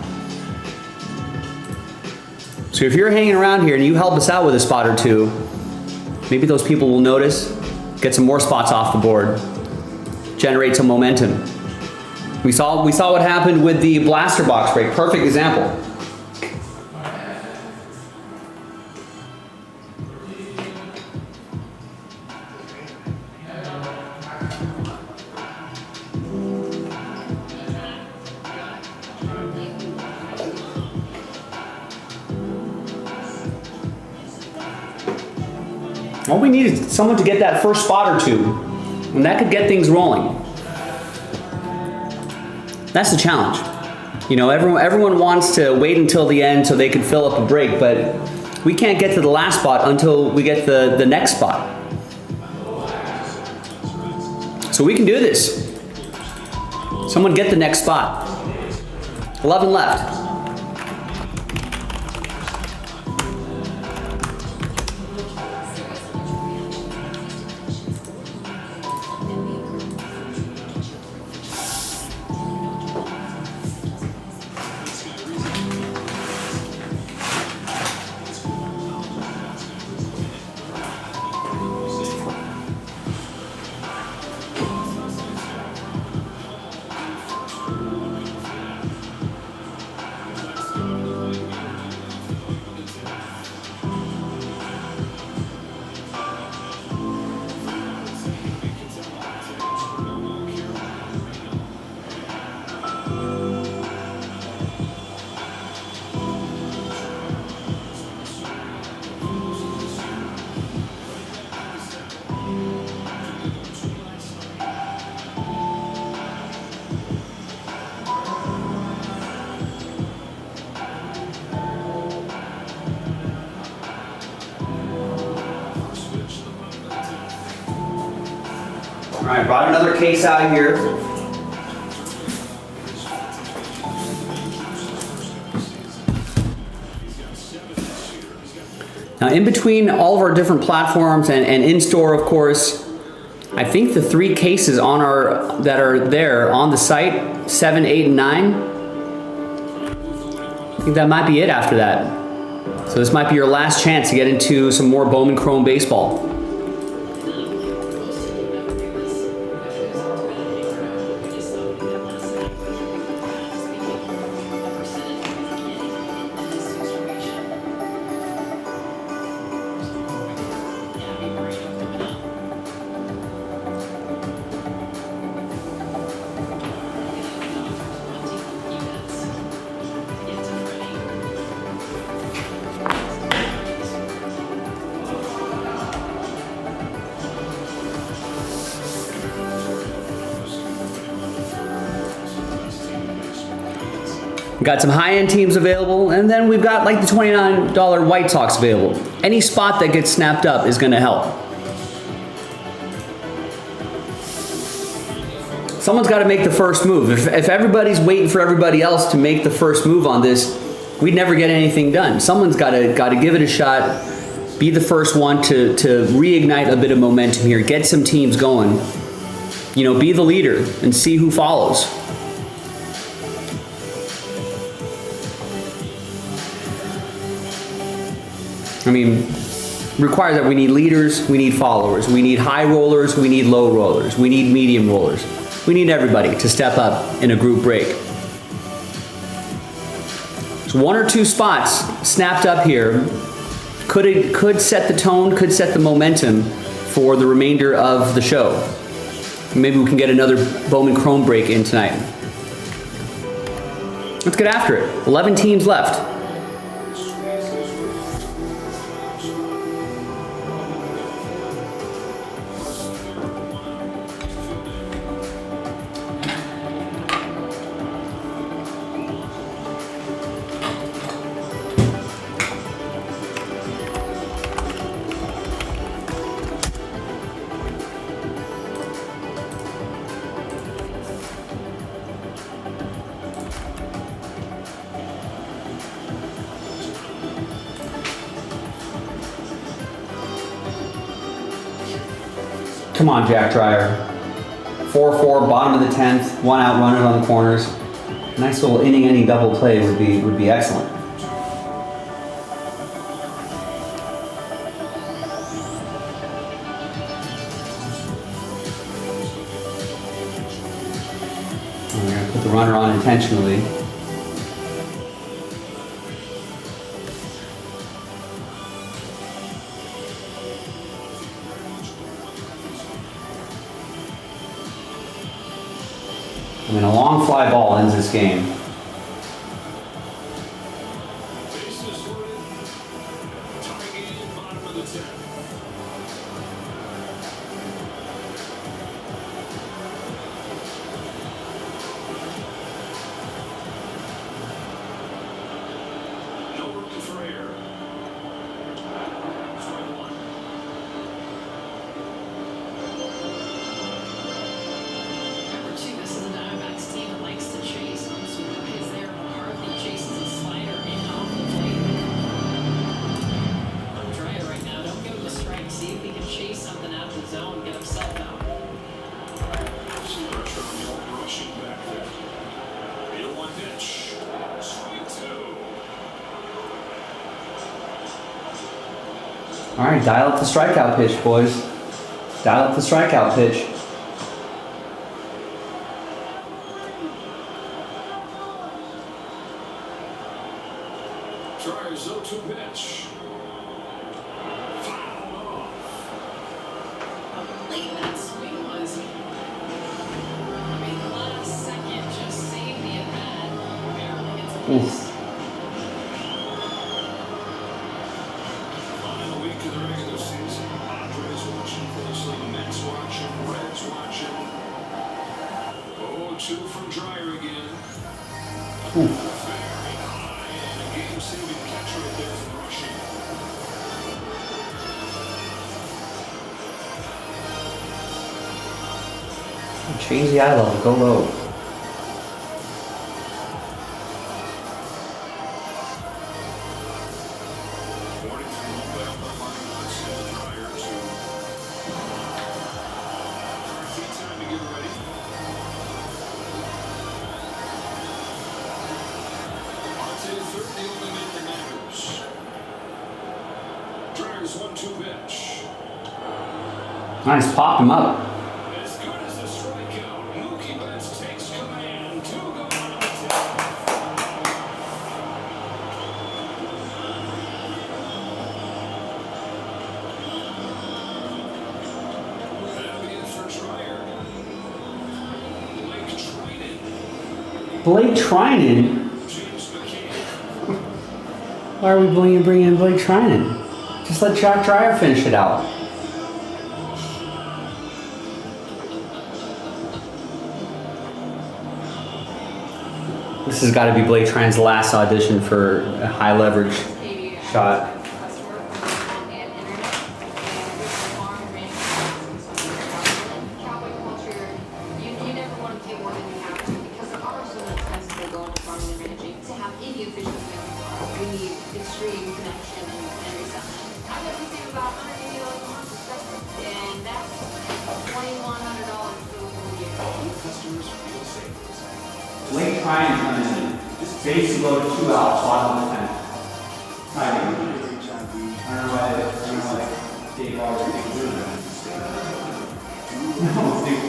So if you're hanging around here and you help us out with a spot or two, maybe those people will notice, get some more spots off the board, generate some momentum. We saw what happened with the blaster box break. Perfect example. All we need is someone to get that first spot or two, and that could get things rolling. That's the challenge. You know, everyone wants to wait until the end so they can fill up a break, but we can't get to the last spot until we get the next spot. So we can do this. Someone get the next spot. 11 left. All right, brought another case out here. Now, in between all of our different platforms and in store, of course, I think the 3 cases on that are there on the site, 7, 8, and 9. I think that might be it after that. So this might be your last chance to get into some more Bowman Chrome baseball. We got some high-end teams available, and then we've got like the $29 White Sox available. Any spot that gets snapped up is going to help. Someone's got to make the first move. If everybody's waiting for everybody else to make the first move on this, we'd never get anything done. Someone's got to give it a shot, be the first one to reignite a bit of momentum here, get some teams going. You know, be the leader and see who follows. I mean, requires that we need leaders, we need followers, we need high rollers, we need low rollers, we need medium rollers. We need everybody to step up in a group break. So one or two spots snapped up here could set the tone, could set the momentum for the remainder of the show. Maybe we can get another Bowman Chrome break in tonight. Let's get after it. 11 teams left. Come on, Jack Dreyer. 4-4, bottom of the 10th, one out runners on the corners. Nice little inning double play would be excellent. I'm gonna put the runner on intentionally. I mean, a long fly ball ends this game. Bases loaded. Tie game, bottom of the 10th. No room for error. Strike one. Number two, this is a Diamondbacks team that likes to chase. Once is there, McCarthy chases a slider in off the plate. Dreyer right now, don't give him a strike. See if he can chase something out of the zone, get himself out. Some pressure on the old rushing back there. 8-1 pitch. Strike two. All right, dial up the strikeout pitch, boys. Dial up the strikeout pitch. Dryer's 0-2 pitch. Fouled off. How late that swing was. I mean, the last second just saved the at-bat. Barely gets a piece. Final week of the regular season. Padres watching closely. Mets watching. Reds watching. 0-2 from Dryer again. Very high and a game-saving catch right there from Rushing. Change the eye level, go low. Warning from Lopez on the line. Let's send Dryer to McCarthy. Time to get ready. Onto the third, the only man that matters. Dryer's 1-2 pitch. Nice, popped him up. As good as a strikeout, Mookie Betts takes command. 2 go on the 10th. That'll be it for Dryer. Blake Trinan. Blake Trinan? James McCann. Why are we bringing in Blake Trinan? Just let Jack Dreyer finish it out. This has got to be Blake Trine's last audition for a high leverage shot. Customer and internet, and farm ranch cowboy culture. You never want to pay more than you have to because the farmers are so expensive to go into farming and ranching. To have any efficiency, we need extreme connection and reception. I bet we save about $180 a month, and that's $2,100 for the whole year. Customers feel savings. Blake Trine comes in. Base load 2 out, bottom of 10. Timing. I don't know why Dave always thinks we're doing that. No, Dave.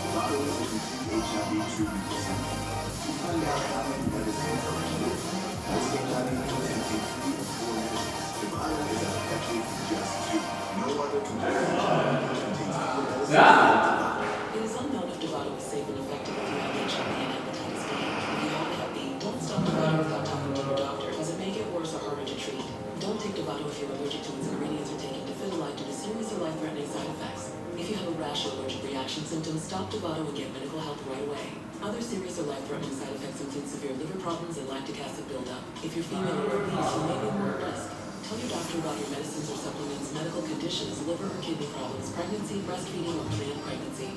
Devado is a complete HIV treatment center. To find out how many medicines are needed, most HIV patients take 3 or 4 medicines. Devado is as effective just 2. No other complete HIV contains more medicines. It is unknown if Devado is safe and effective if you have HIV and hepatitis B. If you have Hep B, don't stop Devado without talking to your doctor, as it may get worse or harder to treat. Don't take Devado if you're allergic to its ingredients or taking Defidolite due to serious or life-threatening side effects. If you have a rash or allergic reaction symptoms, stop Devado and get medical help right away. Other serious or life-threatening side effects include severe liver problems and lactic acid buildup. If you're female or obese, you may be more at risk. Tell your doctor about your medicines or supplements, medical conditions, liver or kidney problems, pregnancy, breastfeeding, or planned pregnancy.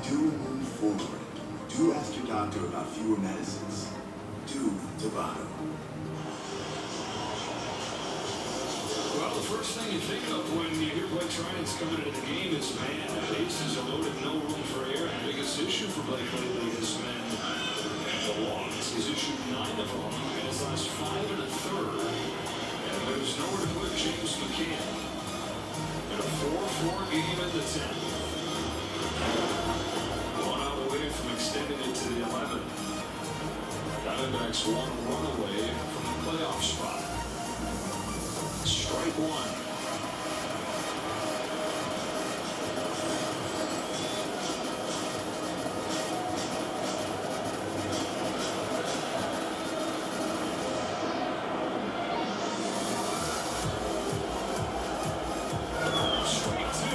Do move forward. Do ask your doctor about fewer medicines. Do Devado. Well, the first thing you think of when you hear Blake Trine's coming into the game is, man, the bases are loaded, no room for error. And the biggest issue for Blake lately has been the walks. He's issued 9 of them in his last 5 1/3. And there's nowhere to put James McCann. In a 4-4 game in the 10th. 1 out away from extending it to the 11th. Diamondbacks 1 run away from the playoff spot. Strike 1. Strike 2.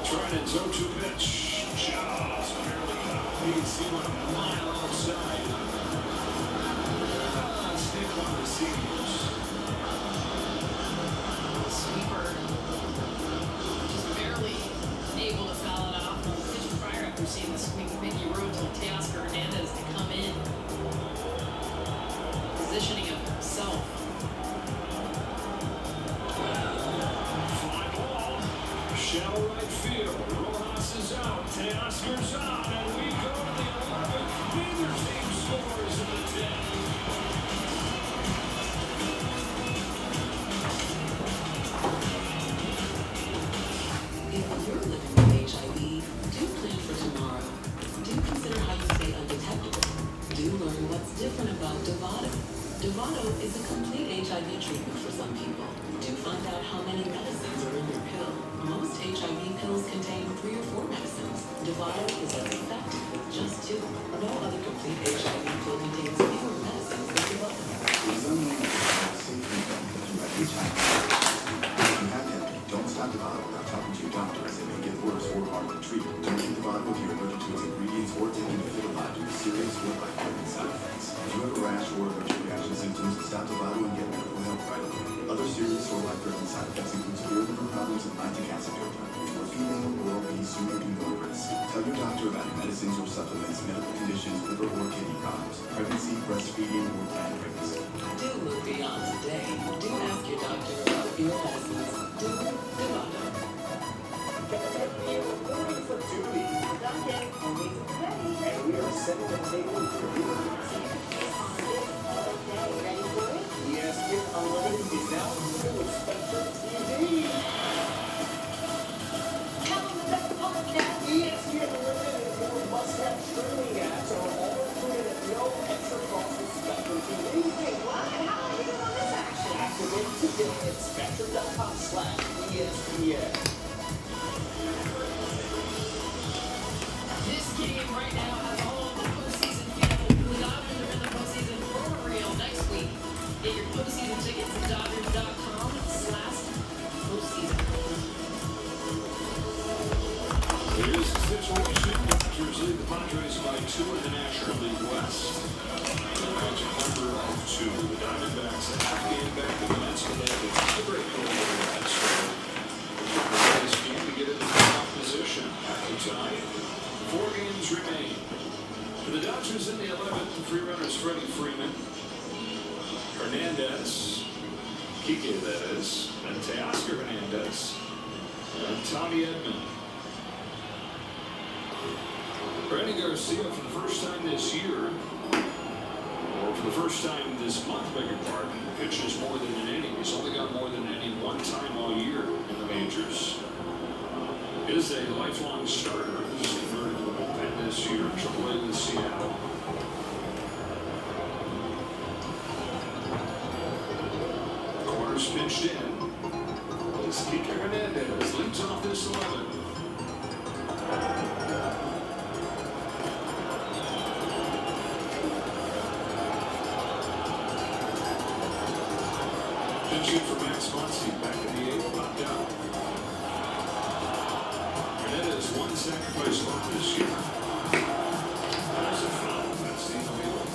Trine's 0-2 pitch. Just barely out. You can see one a mile outside. Stick on the seniors. Sweeper. Just barely able to foul it off. The pitch prior after seeing the swing Mickey Road told Teoscar Hernandez to come in. Positioning of himself. Fly ball. Shallow right field. Rojas is out. Teoscar's on. And we go to the 11th. Neither team scores in the 10th. If you're living with HIV, do plan for tomorrow. Do consider how you stay undetectable. Do learn what's different about Devado. Devado is a complete HIV treatment for some people. Do find out how many medicines are in your pill. Most HIV pills contain 3 or 4 medicines. Devado is as effective with just 2. No other complete HIV pill contains fewer medicines than Devado. It's unlikely to have safe treatment because you have HIV. If you have Hep B, don't stop Devado without talking to your doctor, as it may get worse or harder to treat. Don't take Devado if you're allergic to its ingredients or taking Defidolite due to serious or life-threatening side effects. If you have a rash or allergic reaction symptoms, stop Devado and get medical help right away. Other serious or life-threatening side effects include severe liver problems and lactic acid buildup. If you're female or obese, you may be more at risk. Tell your doctor about your medicines or supplements, medical conditions, liver or kidney problems, pregnancy, breastfeeding, or planned pregnancy. Do look beyond today. Do ask your doctor about your medicines. Do Devado. Reporting for duty. Duncan, always ready. And we are setting the table for you. Ready for it? ESPN Unlimited is now available with Spectrum TV. ESPN Unlimited and more must-have streaming apps are all included at no extra cost with Spectrum TV. Wait, what? And how are you doing on this action? Activate today at spectrum.com/ESPN. This game right now has all the postseason feel. The Dodgers are in the postseason for real next week. Get your postseason tickets at Dodgers.com/postseason. Here's the situation. Dodgers lead the Padres by 2 in the National League West. The magic number of 2. The Diamondbacks a half game back in the Mets, but they have a tiebreak over the Mets. The Padres game to get into playoff position after tonight. 4 games remain. For the Dodgers in the 11th, 3 runners Freddie Freeman, Hernandez, Kike that is, and Teoscar Hernandez, and Tommy Edman. Randy Garcia for the first time this year, or for the first time this month, beg your pardon, pitches more than an inning. He's only got more than an inning one time all year in the majors. Is a lifelong starter who's converted to the bullpen this year, AAA with Seattle. Corners pitched in. As Kike Hernandez leads off this 11. Pitching for Max Muncy back in the 8th, popped out. Hernandez 1 sacrifice fly this year. There's a foul. That's the infield.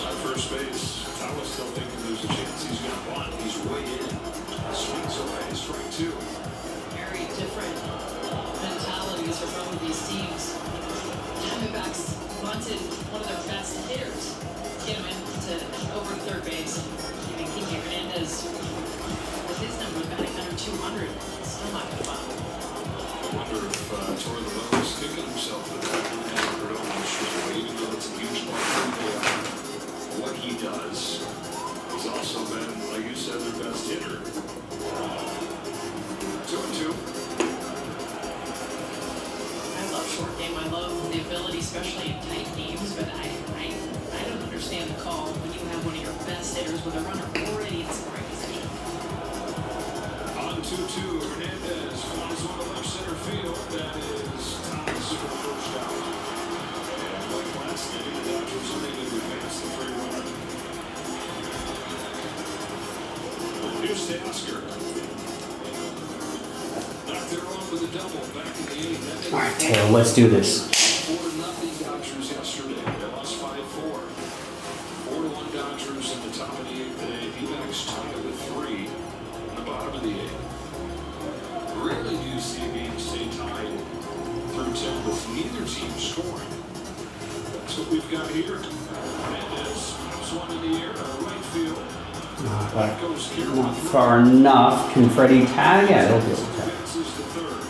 At first base, Tawas still thinking there's a chance he's going to bunt. He's way in. Swings away, strike 2. Very different mentalities for both of these teams. Diamondbacks wanted one of their best hitters to get him into over third base. Even Kike Hernandez, with his numbers batting under 200, still not going to bunt. I wonder if Torey Lovullo is kicking himself with that one hand Perdomo straight away, even though it's a huge part of what he does. He's also been, like you said, their best hitter. 2-2. I love short game. I love the ability, especially in tight games, but I don't understand the call when you have one of your best hitters with a runner already in scoring position. On 2-2, Hernandez flies one to left center field. That is Thomas for the first out. And like last inning, the Dodgers unable to advance the 3-runner. Here's Teoscar. Knocked it off with a double back in the 8th. All right, Taylor, let's do this. 4-0 Dodgers yesterday. They lost 5-4. 4-1 Dodgers in the top of the 8th today. D-backs tied with 3 in the bottom of the 8th. Rarely do you see a game stay tied through 10 with neither team scoring. That's what we've got here. Hernandez pops one in the air to right field. Not far enough. Can Freddie tag? Yeah, he'll be able to tag. Advances to third.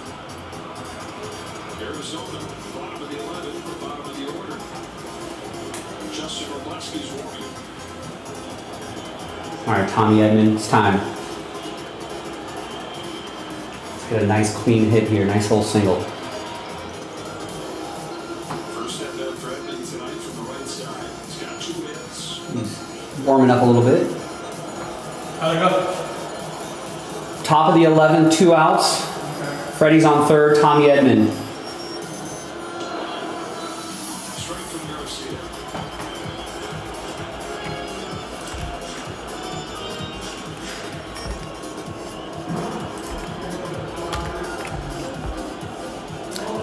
Arizona, bottom of the 11th, the bottom of the order. Justin Robleski's warming. All right, Tommy Edman, it's time. Let's get a nice clean hit here. Nice little single. First at bat for Edman tonight from the right side. He's got 2 hits. He's warming up a little bit. How'd it go? Top of the 11th, 2 outs. Freddie's on third. Tommy Edman. Straight from Garcia.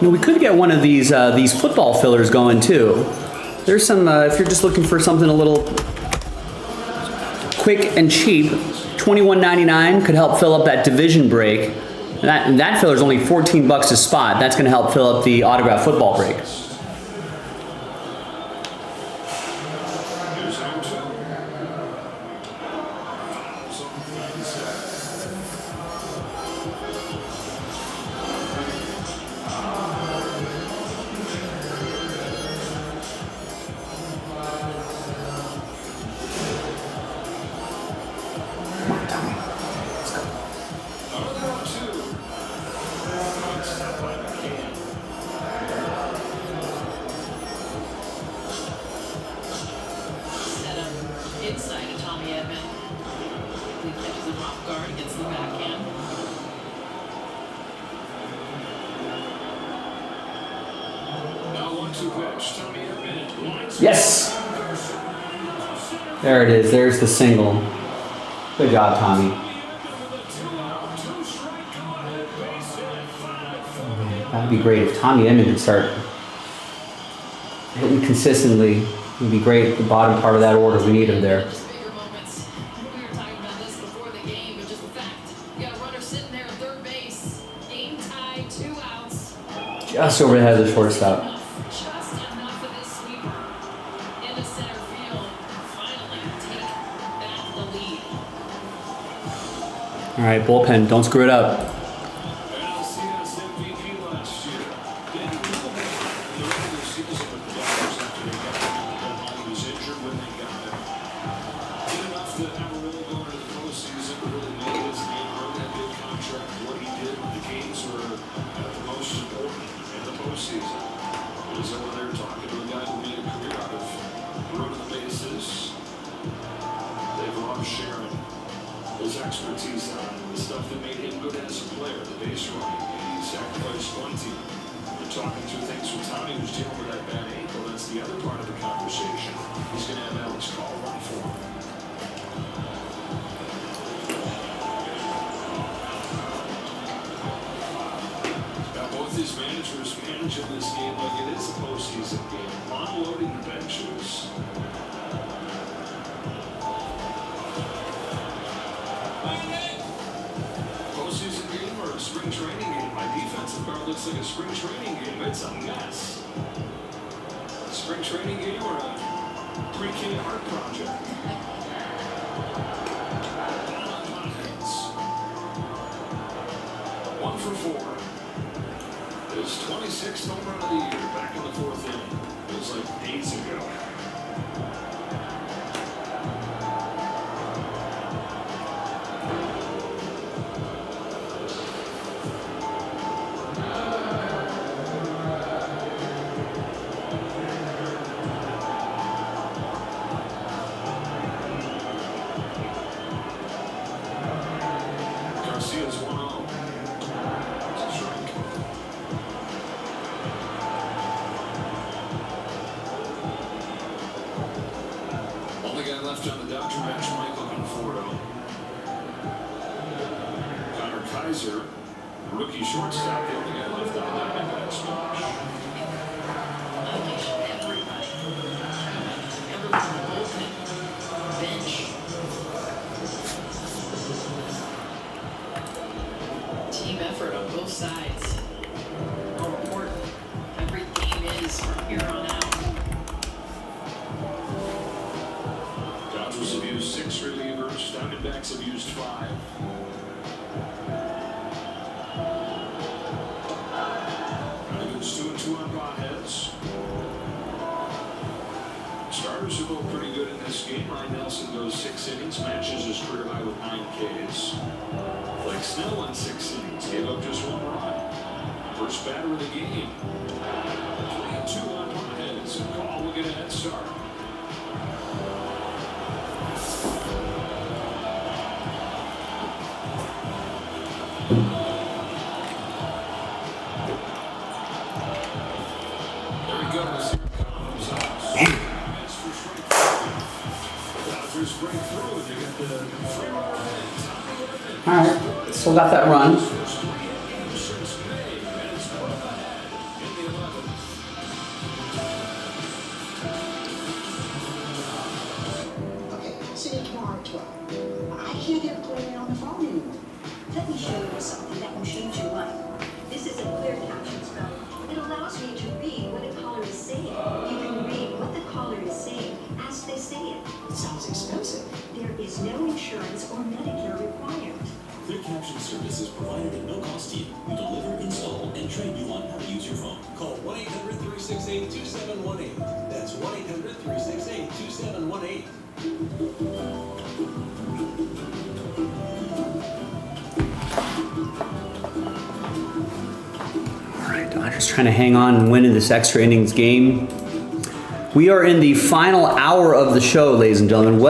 You know, we could get one of these football fillers going too. There's some if you're just looking for something a little quick and cheap. $21.99 could help fill up that division break. And that filler's only $14 a spot. That's going to help fill up the autograph football break. Yes! There it is. There's the single. Good job, Tommy. That'd be great if Tommy Edman could start hitting consistently. It'd be great. The bottom part of that order, we need him there. Just bigger moments. We were talking about this before the game, but just the fact you got a runner sitting there at third base, game tie, 2 outs. Just over the head of the shortstop. Just enough of this sweeper into center field. Finally take back the lead. All right, bullpen. Don't screw it up. NLCS MVP last year. Didn't do well in the regular season with the Dodgers after they got him. He was injured when they got him. Did enough to have a role going into the postseason to really make his name earn that big contract. What he did when the games were the most important in the postseason. He was over there talking to a guy who made a career out of running the bases. They've loved sharing his expertise on the stuff that made him good as a player, the base running. He sacrificed one team. We're talking through things with Tommy, who's dealing with that bad ankle. That's the other part of the conversation. He's going to have Alex Call run for him. Now, both his managers managing this game like it is a postseason game, unloading the benches. Postseason game or a spring training game? My defensive card looks like a spring training game. It's a mess. A spring training game or a pre-K art project? One for 4. His 26th home run of the year, back in the 4th inning. Feels like days ago. Garcia's 1-0. It's a strike. Only guy left on the Dodger bench, Michael Conforto. Connor Kaiser, rookie shortstop, the only guy left on the Diamondbacks bench. Everybody. Everyone in the bullpen. Bench. Team effort on both sides. More important, every game is from here on out. Dodgers have used 6 relievers, Diamondbacks have used 5. It's 2-2 on Bonheads. Starters are both pretty good in this game. Ryan Nelson goes 6 innings, matches his career high with 9 Ks. Blake Snell went 6 innings, gave up just 1 run. First batter of the game. 3-2 on Bonheads, and Call will get a head start. There he goes. Here comes That's for strike 3. Dodgers break through. They get the free run. All right, still got that run. First 3 innings since May, and it's put ahead in the 11th. Okay, see you tomorrow at 12. I can't get Claire on the phone anymore. Let me show you something that will change your life. This is a clear caption spell. It allows me to read what a caller is saying. You can read what the caller is saying as they say it. It sounds expensive. There is no insurance or Medicare required. Clear caption service is provided at no cost to you. We deliver, install, and train you on how to use your phone. Call 1-800-368-2718. That's 1-800-368-2718. All right, Dodgers trying to hang on and win in this extra innings game. We are in the final hour of the show, ladies and gentlemen.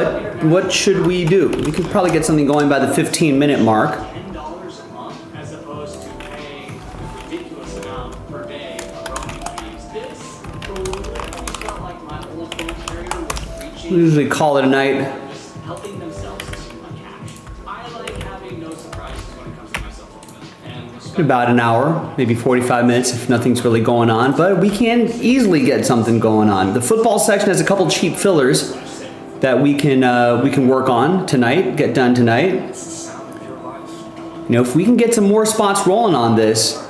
What should we do? We could probably get something going by the 15-minute mark. $10 a month as opposed to paying a ridiculous amount per day of roaming fees. This literally felt like my old phone We usually call it a night. helping themselves to my cash. I like having no surprises when it comes to my cell phone bill. And About an hour, maybe 45 minutes if nothing's really going on, but we can easily get something going on. The football section has a couple cheap fillers that we can work on tonight, get done tonight. You know, if we can get some more spots rolling on this,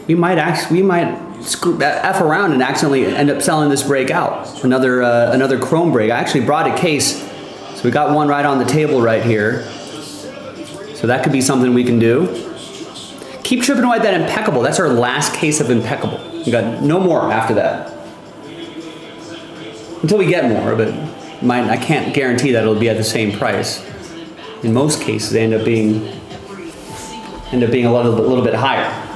we might F around and accidentally end up selling this break out. Another chrome break. I actually brought a case, so we got one right on the table right here. So that could be something we can do. Keep chipping away at that impeccable. That's our last case of impeccable. We got no more after that. Until we get more, but I can't guarantee that it'll be at the same price. In most cases, they end up being a little bit higher.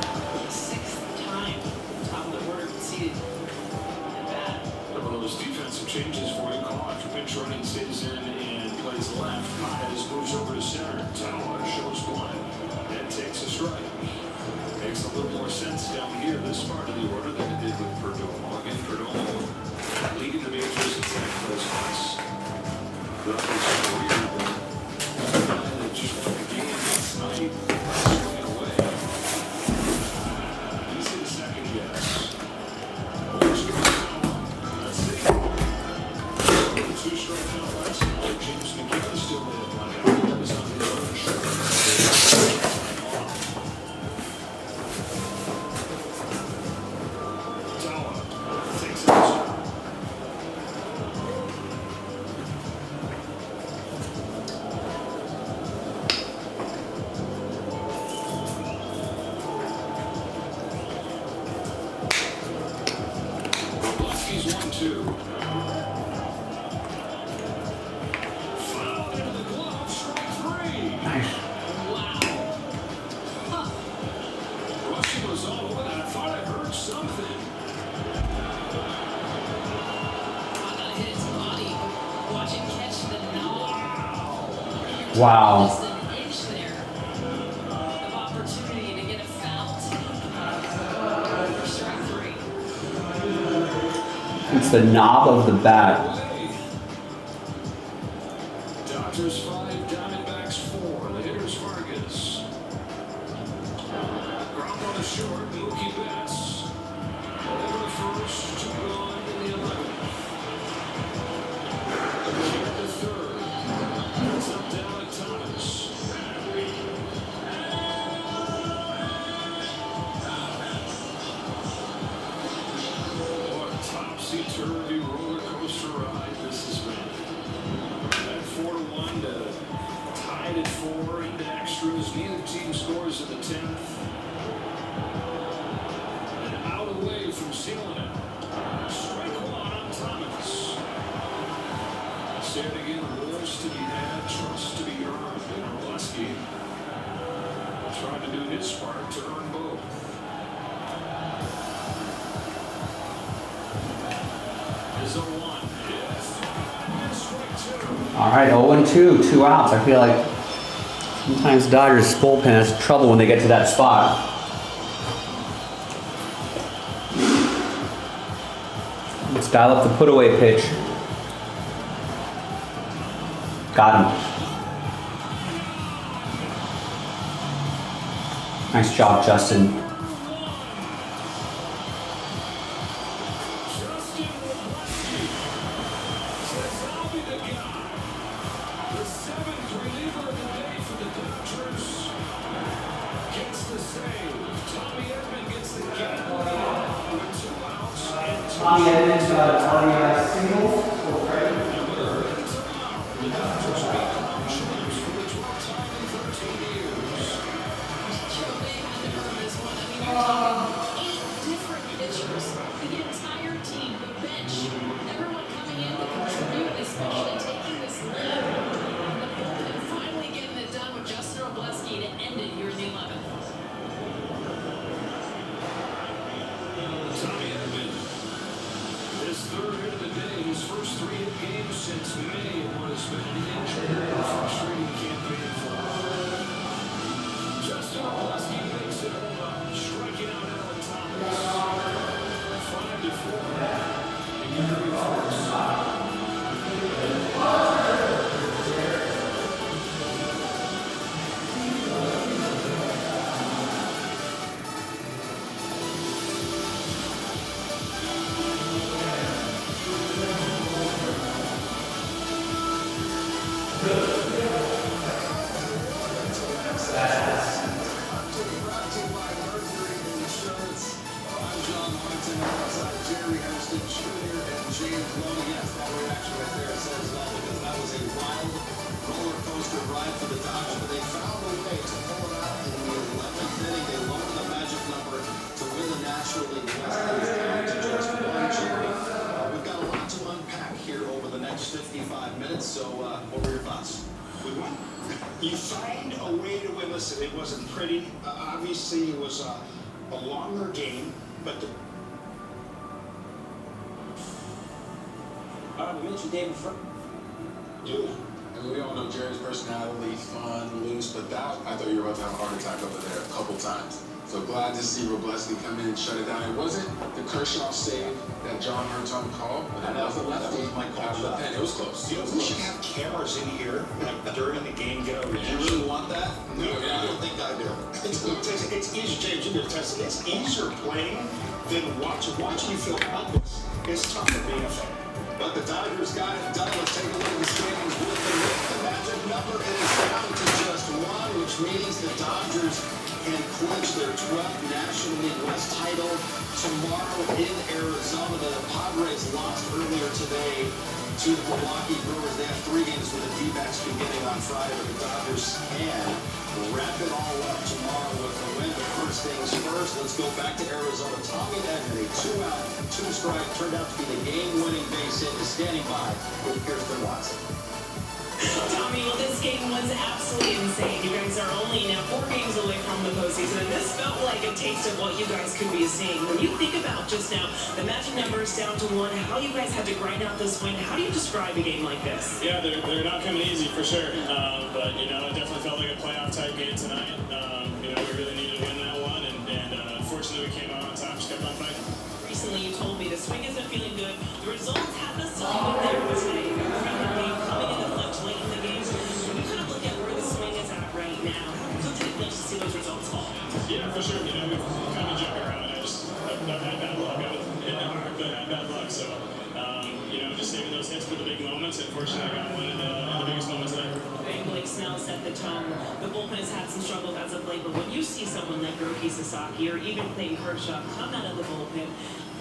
Wow. It's the knob of the bat. Dodgers 5, Diamondbacks 4. The hitters Vargas. Ground on the short, Mookie Betts. Over the first, 2 gone in the 11th. Here the third. It's up down at Thomas. What a topsy-turvy roller coaster ride this has been. At 4-1 to tied at 4 into extras. Neither team scores in the 10th. And out away from sealing it. Strike one on Thomas. Say it again, rules to be had, trust to be earned. And Orlowski trying to do his part to earn both. Is 0-1. Yes. Strike 2. All right, 0-2, 2 outs. I feel like sometimes Dodgers bullpen has trouble when they get to that spot. Let's dial up the put-away pitch. Got him. Nice job, Justin. Tommy Edmonds got an RBI single for Craig. Since May was been injured. Jerry Harrison Jr. and James Loney. Yes, that reaction right there says it all because that was a wild roller coaster ride for the Dodgers, but they found a way to pull it out in the 11th inning. They lowered the magic number to win the National League West. It is down to just one, Jerry. We've got a lot to unpack here over the next 55 minutes, so what were your thoughts? We won. You find a way to win. Listen, it wasn't pretty. Obviously, it was a longer game, but the We mentioned David dude. And we all know Jerry's personality, fun, loose, but that, I thought you were about to have a heart attack over there a couple times. So glad to see Robleski come in and shut it down. It wasn't the Kershaw save that John Hurton called, but that was the lefty. It was close. You know, we should have cameras in here during the game. Get over. Do you really want that? No, I don't think I do. It's easier, James. You did test it. It's easier playing than watching. Watching you feel helpless. It's tougher being a fan. But the Dodgers got it done. Let's take a look at the standings with the magic number. It is down to just one, which means the Dodgers can clinch their 12th National League West title tomorrow in Arizona. The Padres lost earlier today to the Milwaukee Brewers. They have 3 games with the D-backs beginning on Friday, but the Dodgers can wrap it all up tomorrow with a win. But first things first, let's go back to Arizona. Tommy Edman, a 2-out, 2-strike, turned out to be the game-winning base hit, is standing by with Kirsten Watson. Tommy, well, this game was absolutely insane. You guys are only now 4 games away from the postseason, and this felt like a taste of what you guys could be seeing. When you think about just now, the magic number is down to 1, how you guys had to grind out this win, how do you describe a game like this? Yeah, they're not coming easy for sure. But, you know, it definitely felt like a playoff-type game tonight. You know, we really needed to win that one, and fortunately we came out on top, just kept on fighting. Recently, you told me the swing isn't feeling good. The results have us telling you there today. Frequently coming in the clutch late in the game. When you kind of look at where the swing is at right now, how did it feel to see those results fall? Yeah, for sure. You know, we've kind of jumped around. I've had bad luck. I've been in the heart, but had bad luck. So, you know, just saving those hits for the big moments. And fortunately, I got one in the biggest moment today. Blake Snell set the tone. The bullpen has had some struggles as of late, but when you see someone like Roki Sasaki or even Clayton Kershaw come out of the bullpen,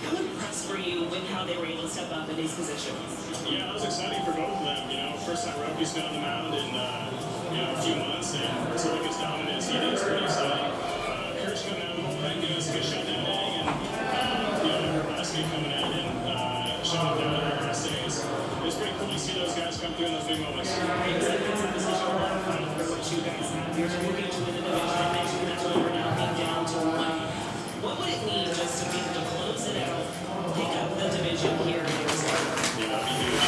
how impressed were you with how they were able to step up in these positions? Yeah, it was exciting for both of them. You know, first time Roki's been on the mound in you know, a few months, and to look as dominant as he did is pretty exciting. Kershaw coming out of the bullpen, giving us a good shutdown inning, and you know, Robleski coming in and shutting down the last innings. It was pretty cool to see those guys come through in those big moments. It's a position a lot of fight for what you guys have. You're looking to win the division. I mentioned that number now being down to 1. What would it need just to be able to close it out, pick up the division here in Arizona? Yeah, that'd be huge.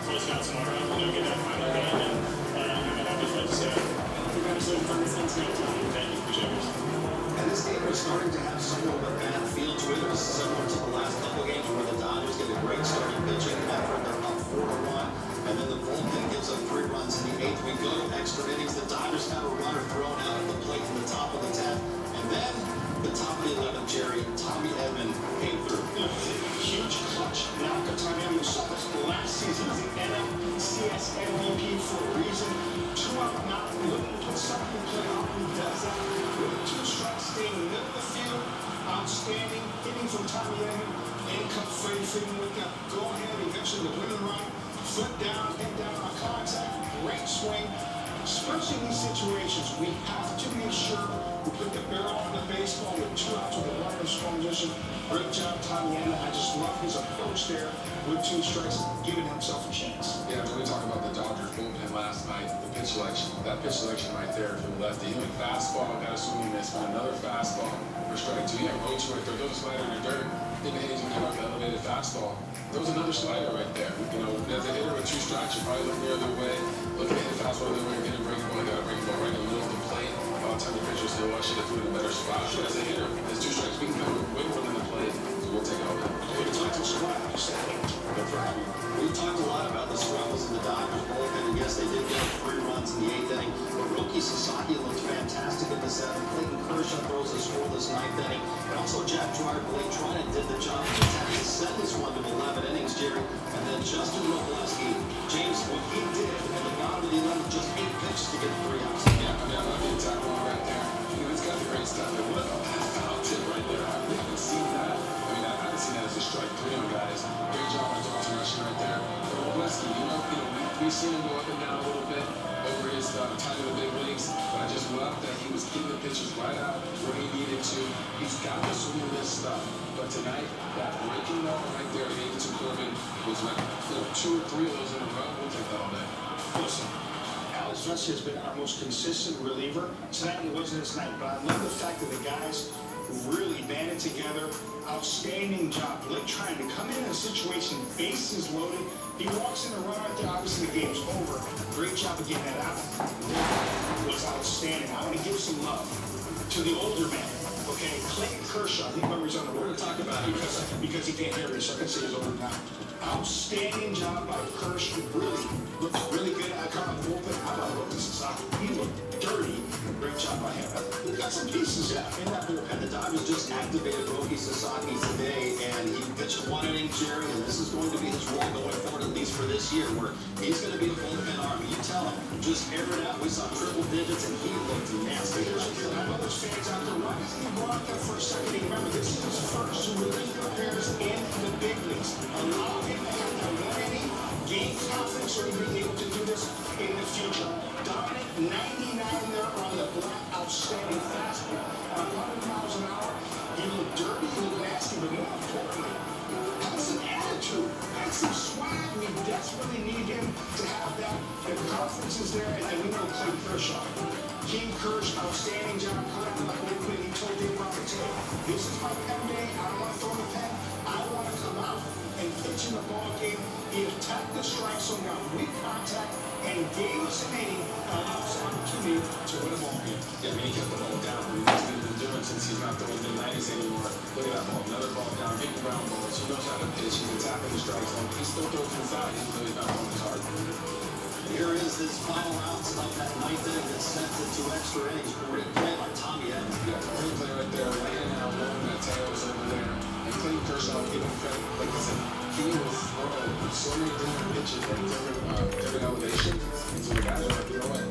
Close it out tomorrow. You know, get that final win, and I'm happy for that to say. Congratulations on this one tonight, Tommy. Thank you. Appreciate it. And this game was starting to have somewhat of a bad feel to it. It was similar to the last couple games where the Dodgers get a great starting pitching effort. They're up 4-1. And then the bullpen gives up 3 runs in the 8th. We go to extra innings. The Dodgers have a runner thrown out at the plate to the top of the 10th. And then the top of the 11th, Jerry, Tommy Edman came through. Huge clutch. Now, Tommy Edman saw this last season. He's the NLCS MVP for a reason. 2 out, not looking to put something in play. He does that with 2 strikes, staying in the middle of the field. Outstanding hitting from Tommy Edman. In cut Freddie Freeman with the go ahead, eventually the winning run. Foot down, head down on contact. Great swing. Especially in these situations, we have to make sure we put the barrel on the baseball with 2 outs with a runner in strong position. Great job, Tommy Edman. I just love his approach there with 2 strikes, giving himself a chance. Yeah, when we talk about the Dodgers bullpen last night, the pitch selection, that pitch selection right there for the lefty. He went fastball, got a swing and miss, but another fastball for strike 2. You have Ocho right there, throw the slider in the dirt. Thinking he's going to come out the elevated fastball. There was another slider right there. You know, as a hitter with 2 strikes, you're probably looking the other way, looking at the fastball the other way, getting a breaking ball, got a breaking ball right in the middle of the plate. By the time the pitcher still, I should have threw it in a better spot. But as a hitter, there's 2 strikes. We can come way more than the plate, so we'll take it over. We talked to Squad. You said, good for having you. We talked a lot about the struggles in the Dodgers bullpen, and yes, they did get 3 runs in the 8th inning. But Roki Sasaki looked fantastic in the 7th. Clayton Kershaw throws a scoreless 9th inning. And also Jack Dwyer, Blake Trinan did the job to send this one to 11 innings, Jerry. And then Justin Robleski, James we've seen him go up and down a little bit over his time in the big leagues, but I just love that he was keeping the pitches right out where he needed to. He's got the swing of this stuff. But tonight, that breaking ball right there, 82 Corbin, was like 2 or 3 of those in a row. We'll take that all day. Listen, Alex Vesey has been our most consistent reliever. Tonight it wasn't his night, but I love the fact that the guys really banded together. Outstanding job. Blake trying to come in a situation, bases loaded. He walks in a run right there. Obviously the game's over. Great job of getting that out. Was outstanding. I want to give some love to the older man. Okay, Clayton Kershaw. He remembers on the road. We're going to talk about it because he can't hear me, so I can say he's over now. Outstanding job by Kershaw. Really looked really good. I caught him open. How about Roki Sasaki? He looked dirty. Great job by him. We've got some pieces in that bullpen. The Dodgers just activated Roki Sasaki today, and he pitched 1 inning, Jerry, and this is going to be his role going forward, at least for this year, where he's going to be the bullpen army. You tell him, just air it out. We saw triple digits, and he looked nasty. I know there's fans out there. Why isn't he brought up there for a second? Remember, this is his first relief appearance in the big leagues. Allow him to have that 1 inning, gain confidence, or be able to do this in the future. Dominant 99 there on the black, outstanding fastball. 100 miles an hour. He looked dirty, he looked nasty, but more importantly, has some attitude, has some swag. We desperately need him to have that. The confidence is there, and we know Clayton Kershaw. King Kershaw, outstanding job collecting like Oakland. He told Dave Roberts, hey, this is my pen day. I don't want to throw the pen. I want to come out and pitch in the ball game. He attacked the strike zone, got weak contact, and gave us an inning, allowed us an opportunity to win a ball game. Yeah, I mean, he kept the ball down. I mean, that's what he's been doing since he's not throwing mid-90s anymore. Look at that ball. Another ball down, big ground balls. He knows how to pitch. He's attacking the strike zone. He still throws inside. He's really not throwing his hard. Here is this final round of that 9th inning that sent it to extra innings. Great play by Tommy Evans. Yeah, great play right there. Laying out, rolling that tails over there. And Clayton Kershaw, give him credit. Like I said, he will throw so many different pitches at different elevations. And so the guys are like, you know what?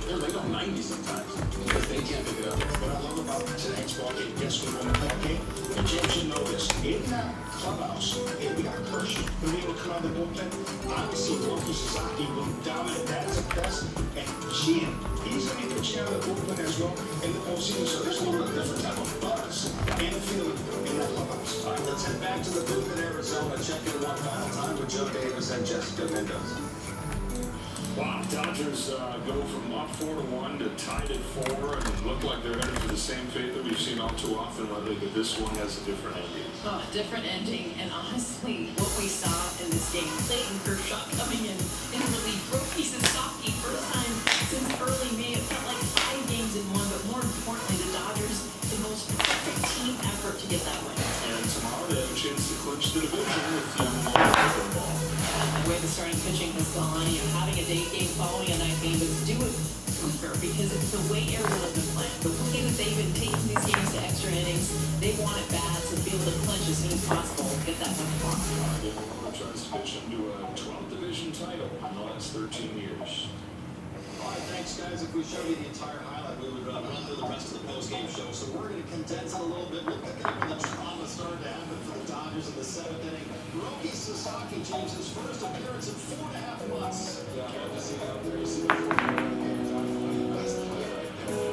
They're late on 90 sometimes because they can't pick it up. What I love about tonight's ball game, guess who won the ball game? And James, you know this. In that clubhouse, hey, we got Kershaw. When we able to come out of the bullpen, obviously Roki Sasaki will dominate that as a best. And Gian, he's going to be pitching out of the bullpen as well in the postseason. So there's a little different type of buzz and feeling in that clubhouse. All right, let's head back to the booth in Arizona. Check in one final time with Joe Davis and Jessica Mendoza. Wow, Dodgers go from up 4-1 to tied at 4 and look like they're headed for the same fate that we've seen all too often lately, but this one has a different ending. Oh, a different ending, and honestly, what we saw in this game, Clayton Kershaw coming in relief, Roki Sasaki, first time since early May. It felt like 5 games in one, but more importantly, the Dodgers, the most perfect team effort to get that win. And tomorrow they have a chance to clinch the division with the ball. The way the starting pitching has gone, having a day game following a night game is do it quicker because it's the way Arizona's been playing. The way that they've been taking these games to extra innings, they want it bad to be able to clinch as soon as possible, get that one o'clock. They tries to pitch into a 12th division title in the last 13 years. All right, thanks, guys. If we showed you the entire highlight, we would run through the rest of the post-game show. So we're going to condense it a little bit. We'll pick it up on the start to happen for the Dodgers in the 7th inning. Roki Sasaki, James, his first appearance in 4.5 months. Yeah, I just see out there. You see the best player right there.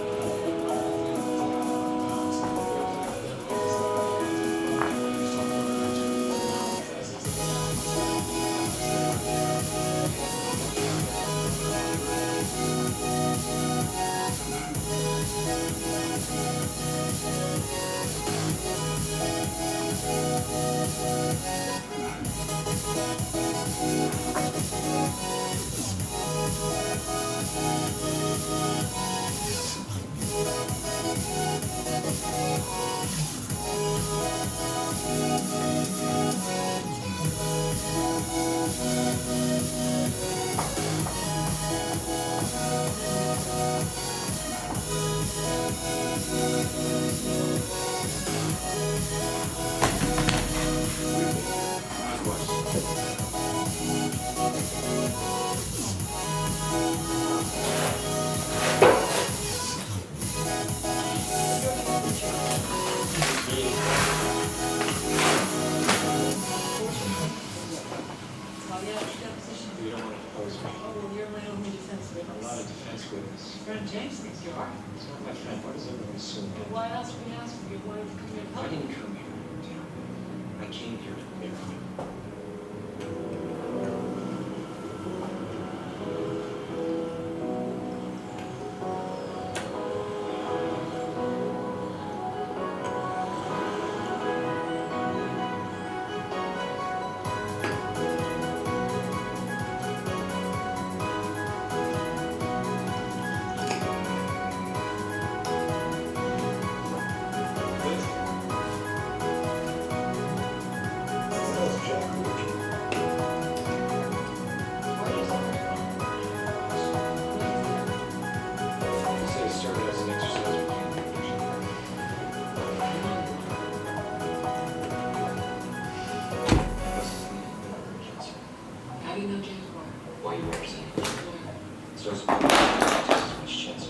oppose me. Oh, well, you're my only defense I'm witness. not a defense witness. Friend James thinks you are. It's not my friend. Why does everyone assume that? Why else would you ask for your wife to come here? I didn't come here to help you. I came here to marry you. You say it started as an exercise with How do you know James Moore? why you represent it. Lawyer. So it's just as much chance.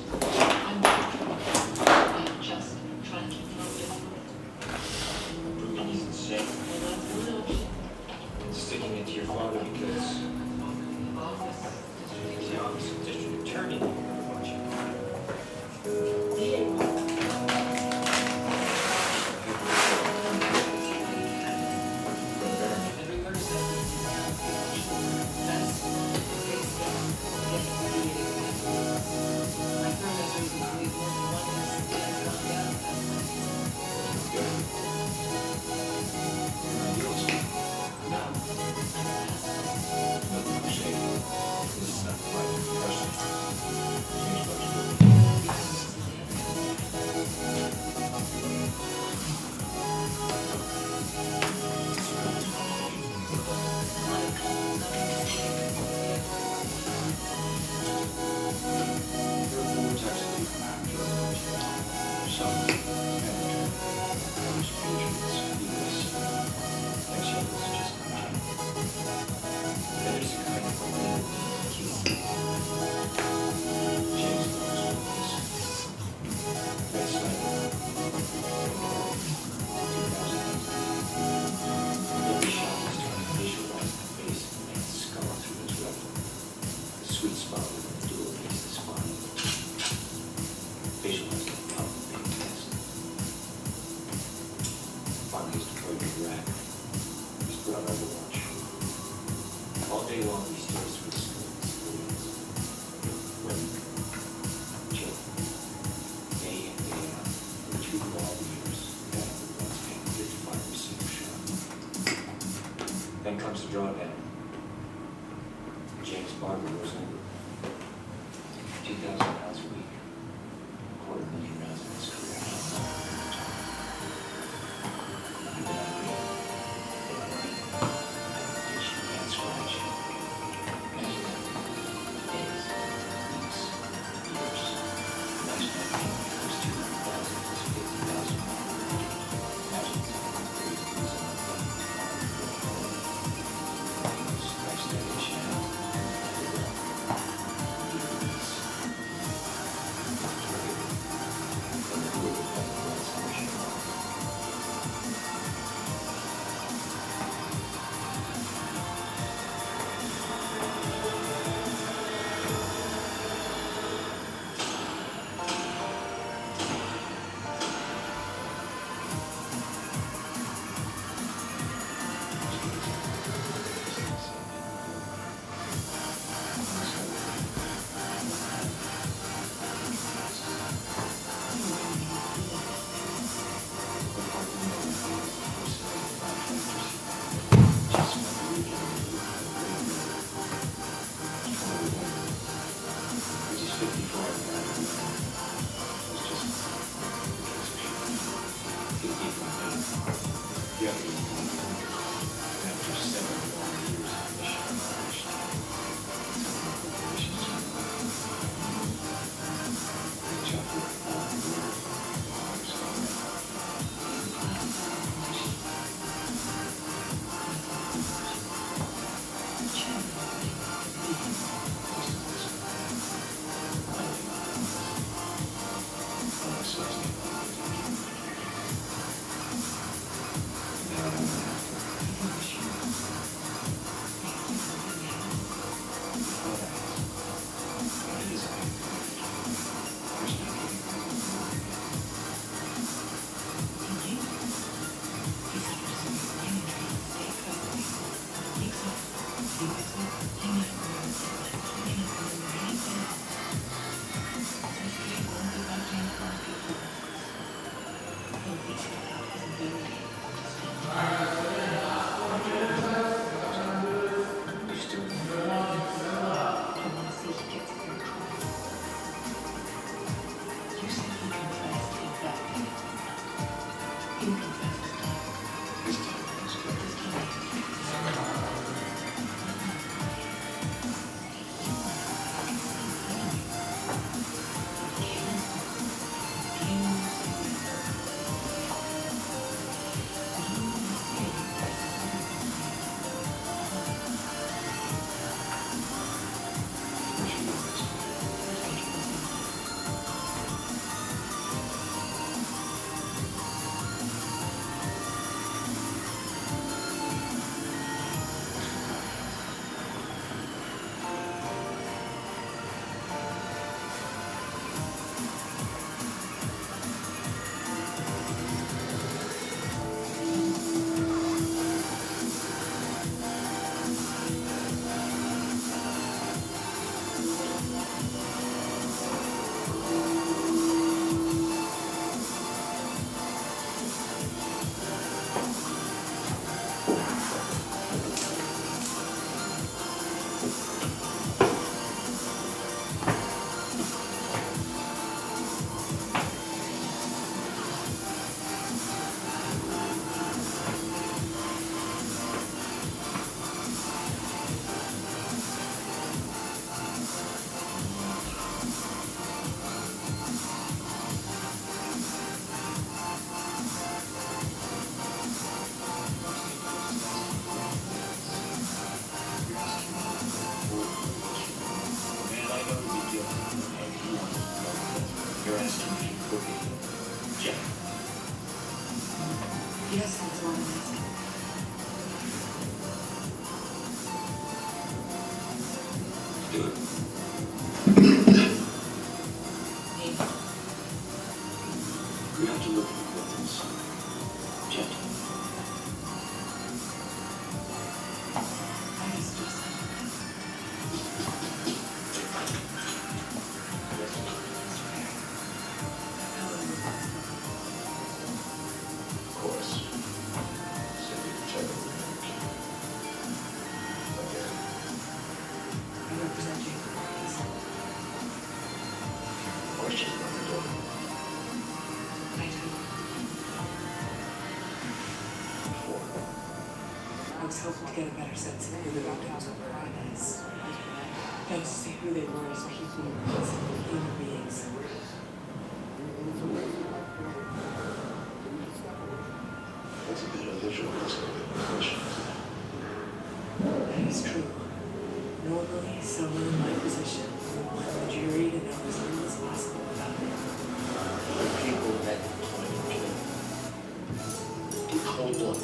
I'm not just trying to keep focused. Proving he's insane. Well, that's a little bit. Sticking it to your father because Office. he's the office of district attorney. Every person. That's a big step. Get creative. My firm has reason to believe more than one person has gone down. No, I'm This is not my profession. There are four types of people. Some manager, others patriots, leaders, next others just not. Then there's a kind of woman James knows this. That's every shot is trying to visualize the face of the man's skull through his retina. The sweet spot within the dual against the spine. Visualize the problem being tested. Finally, he's deployed to Iraq. He's put on overwatch. All day long, he stares through the civilians. Women, children. Day in, day out. For two long years, that everyone's paying 55% shot. Then comes the drawdown. James Barber goes over. 2,000 rounds a week. 250,000 rounds in his career. And then I read. Itch, you can't scratch. Imagine that. Days, weeks, years. Imagine that being times 200,000 plus 50,000 more. Imagine that great news on the thing. Scratch that itch now. Sunday cooking. Check. Yes, that's what I'm asking. Good. We have to look at equipment. Check. Of course. Send you to check over here. Okay. I represent Jacob Marcus. Questions about my daughter? I do. I was hoping to get a better sense of who the reptiles were as. That is to see who they were as people, as human beings. That's a bit unusual, isn't it? That is true. Normally, someone in my position would want the jury to know as little as possible about it. People that in cold blood.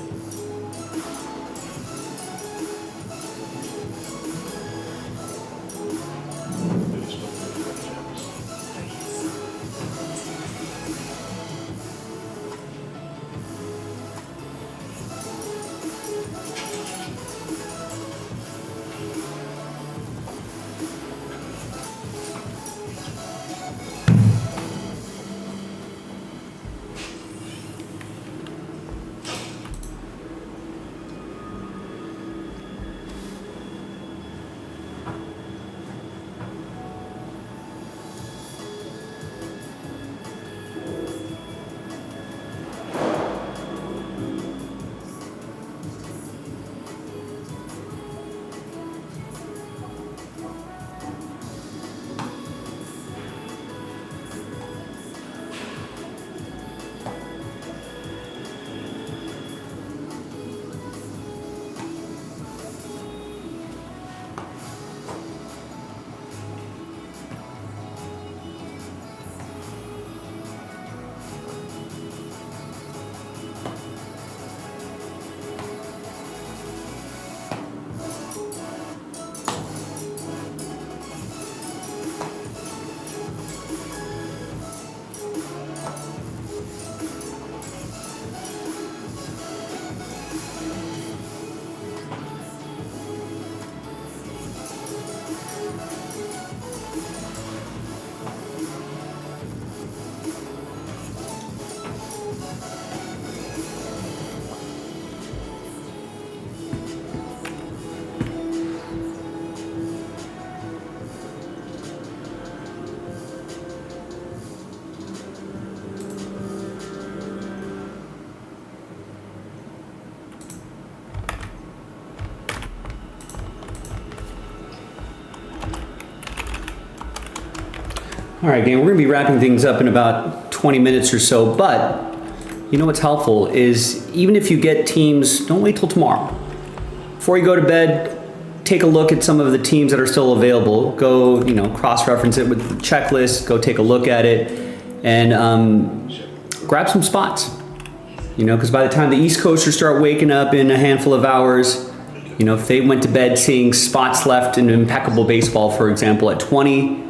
All right, gang, we're gonna be wrapping things up in about 20 minutes or so, but you know what's helpful is even if you get teams, don't wait till tomorrow. Before you go to bed, take a look at some of the teams that are still available. Go, cross-reference it with the checklist, go take a look at it, and grab some spots. Because by the time the East Coasters start waking up in a handful of hours, if they went to bed seeing spots left in impeccable baseball, for example, at 20,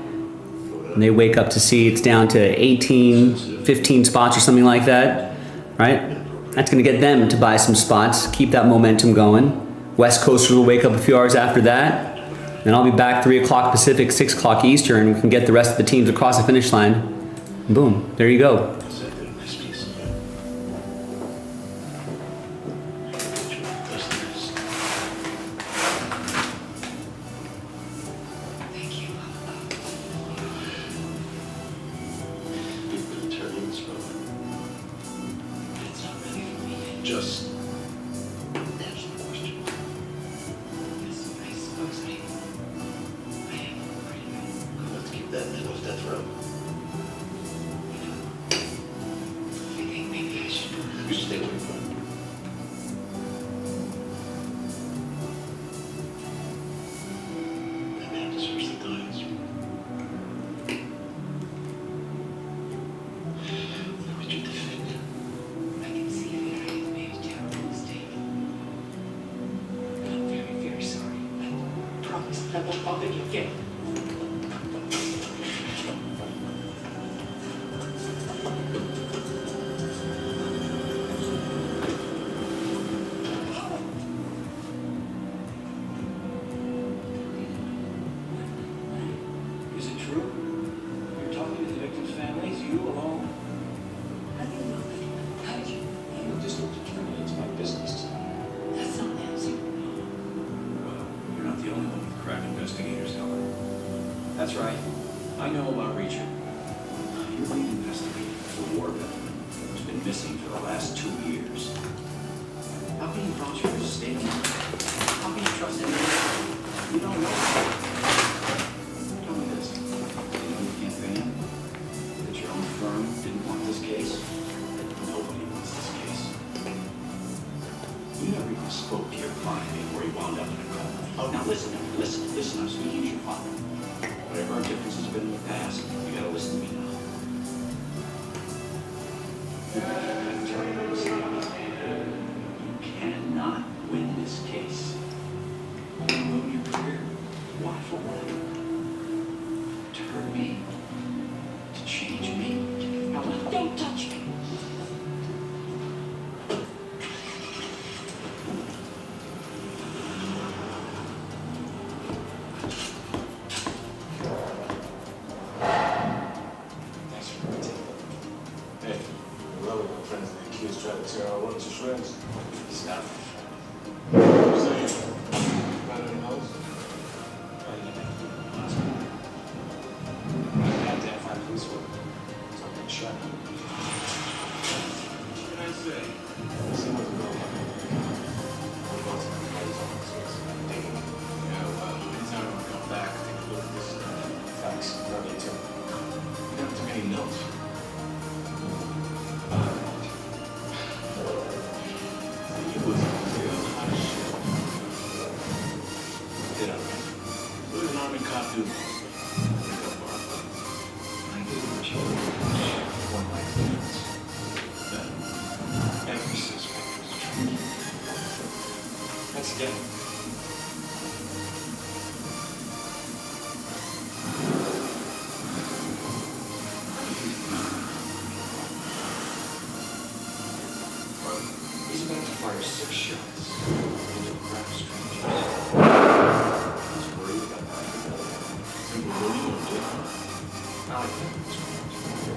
and they wake up to see it's down to 18, 15 spots or something like that, right? That's gonna get them to buy some spots, keep that momentum going. West Coasters will wake up a few hours after that, and I'll be back 3 o'clock Pacific, 6 o'clock Eastern, and we can get the rest of the teams across the finish line. And boom, there you go. Just answer the question. Yes, I suppose I am pretty good. Let's keep that middle death row. I think maybe I should. You should stay away from it. That man deserves the guns. Get. Is it true? You're talking to the victims' families, you alone? How do you know that? How did you? You just look determined. It's my business. That's not Nancy. Well, you're not the only one with crack investigators, Helen. That's right. I know about Reacher. You're lead investigator for a war veteran who's been missing for the last 2 years. How can you vouch for his statement? How can you trust him? You don't know. Tell me this. You know you can't pay him? That your own firm didn't want this case? Nobody wants this case. You never even spoke to your client before he wound up in a coma. Oh, now listen, I'm speaking to your father. Whatever our differences have been in the past, you gotta listen to me now. You cannot win this case. You wanna ruin your career? Why for what? To hurt me? To change me? Now, don't touch me! Thanks for the tip. Hey, we're loving our friends. The accused tried to tear our work to shreds. Stop. What saying? Better than those? Identify police work. Something shut. What can I say? See what's going on. We're going to the police officers. Yeah, well, anytime we come back, take a look at this stuff. Facts. Love you too. You don't have too many notes. It was real hot shit. Did I right? What did an army cop do? I gave him a chance. One life difference. Then, every suspect was trained. Let's get him. He's about to fire 6 shots into a crowd of strangers. He's worried about my ability. Think we're really going to do it? I think it's going to.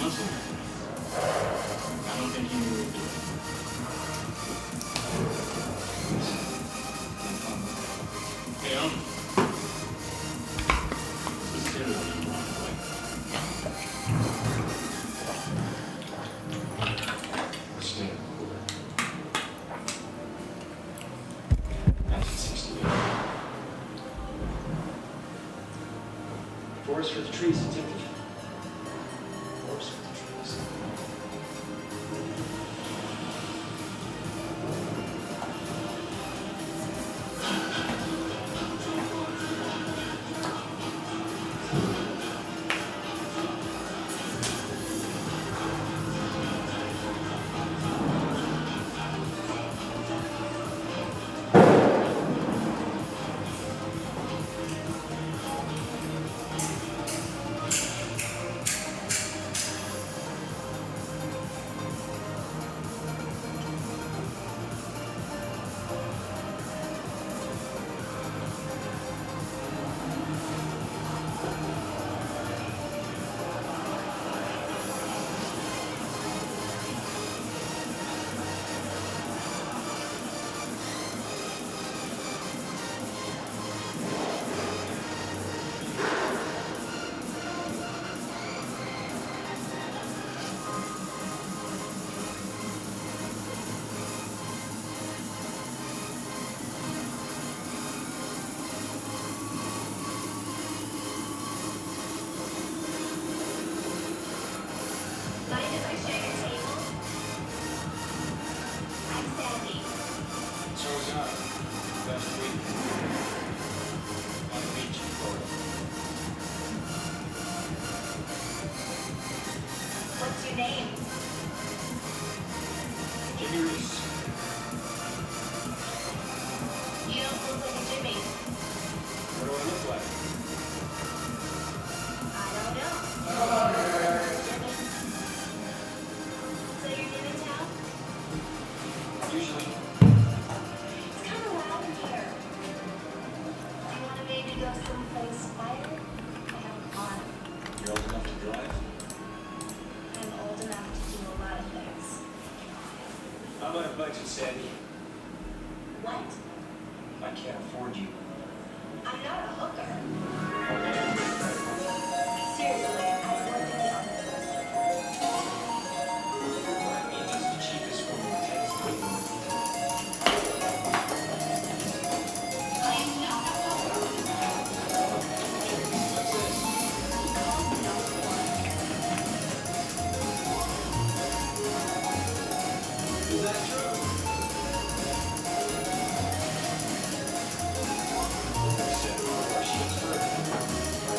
Muscle. I don't think he knew what to do. Hey, consider what you want to like. Stand over. 1968. Forest for the trees, detective. Forest for the trees. What? I can't afford you. I'm not a hooker. Seriously, I want to be on the list. It is the cheapest form of texting. I am not a hooker. Call no one. Is that true? Said, or she heard.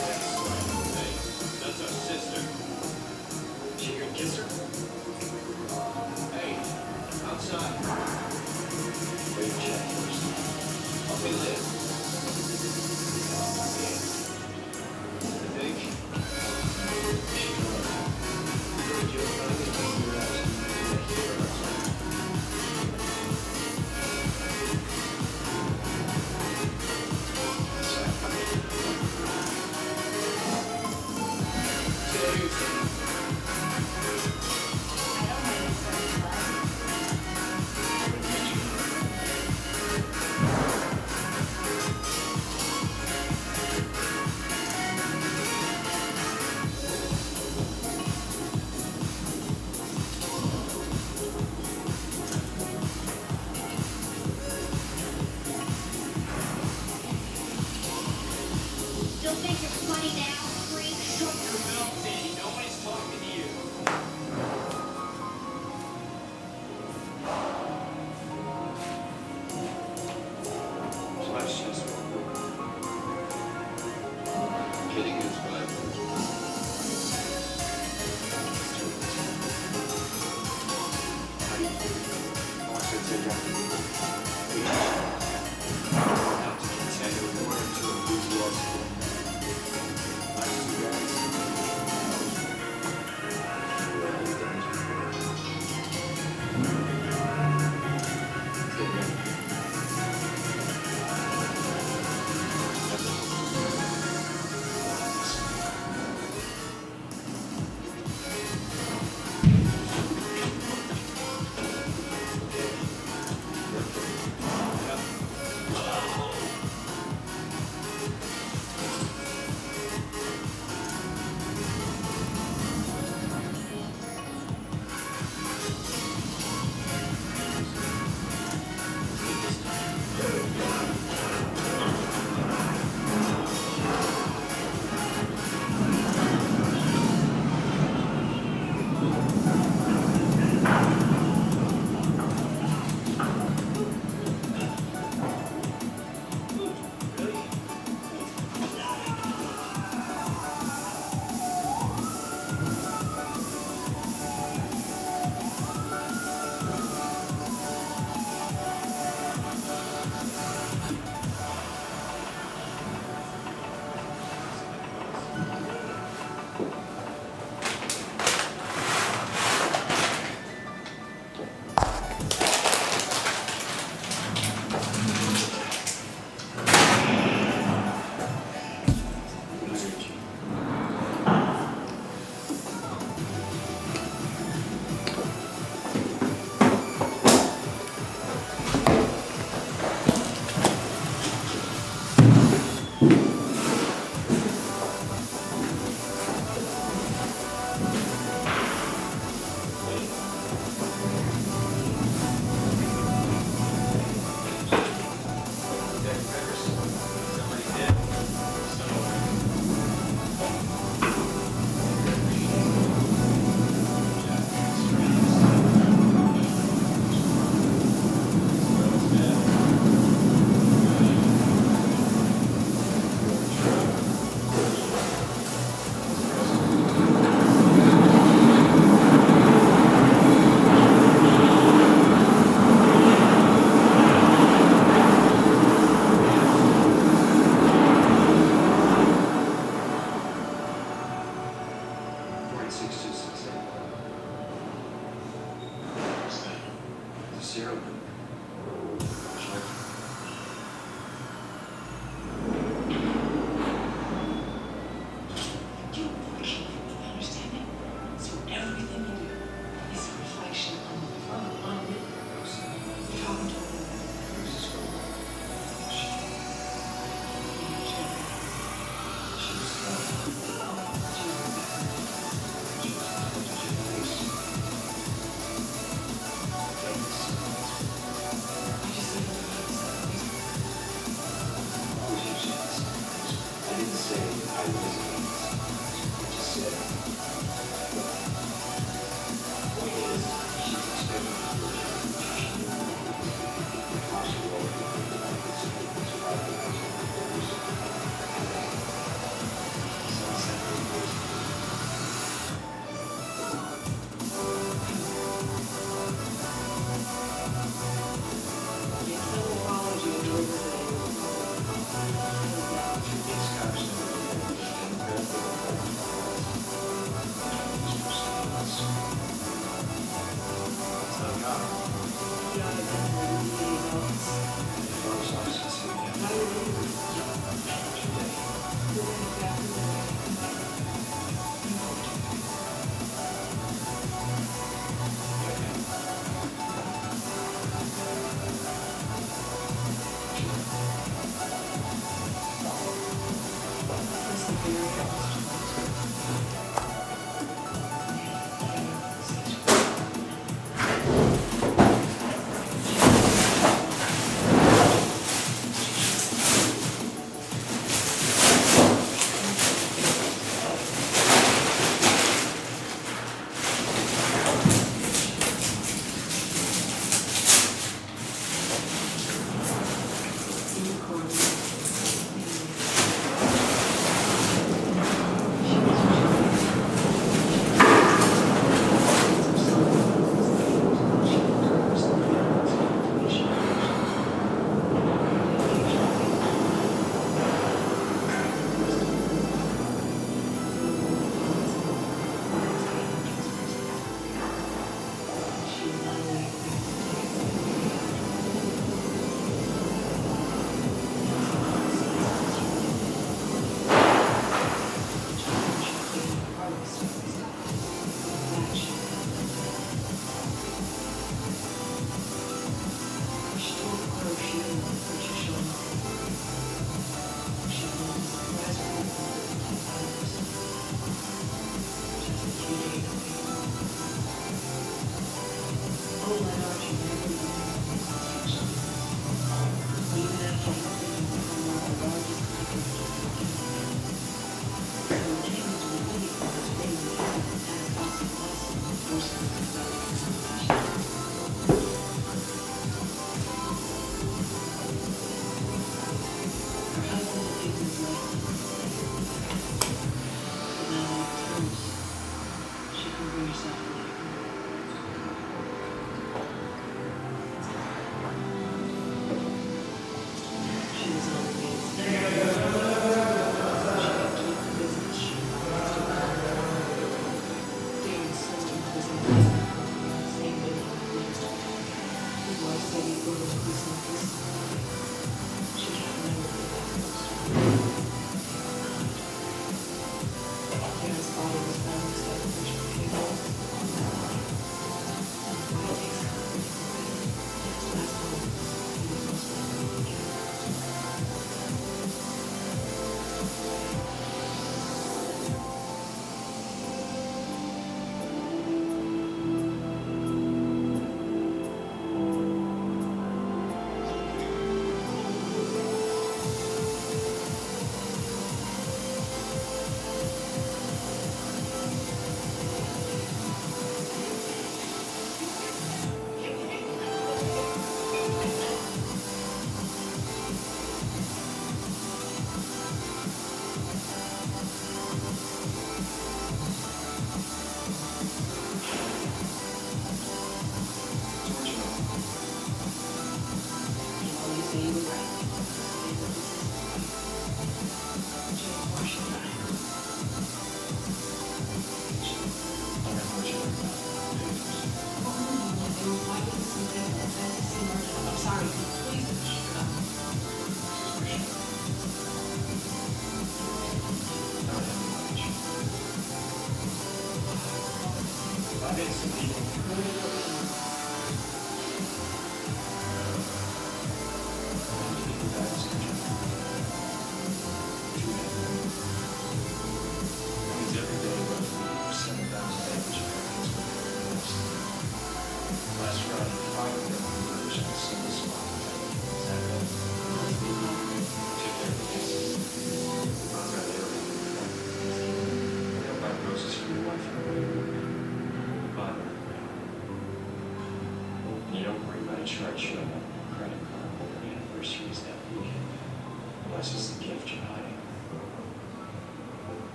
This is the gift you're hiding.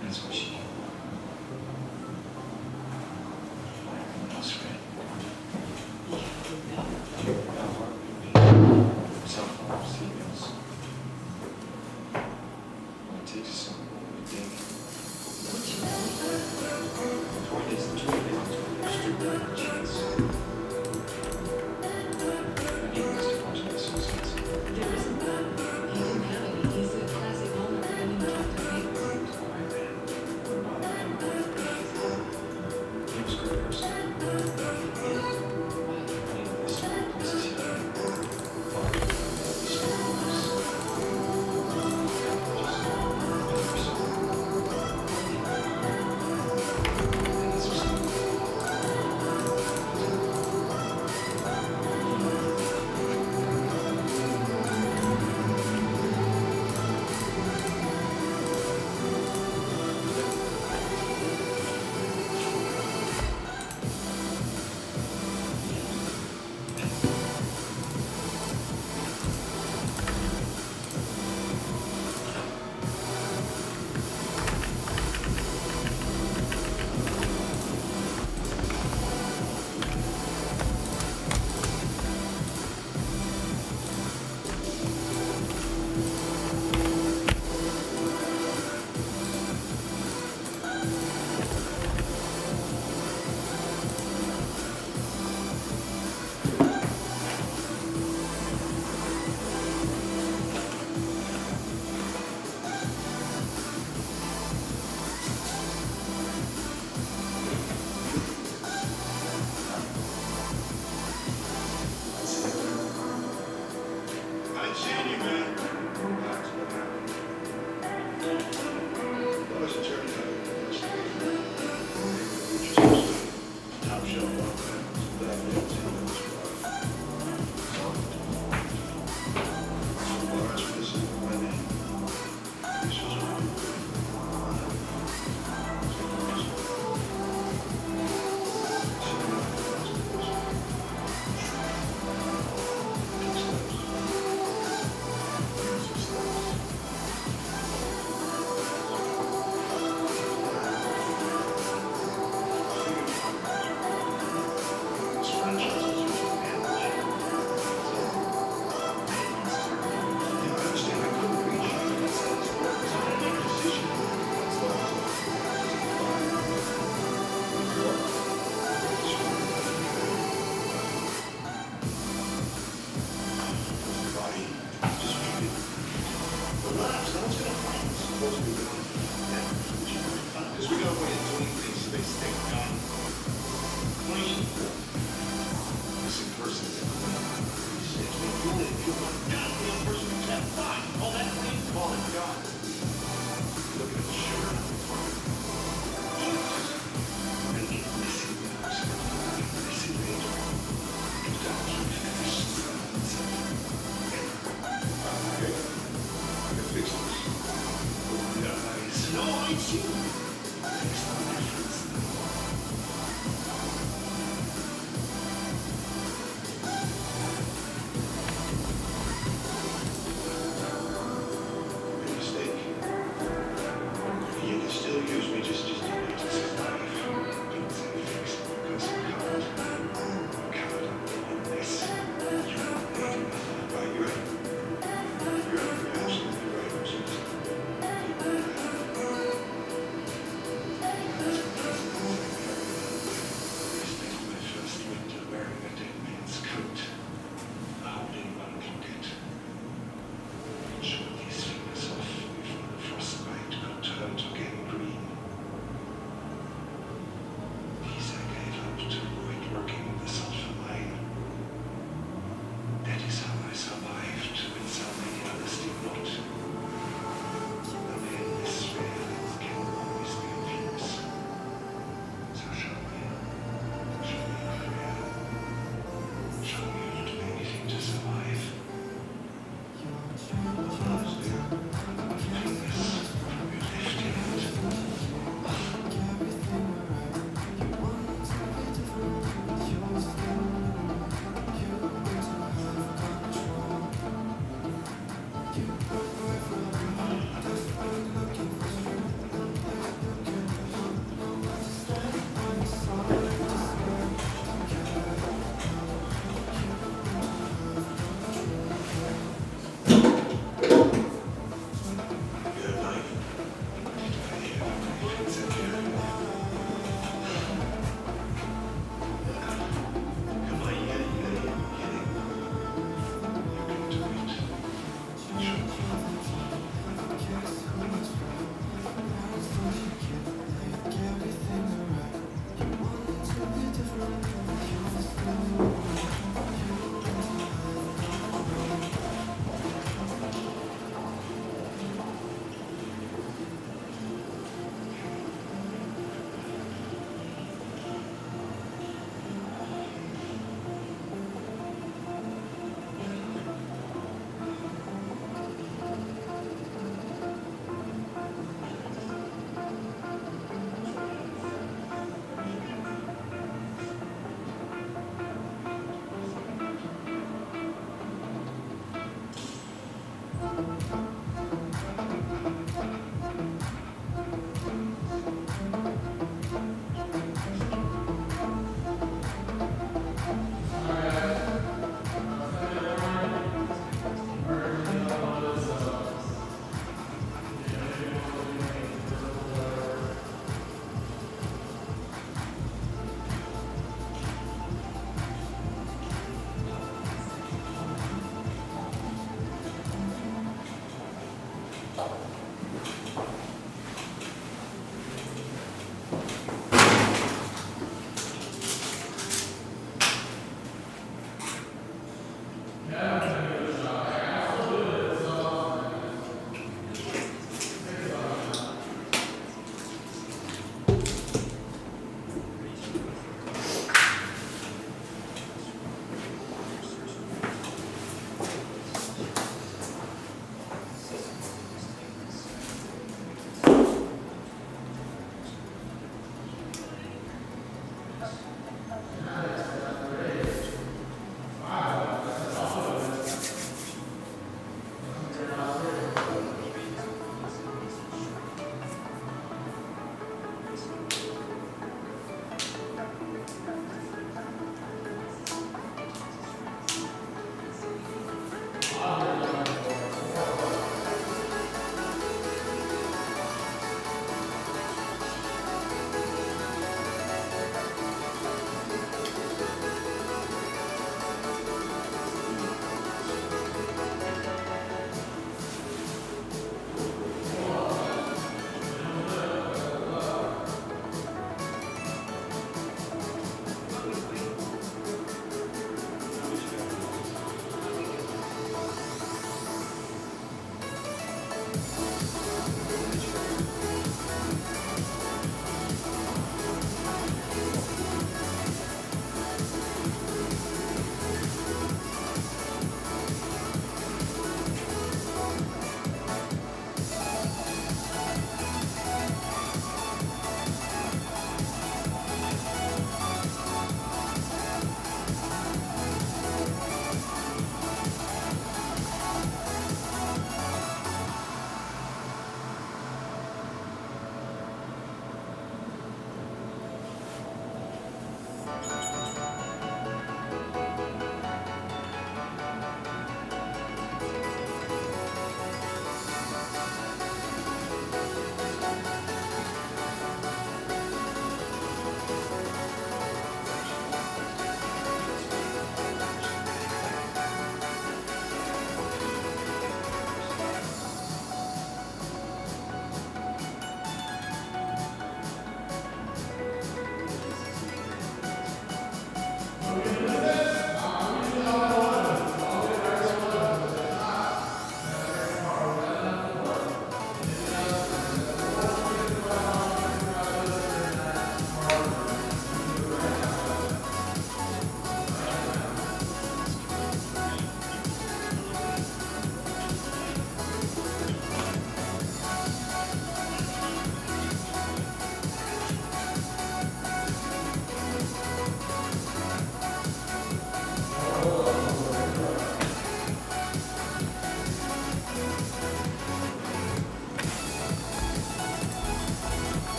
That's what she knew. Everyone else read. How hard would it be? Cell phones, emails. All it takes is someone to dig. The point is, the two things are strictly on chance. I need this to watch my associates. There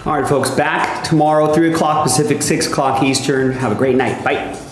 All right, folks, back tomorrow, 3 o'clock Pacific, 6 o'clock Eastern. Have a great night. Bye.